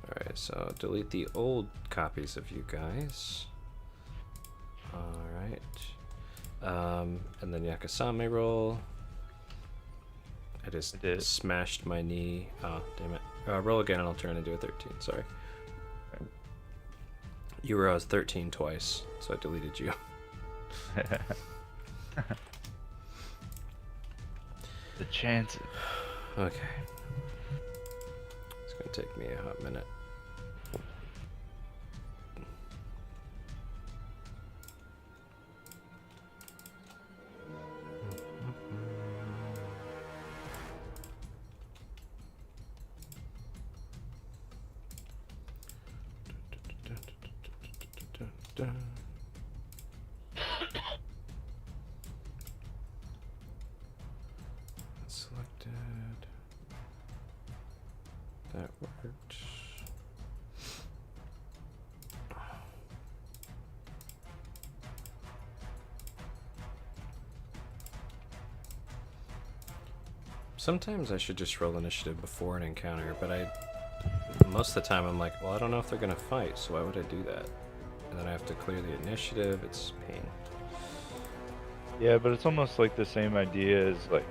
Alright, so delete the old copies of you guys. Alright. And then Yakasame roll. I just I did. smashed my knee. Oh, damn it. Roll again and I'll turn into a 13. Sorry. You were 13 twice, so I deleted you. The chances. Okay. It's gonna take me a hot minute. Selected. That worked. Sometimes I should just roll initiative before an encounter, but most of the time I'm like, well, I don't know if they're gonna fight, so why would I do that? And then I have to clear the initiative. It's pain. Yeah, but it's almost like the same idea as like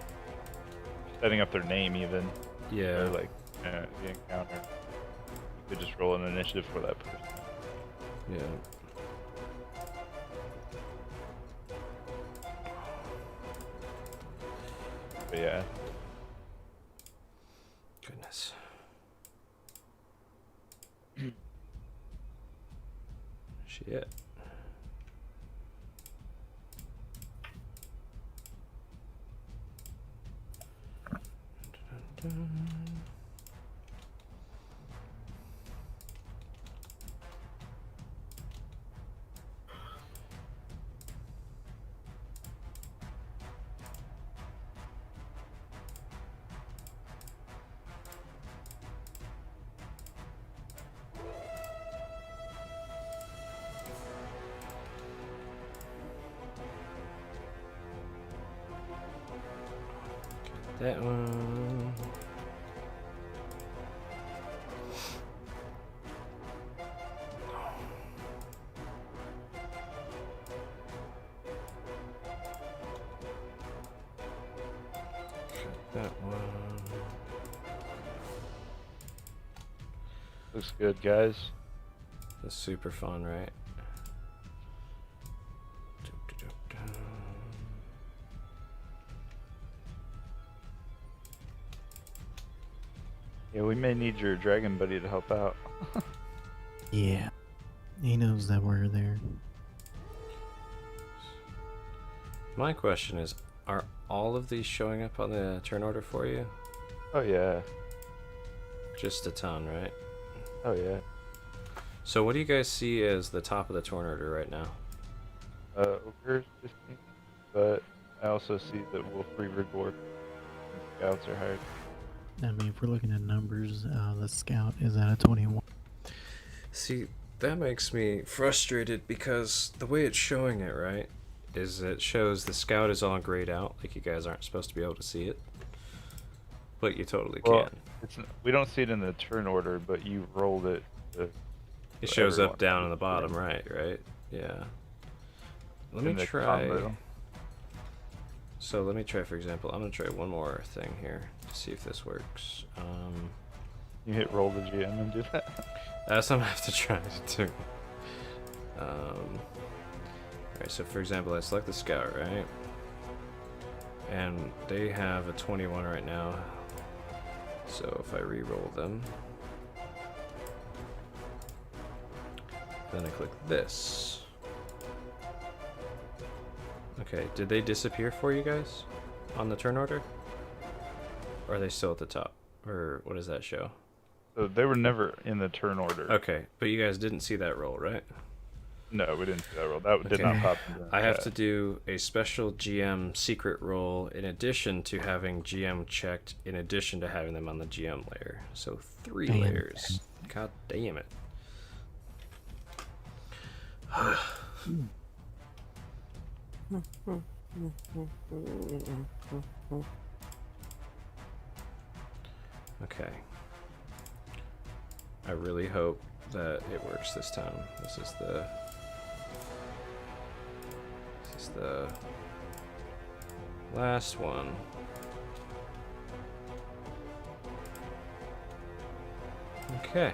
setting up their name even. Yeah. Or like the encounter. You could just roll an initiative for that person. Yeah. But yeah. Goodness. Shit. That one. That one. Looks good, guys. That's super fun, right? Yeah, we may need your dragon buddy to help out. Yeah. He knows that we're there. My question is, are all of these showing up on the turn order for you? Oh yeah. Just a ton, right? Oh yeah. So what do you guys see as the top of the turn order right now? Ogres 15, but I also see that Wolf Reaver Dwarf and Scouts are hired. I mean, if we're looking at numbers, the scout is at a 21. See, that makes me frustrated because the way it's showing it, right, is it shows the scout is all grayed out, like you guys aren't supposed to be able to see it. But you totally Well, can. we don't see it in the turn order, but you rolled it. It shows up everyone. down in the bottom right, right? Yeah. Let me In the try. combo. So let me try, for example, I'm gonna try one more thing here to see if this works. You hit roll the GM and do that. That's what I have to try to do. Alright, so for example, I select the scout, right? And they have a 21 right now. So if I re-roll them, then I click this. Okay, did they disappear for you guys on the turn order? Or are they still at the top? Or what does that show? So they were never in the turn order. Okay, but you guys didn't see that roll, right? No, we didn't see that roll. That did Okay. not pop. Into I have chat. to do a special GM secret roll in addition to having GM checked, in addition to having them on the GM layer. So 3 Damn. layers. God damn it. Okay. I really hope that it works this time. This is the last one. Okay.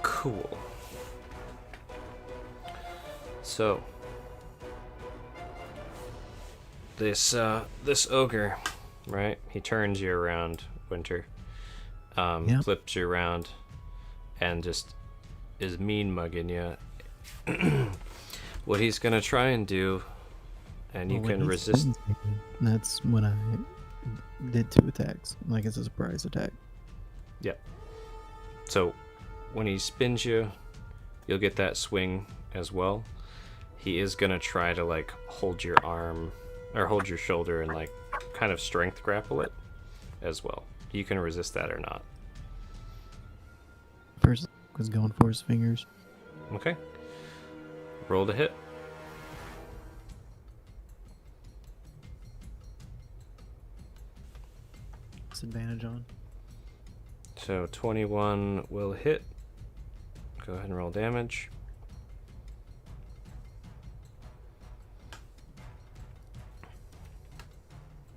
Cool. So this ogre, right? He turns you around, Winter. Yep. Flips you around and just is mean mugging you. What he's gonna try and do, and you Well, when can he resist. spins me, that's when I did 2 attacks. Like it's a surprise attack. Yep. So when he spins you, you'll get that swing as well. He is gonna try to like hold your arm or hold your shoulder and like kind of strength grapple it as well. You can resist that or not. First was going for his fingers. Okay. Roll to hit. Disadvantage on. So 21 will hit. Go ahead and roll damage.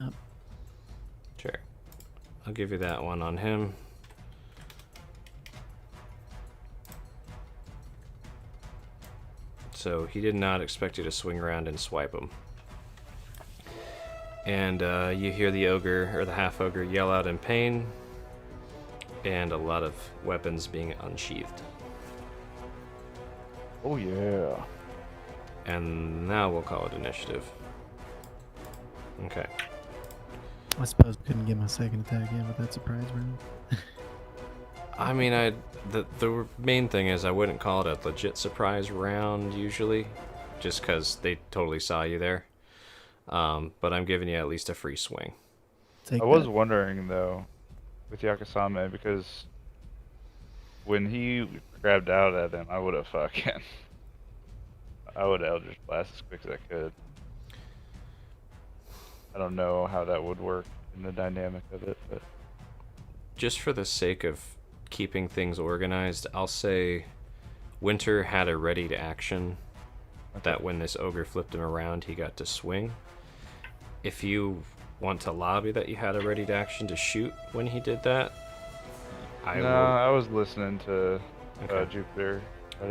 Up. Sure. I'll give you that one on him. So he did not expect you to swing around and swipe him. And you hear the ogre, or the half-ogre, yell out in pain. And a lot of weapons being unsheathed. Oh yeah. And now we'll call it initiative. Okay. I suppose I couldn't get my second attack in with that surprise round. I mean, the main thing is I wouldn't call it a legit surprise round usually, just because they totally saw you there. But I'm giving you at least a free swing. Take I was that. wondering though, with Yakasame, because when he grabbed out at him, I would have fucking I would Eldritch Blast as quick as I could. I don't know how that would work in the dynamic of it, but Just for the sake of keeping things organized, I'll say Winter had a ready to action that when this ogre flipped him around, he got to swing. If you want to lobby that you had a ready to action to shoot when he did that, I was listening to Okay. Jupiter.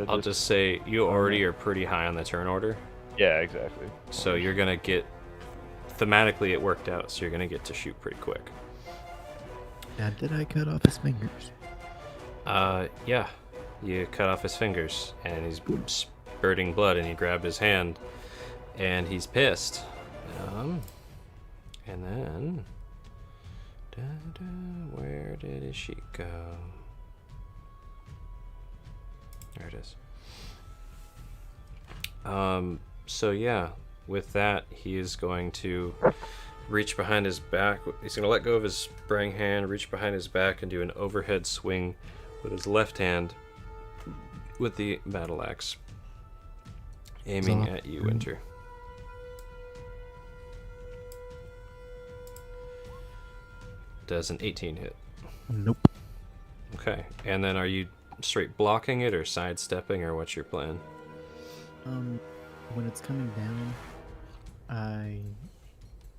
I'll just say you already are pretty high on the turn order, Yeah, exactly. so you're gonna get. Thematically, it worked out, so you're gonna get to shoot pretty quick. Now, did I cut off his fingers? Yeah, you cut off his fingers, and he's spurting blood, and you grab his hand, and he's pissed. And then, where did his sheet go? There it is. So yeah, with that, he is going to reach behind his back. He's going to let go of his spraying hand, reach behind his back, and do an overhead swing with his left hand with the battle axe, aiming at you, Winter. Does an 18 hit? Nope. Okay, and then are you straight blocking it or sidestepping, or what's your plan? When it's coming down, I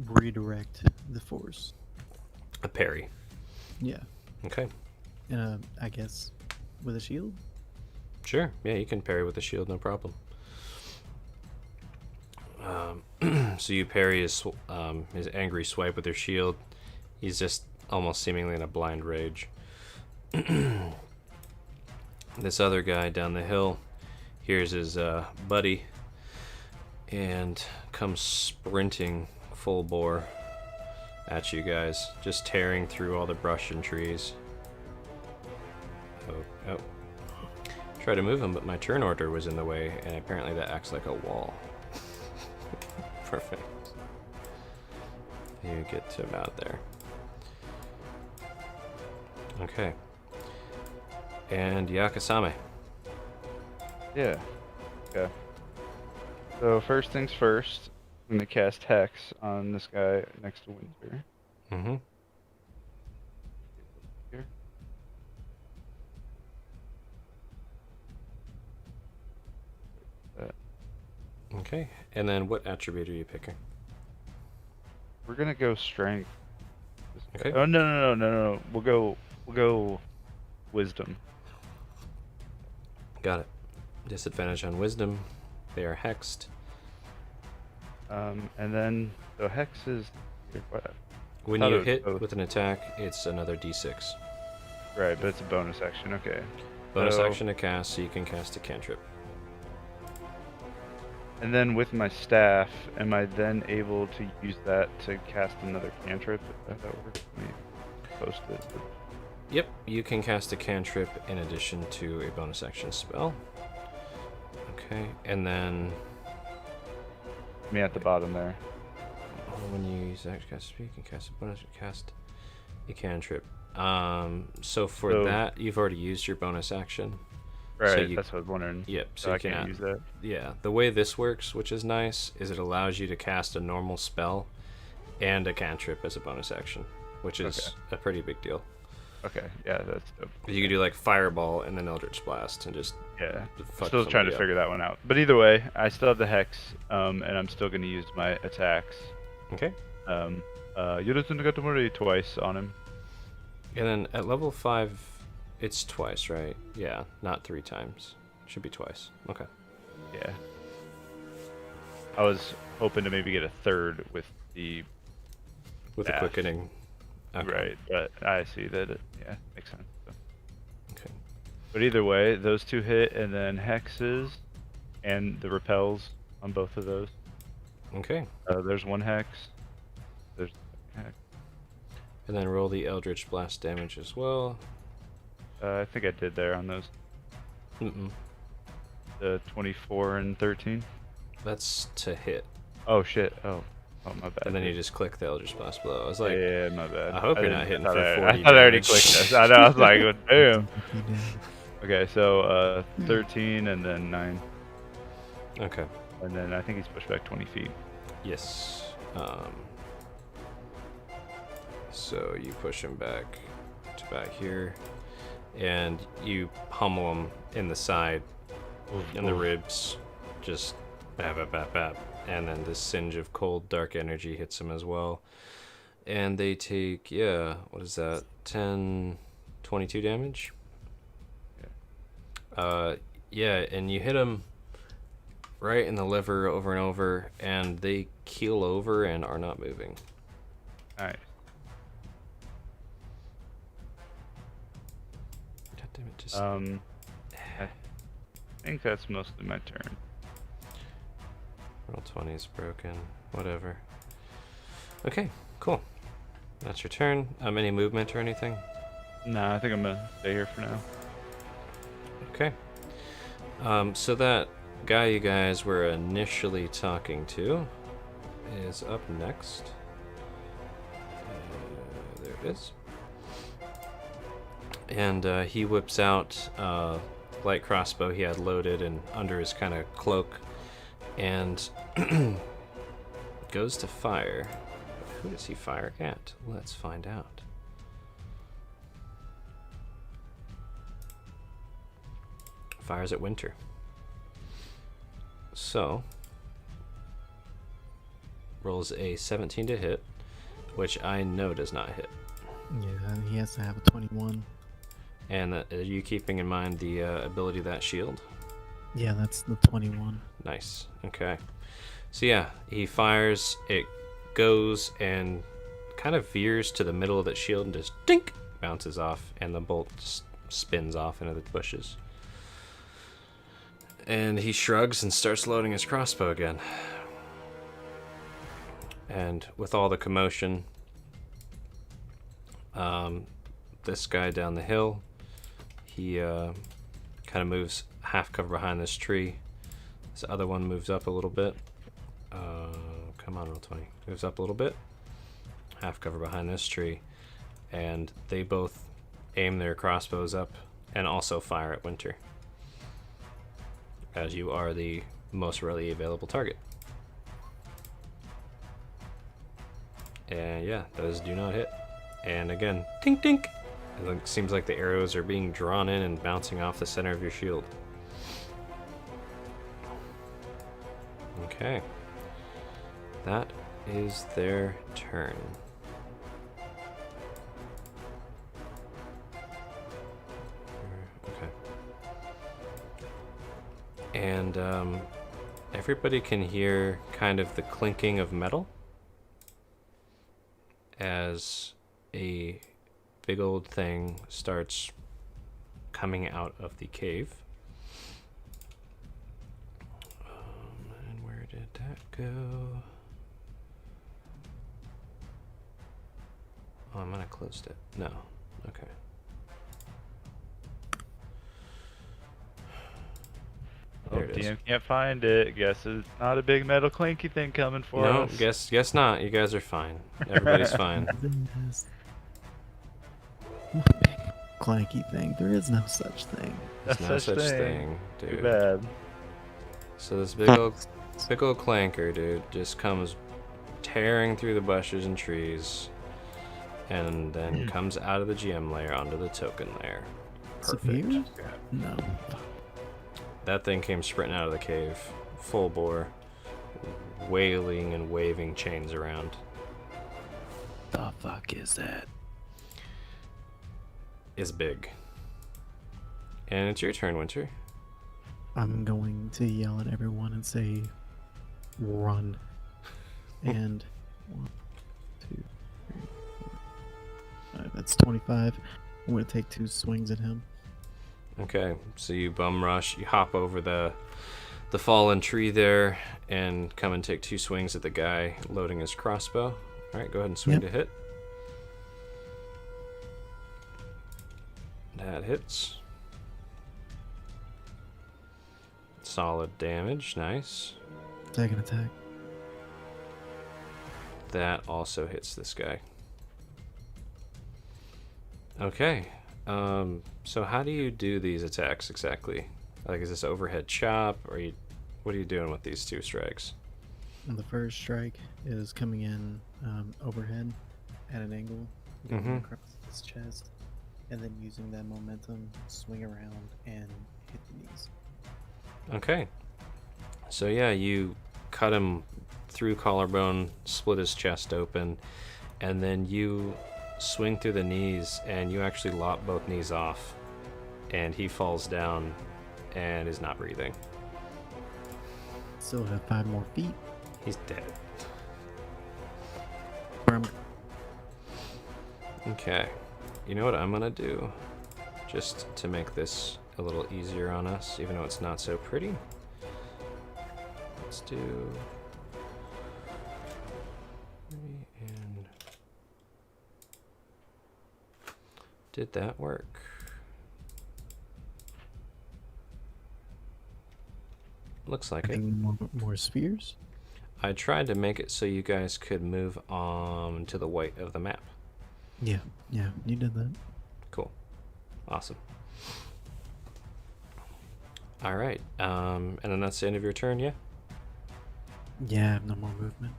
redirect the force. A parry. Yeah. Okay. I guess with a shield. Sure. Yeah, you can parry with a shield, no problem. So you parry his angry swipe with your shield. He's just almost seemingly in a blind rage. This other guy down the hill hears his buddy and comes sprinting full bore at you guys, just tearing through all the brush and trees. Oh. Try to move him, but my turn order was in the way, and apparently that acts like a wall. Perfect. You get to about there. Okay. And Yakasame. Yeah. Okay. So first things first, I'm gonna cast Hex on this guy next to Winter. Mm-hmm. Here. Okay. And then what attribute are you picking? We're gonna go Strength. Okay. Oh no. We'll go Wisdom. Got it. Disadvantage on wisdom. They are hexed. And then so Hex is what? When Thought you it was hit both. with an attack, it's another d6. Right, but it's a bonus action. Okay. Bonus So- action to cast, so you can cast a cantrip. And then with my staff, am I then able to use that to cast another cantrip? If that works for me. Post it. Yep, you can cast a cantrip in addition to a bonus action spell. Okay, and then Me at the bottom there. when you use action cast speak, you can cast a bonus cast a cantrip. So for So- that, you've already used your bonus action. Right, you- that's what I was wondering. Yep, so So I you can't cannot use that. Yeah, the way this works, which is nice, is it allows you to cast a normal spell and a cantrip as a bonus action, which is a pretty big deal. Okay, yeah, that's dope. You can do like Fireball and then Eldritch Blast and just Yeah, fuck still trying to somebody up. figure that one out. But either way, I still have the Hex, and I'm still going to use my attacks. Okay. Yurusun Gatomori twice on him. And then at level 5, it's twice, right? Yeah, not 3 times. Should be twice. Okay. Yeah. I was hoping to maybe get a third with the With the Dash. quickening. Okay. right, but I see that it makes sense. So. Okay. But either way, those two hit, and then hexes and the repels on both of those. Okay. There's one hex. There's a hex. And then roll the Eldritch Blast damage as well. I think I did there on those. Mm-mm. The 24 and 13. That's to hit. Oh shit. Oh my bad. And then you just click the Eldritch Blast below. I was like, yeah, my bad. I hope you're not didn't- hitting I for thought 40 I thought I already damage. clicked this. I know. I was like, well, damn. He did. Okay, so 13 and then 9. Okay. And then I think he's pushed back 20 feet. Yes. So you push him back to back here, and you pummel him in the side, in the ribs, just bap, bap, bap, bap. And then this singe of cold, dark energy hits him as well. And they take, what is that? 10, 22 damage? Yeah, and you hit them right in the liver over and over, and they keel over and are not moving. Nice. God damn it, just... I think that's mostly my turn. Roll 20 is broken. Whatever. Okay, cool. That's your turn. Any movement or anything? Nah, I think I'm gonna stay here for now. Okay. So that guy you guys were initially talking to is up next. There it is. And he whips out light crossbow he had loaded and under his kind of cloak, and goes to fire. Who does he fire at? Let's find out. Fires at Winter. So, rolls a 17 to hit, which I know does not hit. Yeah, he has to have a 21. And are you keeping in mind the ability of that shield? Yeah, that's the 21. Nice. Okay. So yeah, he fires, it goes and kind of veers to the middle of that shield and just dink, bounces off, and the bolt just spins off into the bushes. And he shrugs and starts loading his crossbow again. And with all the commotion, this guy down the hill, he kind of moves half cover behind this tree. This other one moves up a little bit. Come on, roll 20. Moves up a little bit. Half cover behind this tree. And they both aim their crossbows up and also fire at Winter, as you are the most readily available target. And yeah, those do not hit. And again, tink tink. It seems like the arrows are being drawn in and bouncing off the center of your shield. Okay. That is their turn. Okay. And everybody can hear kind of the clinking of metal as a big old thing starts coming out of the cave. And where did that go? Oh, I might have closed it. No. Okay. Oh, There it is. DM can't find it. Guess it's not a big metal clinky thing coming for No, us. guess not. You guys are fine. Everybody's fine. What big clanky thing? There is no such thing. There's no such thing, Too dude. bad. So this big old clanker, dude, just comes tearing through the bushes and trees, and then comes out of the GM layer onto the token layer. Perfect. Severe? No. That thing came sprinting out of the cave, full bore, wailing and waving chains around. The fuck is that? Is big. And it's your turn, Winter. I'm going to yell at everyone and say, run. And 1, 2, 3, 4, 5. That's 25. I'm going to take 2 swings at him. Okay, so you bum rush, you hop over the fallen tree there, and come and take 2 swings at the guy loading his crossbow. All right, go ahead and swing to hit. That hits. Solid damage, nice. Second attack. That also hits this guy. Okay. So how do you do these attacks exactly? Like, is this overhead chop, or you What are you doing with these 2 strikes? And the first strike is coming in overhead at an angle, going Mhm. across his chest, and then using that momentum, swing around and hit the knees. Okay. So yeah, you cut him through collarbone, split his chest open, and then you swing through the knees, and you actually lop both knees off, and he falls down and is not breathing. Still have 5 more feet. He's dead. Where I'm Okay. You know what I'm gonna do? Just to make this a little easier on us, even though it's not so pretty. Let's do... And... Did that work? Looks like it. adding more spheres. I tried to make it so you guys could move on to the white of the map. Yeah, you did that. Cool. Awesome. All right. And then that's the end of your turn, yeah? Yeah, I have no more movement.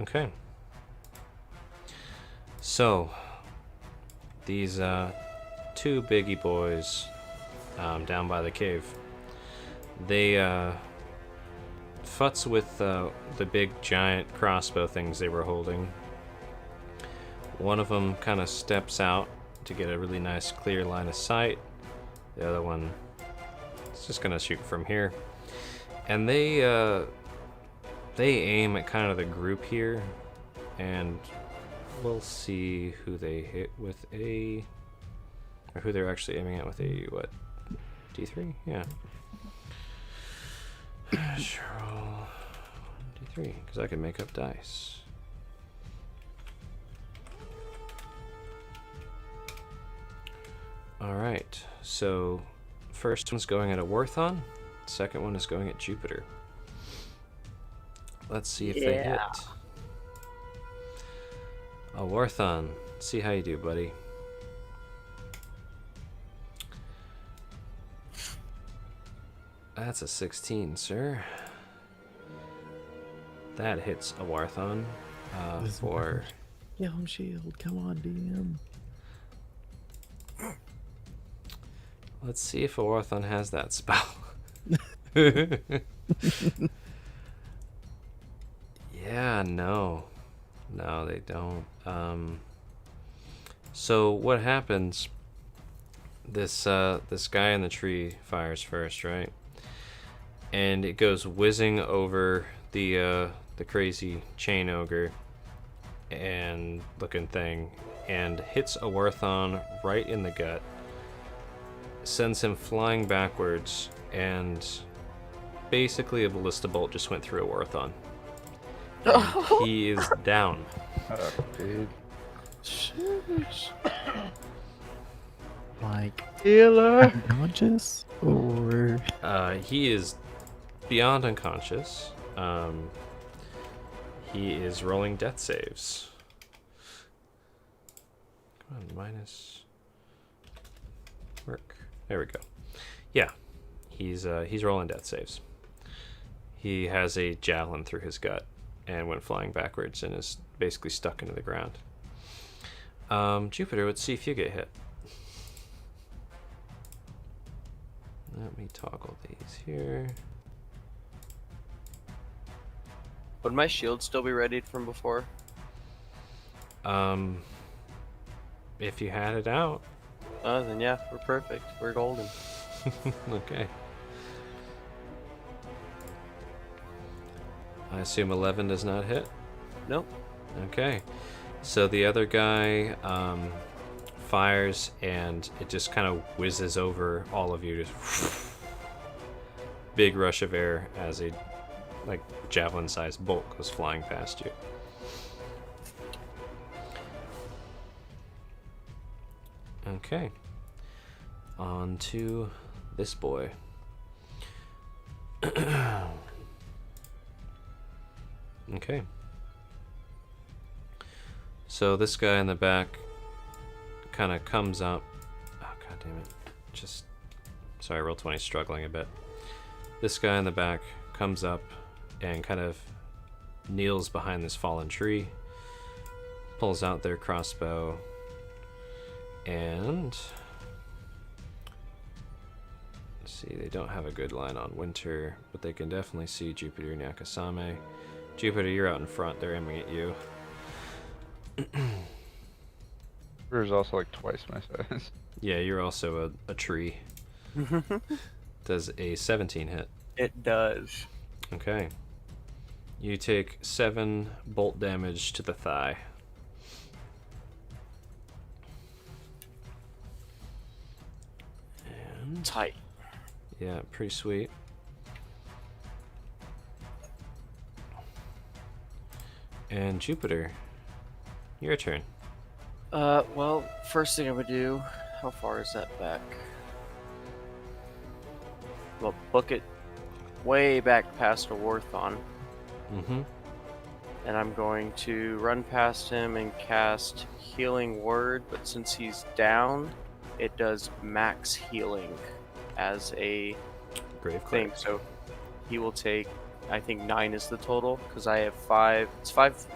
Okay. So, these 2 biggie boys down by the cave, they futz with the big giant crossbow things they were holding. One of them kind of steps out to get a really nice clear line of sight. The other one is just gonna shoot from here, and they aim at kind of the group here, and we'll see who they hit with a, or who they're actually aiming at with a, what, D3? Yeah. Sure, roll D3, because I can make up dice. Alright, so first one's going at a Warthon, second one is going at Jupiter. Let's see if they hit. A Warthon, see how you do, buddy. That's a 16, sir. That hits a Warthon This is for... Helm shield, come on, DM. Let's see if a Warthon has that spell. Yeah, no. No, they don't. So what happens, this guy in the tree fires first, right? And it goes whizzing over the crazy chain ogre and looking thing, and hits a Warthon right in the gut, sends him flying backwards, and basically a ballista bolt just went through a Warthon. And he is down. Oh, dude. Shush. Like, Healer. unconscious? Or. He is beyond unconscious. He is rolling death saves. Come on, minus work. There we go. Yeah, he's rolling death saves. He has a javelin through his gut and went flying backwards and is basically stuck into the ground. Jupiter, let's see if you get hit. Let me toggle these here. Would my shield still be readied from before? If you had it out. Oh, then yeah, we're perfect. We're golden. Okay. I assume 11 does not hit? Nope. Okay. So the other guy fires, and it just kind of whizzes over all of you. Just big rush of air as a javelin-sized bolt goes flying past you. Okay. On to this boy. Okay. So this guy in the back kind of comes up. Oh, god damn it. Just. Sorry, roll 20 struggling a bit. This guy in the back comes up and kind of kneels behind this fallen tree, pulls out their crossbow, and let's see, they don't have a good line on Winter, but they can definitely see Jupiter and Yakasame. Jupiter, you're out in front, they're aiming at you. Jupiter's also like twice my size. Yeah, you're also a tree. Does a 17 hit? It does. Okay. You take 7 bolt damage to the thigh. And Tight. yeah, pretty sweet. And Jupiter, your turn. Well, first thing I would do, how far is that back? Well, book it way back past Awarthon, Mm-hmm. and I'm going to run past him and cast Healing Word, but since he's down, it does max healing as a Grave thing, cleric. so he will take, I think 9 is the total, because I have 5. It's 5.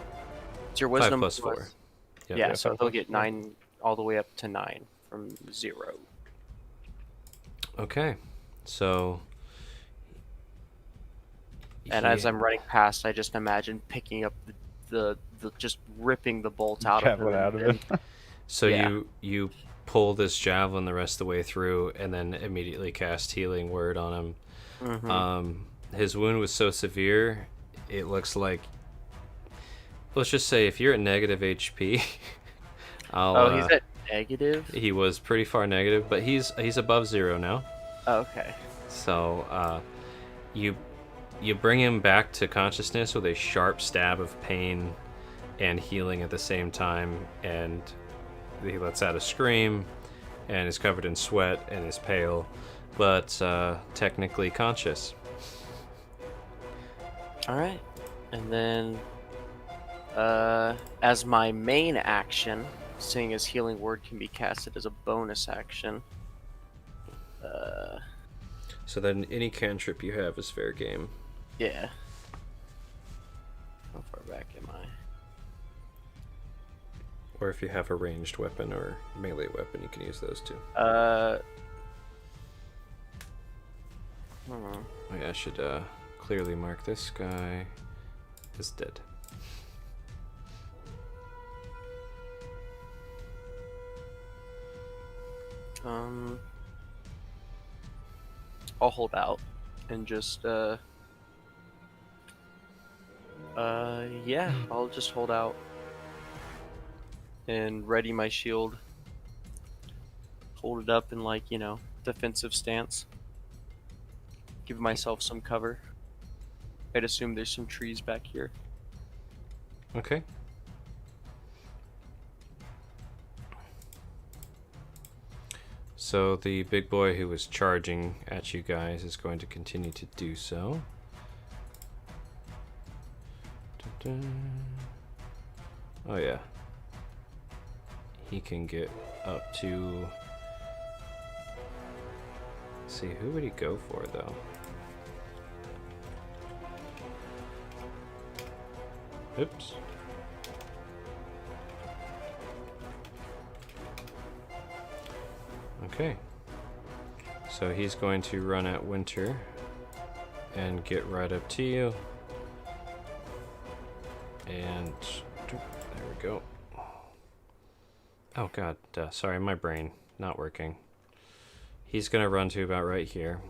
It's your 5 wisdom plus 4. Yep. Yeah, Yeah, so 5 he'll plus get 4. 9 all the way up to 9 from 0. Okay. So. And he- as I'm running past, I just imagine picking up the just ripping the bolt out of Javelin him. out of and- it. So Yeah. you pull this javelin the rest of the way through, and then immediately cast Healing Word on him. Mhm. His wound was so severe, it looks like. Let's just say if you're at negative HP, Oh, he's at negative? he was pretty far negative, but he's above 0 now. Oh, okay. So you bring him back to consciousness with a sharp stab of pain and healing at the same time, and he lets out a scream and is covered in sweat and is pale, but technically conscious. Alright. And then, as my main action, seeing as Healing Word can be casted as a bonus action, So then any cantrip you have is fair game. yeah. How far back am I? Or if you have a ranged weapon or melee weapon, you can use those too. Hmm. Oh yeah, I should clearly mark this guy is dead. I'll hold out and just yeah, I'll just hold out and ready my shield. Hold it up in, like, defensive stance. Give myself some cover. I'd assume there's some trees back here. Okay. So the big boy who was charging at you guys is going to continue to do so. Dun-dun. Oh yeah. He can get up to... Let's see, who would he go for though? Oops. Okay. So he's going to run at Winter and get right up to you. And there we go. Oh god, sorry, my brain not working. He's gonna run to about right here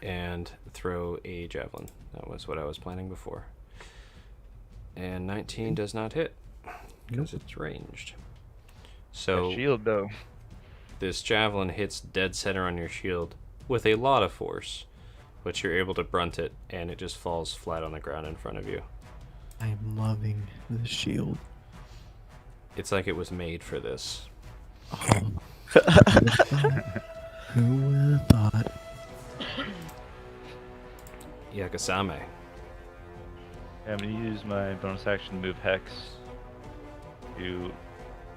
and throw a javelin. That was what I was planning before. And 19 does not hit because it's ranged. So That shield though. this javelin hits dead center on your shield with a lot of force, but you're able to brunt it, and it just falls flat on the ground in front of you. I am loving the shield. It's like it was made for this. Oh. Who would have thought? Yakasame. I'm gonna use my bonus action to move Hex to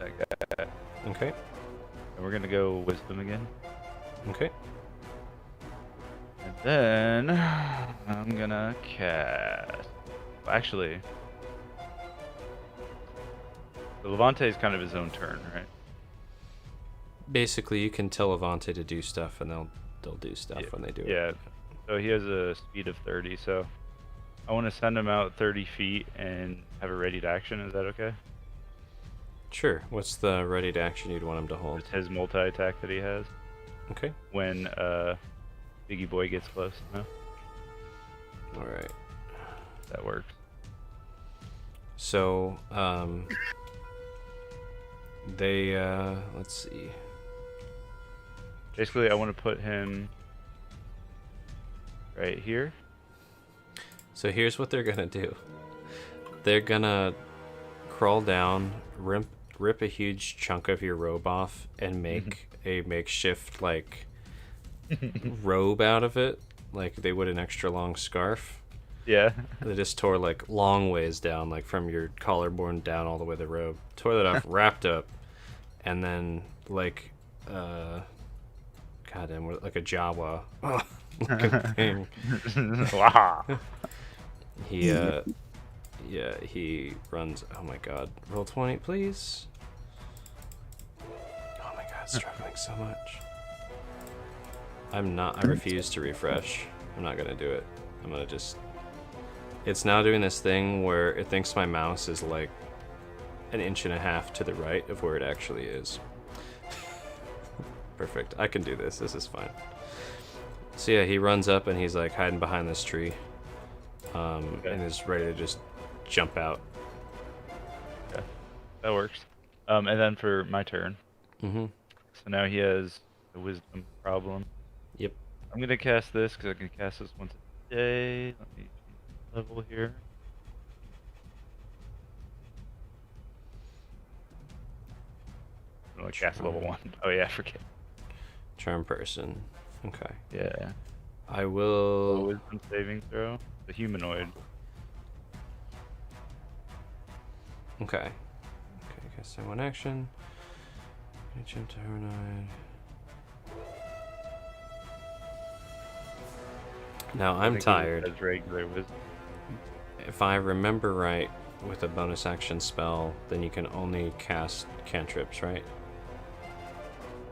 that guy. Okay. And we're gonna go Wisdom again. Okay. And Then I'm gonna cast. Actually, the Levante is kind of his own turn, right? Basically, you can tell Levante to do stuff, and they'll do stuff Yeah. when they do Yeah. it. So he has a speed of 30. So I want to send him out 30 feet and have a ready to action. Is that okay? Sure. What's the ready to action you'd want him to hold? It's his multi attack that he has Okay. when Biggie Boy gets close. No, All right. that works. So, they let's see. Basically, I want to put him right here. So here's what they're gonna do. They're gonna crawl down, rip a huge chunk of your robe off, and make a makeshift like robe out of it, like they would an extra long scarf. Yeah. They just tore like long ways down, like from your collarbone down all the way to the robe. Tore that off, wrapped up, and then like goddamn, like a Jawa looking thing. Wow. He yeah, he runs. Oh my god. Roll 20, please. Oh my god, struggling so much. I refuse to refresh. I'm not gonna do it. I'm gonna just. It's now doing this thing where it thinks my mouse is like an inch and a half to the right of where it actually is. Perfect. I can do this. This is fine. So yeah, he runs up and he's like hiding behind this tree. And is ready to just jump out. Okay. That works. And then for my turn. Mm-hmm. So now he has a wisdom problem. Yep. I'm gonna cast this because I can cast this once a day. Let me change the level here. I'm gonna cast level 1. Oh yeah, I forget. Charm person. Okay. Yeah. I A will. wisdom saving throw. The humanoid. Okay. Okay, cast that one action. Jump to humanoid. Now I I'm think he tired. has regular wisdom. If I remember right, with a bonus action spell, then you can only cast cantrips, right?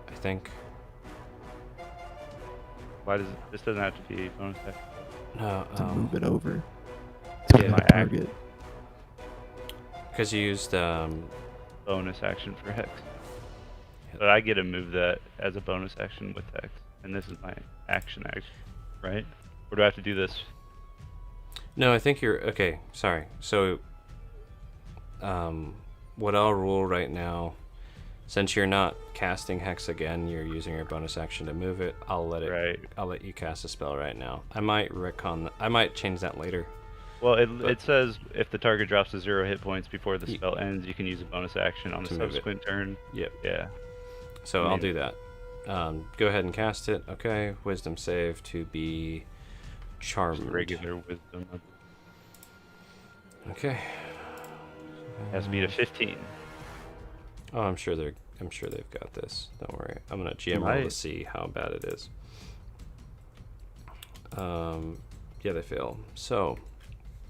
I think. Why does this doesn't have to be bonus action? No, To move it over to yeah, my my target. because you used Bonus action for hex. But I get to move that as a bonus action with hex, and this is my action, right? Or do I have to do this? No, I think you're okay. Sorry. So, what I'll rule right now, since you're not casting hex again, you're using your bonus action to move it. I'll let it. Right. I'll let you cast a spell right now. I might retcon. I might change that later. Well, But- it says if the target drops to 0 hit points before the Ye- spell ends, you can use a bonus action on a To move it. subsequent turn. Yep. Yeah. So I I'll mean- do that. Go ahead and cast it. Okay. Wisdom save to be charmed. Just regular wisdom. Okay. Has to be to 15. Oh, I'm sure they've got this. Don't worry. I'm gonna GM roll to Might. see how bad it is. Yeah, they fail. So,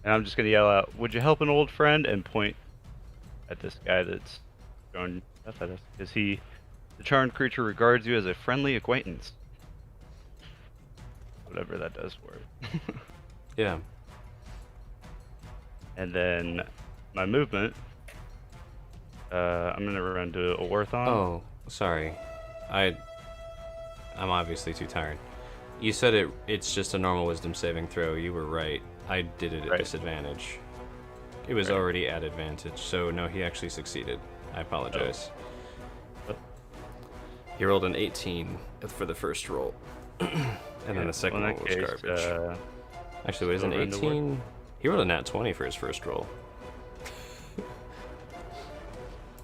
And I'm just gonna yell out, "Would you help an old friend?" and point at this guy that's throwing stuff at us. Because the charmed creature regards you as a friendly acquaintance. Whatever that does for it. yeah. And then my movement, I'm gonna run to a Orthon. Oh, sorry. I'm obviously too tired. You said it's just a normal wisdom saving throw. You were right. I did it at Right. disadvantage. It was Right. already at advantage, so no, he actually succeeded. I apologize. Oh. He rolled an 18 for the first roll, and then the second Well, one in was that case, garbage. Actually, wait, is an still run to 18? He rolled a nat 20 for his first roll.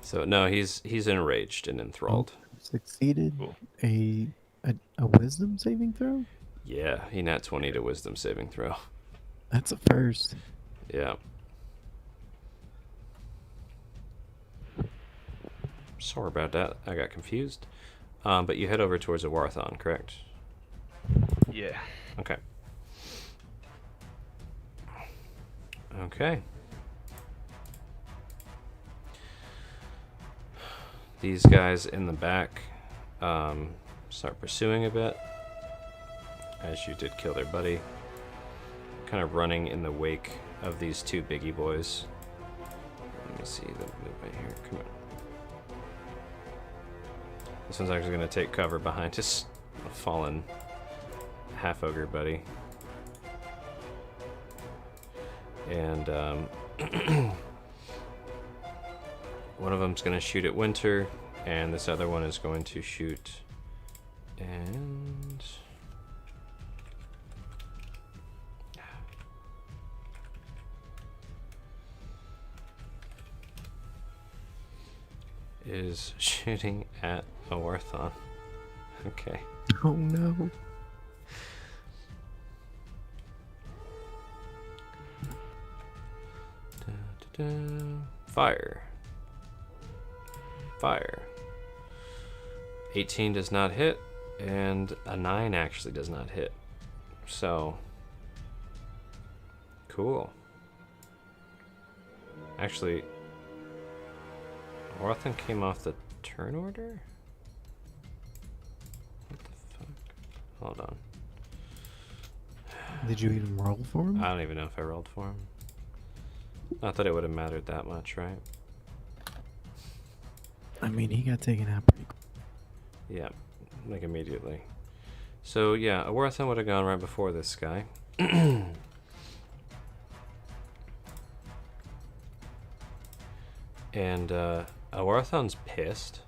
So no, he's enraged and enthralled. Succeeded Cool. a wisdom saving throw? Yeah, he nat 20 to wisdom saving throw. That's a first. Yeah. Sorry about that. I got confused. But you head over towards a Warthon, correct? Yeah. Okay. Okay. These guys in the back start pursuing a bit, as you did kill their buddy. Kind of running in the wake of these two biggie boys. Let me see the movement here. Come on. This one's actually going to take cover behind his fallen half-ogre buddy. And one of them's going to shoot at Winter, and this other one is going to shoot and... is shooting at Awarthon. Okay. Oh no. Fire. Fire. 18 does not hit, and a 9 actually does not hit. So, cool. Actually, Awarthon came off the turn order? What the fuck? Hold on. Did you even roll for him? I don't even know if I rolled for him. Not that it would have mattered that much, right? I mean, he got taken out pretty quick. Yeah, like immediately. So yeah, Awarthon would have gone right before this guy. And Awarthon's pissed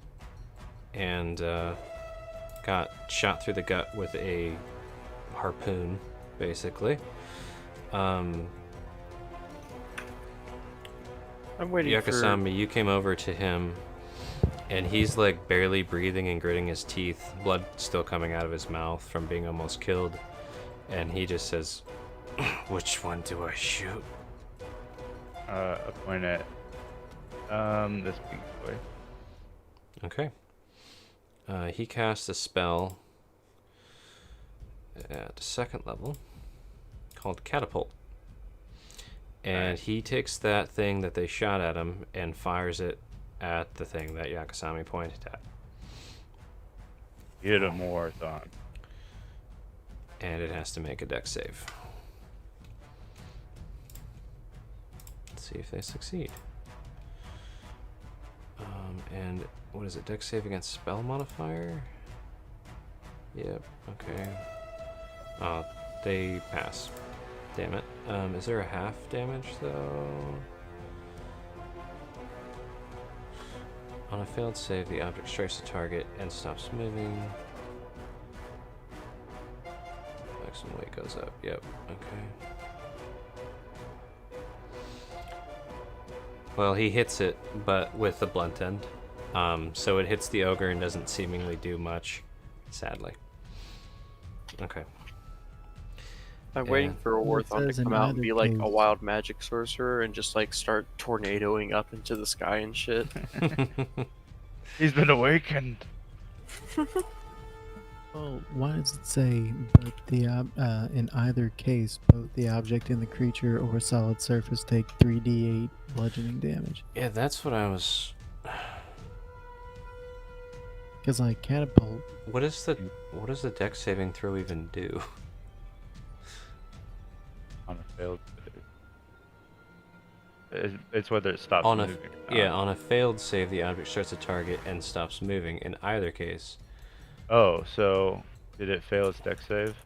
and got shot through the gut with a harpoon, basically. I'm waiting Yakasami, you came over to him, and he's like barely breathing and gritting his teeth, blood still coming out of his mouth from being almost killed, and he just says, "Which one do I shoot?" I point at this big boy. Okay. He casts a spell at the second level called Catapult. And he takes that thing that they shot at him and fires it at the thing that Yakasami pointed at. Hit him more, Thon. And it has to make a dex save. Let's see if they succeed. And what is it? Dex save against spell modifier? Yep, okay. Oh, they pass. Damn it. Is there a half damage though? On a failed save, the object strikes the target and stops moving. Maximum weight goes up. Yep, okay. Well, he hits it, but with the blunt end. So it hits the ogre and doesn't seemingly do much, sadly. Okay. I'm waiting for Well, it Awarthon says to in come out and either be like a case- wild magic sorcerer and just like start tornadoing up into the sky and shit. He's been awakened. Well, why does it say, but the in either case, both the object and the creature or solid surface take 3d8 bludgeoning damage? Yeah, that's what I was... Because, like, catapult, What does the dex saving throw even do? On a failed save. It's whether it stops On a moving. or yeah, not. on a failed save, the object starts a target and stops moving. In either case, Oh, so did it fail its dex save?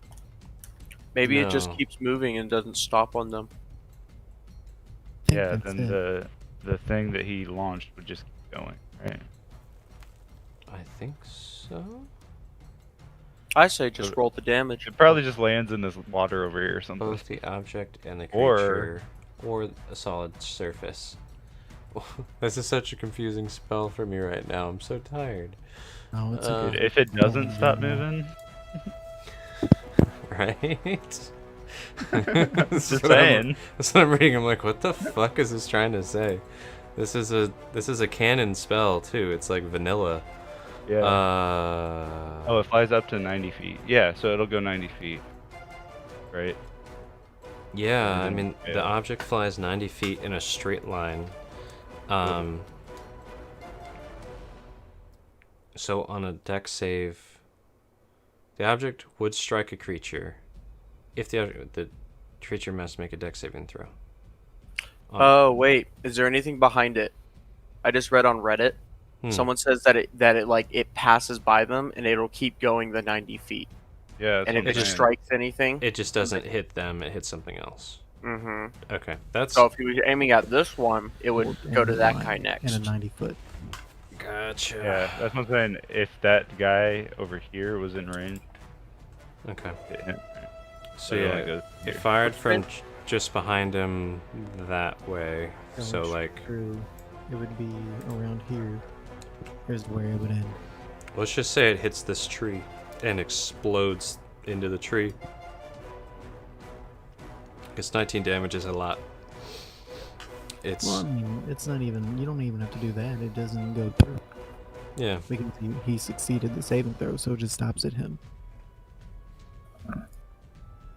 Maybe it just No. keeps moving and doesn't stop on them. I think Yeah, that's then it. the thing that he launched would just keep going, right? I think so. I say just roll the damage. It probably just lands in this water over here or something. Both the object and the Or- creature, or a solid surface. This is such a confusing spell for me right now. I'm so tired. Oh, it's Uh, a Dude, good if it doesn't Yeah, stop yeah. moving, Right? just saying. That's what I'm reading. I'm like, what the fuck is this trying to say? This is a canon spell too. It's like vanilla. Yeah. Oh, it flies up to 90 feet. Yeah, so it'll go 90 feet. right? Yeah, I Mhm, mean, the yeah. object flies 90 feet in a straight line. So on a deck save, the object would strike a creature if the creature must make a deck saving throw. Oh wait, is there anything behind it? I just read on Reddit. Hmm. Someone says that it like it passes by them and it'll keep going the 90 feet. Yeah, that's And what if I'm it just- saying. strikes anything, It just doesn't hit them; it hits something else. mm-hmm. Okay, that's So if he was aiming at this one, it would Or go to in that line guy in next. a 90-foot. gotcha. Yeah, that's what I'm saying. If that guy over here was in range, Okay, it hit him. so But it only yeah, goes it here. fired What's from that? just behind him that way. So Going like, through, it would be around here. Here's where it would end. let's just say it hits this tree and explodes into the tree. Because 19 damage is a lot. It's Well, I mean, it's not even. You don't even have to do that. It doesn't go through yeah. because he succeeded the saving throw, so it just stops at him.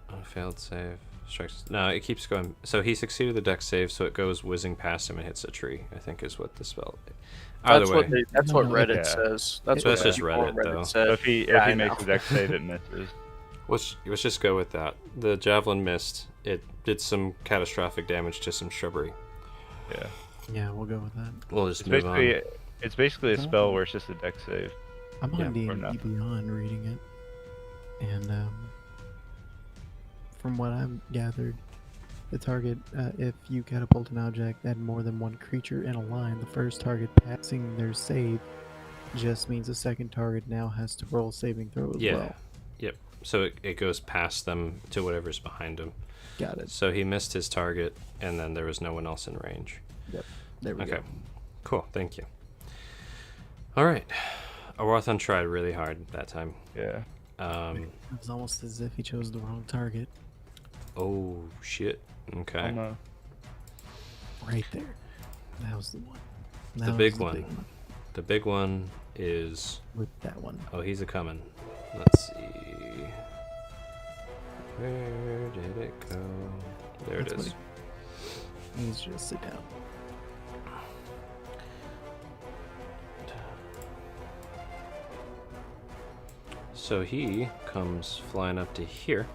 Oh, failed save. Strikes. No, it keeps going. So he succeeded the dex save, so it goes whizzing past him and hits a tree. I think is what the spell. Either That's way, what that's what No, Reddit yeah. says. That's So what that's the just people on Reddit, though. So said. if he Yeah, I makes know. a deck save, it misses. let's just go with that. The javelin missed. It did some catastrophic damage to some shrubbery. Yeah. Yeah, we'll go with that. We'll just It's move basically on. it's basically a spell where it's just a deck save. I'm Yeah, on or D&D nothing. Beyond reading it, and from what I've gathered, the target, if you catapult an object at more than one creature in a line, the first target passing their save just means the second target now has to roll a saving throw as Yeah. well. Yep. So it goes past them to whatever's behind him. Got it. So he missed his target, and then there was no one else in range. Yep. There we Okay. go. Cool. Thank you. All right. Awarthon tried really hard that time. Yeah. It was almost as if he chose the wrong target. Oh shit. Okay. Almost. Right there. That was the one. That The was big the one. big one. The big one is. With that one. Oh, he's a coming. Let's see. Where did it go? There That's it what is. He needs to just sit down. So he comes flying up to here.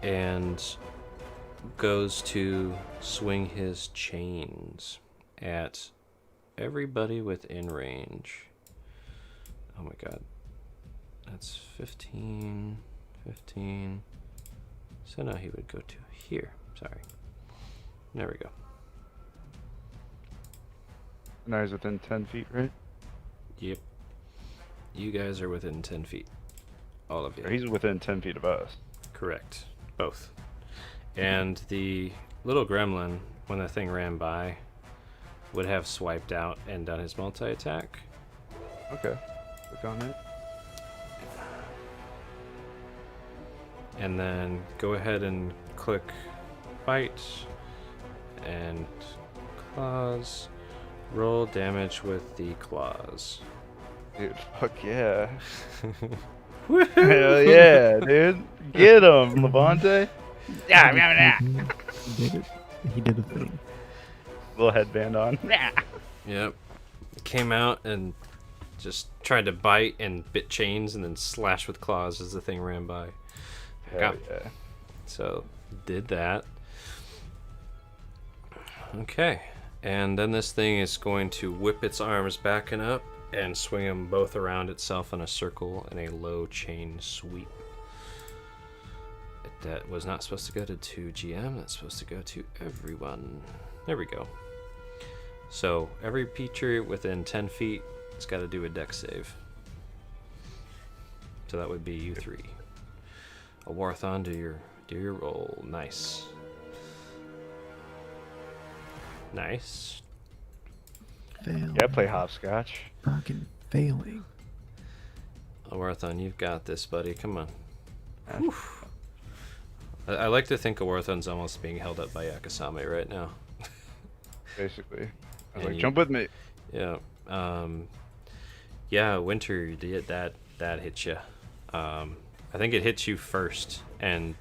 And goes to swing his chains at everybody within range. Oh my god. That's 15, 15. So now he would go to here. Sorry. There we go. Now he's within 10 feet, right? Yep. You guys are within 10 feet. All of you. Or he's within 10 feet of us. Correct. Both. And the little gremlin, when the thing ran by, would have swiped out and done his multi-attack. Okay. Click on it. And then go ahead and click bite and claws. Roll damage with the claws. Dude, fuck yeah. Hell yeah, dude. Get him, Levante. He did it. He did a thing. Little headband on. Yep. Came out and just tried to bite and bit chains and then slash with claws as the thing ran by. Hell yeah. So, did that. Okay. And then this thing is going to whip its arms back and up and swing them both around itself in a circle in a low chain sweep. That was not supposed to go to GM, that's supposed to go to everyone. There we go. So, every creature within 10 feet has got to do a dex save. So that would be you three. A Warthon, do your roll. Nice. Nice. Fail. Yeah, I play hopscotch. Fucking failing. A Warthon, you've got this, buddy. Come on. Whew. I like to think a Warthon's almost being held up by Yakasame right now. Basically. I was And like, you- jump with me. Yeah. Yeah, Winter did that hit you. I think it hits you first, and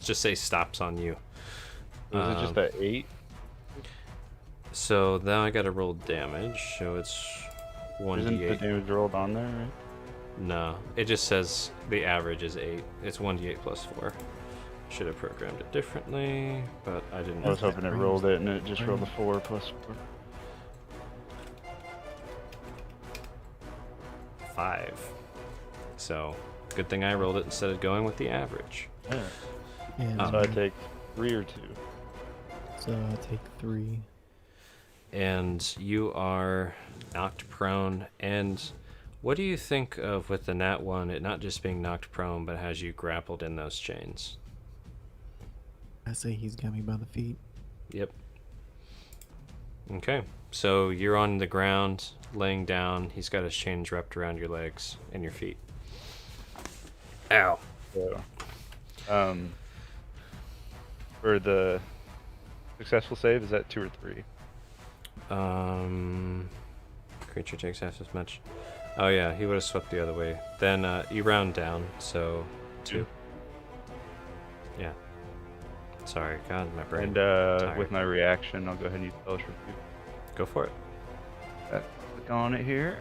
just say stops on you. Was it just at 8? So now I gotta roll damage. So it's Isn't the 1d8. damage rolled on there, right? No, it just says the average is 8. It's 1d8 plus 4. Should have programmed it differently, but I didn't. I was hoping it rolled it and it just rolled a 4 plus 4. 5. So good thing I rolled it instead of going with the average. Yeah. And So I take 3 or 2. so I take 3. And you are knocked prone. And what do you think of with the nat 1, it not just being knocked prone, but has you grappled in those chains? I say he's got me by the feet. Yep. Okay, so you're on the ground, laying down. He's got his chains wrapped around your legs and your feet. Ow. So, for the successful save, is that 2 or 3? Creature takes half as much. Oh yeah, he would have swept the other way. Then you round down, so 2. Yeah. Sorry, God, my brain. And tired. with my reaction, I'll go ahead and use Fellowship. Go for it. Click on it here.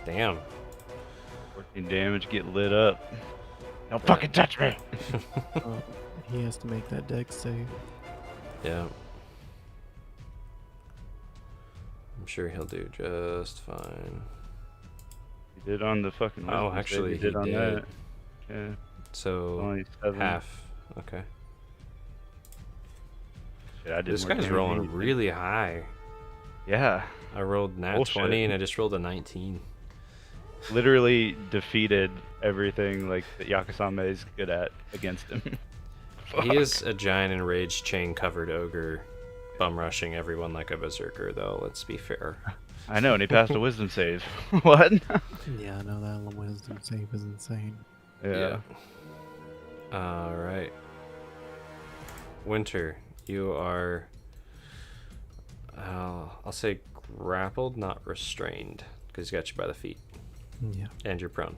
Damn. 14 damage, get lit up. Don't fucking touch me! He has to make that dex save. Yeah. I'm sure he'll do just fine. He did on the fucking Oh, wisdom save, actually, he did he on did. that. Yeah, So only 7. half. Okay. Shit, I did This more guy's damage than rolling he did. really high. Yeah, I rolled nat Bullshit. 20 and I just rolled a 19. literally defeated everything like that Yakasame is good at against him. He is a giant enraged chain covered ogre, bum rushing everyone like a berserker, though, let's be fair. I know, and he passed a wisdom save. What? Yeah, I know that wisdom save is insane. Yeah. Alright. Winter, you are. I'll say grappled, not restrained, because he got you by the feet. Yeah. And you're prone.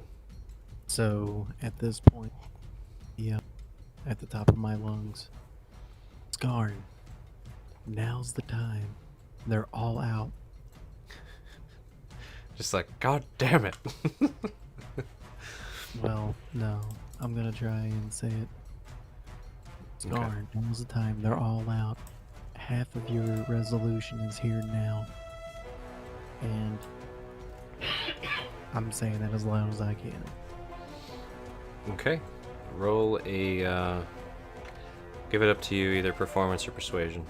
So at this point, yeah, at the top of my lungs, Scarn, now's the time. They're all out. Just like, God damn it. Well, no, I'm gonna try and say it. Okay. Scarn, now's the time. They're all out. Half of your resolution is here now. And I'm saying that as loud as I can. Okay. Roll a. Give it up to you, either performance or persuasion.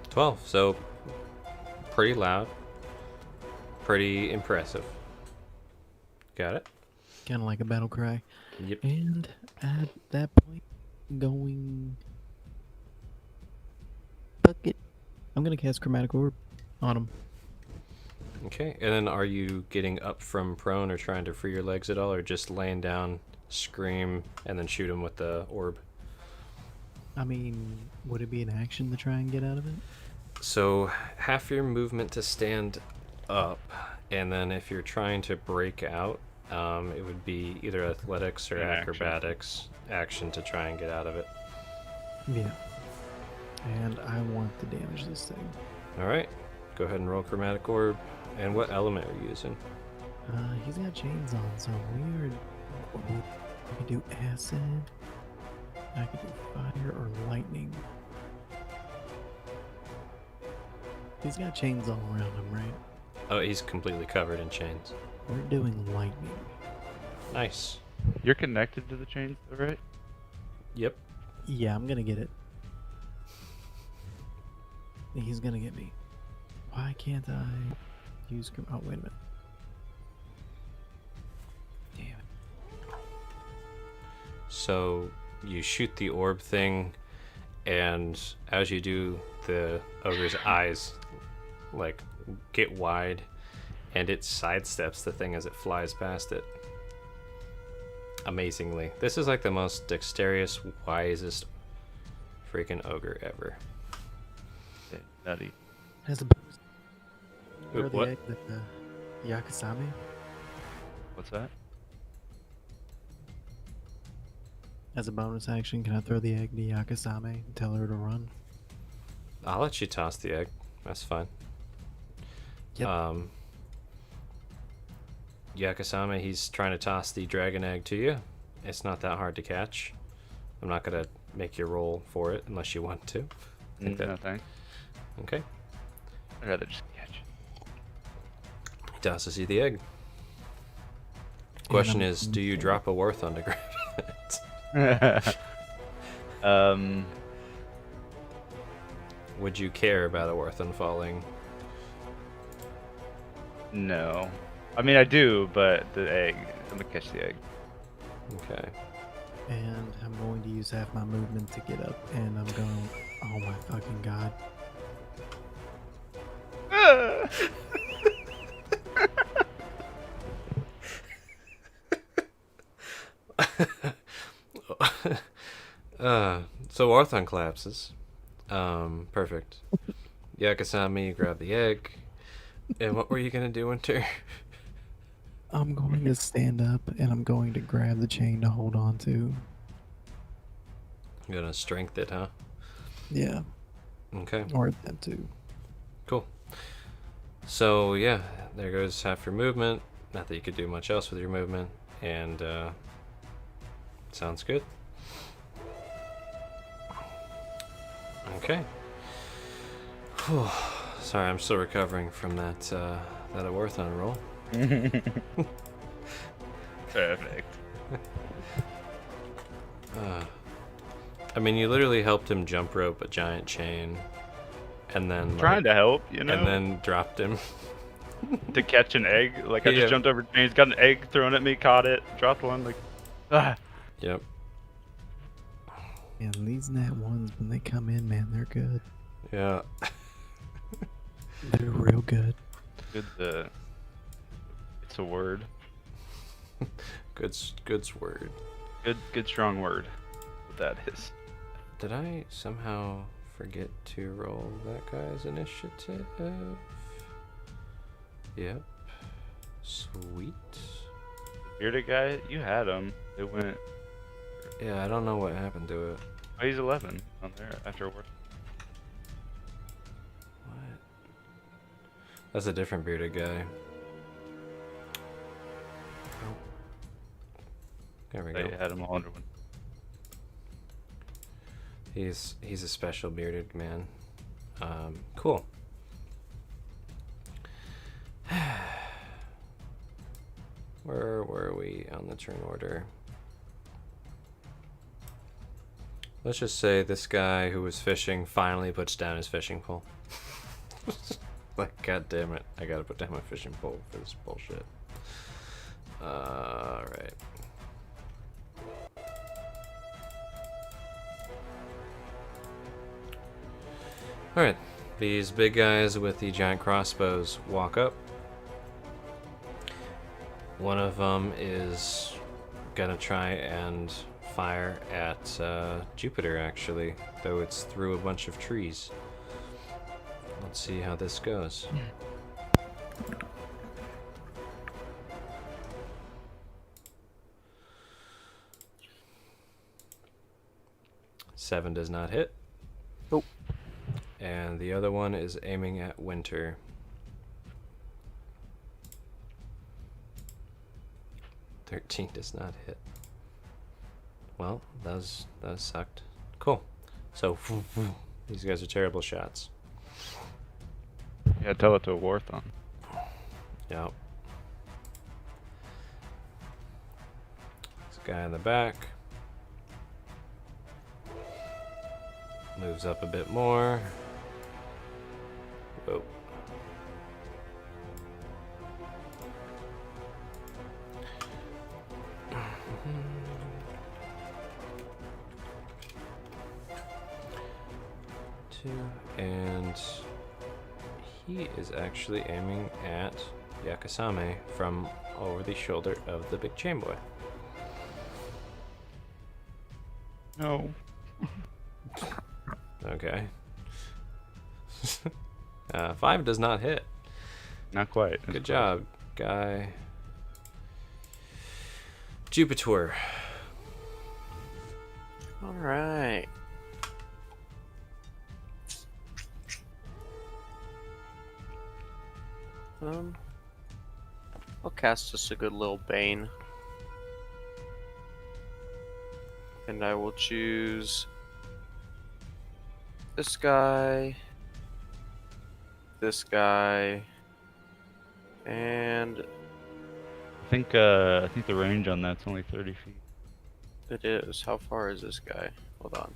12, so pretty loud, pretty impressive. Got it? Kind of like a battle cry. Yep. And at that point, going. Fuck it. I'm gonna cast Chromatic Orb on him. Okay, and then are you getting up from prone or trying to free your legs at all, or just laying down, scream, and then shoot him with the orb? I mean, would it be an action to try and get out of it? So half your movement to stand up, and then if you're trying to break out, it would be either athletics or An action. acrobatics action to try and get out of it. Yeah. And I want to damage this thing. All right, go ahead and roll chromatic orb. And what element are you using? He's got chains on, so weird. I could do acid. I could do fire or lightning. He's got chains all around him, right? Oh, he's completely covered in chains. We're doing lightning. Nice. You're connected to the chains, though, right? Yep. Yeah, I'm gonna get it. He's gonna get me. Why can't I use... Oh, wait a minute. Damn it. So you shoot the orb thing, and as you do, the ogre's eyes like get wide, and it sidesteps the thing as it flies past it. amazingly. This is like the most dexterous, wisest freaking ogre ever. Okay, nutty. As a bonus, Ooh, throw the what? egg that Yakasami. What's that? As a bonus action, can I throw the egg to Yakasame and tell her to run? I'll let you toss the egg. That's fine. Yep. Yakasame, he's trying to toss the dragon egg to you. It's not that hard to catch. I'm not gonna make you roll for it unless you want to. Think that- No thanks. Okay. I'd rather just catch He tosses you the egg. Question I'm is, do you looking drop a worth on to grab it? it. Would you care about a worth on falling? No. I mean, I do, but the egg. I'm gonna catch the egg. Okay. And I'm going to use half my movement to get up, and I'm going. Oh my fucking god! So Orthon collapses. Perfect. Yakasami, you grab the egg. And what were you gonna do, Winter? I'm going to stand up, and I'm going to grab the chain to hold on to. You're gonna strength it, huh? Yeah, Okay. or attempt to. Cool. So yeah, there goes half your movement. Not that you could do much else with your movement, and sounds good. Okay. Whew. Sorry, I'm still recovering from that that Aworthon roll. Perfect. I mean, you literally helped him jump rope a giant chain, and then Trying to help, you know, and then dropped him. to catch an egg. Like I Yeah. just jumped over James, got an egg thrown at me, caught it, dropped one. Like, ah. Yep. And these nat ones, when they come in, man, they're good. Yeah. They're real good. Good. It's a word. Good word. Good strong word. What that is. Did I somehow forget to roll that guy's initiative? Yep. Sweet. Bearded guy, you had him. It went. Yeah, I don't know what happened to it. Oh, he's 11 on there after work. What? That's a different bearded guy. Oh. There we go. They had him all under one. He's a special bearded man. Cool. Where were we on the turn order? Let's just say this guy who was fishing finally puts down his fishing pole. Like, god damn it, I gotta put down my fishing pole for this bullshit. Alright. Alright, these big guys with the giant crossbows walk up. One of them is gonna try and fire at Jupiter, actually, though it's through a bunch of trees. Let's see how this goes. Seven does not hit. Nope. And the other one is aiming at Winter. 13 does not hit. Well, that sucked. Cool. So, these guys are terrible shots. Yeah, tell it to a Warthon. Yep. This guy in the back moves up a bit more. Whoa. And he is actually aiming at Yakasame from over the shoulder of the big chain boy. No. Okay. 5 does not hit. Not quite. It's Good close. job, guy. Jupiter. All right. I'll cast just a good little Bane. And I will choose this guy, and I think the range on that's only 30 feet. it is. How far is this guy? Hold on.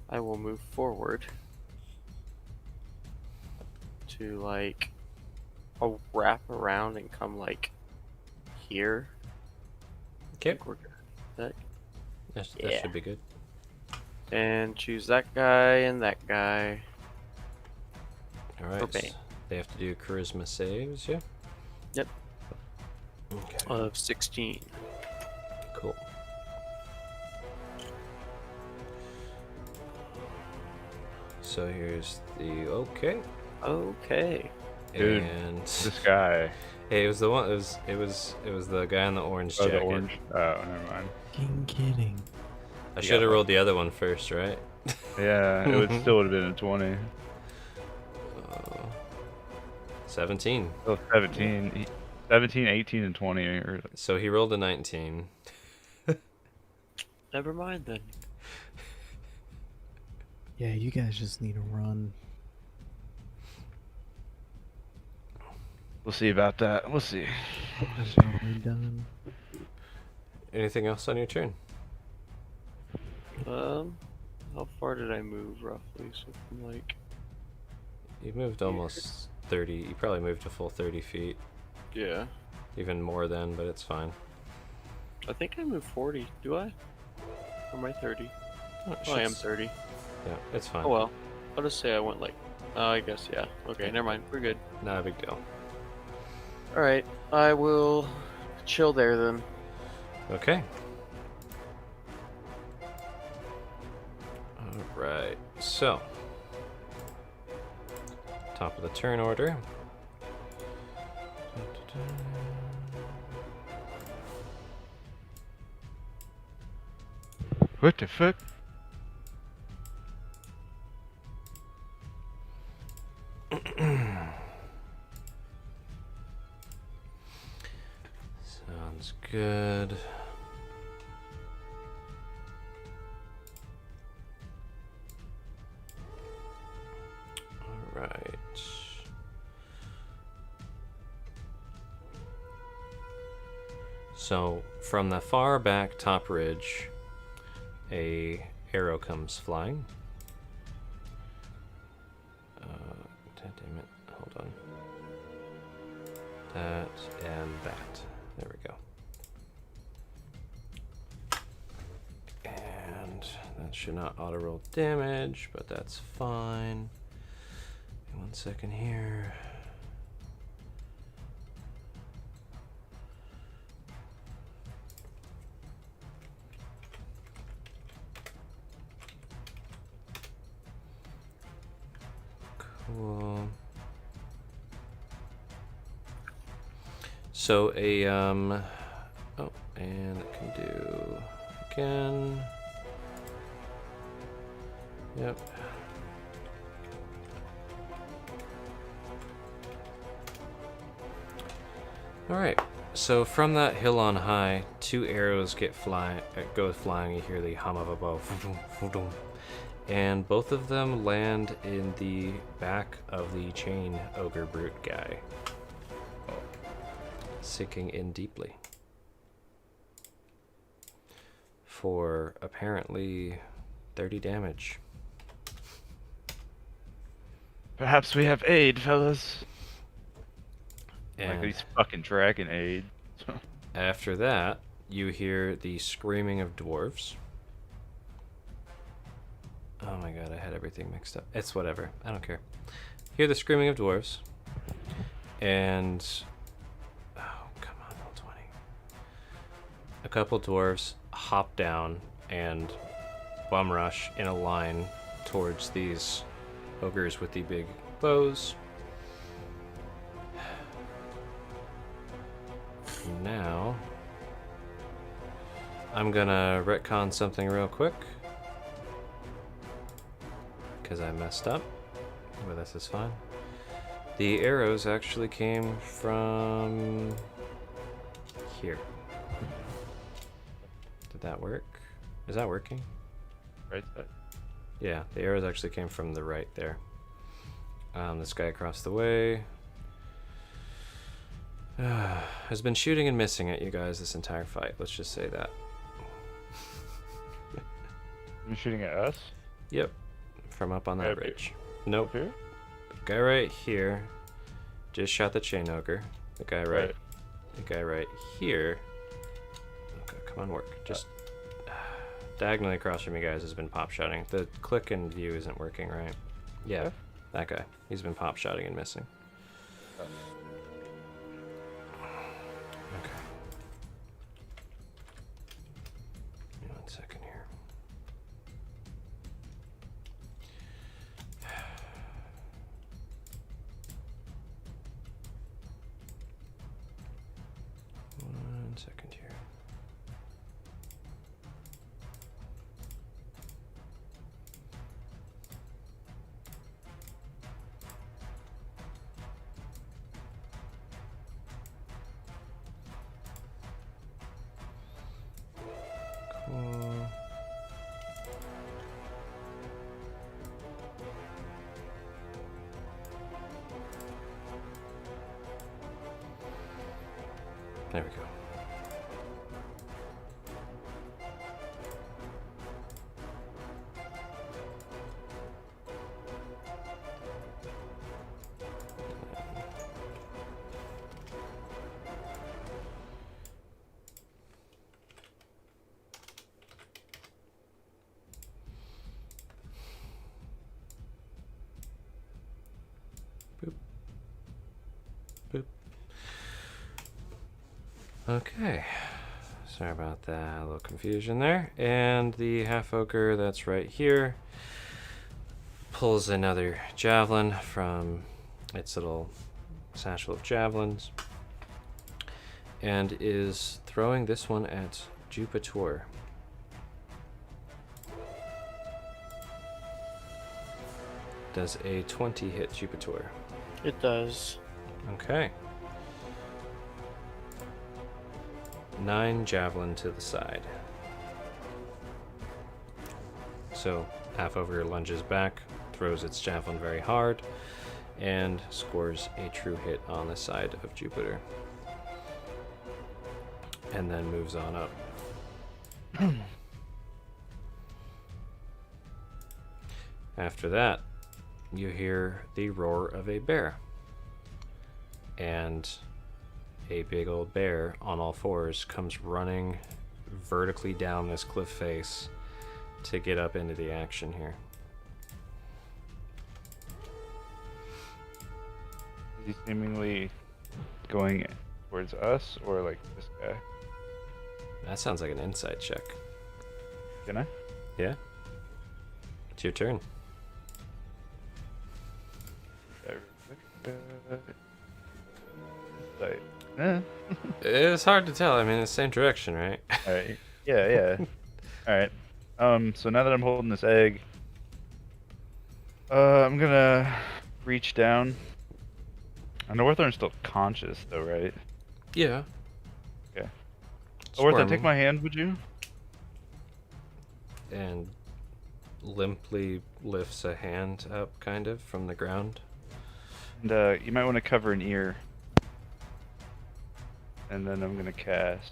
I will move forward to like I'll wrap around and come like here. Okay. We're good. That That Yeah. should be good. and choose that guy and that guy. All right. For Bane. They have to do charisma saves, yeah? Yep. Okay. Of 16. Cool. So here's the okay. Okay. Dude, And This guy. hey, it was the one. It was the guy in the orange Oh, jacket. the orange. Oh, never mind. Fucking kidding. I should have rolled the other one first, right? Yeah, it still would have been a 20. 17. Oh, 17. 17, 18, and 20. So he rolled a 19. Never mind then. Yeah, you guys just need to run. We'll see about that. We'll see. That's probably done. Anything else on your turn? How far did I move roughly? So from like You moved almost 30. You probably moved a full 30 feet. yeah. Even more then, but it's fine. I think I moved 40. Do I? Or am I 30? Oh, it Oh, I am should- 30. Yeah, it's fine. Oh well. I'll just say I went like. Oh, I guess yeah. Okay, never mind. We're good. Not a big deal. All right. I will chill there then. Okay. Alright, so. Top of the turn order. What the fuck? Sounds good. All right. So from the far back top ridge, a arrow comes flying. Damn it! Hold on. That and that. There we go. And that should not auto roll damage, but that's fine. 1 second here. Cool. So oh, and it can do again. Yep. All right. So from that hill on high, 2 arrows go flying. You hear the hum of a bow, and both of them land in the back of the chain ogre brute guy, sinking in deeply for apparently 30 damage. Perhaps we have aid, fellas. Like And these fucking dragon aid. after that, you hear the screaming of dwarves. Oh my god, I had everything mixed up. It's whatever. I don't care. Hear the screaming of dwarves. And oh, come on, roll 20. a couple dwarves hop down and bum rush in a line towards these ogres with the big bows. Now, I'm gonna retcon something real quick because I messed up, but this is fine. The arrows actually came from here. Did that work? Is that working? Right side. Yeah, the arrows actually came from the right there. This guy across the way has been shooting and missing at you guys this entire fight. Let's just say that. You're shooting at us? Yep, from up on that Up here? ridge. Nope. Up here? The guy right here just shot the chain ogre. The guy right. The guy right here. Okay, come on, work. Just diagonally across from you guys has been pop shotting. The click and view isn't working right. Yeah, Okay. that guy. He's been pop shotting and missing. Okay. Give me 1 second here. One second here. Cool. There we go. Boop. Boop. Okay. Sorry about that, a little confusion there. And the half ogre that's right here pulls another javelin from its little satchel of javelins and is throwing this one at Jupiter. Does a 20 hit Jupiter? It does. Okay. 9 javelin to the side. So half ogre lunges back, throws its javelin very hard, and scores a true hit on the side of Jupiter. And then moves on up. After that, you hear the roar of a bear. And a big old bear on all fours comes running vertically down this cliff face to get up into the action here. Is he seemingly going towards us or like this guy? That sounds like an insight check. Can I? Yeah? It's your turn. Like, eh. It's hard to tell. I mean, it's the same direction, right? Alright. Yeah, yeah. Alright. So now that I'm holding this egg, I'm gonna reach down. Northern's still conscious though, right? Yeah. Okay. Northern, Squirming take my hand, would you? and limply lifts a hand up, kind of, from the ground. And you might want to cover an ear. And then I'm gonna cast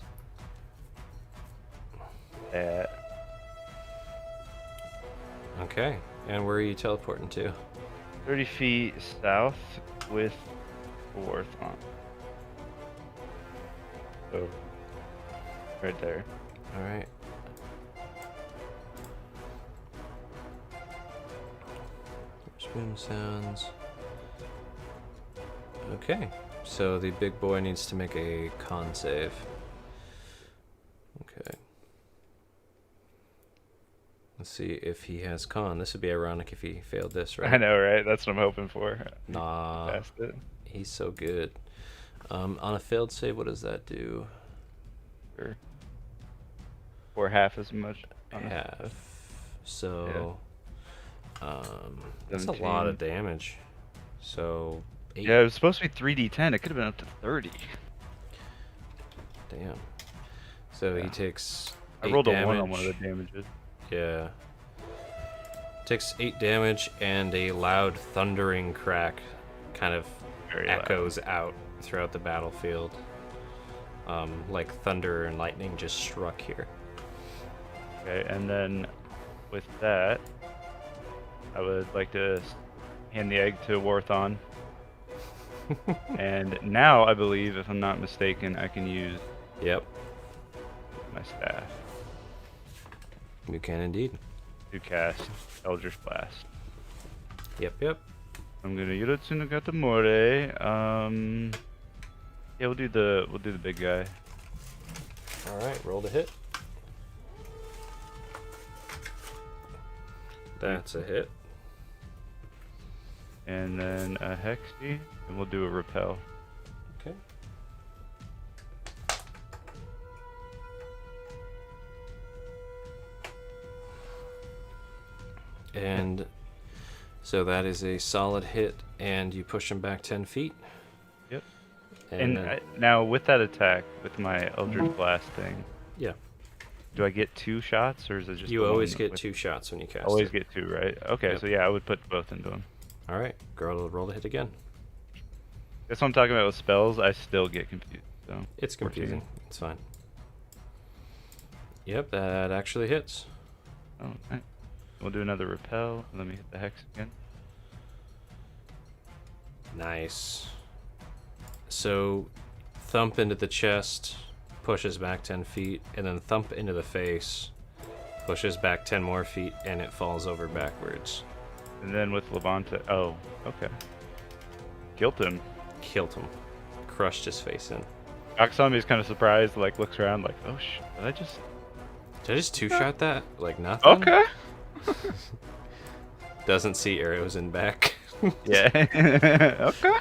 that. Okay. And where are you teleporting to? 30 feet south with fourth on. So, right there. All right. Swim sounds. Okay. So the big boy needs to make a con save. see if he has con. This would be ironic if he failed this, right? I know, right? That's what I'm hoping for. Nah, Passed it. he's so good. On a failed save, what does that do? Sure. Or half as much. on a- Half. So, that's a 17. lot of damage. So, 8. Yeah, it was supposed to be 3d10. It could have been up to 30. Damn. So he Yeah. takes. I 8 rolled damage. a 1 on one of the damages. Yeah. Takes 8 damage, and a loud thundering crack kind of Very loud. echoes out throughout the battlefield. Like thunder and lightning just struck here. Okay, and then with that, I would like to hand the egg to Warthon. And now I believe, if I'm not mistaken, I can use Yep, my staff you can indeed. to cast Eldritch Blast. Yep. I'm gonna Yuratsu no Katamore. Yeah, we'll do the big guy. All right, roll to hit. That's a hit. And then a Hexy, and we'll do a Repel. Okay. And so that is a solid hit, and you push him back 10 feet. Yep. And, And now with that attack, with my Eldritch Blast thing, yeah, do I get 2 shots, or is it just you the always one get with- 2 shots when you cast Always it. get 2, right? Okay, Yep. so yeah, I would put both into them. All right, roll to hit again. That's what I'm talking about with spells. I still get confused. So It's 14. confusing. It's fine. Yep, that actually hits. Oh, okay. We'll do another Repel. Let me hit the Hex again. Nice. So, thump into the chest, pushes back 10 feet, and then thump into the face, pushes back 10 more feet, and it falls over backwards. And then with Levante. Oh, okay. Killed him. Killed him. Crushed his face in. Aksami is kind of surprised, like looks around, like, oh shit, did I just? Did I just two-shot that? Like nothing? Okay. Doesn't see arrows in back. Yeah. Okay.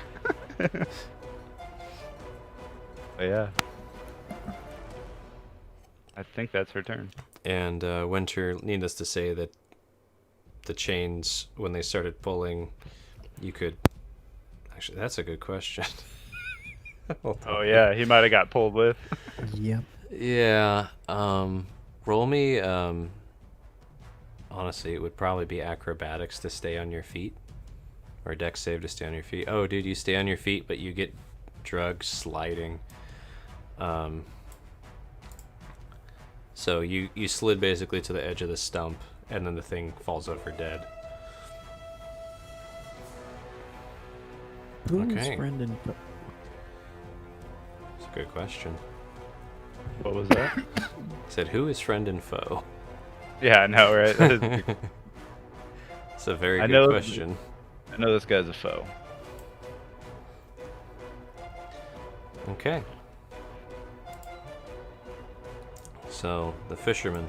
But yeah. I think that's her turn. And Winter, needless to say that the chains, when they started pulling, you could... Actually, that's a good question. Hold Oh on. yeah, he might have got pulled with. Yep. Yeah. Roll me... honestly, it would probably be acrobatics to stay on your feet. Or dex save to stay on your feet. Oh, dude, you stay on your feet, but you get drugged sliding. So you slid basically to the edge of the stump, and then the thing falls over dead. Who is Okay. friend and foe? It's a good question. What was that? Said, who is friend and foe? Yeah, I know, right? That is- It's a very I good know- question. I know this guy's a foe. Okay. So, the fisherman.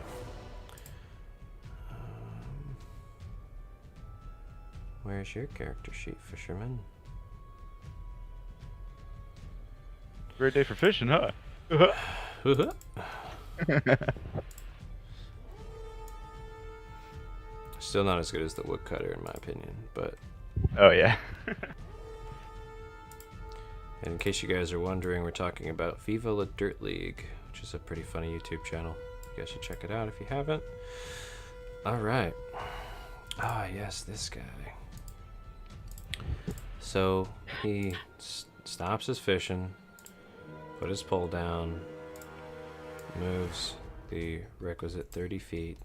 Where's your character sheet, fisherman? Great day for fishing, huh? Still not as good as the woodcutter, in my opinion. But Oh yeah. and in case you guys are wondering, we're talking about Viva La Dirt League, which is a pretty funny YouTube channel. You guys should check it out if you haven't. All right. Ah, yes, this guy. So he stops his fishing, put his pole down, moves the requisite 30 feet,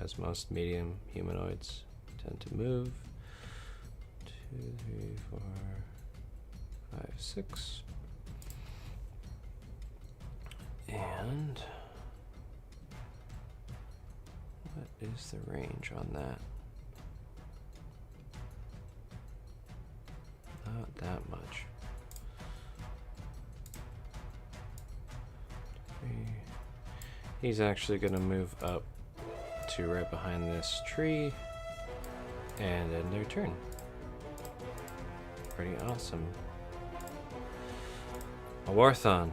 as most medium humanoids tend to move. 2, 3, 4, 5, 6. And what is the range on that? Not that much. 3. He's actually going to move up to right behind this tree and end their turn. Pretty awesome. Awarthon.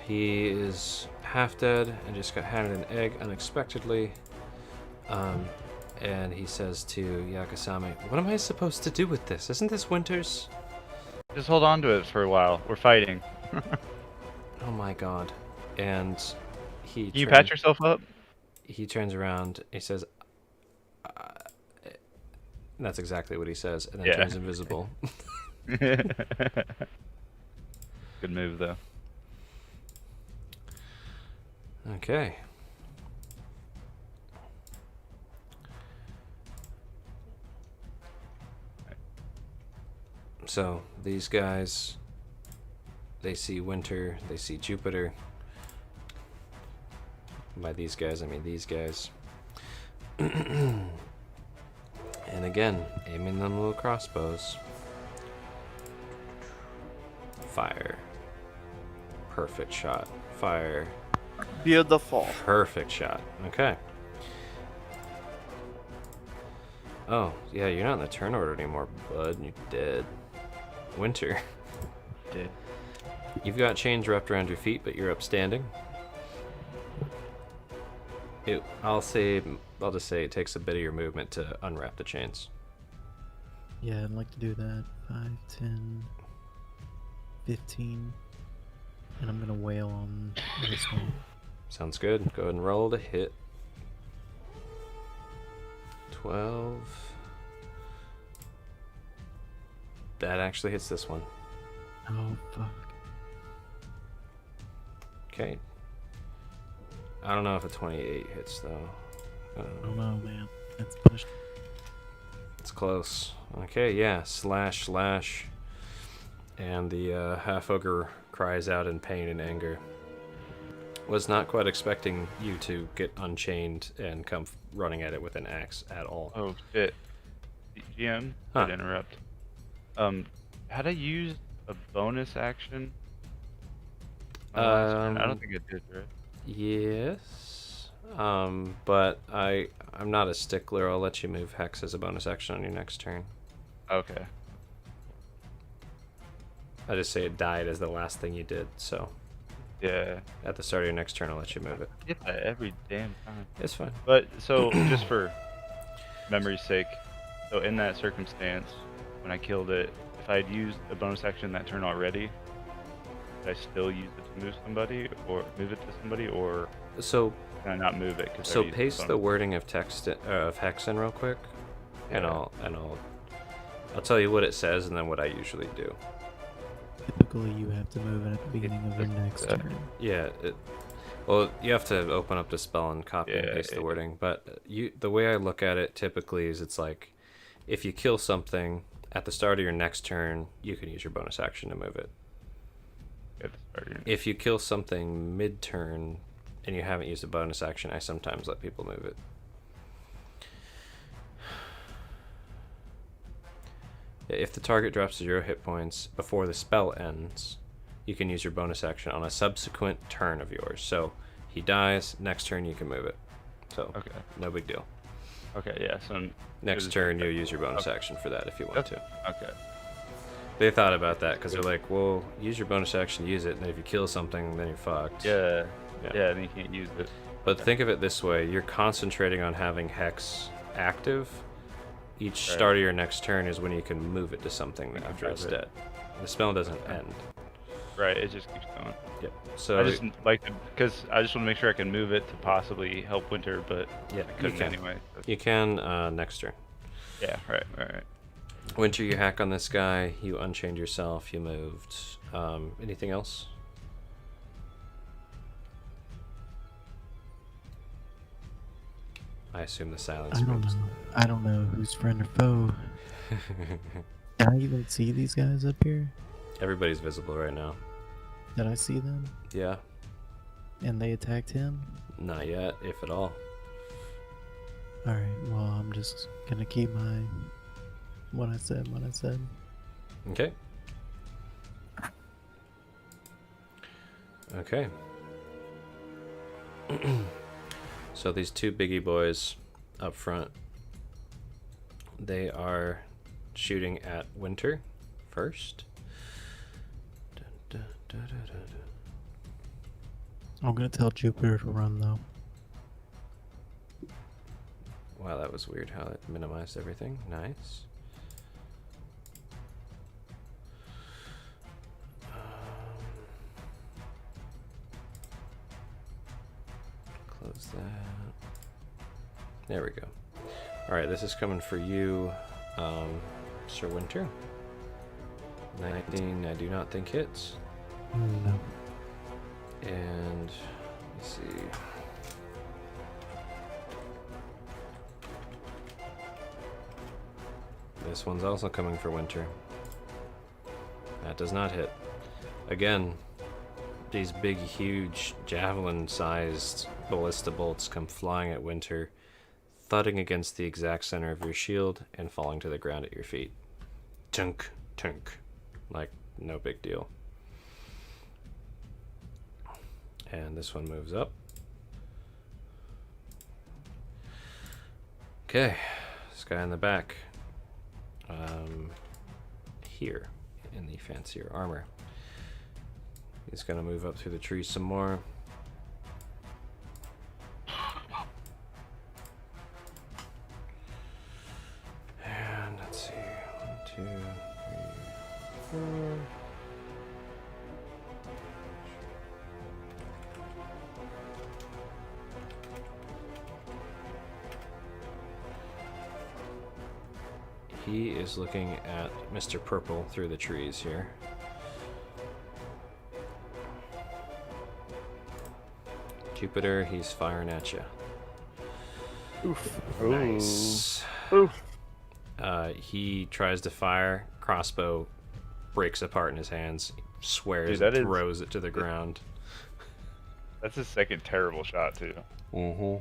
He is half dead and just got handed an egg unexpectedly. And he says to Yakasame, "What am I supposed to do with this? Isn't this Winter's?" Just hold on to it for a while. We're fighting. Oh my god. And he Can you patch yourself up? he turns around, he says, and that's exactly what he says, and then Yeah. turns invisible. Good move, though. Okay. So, these guys, they see Winter, they see Jupiter. By these guys, I mean these guys. And again, aiming them little crossbows. Fire. Perfect shot. Fire. Beautiful. Perfect shot. Okay. Oh, yeah, you're not in the turn order anymore, bud. You're dead. Winter. Dead. You've got chains wrapped around your feet, but you're upstanding. I'll just say it takes a bit of your movement to unwrap the chains. Yeah, I'd like to do that. 5, 10, 15. And I'm gonna wail on this one. Sounds good. Go ahead and roll to hit. 12. That actually hits this one. Oh, fuck. Okay. I don't know if a 28 hits though. Oh no, man. That's pushed. It's close. Okay, yeah. Slash, slash. And the half ogre cries out in pain and anger. Was not quite expecting you to get unchained and come running at it with an axe at all. Oh, shit. GM? Huh. I'd interrupt. Had I used a bonus action? My last turn? I don't think I did, right? Yes. But I'm not a stickler. I'll let you move Hex as a bonus action on your next turn. Okay. I just say it died as the last thing you did, so Yeah. at the start of your next turn I'll let you move it. I get that every damn time. It's fine. But, so, just for memory's sake, so in that circumstance, when I killed it, if I'd used a bonus action that turn already, could I still use it to move somebody, or move it to somebody, or So can I not move it? 'Cause I so used paste the bonus- wording of text of Hex in real quick, and Yeah. I'll tell you what it says and then what I usually do. Typically, you have to move it at the beginning of your next turn. Yeah, well, you have to open up the spell and copy and Yeah, paste the yeah. wording. But the way I look at it typically is it's like, if you kill something at the start of your next turn, you can use your bonus action to move it. at the start of your- If you kill something mid-turn and you haven't used a bonus action, I sometimes let people move it. If the target drops to 0 hit points before the spell ends, you can use your bonus action on a subsequent turn of yours. So he dies, next turn you can move it. So Okay. no big deal. Okay, yeah, so... Next Is- turn you'll use your bonus Okay. action for that if you want to. Okay. They thought about that because they're like, well, use your bonus action, use it, and if you kill something, then you're fucked. Yeah. Yeah. Yeah, then you can't use it. But think of it this way: you're concentrating on having Hex active. Each Right. start of your next turn is when you can move it to something can after move it's it. dead. The spell doesn't end. Right, it just keeps going. Yep. So I just like to, because I just want to make sure I can move it to possibly help Winter, but yeah, I you couldn't can. anyway. So- You can next turn. Yeah, right. Winter, you hack on this guy. You unchained yourself. You moved. Anything else? I assume the silence I don't means. know. I don't know who's friend or foe. Can I even see these guys up here? Everybody's visible right now. Did I see them? Yeah, And they attacked him? not yet, if at all. Alright, well, I'm just gonna keep my... What I said. Okay. Okay. So these two biggie boys up front. They are shooting at Winter first. Dun, dun, dun, dun, dun, dun. I'm gonna tell Jupiter to run though. Wow, that was weird how it minimized everything. Nice. Close that. There we go. Alright, this is coming for you, Sir Winter. 19, I do not think hits. No. And, let's see. This one's also coming for Winter. That does not hit. Again, these big, huge, javelin-sized ballista bolts come flying at Winter, thudding against the exact center of your shield and falling to the ground at your feet. Tunk, tunk. Like, no big deal. And this one moves up. Okay, this guy in the back. Here, in the fancier armor. He's gonna move up through the trees some more. And let's see. 1, 2, 3, 4. He is looking at Mr. Purple through the trees here. Jupiter, he's firing at you. Oof. Nice. Oof. He tries to fire. Crossbow breaks apart in his hands. Swears Dude, and throws it to the ground. That's his second terrible shot too. Mm-hmm.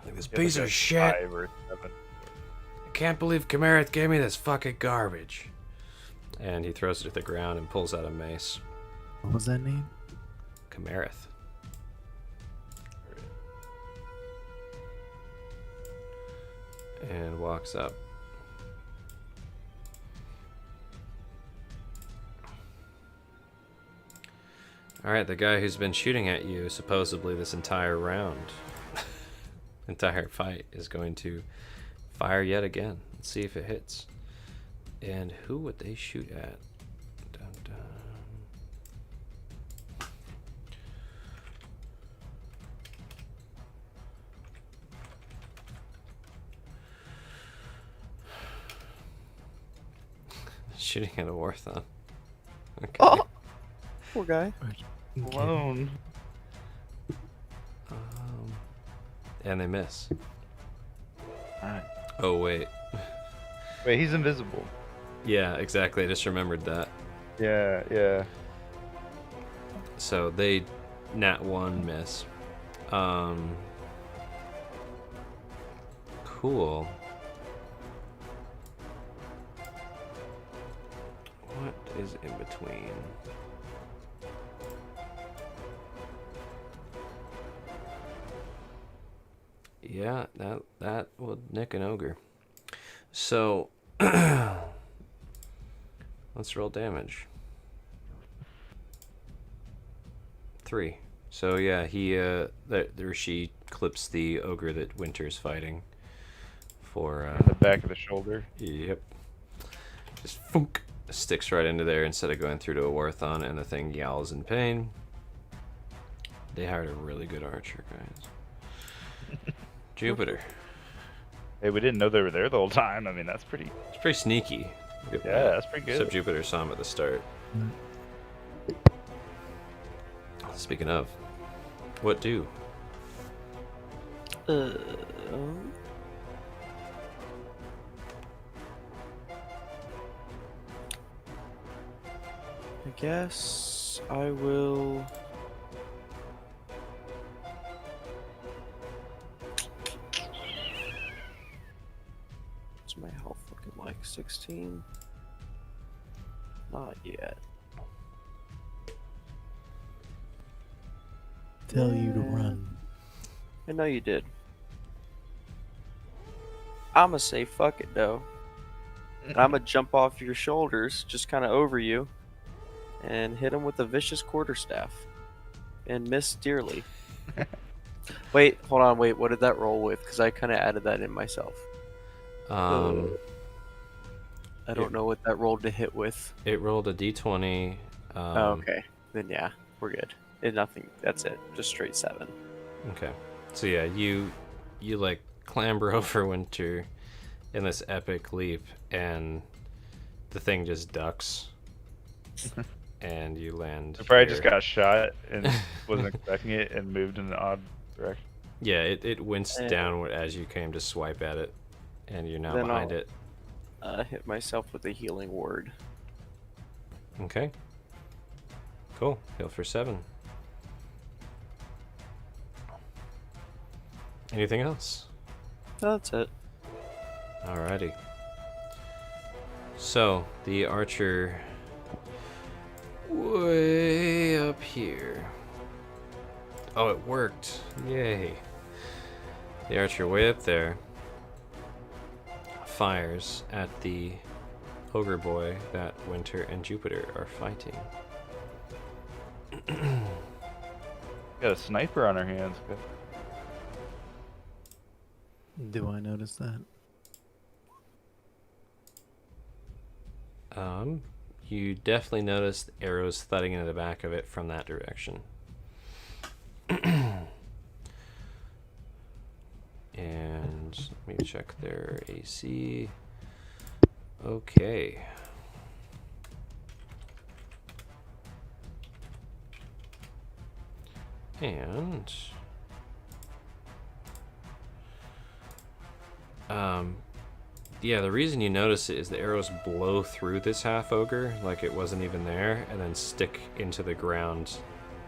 Like this He had piece like of a shit. 5 or 7. I can't believe Kamarith gave me this fucking garbage. And he throws it at the ground and pulls out a mace. What was that name? Kamarith. And walks up. Alright, the guy who's been shooting at you supposedly this entire round, entire fight, is going to fire yet again. Let's see if it hits. And who would they shoot at? Dun, dun. Shooting at a Warthon. Okay. Oh, poor guy. Okay. Alone. And they miss. Alright. Oh, wait. Wait, he's invisible. Yeah, exactly. I just remembered that. Yeah, yeah. So they nat 1 miss. Cool. What is in between? Yeah, that would nick an ogre. So let's roll damage. 3. So yeah, he she clips the ogre that Winter's fighting for In the back of the shoulder. yep. Just funk, sticks right into there instead of going through to a Warthon, and the thing yowls in pain. They hired a really good archer, guys. Jupiter. Hey, we didn't know they were there the whole time. I mean, that's pretty. It's pretty sneaky. Yeah, that's pretty good. Except Jupiter saw him at the start. Speaking of, what do? I guess I will. What's my health looking like? 16? Not yet. Tell you to run. I know you did. I'ma say fuck it though. I'ma jump off your shoulders, just kind of over you, and hit him with a vicious quarterstaff, and miss dearly. Wait, hold on, wait. What did that roll with? Because I kind of added that in myself. Um, I don't know what that rolled to hit with. it rolled a d20. Oh, okay. Then yeah, we're good. Nothing. That's it. Just straight 7. Okay. So yeah, you like clamber over Winter in this epic leap, and the thing just ducks, and you land. I probably here. just got shot and wasn't expecting it and moved in an odd direction. Yeah, it winced downward as you came to swipe at it, and you're now Then behind I'll- it. Hit myself with a healing word. Okay. Cool. Heal for 7. Anything else? That's it. Alrighty. So, the archer way up here. Oh, it worked. Yay. The archer way up there fires at the ogre boy that Winter and Jupiter are fighting. Got a sniper on our hands. Do I notice that? You definitely noticed arrows thudding into the back of it from that direction. And let me check their AC. Okay. And yeah, the reason you notice it is the arrows blow through this half ogre like it wasn't even there, and then stick into the ground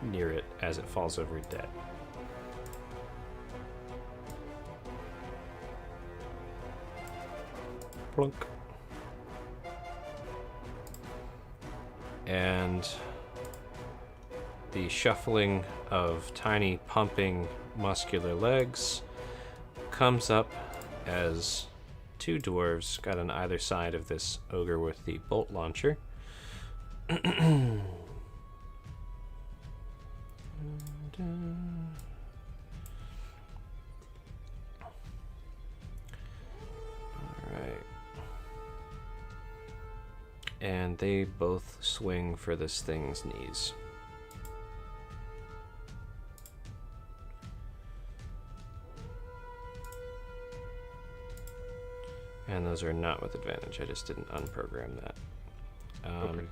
near it as it falls over dead. Plunk. And the shuffling of tiny pumping muscular legs comes up as 2 dwarves got on either side of this ogre with the bolt launcher. Alright. And they both swing for this thing's knees. And those are not with advantage. I just didn't unprogram that. Okay.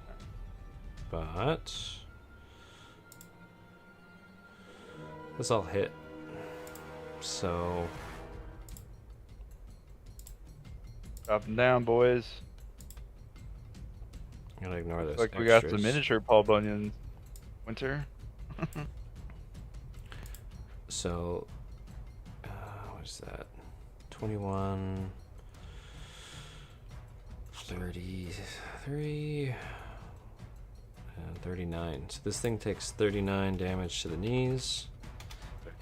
But this all hit. So Up and down, boys. I'm gonna ignore this. Looks like we got some miniature Paul Bunyan. Winter. So what is that? 21, 33, and 39. So this thing takes 39 damage to the knees,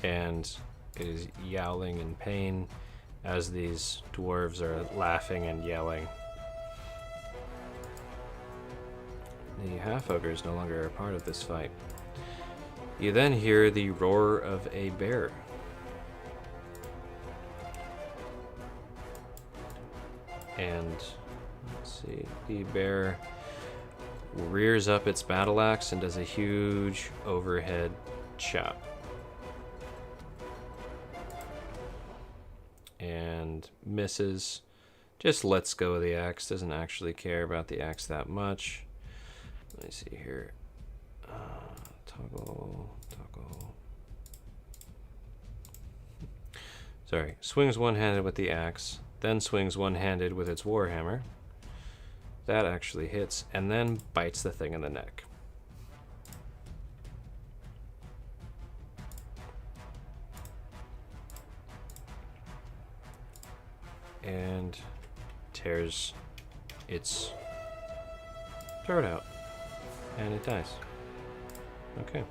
and is yowling in pain as these dwarves are laughing and yelling. The half-ogre is no longer a part of this fight. You then hear the roar of a bear. And let's see, the bear rears up its battle axe and does a huge overhead chop. And misses, just lets go of the axe, doesn't actually care about the axe that much. Let me see here. Toggle. Sorry, swings one-handed with the axe, then swings one-handed with its warhammer. That actually hits, and then bites the thing in the neck. And tears its throat out. And it dies. Okay.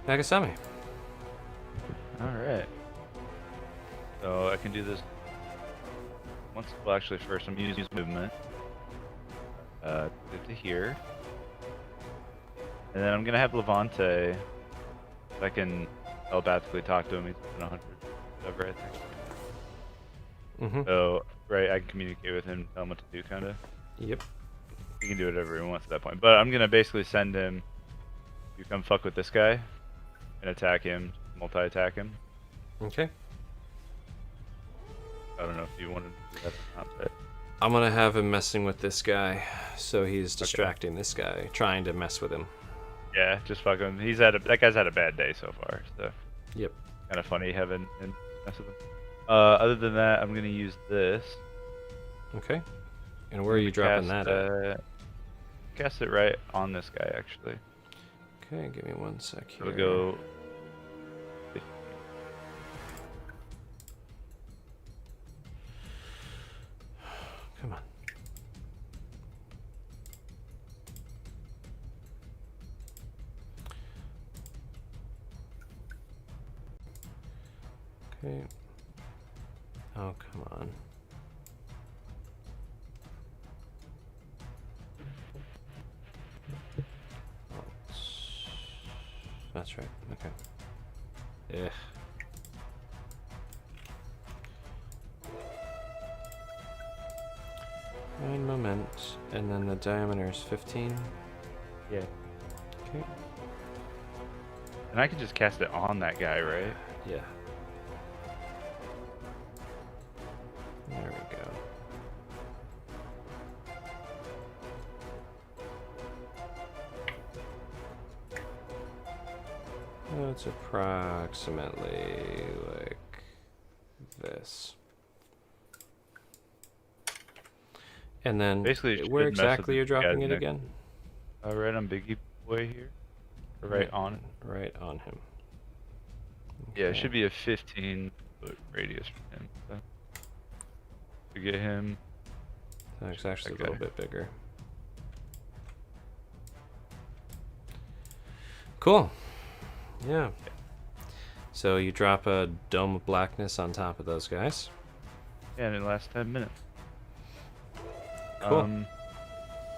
Nagasami. All right. So I can do this once. Well, actually, first I'm gonna use movement. Get to here, and then I'm gonna have Levante. I can telepathically talk to him. He's within 100, whatever I think. Mm-hmm. So right, I can communicate with him, tell him what to do, kind of. Yep. He can do whatever he wants at that point. But I'm gonna basically send him. You come fuck with this guy, and attack him, multi-attack him. Okay. I don't know if you wanted to do that or not, but I'm gonna have him messing with this guy, so he's distracting this guy, trying to mess with him. yeah, just fuck him. That guy's had a bad day so far. So Yep. kind of funny having him mess with him. Other than that, I'm gonna use this. Okay. And where are you dropping that at? Cast it right on this guy, actually. Okay, give me 1 sec here. It'll go. Come on. Okay. Oh, come on. That's right. Okay. Ugh. Nine moment, and then the diameter is 15. Yeah. Okay. And I can just cast it on that guy, right? Yeah. There we go. It's approximately like this. And then, Basically, it where should mess with exactly you're the guy's dropping it neck. again? Right on Biggie Boy here. Or right on it. Right on him. Yeah, it Okay. should be a 15-foot radius for him. So. To get him. That's actually a Okay. little bit bigger. Cool. Yeah. So you drop a dome of blackness on top of those guys. Yeah, in the last 10 minutes. Cool.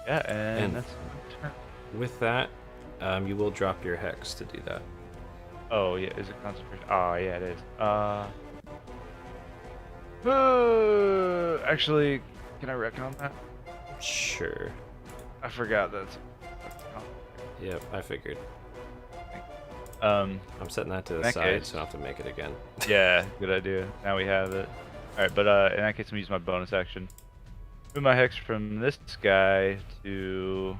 Yeah, and And- that's my turn. With that, you will drop your hex to do that. Oh, yeah, is it concentration? Oh, yeah, it is. Actually, can I recon that? Sure. I forgot that's Yep, I figured. um, I'm setting that to the In that side case- so I don't have to make it again. yeah, good idea. Now we have it. Alright, but in that case, I'm gonna use my bonus action. Move my hex from this guy to...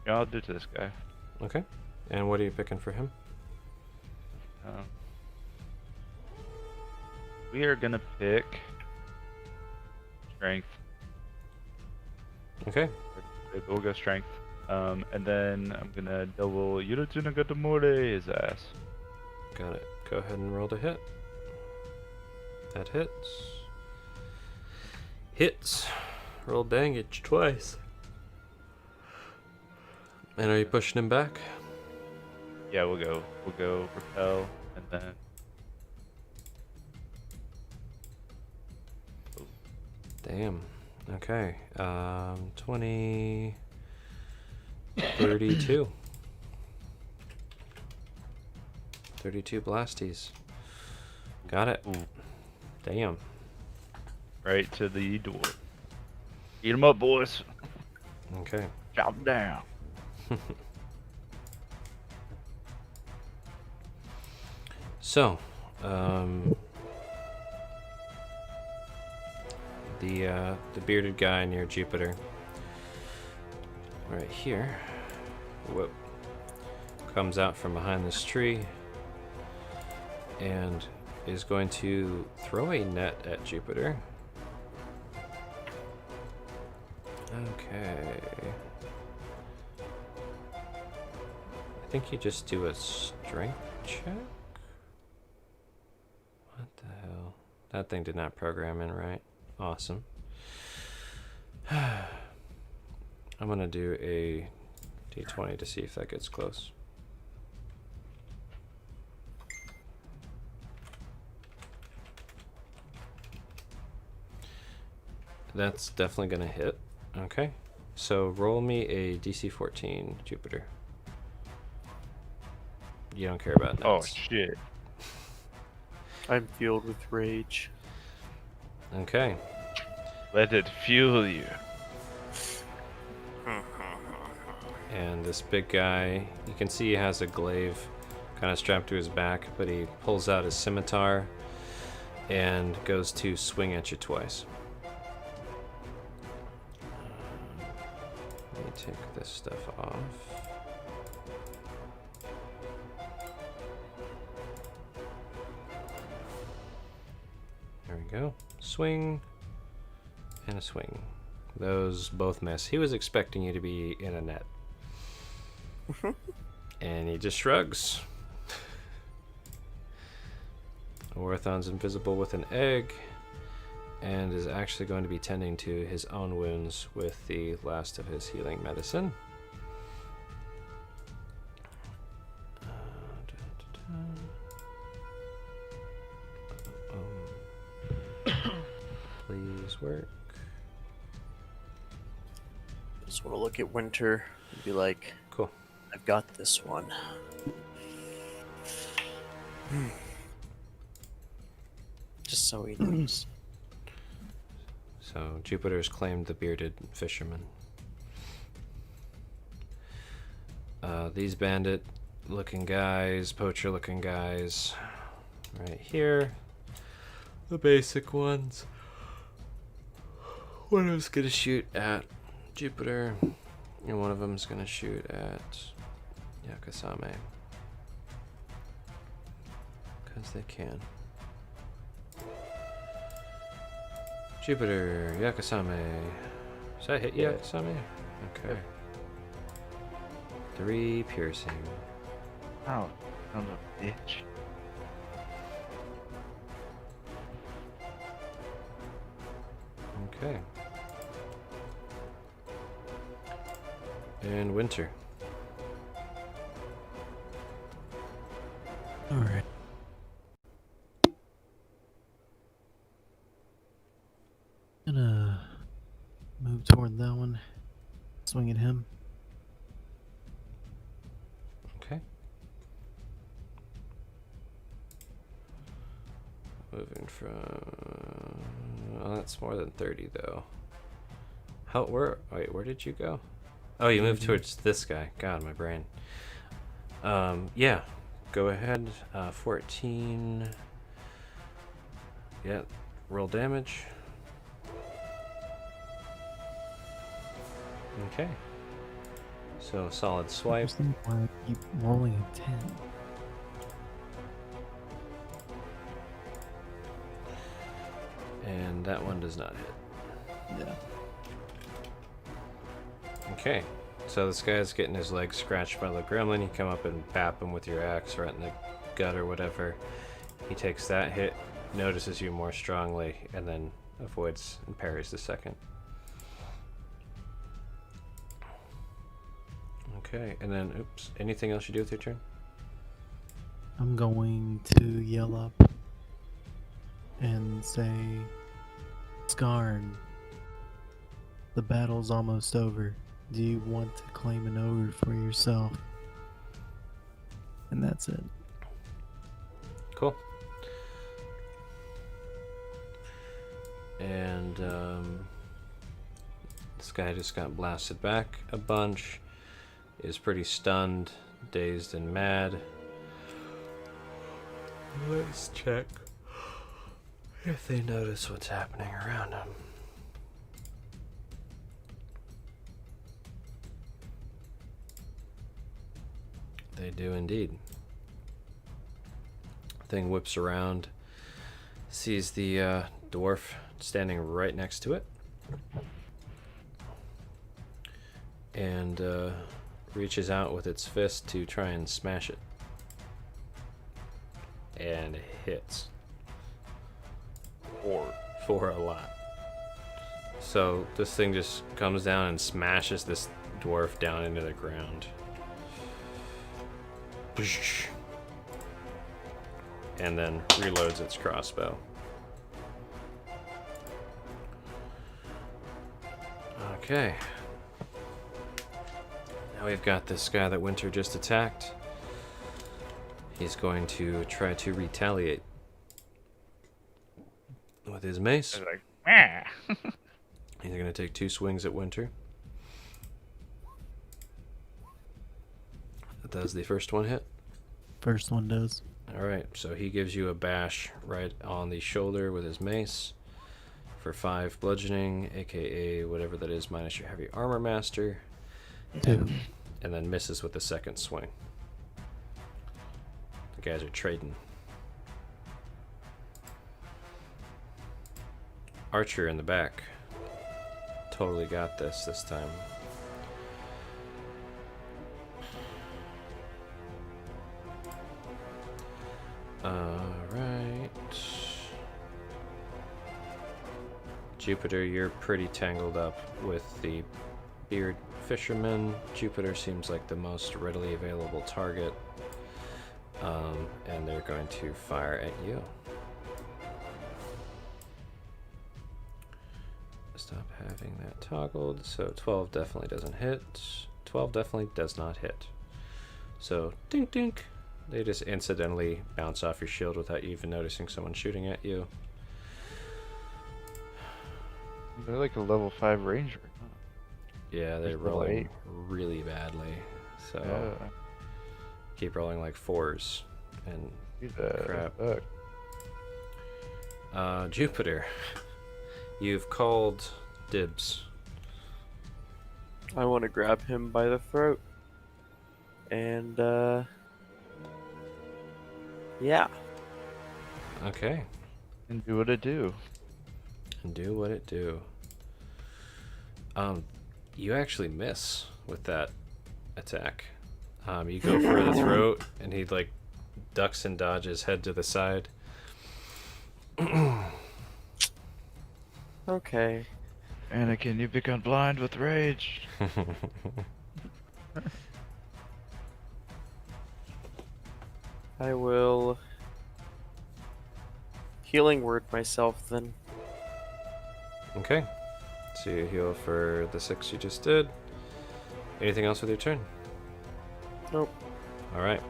Yeah, I'll do it to this guy. Okay. And what are you picking for him? We are gonna pick... Strength. Okay. We'll go strength. And then I'm gonna double Yurotsunagadamore his ass. Got it. Go ahead and roll to hit. That hits. Hits. Roll baggage twice. And are you pushing him back? Yeah, we'll go repel and then Damn. Okay. 20. 32. 32 blasties. Got it. Ooh. Damn. right to the door. Eat 'em up, boys. Okay. Chop 'em down. So, the bearded guy near Jupiter, right here, whoop, comes out from behind this tree and is going to throw a net at Jupiter. Okay. I think you just do a strength check. What the hell? That thing did not program in right. Awesome. I'm gonna do a d20 to see if that gets close. That's definitely gonna hit. Okay. So roll me a DC 14, Jupiter. You don't care about Oh nuts. shit. I'm filled with rage. Okay. Let it fuel you. And this big guy, you can see he has a glaive kind of strapped to his back, but he pulls out his scimitar and goes to swing at you twice. Let me take this stuff off. There we go. Swing and a swing. Those both miss. He was expecting you to be in a net. And he just shrugs. Orthon's invisible with an egg and is actually going to be tending to his own wounds with the last of his healing medicine. Please work. Just want to look at Winter and be like, Cool. I've got this one. Just so he knows. So Jupiter's claimed the bearded fisherman. These bandit-looking guys, poacher-looking guys, right here. The basic ones. One of them's gonna shoot at Jupiter, and one of them's gonna shoot at Yakasame. Because they can. Jupiter, Yakasame. Does that hit Yeah. Yakasame? Okay. 3 piercing. Oh, son of a bitch. Okay. And Winter. All right. Gonna move toward that one. Swing at him. Okay. Moving from... Oh, that's more than 30, though. Wait, where did you go? Oh, you moved towards this guy. God, my brain. Yeah. Go ahead. 14. Yeah. Roll damage. Okay. So, solid swipe. Interesting why I keep rolling a 10. And that one does not hit. Yeah. Okay, so this guy's getting his leg scratched by the gremlin. You come up and bap him with your axe right in the gut or whatever. He takes that hit, notices you more strongly, and then avoids and parries the second. Okay, and then, oops, anything else you do with your turn? I'm going to yell up and say, Skarn, the battle's almost over. Do you want to claim an ogre for yourself? And that's it. Cool. And this guy just got blasted back a bunch. Is pretty stunned, dazed, and mad. Let's check if they notice what's happening around him. They do indeed. Thing whips around, sees the dwarf standing right next to it, and reaches out with its fist to try and smash it. And hits. For a lot. So this thing just comes down and smashes this dwarf down into the ground. And then reloads its crossbow. Okay. Now we've got this guy that Winter just attacked. He's going to try to retaliate with his mace. It's like, "Meh." He's going to take 2 swings at Winter. Does the first one hit? First one does. Alright, so he gives you a bash right on the shoulder with his mace for 5 bludgeoning, aka whatever that is, minus your heavy armor master. 2. And then misses with the second swing. The guys are trading. Archer in the back. Totally got this time. Alright. Jupiter, you're pretty tangled up with the beard fisherman. Jupiter seems like the most readily available target. And they're going to fire at you. Stop having that toggled. So 12 definitely doesn't hit. 12 definitely does not hit. So dink dink. They just incidentally bounce off your shield without you even noticing someone shooting at you. They're like a level 5 ranger. Yeah, they're Just level rolling 8. really badly. So Yeah. keep rolling like 4s and Jesus, crap. fuck. Jupiter, you've called dibs. I want to grab him by the throat. And, yeah. Okay, And do what it do. and do what it do. You actually miss with that attack. You go for the throat, and he like ducks and dodges head to the side. Okay. Anakin, you've become blind with rage. I will healing word myself then. Okay, so you heal for the 6 you just did. Anything else with your turn? Nope. All right.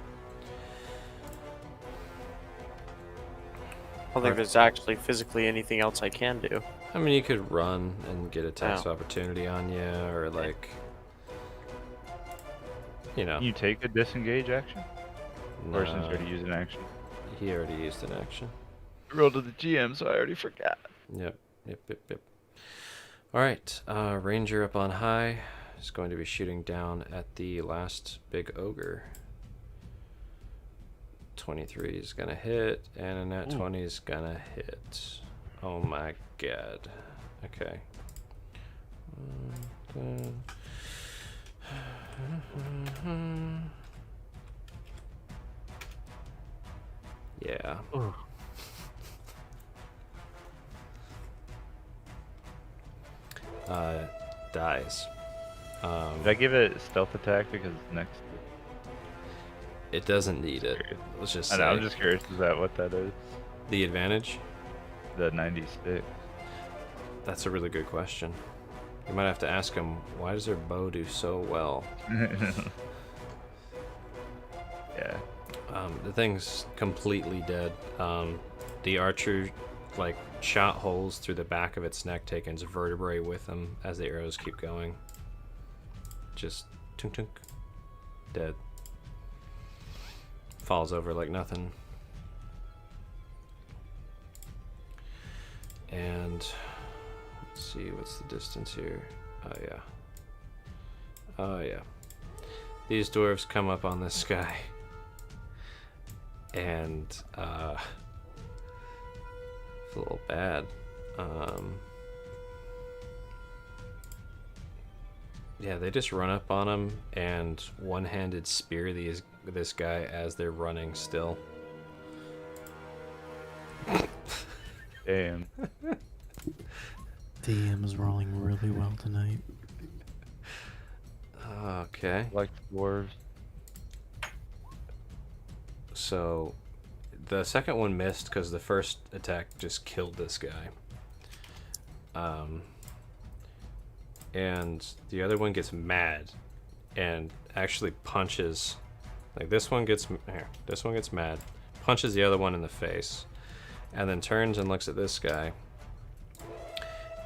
I don't think there's actually physically anything else I can do. I mean, you could run and get attacks of Oh. opportunity on you, or like, you know. Can you take a disengage action? Or since you No, already used an action? he already used an action. I rolled to the GM, so I already forgot. Yep. All right, Ranger up on high is going to be shooting down at the last big ogre. 23 is gonna hit, and a nat 20 is gonna hit. Oh my god. Okay. Yeah. Dies. Did I give it a stealth attack because it's next? It doesn't need it. Curious. Let's just I say know, I'm just curious, is that what that is? the advantage. The 96. That's a really good question. You might have to ask him, why does their bow do so well? Yeah. The thing's completely dead. The archer, like, shot holes through the back of its neck, taking its vertebrae with them as the arrows keep going. Just tunk tunk. Dead. Falls over like nothing. And let's see, what's the distance here? Oh yeah. Oh yeah. These dwarves come up on this guy. And it's a little bad. Yeah, they just run up on him and one-handed spear this guy as they're running still. Damn. DM is rolling really well tonight. Okay. Like dwarves. So the second one missed because the first attack just killed this guy. and the other one gets mad and actually punches. Like this one gets mad, punches the other one in the face, and then turns and looks at this guy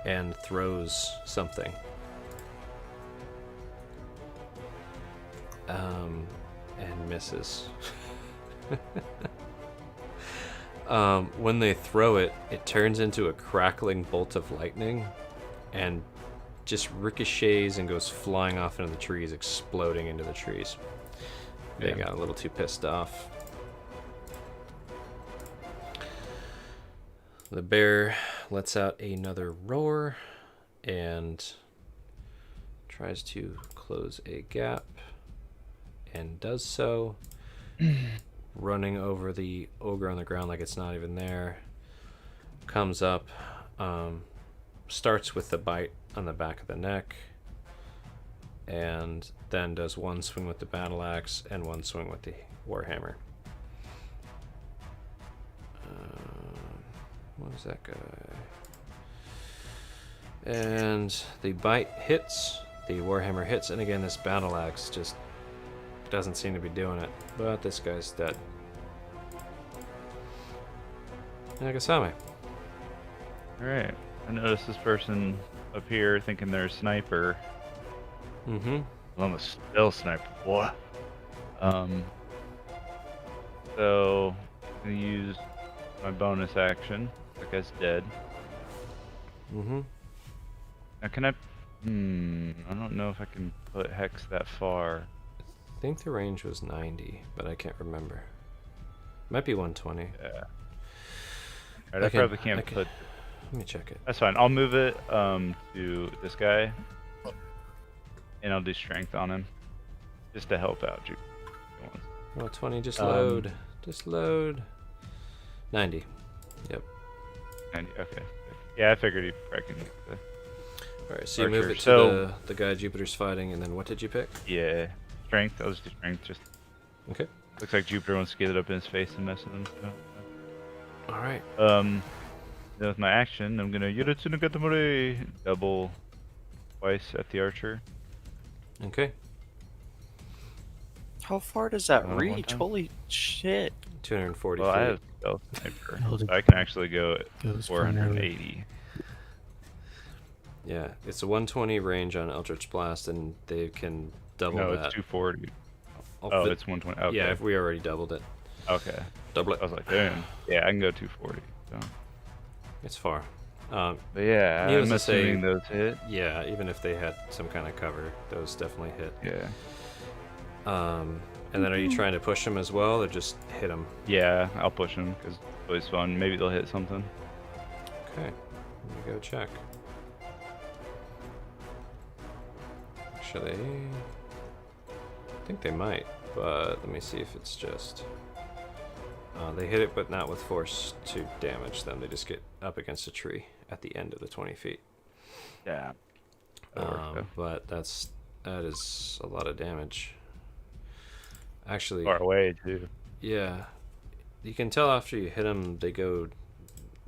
and throws something. And misses. When they throw it, it turns into a crackling bolt of lightning and just ricochets and goes flying off into the trees, exploding into the trees. They got a little too pissed off. The bear lets out another roar and tries to close a gap and does so, running over the ogre on the ground like it's not even there. Comes up, starts with the bite on the back of the neck, and then does one swing with the battle axe and one swing with the warhammer. What is that guy? And the bite hits, the warhammer hits, and again this battle axe just doesn't seem to be doing it. But this guy's dead. Nagasame. Alright. I noticed this person up here thinking they're a sniper. Mm-hmm. Well, I'm a still sniper, boy. So I'm gonna use my bonus action. That guy's dead. Mm-hmm. Now can I I don't know if I can put Hex that far. I think the range was 90, but I can't remember. Might be 120. Yeah. Alright, I probably can't put. Let me check it. That's fine. I'll move it to this guy, and I'll do strength on him, just to help out you. 120, just load. Just load. 90. Yep. 90. Okay. Yeah, I figured he probably can. Alright, so you move Archer. it to So- the guy Jupiter's fighting, and then what did you pick? Yeah, strength. I'll just do strength. Just Okay. looks like Jupiter wants to get it up in his face and mess with him. Alright. Then with my action, I'm gonna Yuritsu no Katamori double twice at the archer. Okay. How far does that One reach? time? Holy shit. 240 Well, feet. I have stealth sniper, Oh, so I can actually go at Goes for 480. Yeah, it's a 120 range on Eldritch Blast, and they can double No, that. it's 240. I'll Oh, fit- it's 120. Okay. Yeah, if we already doubled it. Okay. Double I it. was like, damn. Yeah, I can go 240. So. It's far. But yeah, Needless I'm to say- assuming those hit. Yeah, even if they had some kind of cover, those definitely hit. Yeah. And then are you trying to push them as well, or just hit them? Yeah, I'll push them because it's always fun. Maybe they'll hit something. Okay, let me go check. Actually, I think they might, but let me see if it's just... they hit it, but not with force to damage them. They just get up against a tree at the end of the 20 feet. Yeah. But that is a lot of damage. Actually, Far away too. yeah, you can tell after you hit them, they go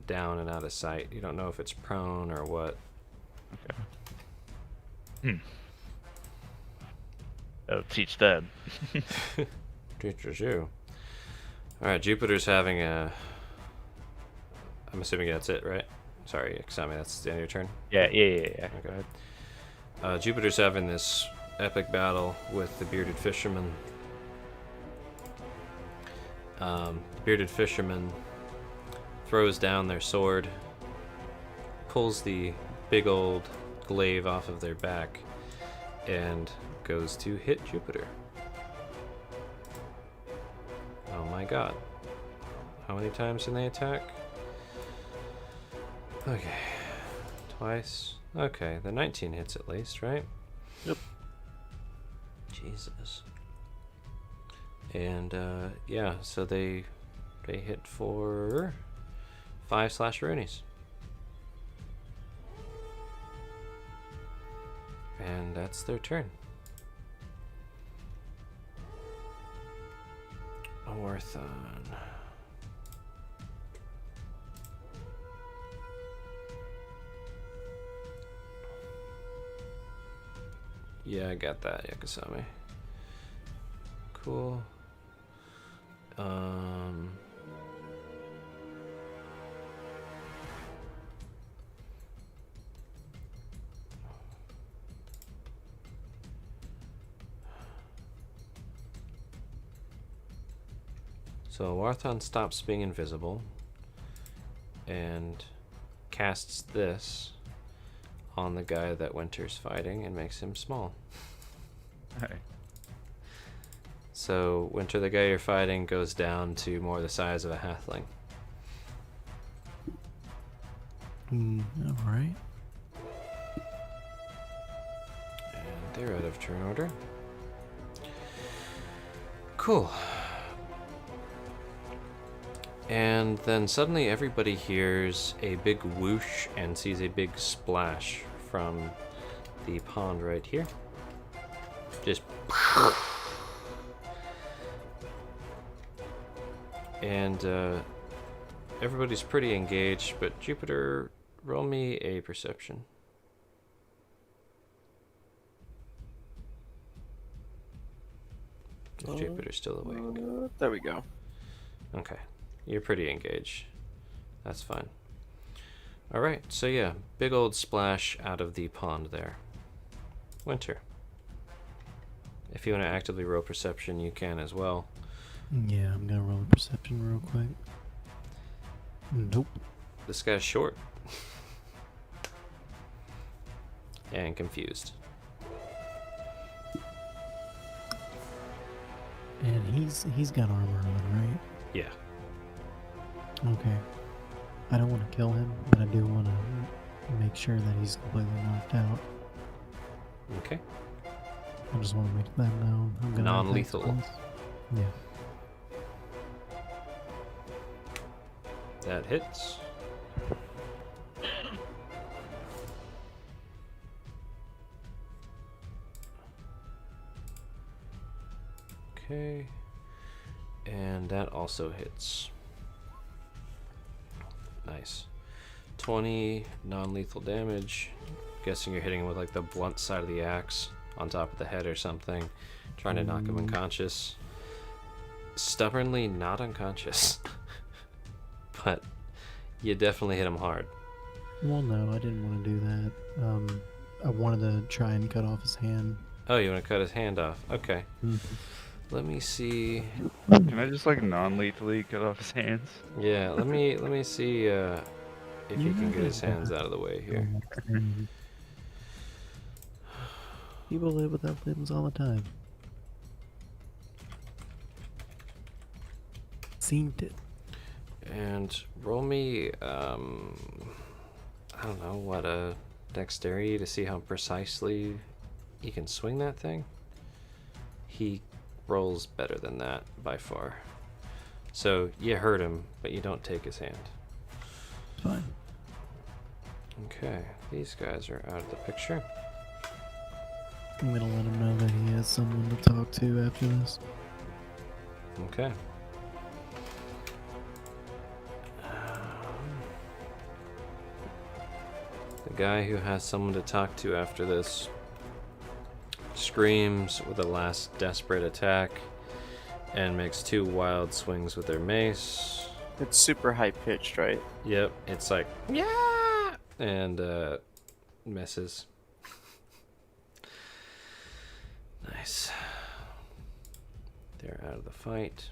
down and out of sight. You don't know if it's prone or what. Okay. That'll teach them. Teaches you. All right, Jupiter's having a. I'm assuming that's it, right? Sorry, Kasami, that's the end of your turn. Yeah. Okay. Go ahead. Jupiter's having this epic battle with the bearded fisherman. The bearded fisherman throws down their sword, pulls the big old glaive off of their back, and goes to hit Jupiter. Oh my god. How many times can they attack? Okay. Twice. Okay, the 19 hits at least, right? Yep. Jesus. And yeah, so they hit for 5 slasheroonies. And that's their turn. Orthon. Yeah, I got that, Yakasami. Cool. So Warthon stops being invisible and casts this on the guy that Winter's fighting and makes him small. Hey. So Winter, the guy you're fighting, goes down to more the size of a halfling. All right. And they're out of turn order. Cool. And then suddenly everybody hears a big whoosh and sees a big splash from the pond right here. Just... And everybody's pretty engaged, but Jupiter, roll me a perception. If Jupiter's still awake. There we go. Okay. You're pretty engaged. That's fine. Alright, so yeah, big old splash out of the pond there. Winter. If you want to actively roll perception, you can as well. Yeah, I'm gonna roll a perception real quick. Nope. This guy's short. And confused. And he's got armor on, right? Yeah. Okay. I don't want to kill him, but I do want to make sure that he's completely knocked out. Okay. I just want to make them know I'm gonna Non-lethal. attack twice. Yeah. That hits. Okay. And that also hits. Nice. 20 non-lethal damage. Guessing you're hitting him with like the blunt side of the axe on top of the head or something. Trying to knock him unconscious. Stubbornly not unconscious. But you definitely hit him hard. Well, no, I didn't want to do that. I wanted to try and cut off his hand. Oh, you want to cut his hand off? Okay. Mm-hmm. Let me see. Can I just like non-lethally cut off his hands? Yeah, let me see if you can get his hands out of the way here. People live without limbs all the time. Seen it. And roll me, I don't know, what, a dexterity to see how precisely you can swing that thing? He rolls better than that by far. So you hurt him, but you don't take his hand. Fine. Okay, these guys are out of the picture. I'm gonna let him know that he has someone to talk to after this. Okay. The guy who has someone to talk to after this screams with a last desperate attack and makes 2 wild swings with their mace. It's super high pitched, right? Yep, it's like, yeah, and misses. Nice. They're out of the fight.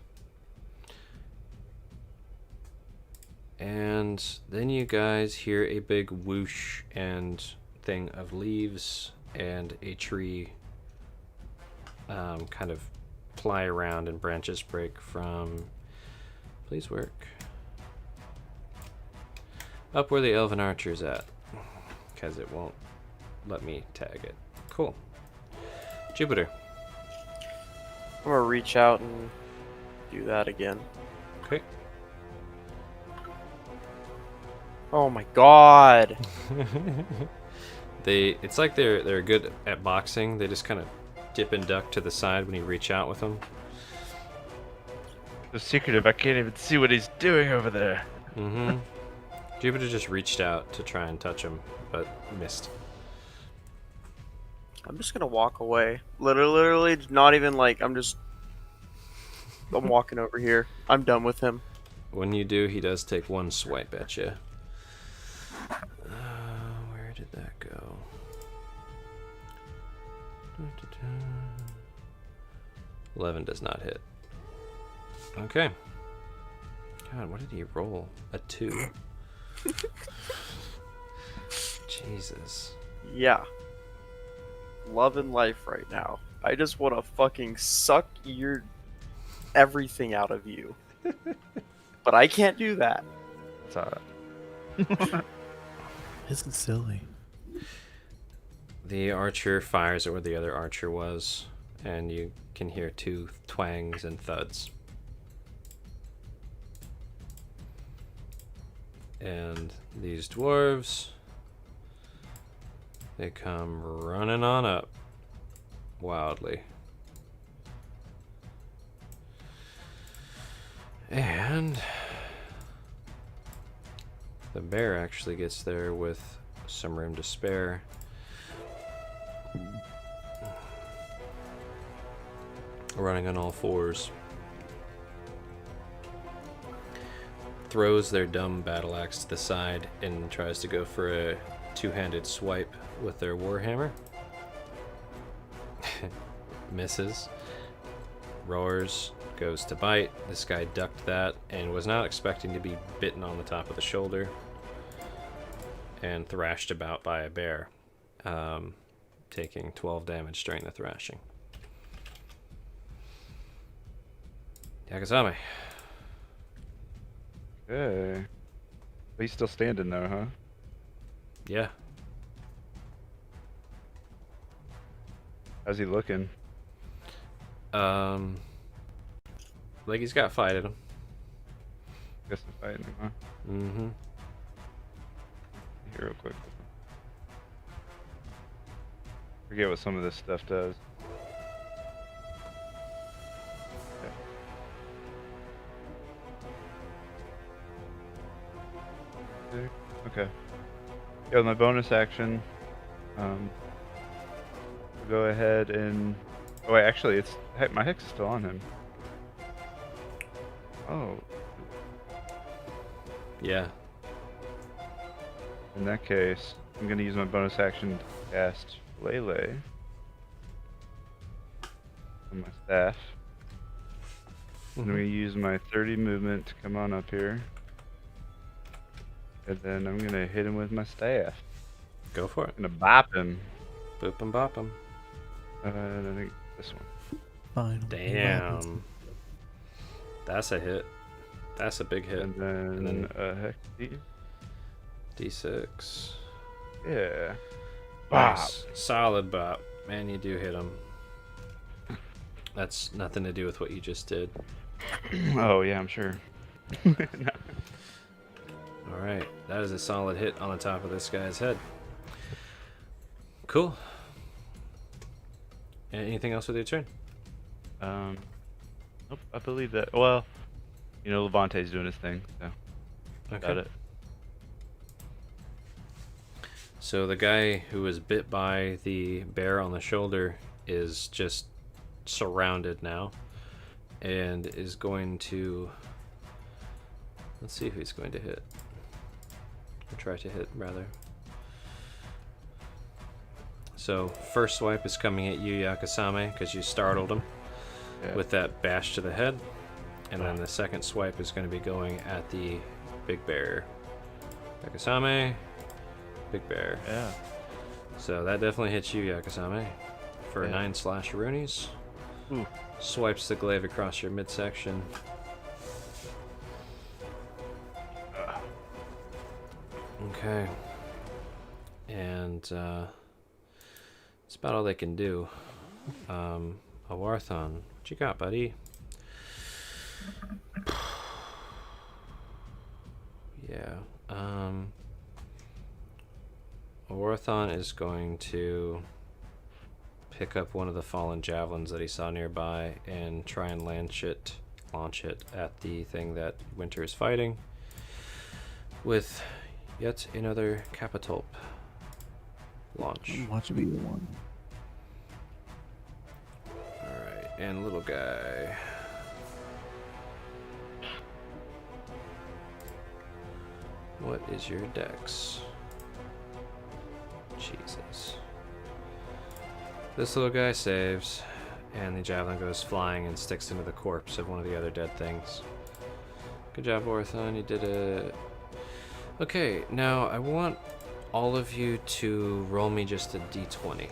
And then you guys hear a big whoosh and thing of leaves and a tree kind of fly around and branches break from, please work, up where the elven archer's at, because it won't let me tag it. Cool. Jupiter. I'm gonna reach out and do that again. Okay. Oh my god! It's like they're good at boxing. They just kind of dip and duck to the side when you reach out with them. The secretive, I can't even see what he's doing over there. Mm-hmm. Jupiter just reached out to try and touch him, but missed. I'm just gonna walk away. Literally, not even like I'm walking over here. I'm done with him. When you do, he does take one swipe at you. Where did that go? 11 does not hit. Okay. God, what did he roll? A 2. Jesus. Yeah. Loving life right now. I just want to fucking suck your everything out of you. But I can't do that. It's alright. This is silly. The archer fires at where the other archer was, and you can hear 2 twangs and thuds. And these dwarves, they come running on up wildly. And the bear actually gets there with some room to spare. Running on all fours. Throws their dumb battle axe to the side and tries to go for a two-handed swipe with their warhammer. Misses. Roars. Goes to bite. This guy ducked that and was not expecting to be bitten on the top of the shoulder and thrashed about by a bear, taking 12 damage during the thrashing. Yakasame. Okay. But he's still standing though, huh? Yeah. How's he looking? Like he's got fight in him. Guess I'm fighting him, huh? Mm-hmm. Here real quick. Forget what some of this stuff does. Okay. Yeah, with my bonus action, we'll go ahead and. Oh wait, actually, it's my hex is still on him. Oh, Yeah. in that case, I'm gonna use my bonus action to cast Lele on my staff. And I'm gonna use my 30 movement to come on up here. And then I'm gonna hit him with my staff. Go for it. I'm gonna bop him. Boop and bop him. And I think this one. Fine. Damn. That's a hit. That's a big hit. And then hex D6. Yeah. Nice. Solid bop. Man, you do hit him. That's nothing to do with what you just did. Oh yeah, I'm sure. Alright. That is a solid hit on the top of this guy's head. Cool. Anything else with your turn? Nope, I believe that. Well, you know, Levante's doing his thing, so got it. So the guy who was bit by the bear on the shoulder is just surrounded now and is going to... Let's see who he's going to hit. Or try to hit, rather. So, first swipe is coming at you, Yakasame, because you startled him with that bash to the head. And then the second swipe is going to be going at the big bear. Yakasame, big bear. Yeah. So that definitely hits you, Yakasame, for 9 slasheroonies. Ooh. Swipes the glaive across your midsection. Okay. And that's about all they can do. Awarthon, what you got, buddy? Yeah. Awarthon is going to pick up one of the fallen javelins that he saw nearby and try and launch it at the thing that Winter is fighting with yet another Capitulp launch. Watch me one. And little guy. What is your dex? Jesus. This little guy saves, and the javelin goes flying and sticks into the corpse of one of the other dead things. Good job, Orthon. You did it. Okay, now I want all of you to roll me just a d20.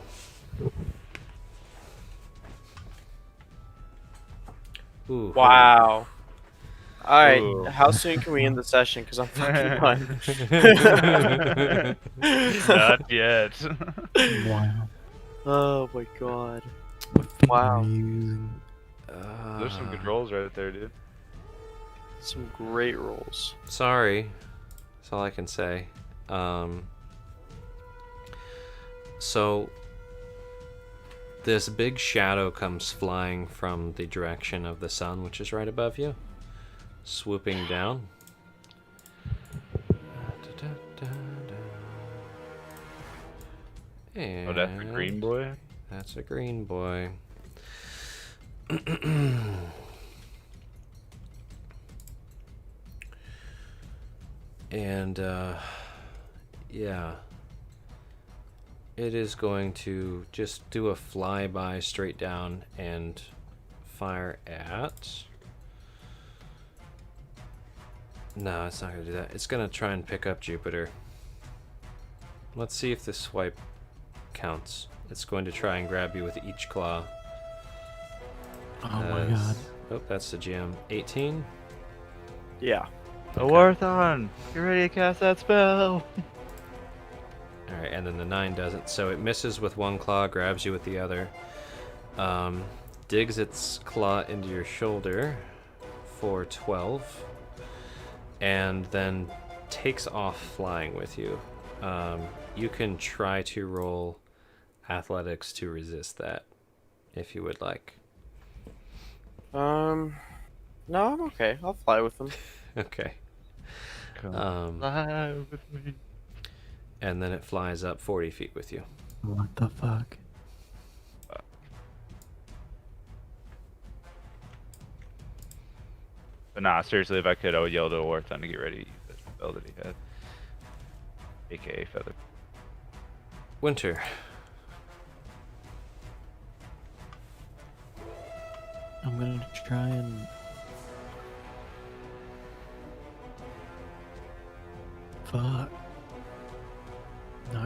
Ooh. Wow. All right, Ooh. how soon can we end the session? Because I'm fucking done. Not yet. Wow. Oh my god. What finger Wow. are you using? There's some good rolls right there, dude. Some great rolls. Sorry. That's all I can say. So this big shadow comes flying from the direction of the sun, which is right above you, swooping down. And Oh, that's the green boy? that's a green boy. And yeah, it is going to just do a flyby straight down and fire at. No, it's not going to do that. It's going to try and pick up Jupiter. Let's see if this swipe counts. It's going to try and grab you with each claw. Oh my god. Oh, that's the GM. 18. Yeah. Oh, Orthon! Get ready to cast that spell! Alright, and then the 9 doesn't. So it misses with one claw, grabs you with the other. Digs its claw into your shoulder for 12. And then takes off flying with you. You can try to roll athletics to resist that, if you would like. No, I'm okay. I'll fly with them. Okay. Come fly with me. And then it flies up 40 feet with you. What the fuck? But nah, seriously, if I could, I would yell to Orthon to get ready to use that spell that he had. AKA Feather. Winter. I'm gonna try and fuck. No.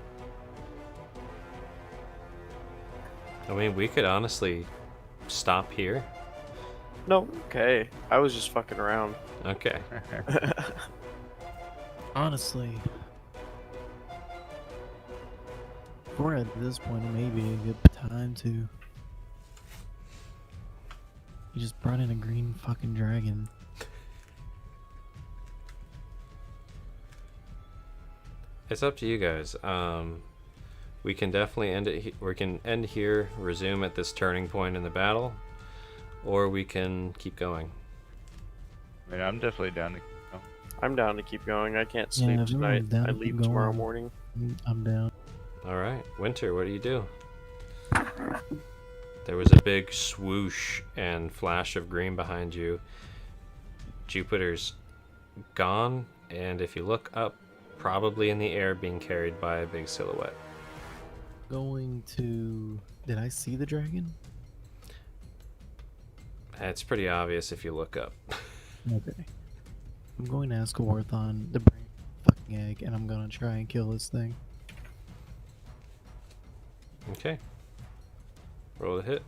I mean, we could honestly stop here. No, okay. I was just fucking around. Okay. Honestly, if we're at this point, it may be a good time to. You just brought in a green fucking dragon. It's up to you guys. We can definitely end it. We can end here, resume at this turning point in the battle, or we can keep going. I mean, I'm definitely down to keep going. I'm down to keep going. I can't Yeah, sleep if tonight. everyone's down I to keep leave tomorrow going. morning. I'm down. All right, Winter, what do you do? There was a big swoosh and flash of green behind you. Jupiter's gone, and if you look up, probably in the air, being carried by a big silhouette. Going to. Did I see the dragon? It's pretty obvious if you look up. Okay. I'm going to ask Orthon to bring a fucking egg, and I'm gonna try and kill this thing. Okay. Roll a hit.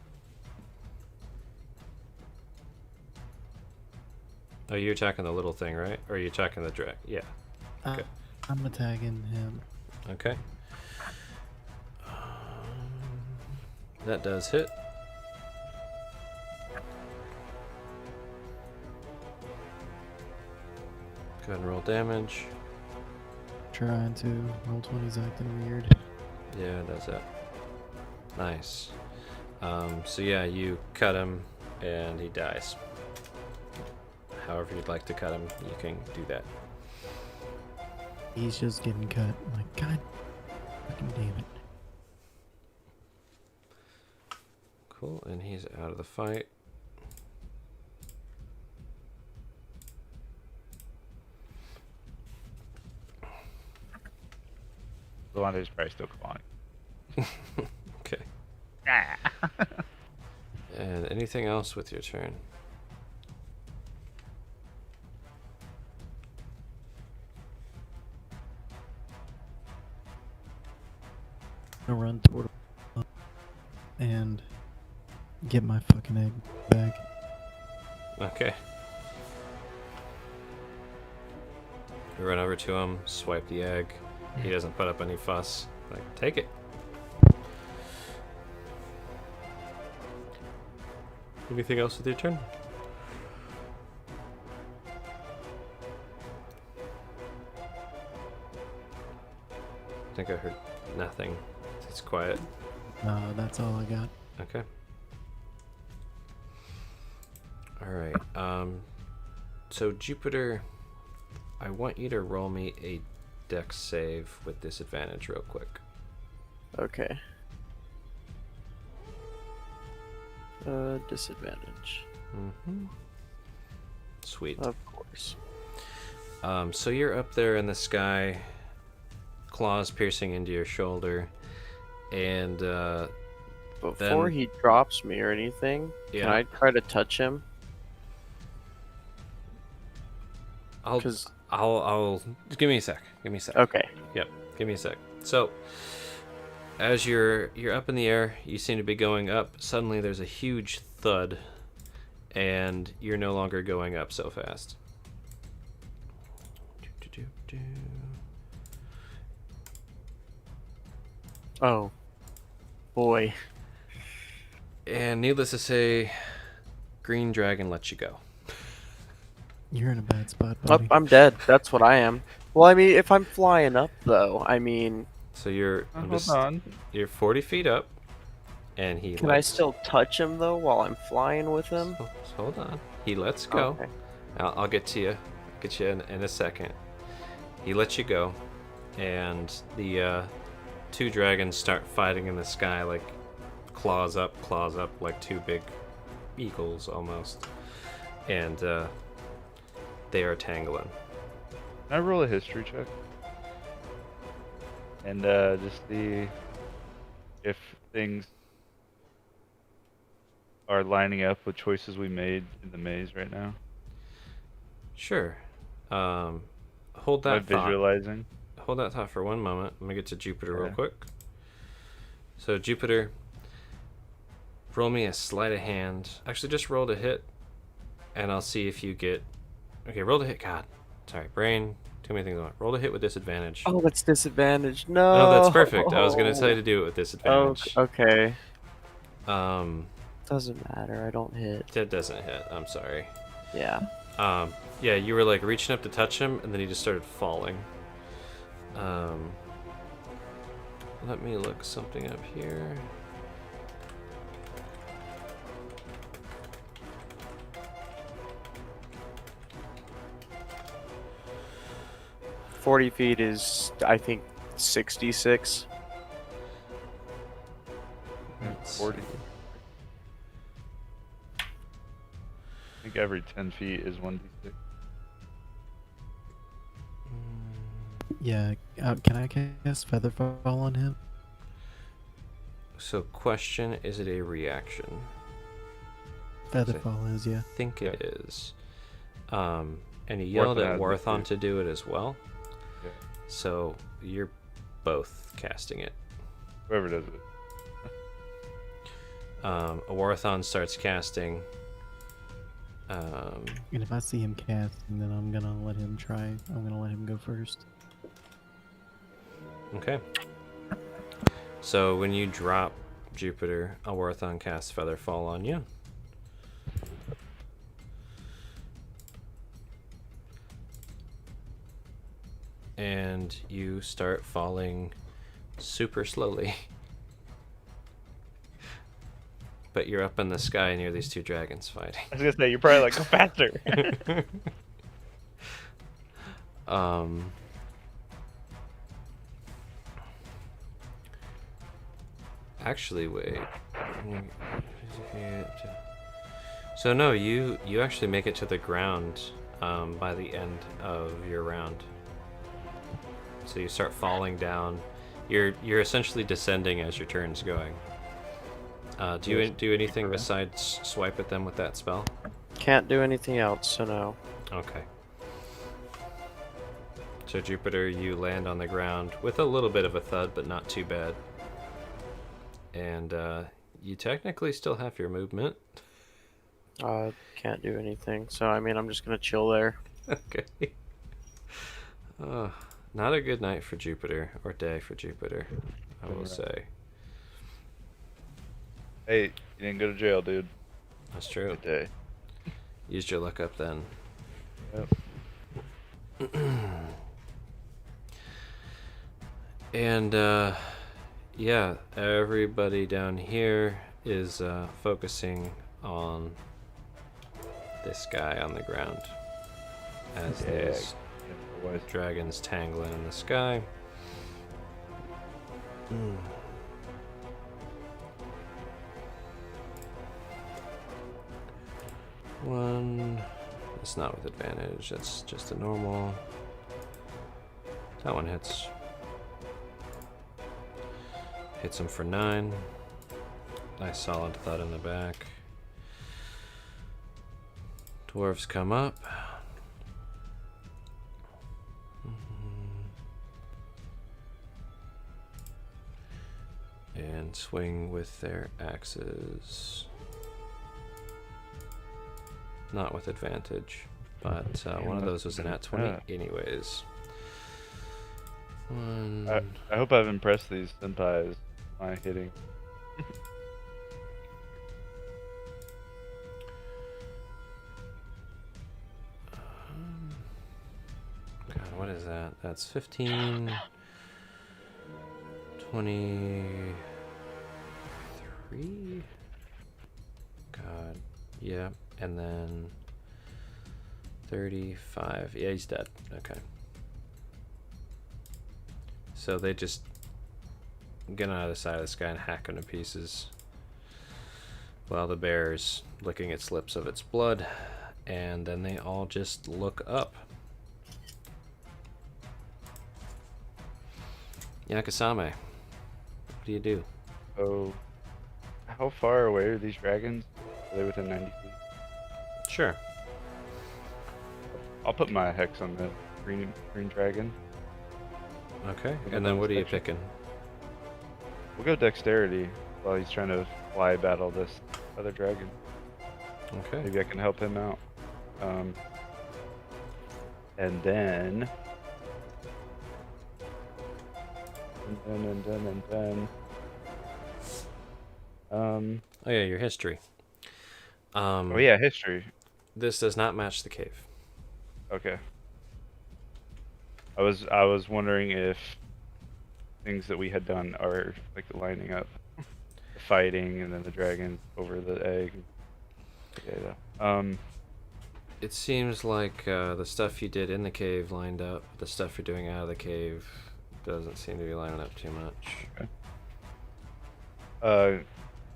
Oh, you're attacking the little thing, right? Or are you attacking the drag? Yeah. Okay. I'm attacking him. Okay. That does hit. Go ahead and roll damage. Trying to. Roll 20's acting weird. Yeah, it does that. Nice. So yeah, you cut him and he dies. However you'd like to cut him, you can do that. He's just getting cut. I'm like, God fucking damn it. Cool, and he's out of the fight. Luander's probably still clawing. Okay. Ah. And anything else with your turn? I run toward him and get my fucking egg back. Okay. You run over to him, swipe the egg. He doesn't put up any fuss. Like, take it. Anything else with your turn? I think I heard nothing. It's quiet. That's all I got. Okay. Alright. So Jupiter, I want you to roll me a dex save with disadvantage real quick. Okay. Disadvantage. Mm-hmm. Sweet. Of course. So you're up there in the sky, claws piercing into your shoulder, and Before Then- he drops me or anything, Yeah. can I try to touch him? I'll Because just give me a sec. Give me a sec. okay, Yep. Give me a sec. So, as you're up in the air, you seem to be going up. Suddenly, there's a huge thud, and you're no longer going up so fast. oh boy, And needless to say, Green Dragon lets you go. You're in a bad spot, oh, buddy. I'm dead. That's what I am. Well, I mean, if I'm flying up though, I mean, So you're Hold on. you're 40 feet up, and he can I lets, still touch him though while I'm flying with him? So, hold on. He lets go. Okay. I'll get to you. Get you in a second. He lets you go, and the two dragons start fighting in the sky, like claws up, like two big eagles almost, and they are tangling. Can I roll a history check? And just see if things are lining up with choices we made in the maze right now. Sure. Hold Am I that thought. visualizing? Hold that thought for one moment. Let me get to Jupiter real Okay. quick. So Jupiter, roll me a sleight of hand. Actually, just roll to hit, and I'll see if you get. Okay, roll to hit. God, sorry, brain. Too many things on. Roll to hit with disadvantage. Oh, that's disadvantage. No. No, that's perfect. I was gonna tell you to do it with Oh, disadvantage. okay. Um, Doesn't matter. I don't hit. that doesn't hit. I'm sorry. Yeah. Yeah, you were like reaching up to touch him, and then he just started falling. Let me look something up here. – 40 feet is, I think, 66. Let's 40. see. I think every 10 feet is 1d6. Yeah, can I cast Featherfall on him? So, question: is it a reaction? Featherfall is, yeah. I think it is. And he yelled at Warthon has it Warthon too. to do it as well. Yeah. So you're both casting it. Whoever does it. A Warthon starts casting. And if I see him casting, then I'm gonna let him try. I'm gonna let him go first. Okay. So when you drop Jupiter, a Warthon casts Featherfall on you. And you start falling super slowly. But you're up in the sky near these two dragons fighting. I was gonna say, you're probably like, go faster. Actually, wait. So no, you actually make it to the ground by the end of your round. So you start falling down. You're essentially descending as your turn's going. Do you do anything besides swipe at them with that spell? Can't do anything else, so no. Okay. So Jupiter, you land on the ground with a little bit of a thud, but not too bad. And you technically still have your movement. Can't do anything. So I mean, I'm just gonna chill there. Okay. Not a good night for Jupiter, or day for Jupiter, I will say. Hey, you didn't go to jail, dude. That's true. Good day. Used your luck up then. Yep. And yeah, everybody down here is focusing on this guy on the ground as these dragons tangling in the sky. One. It's not with advantage, that's just a normal. That one hits. Hits him for 9. Nice solid thud in the back. Dwarves come up. And swing with their axes. Not with advantage, but one of those was an at 20 anyways. I hope I've impressed these senpais by hitting. God, what is that? That's 15, 23? God, yeah, and then 35. Yeah, he's dead. Okay. So they just get on the side of this guy and hack him to pieces. While the bear is licking its lips of its blood, and then they all just look up. Yakasame, what do you do? Oh, how far away are these dragons? Are they within 90 feet? Sure. I'll put my hex on the green dragon. Okay, and then what are you picking? We'll go dexterity while he's trying to fly battle this other dragon. Okay. Maybe I can help him out. And then... Oh yeah, your history. Oh yeah, history. This does not match the cave. Okay. I was wondering if things that we had done are like lining up. The fighting and then the dragon over the egg. Yeah. It seems like the stuff you did in the cave lined up. The stuff you're doing out of the cave doesn't seem to be lining up too much. Okay.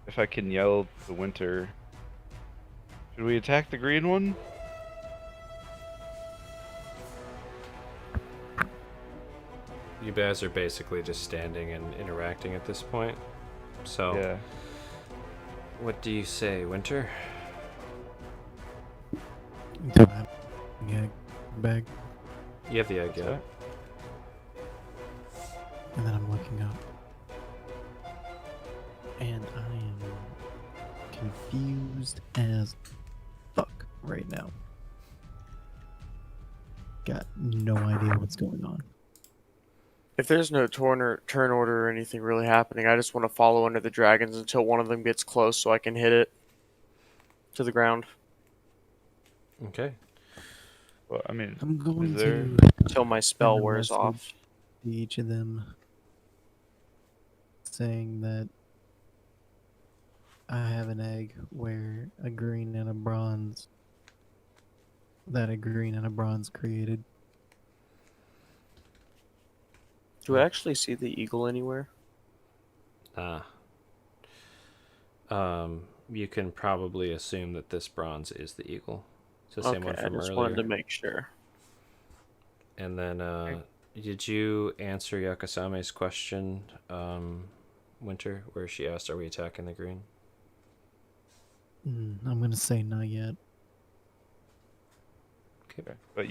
If I can yell the winter, should we attack the green one? You guys are basically just standing and interacting at this point. So, Yeah. what do you say, Winter? Do I have a egg bag? You have the egg, yeah. And then I'm looking up. And I am confused as fuck right now. Got no idea what's going on. If there's no turn order or anything really happening, I just want to follow under the dragons until one of them gets close so I can hit it to the ground. Okay. Well, I mean, I'm going is there... to Until my spell send a wears off. message to each of them saying that I have an egg where a green and a bronze created. Do I actually see the eagle anywhere? you can probably assume that this bronze is the eagle. It's the same Okay, one I from just earlier. wanted to make sure. And then, did you answer Yakasame's question, Winter, where she asked, "Are we attacking the green?" I'm gonna say not yet. Okay. But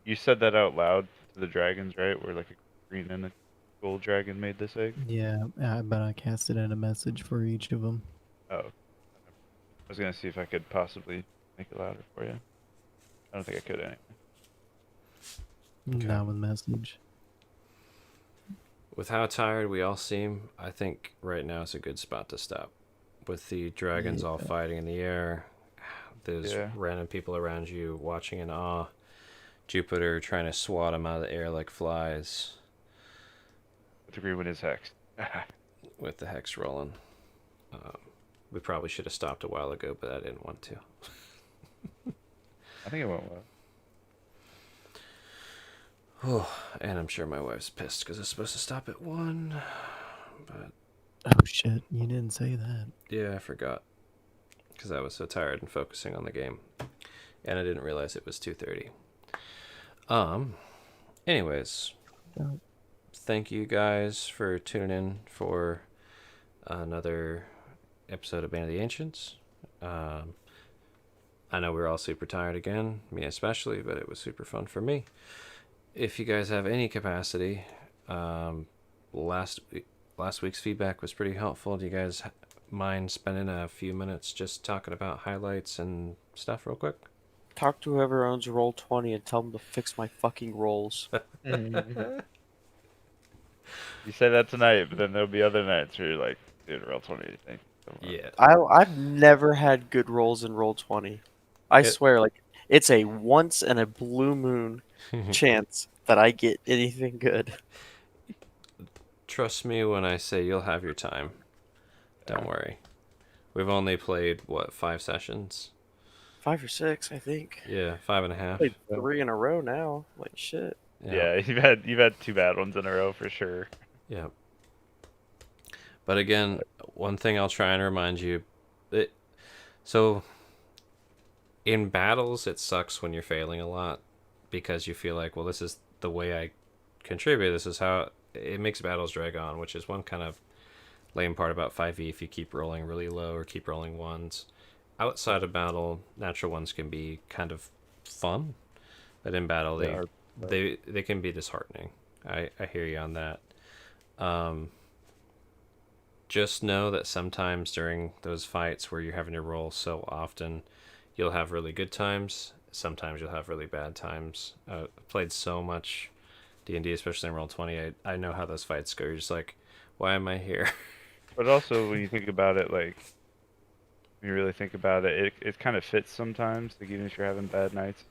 you said that out loud to the dragons, right? Where like a green and a gold dragon made this egg? Yeah, but I casted in a message for each of them. Oh. I was gonna see if I could possibly make it louder for you. I don't think I could anyway. Okay. Not with message. With how tired we all seem, I think right now is a good spot to stop. With the dragons all Yeah. fighting in the air, there's Yeah. random people around you watching in awe. Jupiter trying to swat them out of the air like flies What degree when is hex? with the hex rolling. We probably should have stopped a while ago, but I didn't want to. I think it went well. Oh, and I'm sure my wife's pissed because it's supposed to stop at 1. But Oh shit! You didn't say that. yeah, I forgot because I was so tired and focusing on the game, and I didn't realize it was 2:30. Anyways, Oh. thank you guys for tuning in for another episode of Band of the Ancients. I know we're all super tired again, me especially, but it was super fun for me. If you guys have any capacity, last week's feedback was pretty helpful. Do you guys mind spending a few minutes just talking about highlights and stuff real quick? Talk to whoever owns Roll20 and tell them to fix my fucking rolls. You say that tonight, but then there'll be other nights where you're like, dude, roll 20, thank you so much. Yeah. I've never had good rolls in Roll20. I swear, like it's a once in a blue moon chance that I get anything good. Trust me when I say you'll have your time. Don't worry. We've only played, what, 5 sessions? 5 or 6, I think. Yeah, 5.5. Played 3 in a row now. Like shit. Yeah, you've had 2 bad ones in a row for sure. Yeah. But again, one thing I'll try and remind you, so in battles it sucks when you're failing a lot because you feel like, well, this is the way I contribute. This is how it makes battles drag on, which is one kind of lame part about 5e if you keep rolling really low or keep rolling ones. Outside of battle, natural ones can be kind of fun, but in battle they can be disheartening. I hear you on that. Just know that sometimes during those fights where you're having to roll so often, you'll have really good times. Sometimes you'll have really bad times. I've played so much D&D, especially in Roll20. I know how those fights go. You're just like, why am I here? But also, when you think about it, like, when you really think about it, it kind of fits sometimes. Like, even if you're having bad nights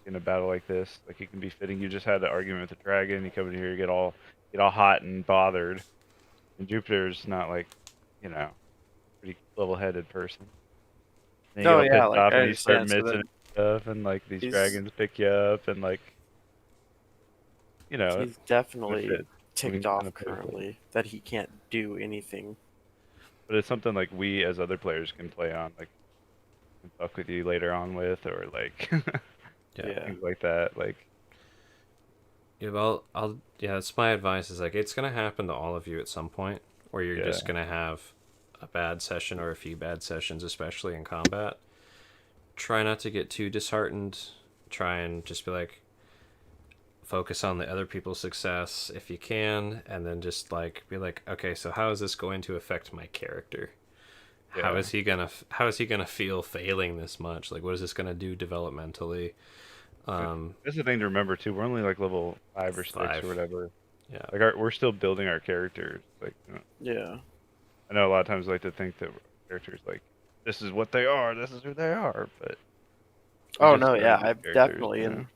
in a battle like this, like, it can be fitting. You just had an argument with a dragon. You come in here, you get all hot and bothered. And Jupiter's not like, you know, pretty level-headed person. And you Oh, get yeah, all pissed like, off I and you start understand. So missing then and stuff, and like these he's- dragons pick you up, and like, you know, he's definitely it- ticked kinda off fit. currently that he can't do anything. but it's something like we as other players can play on, like, can fuck with you later on with, or like, Yeah. things like that. Like, Yeah, well, that's my advice is like, it's going to happen to all of you at some point where you're just Yeah. going to have a bad session or a few bad sessions, especially in combat. Try not to get too disheartened. Try and just be like, focus on the other people's success if you can, and then just like be like, okay, so how is this going to affect my character? How Yeah. is he gonna feel failing this much? Like, what is this gonna do developmentally? that's the thing to remember too. We're only like level 5 or 6 5. or whatever. Yeah. Like, we're still building our characters. Like, you know, Yeah. I know a lot of times I like to think that characters, like, this is what they are, this is who they are, but Oh just no, starting yeah, these I've characters, definitely, you and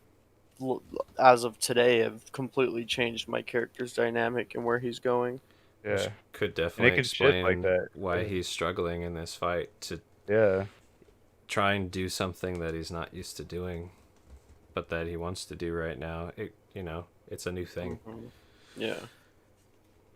know? as of today, have completely changed my character's dynamic and where he's going. Which Yeah. could And it definitely can shift explain like that. why Yeah. he's struggling in this fight to Yeah. try and do something that he's not used to doing, but that he wants to do right now. It's a new thing. Mhm. Yeah.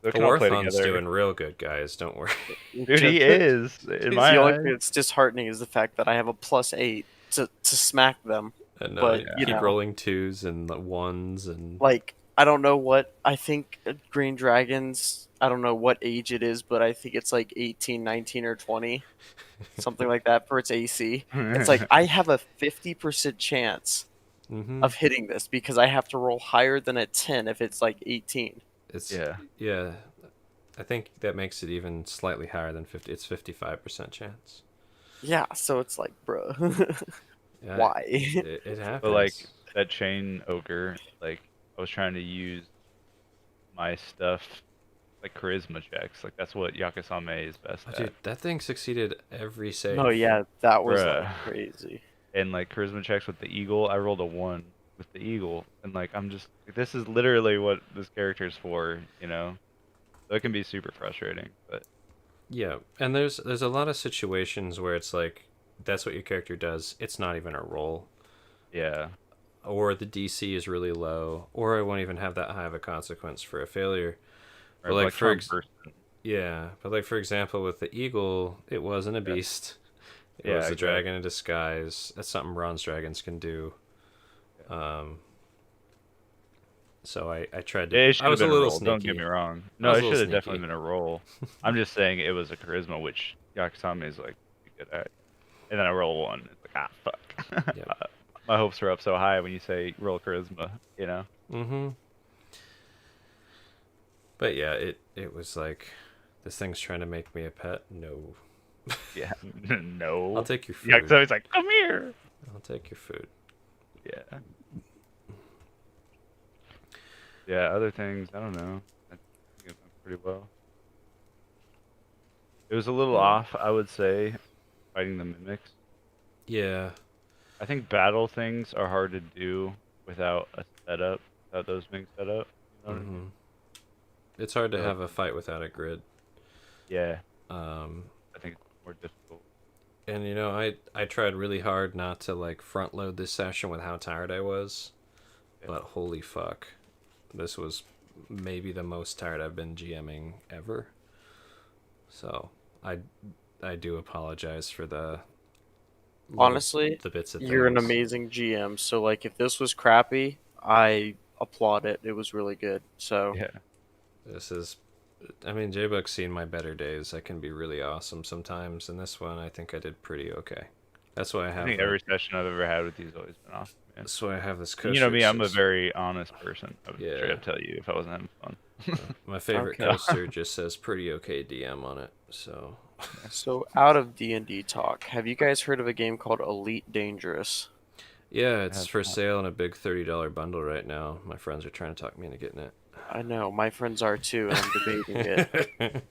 So The can all play Warthon's together. doing real good, guys. Don't worry. Dude, he is. In my the only eyes. thing that's disheartening is the fact that I have a +8 to smack them. And But, you keep know. rolling 2s and the 1s and Like, I don't know what, I think Green Dragons, I don't know what age it is, but I think it's like 18, 19, or 20, something like that for its AC. It's like I have a 50% chance hmm of hitting this because I have to roll higher than a 10 if it's like 18. it's Yeah. yeah. I think that makes it even slightly higher than 50. It's 55% chance. Yeah, so it's like, bro, Yeah, why? it happens. But like that chain ogre, like I was trying to use my stuff like charisma checks. Like that's what Yakasame is best Oh, at. dude, that thing succeeded every save. No, yeah, that was like Bruh. crazy. And like charisma checks with the eagle, I rolled a 1 with the eagle, and like I'm just this is literally what this character's for, you know. So it can be super frustrating, but Yeah, and there's a lot of situations where it's like that's what your character does. It's not even a roll, yeah, or the DC is really low, or I won't even have that high of a consequence for a failure. or But like like charm person. yeah, but like for example with the eagle, it wasn't a Yeah. beast. It Yeah, was a exactly. dragon in disguise. That's something bronze dragons can do. So I tried to. It I should have was a been a little roll. Don't sneaky. get me wrong. I No, was a it little should have definitely sneaky. been a roll. I'm just saying it was a charisma, which Yakasame is like pretty good at. And then I roll 1. It's like fuck. Yeah. My hopes are up so high when you say roll charisma, you know. Mm-hmm. But yeah, it was like, this thing's trying to make me a pet. No, Yeah. No. I'll take your food. Yakasame's like, come here. I'll take your food. Yeah. Yeah. Other things, I don't know. I think it went pretty well. It was a little off, I would say, fighting the mimics. Yeah. I think battle things are hard to do without a setup, without those being set up. You know what I mean? It's hard to Like- have a fight without a grid. Yeah, Um, I think it's more difficult. and you know, I tried really hard not to like front load this session with how tired I was, Yeah. but holy fuck, this was maybe the most tired I've been GMing ever. So I do apologize for the Honestly, the bits of you're an things. amazing GM. So, like, if this was crappy, I applaud it. It was really good. So, Yeah. This is, I mean, J-Buck's seen my better days. I can be really awesome sometimes, and this one I think I did pretty okay. That's why I I have. think every session I've ever had with you has always been awesome, man. That's why I have this. And you know me, I'm a coaster. very honest person. I would Yeah. straight up tell you if I wasn't having fun. My favorite Okay. coaster just says pretty okay DM on it. So so out of D&D talk, have you guys heard of a game called Elite Dangerous? yeah, it's have for not. sale in a big $30 bundle right now. My friends are trying to talk me into getting it. I know, my friends are too, and I'm debating it.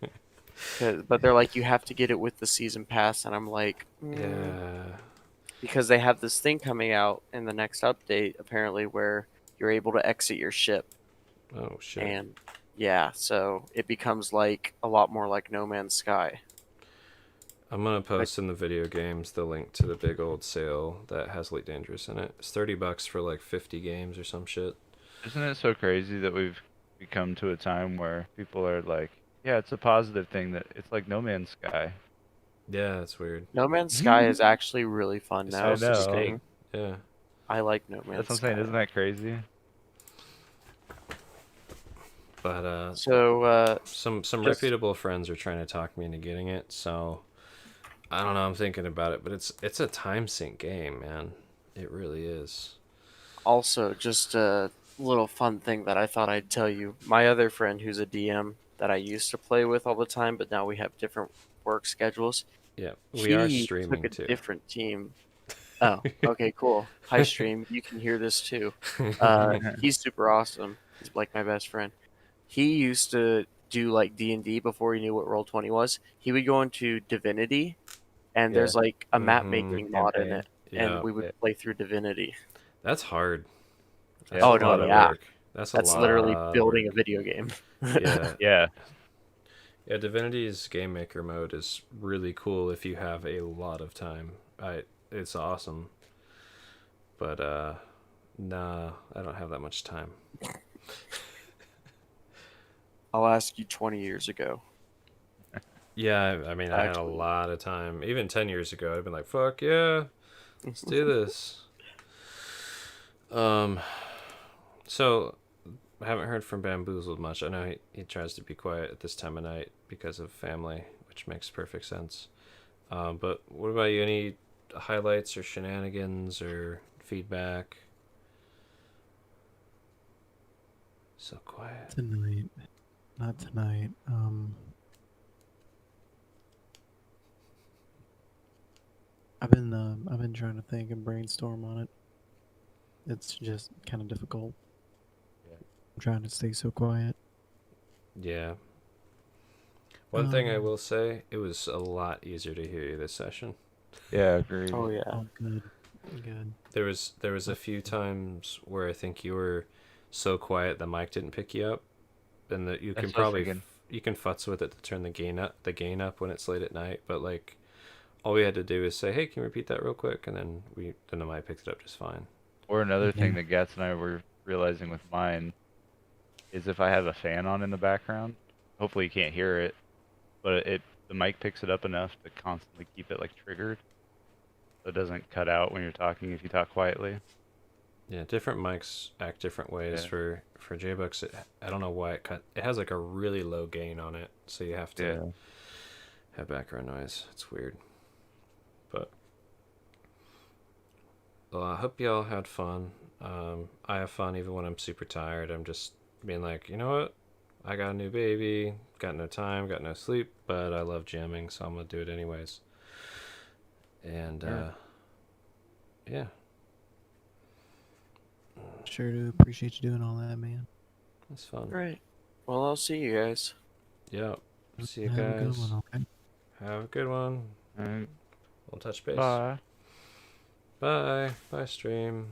But they're like, you have to get it with the season pass, and I'm like, Yeah. because they have this thing coming out in the next update, apparently, where you're able to exit your ship. Oh shit. And yeah, so it becomes like a lot more like No Man's Sky. I'm gonna post in the video games the link to the big old sale that has Elite Dangerous in it. It's $30 for like 50 games or some shit. Isn't it so crazy that we've come to a time where people are like, yeah, it's a positive thing that it's like No Man's Sky. Yeah, that's weird. No Man's Sky is actually really fun It's now. I supposed to know. stink. Yeah. I like No Man's That's what I'm Sky. saying. Isn't that crazy? But So, some just- reputable friends are trying to talk me into getting it, so I don't know, I'm thinking about it, but it's a time sink game, man. It really is. also, just a little fun thing that I thought I'd tell you. My other friend, who's a DM that I used to play with all the time, but now we have different work schedules. Yeah, we are He streaming took a too. different team. Oh, okay, cool. Hi, stream. You can hear this too. He's super awesome. He's like my best friend. He used to do like D&D before he knew what Roll20 was. He would go into Divinity, and Yeah. there's like a map Mhm. making mod in Campaign. it, Yeah, and we would Yeah. play through Divinity. that's hard. That's Yeah, a it's a lot lot of yeah. work. That's That's a literally lot of building work. a video game. Yeah, Yeah. yeah. Divinity's game maker mode is really cool if you have a lot of time. It's awesome. But nah, I don't have that much time. I'll ask you 20 years ago. Yeah, I mean, I had a Actually. lot of time. Even 10 years ago, I'd been like, fuck yeah, let's do this. So, I haven't heard from Bamboozled much. I know he tries to be quiet at this time of night because of family, which makes perfect sense. But what about you? Any highlights or shenanigans or feedback? So quiet. Tonight. Not tonight. I've been trying to think and brainstorm on it. It's just kind of difficult. Yeah. I'm trying to stay so quiet. Yeah. One thing I Um, will say, it was a lot easier to hear you this session. Yeah, agreed. Oh yeah. oh, good, good. There was a few times where I think you were so quiet the mic didn't pick you up, and that you can That's what I was probably thinking. you can futz with it to turn the gain up when it's late at night. But like all we had to do is say, "Hey, can you repeat that real quick?" And then the mic picked it up just fine. Or another Yeah. thing that Gats and I were realizing with mine is if I have a fan on in the background, hopefully you can't hear it, but the mic picks it up enough to constantly keep it like triggered, so it doesn't cut out when you're talking if you talk quietly. Yeah, different mics act different ways. Yeah. For J-Bucks, I don't know why it cut. It has like a really low gain on it, so you have to Yeah. have background noise. It's weird, but well, I hope y'all had fun. I have fun even when I'm super tired. I'm just being like, you know what? I got a new baby, got no time, got no sleep, but I love jamming, so I'm gonna do it anyways. And Yeah. yeah, Sure do appreciate you doing all that, man. it's fun. Great. Well, I'll see you guys. Yep. See you Have a good guys. one, okay? Have a good one. Alright, We'll touch base. bye. Bye. Bye, stream.